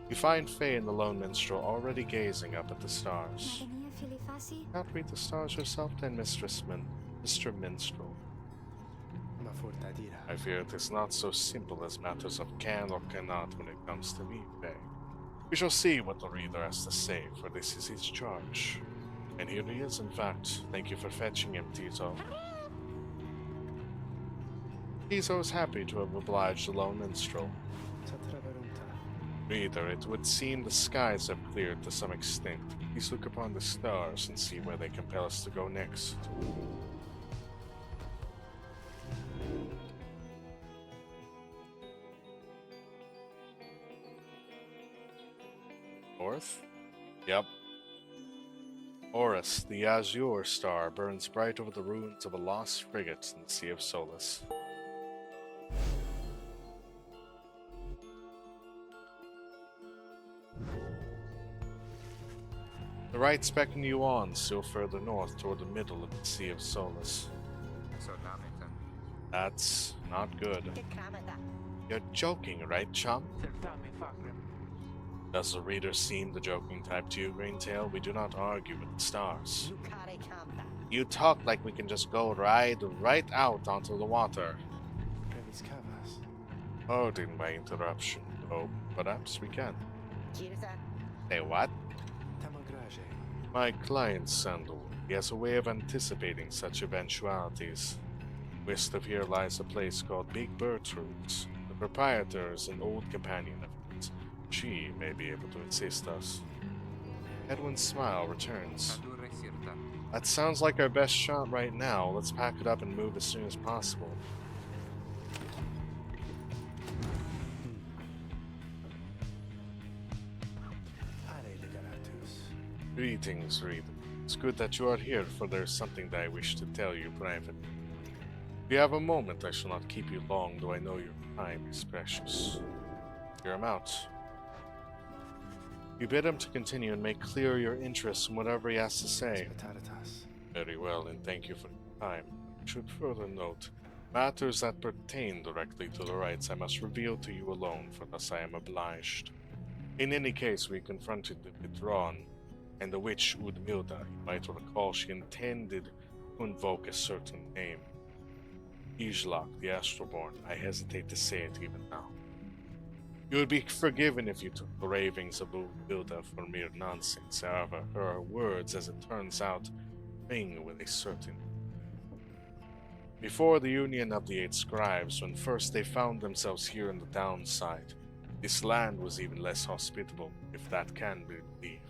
You find Faye and the lone minstrel already gazing up at the stars. Can't read the stars yourself then, Mr. Minstrel. I fear it is not so simple as matters of can or cannot when it comes to me, Faye. We shall see what the reader has to say, for this is his charge. And here he is, in fact. Thank you for fetching him, Tizo. Tizo is happy to have obliged the lone minstrel. Reader, it would seem the skies have cleared to some extent. Please look upon the stars and see where they compel us to go next. North? Yep. Horus, the azure star, burns bright over the ruins of a lost frigate in the Sea of Solace. The right's beckoning you on, still further north toward the middle of the Sea of Solace. That's not good. You're joking, right, chum? Does the reader seem the joking type to you, Greentail? We do not argue with the stars. You talk like we can just go right out onto the water. Pardon my interruption, though perhaps we can. Say what? My client, Sandal, he has a way of anticipating such eventualities. West of here lies a place called Big Bertrude's. The proprietor is an old companion of his. She may be able to assist us. Edwin's smile returns. That sounds like our best shot right now. Let's pack it up and move as soon as possible. Greetings, reader. It's good that you are here, for there's something that I wish to tell you privately. If you have a moment, I shall not keep you long, though I know your time is precious. Hear him out. You bid him to continue and make clear your interest in whatever he has to say. Very well, and thank you for your time. I should further note, matters that pertain directly to the rites I must reveal to you alone, for thus I am obliged. In any case, we confronted the withdrawn, and the witch Udmilda. You might recall she intended to invoke a certain name. Ijlak, the Astroborn. I hesitate to say it even now. You would be forgiven if you took the ravings of Udmilda for mere nonsense. However, her words, as it turns out, ring with a certain. Before the union of the eight scribes, when first they found themselves here in the downside, this land was even less hospitable, if that can be believed.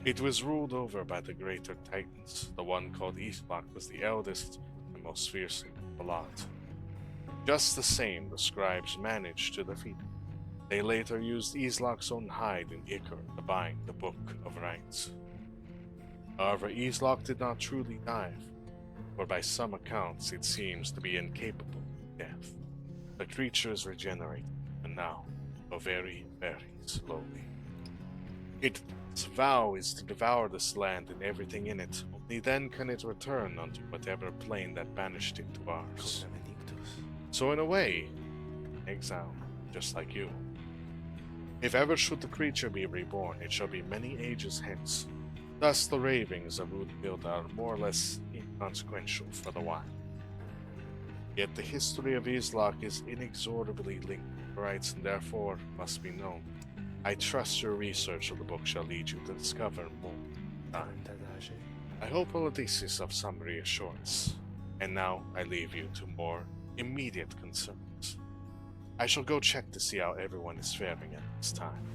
It was ruled over by the greater titans. The one called Isbak was the eldest and most fearsome of the lot. Just the same, the scribes managed to defeat him. They later used Islak's own hide and ichor to bind the Book of Rites. However, Islak did not truly die, for by some accounts it seems to be incapable of death. The creatures regenerate, and now go very, very slowly. Its vow is to devour this land and everything in it. Only then can it return unto whatever plane that banished it to ours. So in a way, exile, just like you. If ever should the creature be reborn, it shall be many ages hence. Thus the ravings of Udbild are more or less inconsequential for the while. Yet the history of Islak is inexorably linked to rights and therefore must be known. I trust your research of the book shall lead you to discover more. I hope all of this is of some reassurance. And now I leave you to more immediate concerns. I shall go check to see how everyone is faring at this time.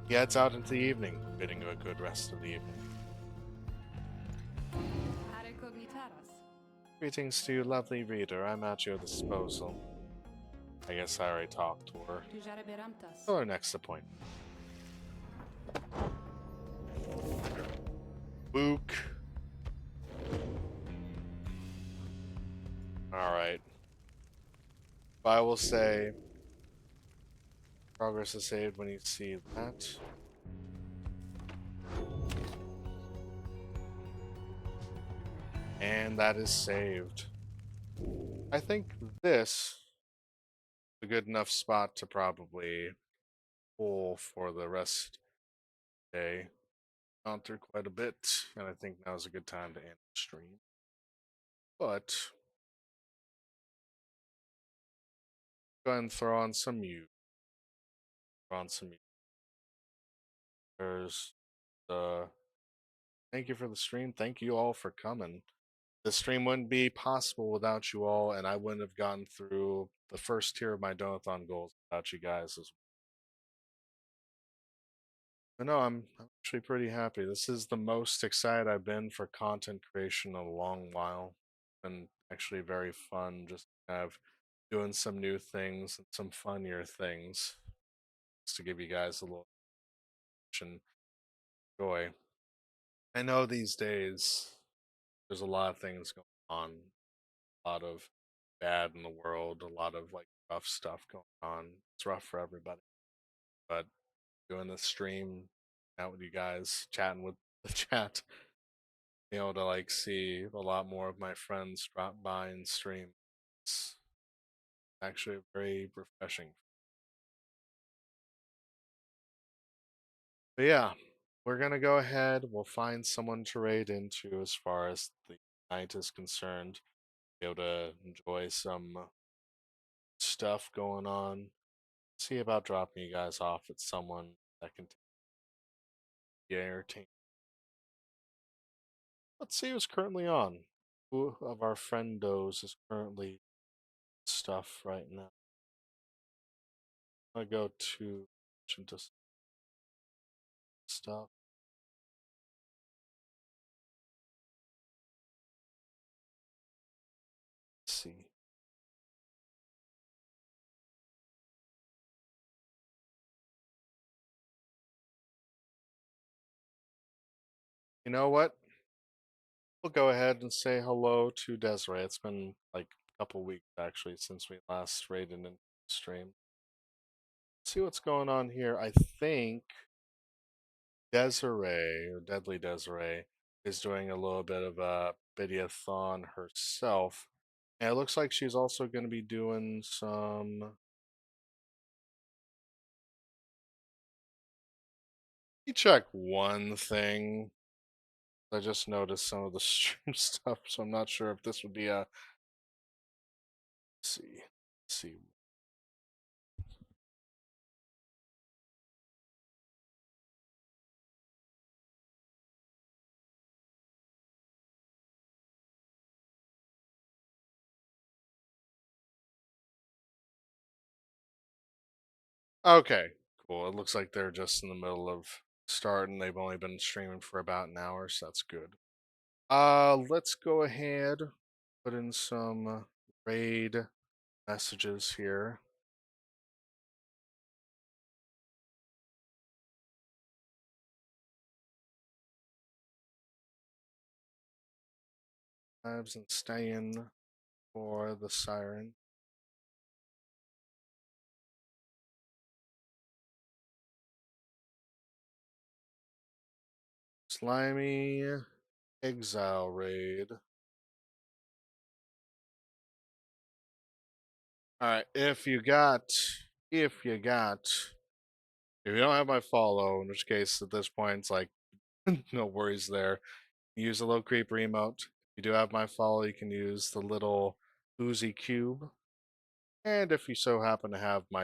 He heads out into the evening, bidding you a good rest of the evening. Greetings to you, lovely reader. I'm at your disposal. I guess I already talked to her. Till our next appointment. Book. Alright. I will say progress is saved when you see that. And that is saved. I think this is a good enough spot to probably pull for the rest of the day. Gone through quite a bit, and I think now's a good time to end the stream. But go ahead and throw on some music. There's the thank you for the stream. Thank you all for coming. The stream wouldn't be possible without you all, and I wouldn't have gotten through the first tier of my Donathon goals without you guys as well. But no, I'm actually pretty happy. This is the most excited I've been for content creation in a long while. And actually very fun just kind of doing some new things and some funnier things just to give you guys a little joy. I know these days there's a lot of things going on, a lot of bad in the world, a lot of like rough stuff going on. It's rough for everybody. But doing this stream out with you guys, chatting with the chat, being able to like see a lot more of my friends drop by and stream. It's actually very refreshing. But yeah, we're gonna go ahead. We'll find someone to raid into as far as the night is concerned. Be able to enjoy some stuff going on. See about dropping you guys off at someone that can be entertained. Let's see who's currently on. Who of our friendos is currently stuff right now? I go to into stuff. Let's see. You know what? we'll go ahead and say hello to Desiree. It's been like a couple weeks actually since we last raided in the stream. See what's going on here. I think Desiree, or Deadly Desiree, is doing a little bit of a videothon herself. And it looks like she's also going to be doing some. Let me check one thing. I just noticed some of the stream stuff, so I'm not sure if this would be a. Let's see. Let's see. Okay, cool. It looks like they're just in the middle of starting. They've only been streaming for about an hour, so that's good. Let's go ahead, put in some raid messages here. Lives and staying for the siren. Slimy exile raid. Alright, if you don't have my follow, in which case at this point it's like no worries there. Use the low creeper emote. If you do have my follow, you can use the little Uzi cube. And if you so happen to have my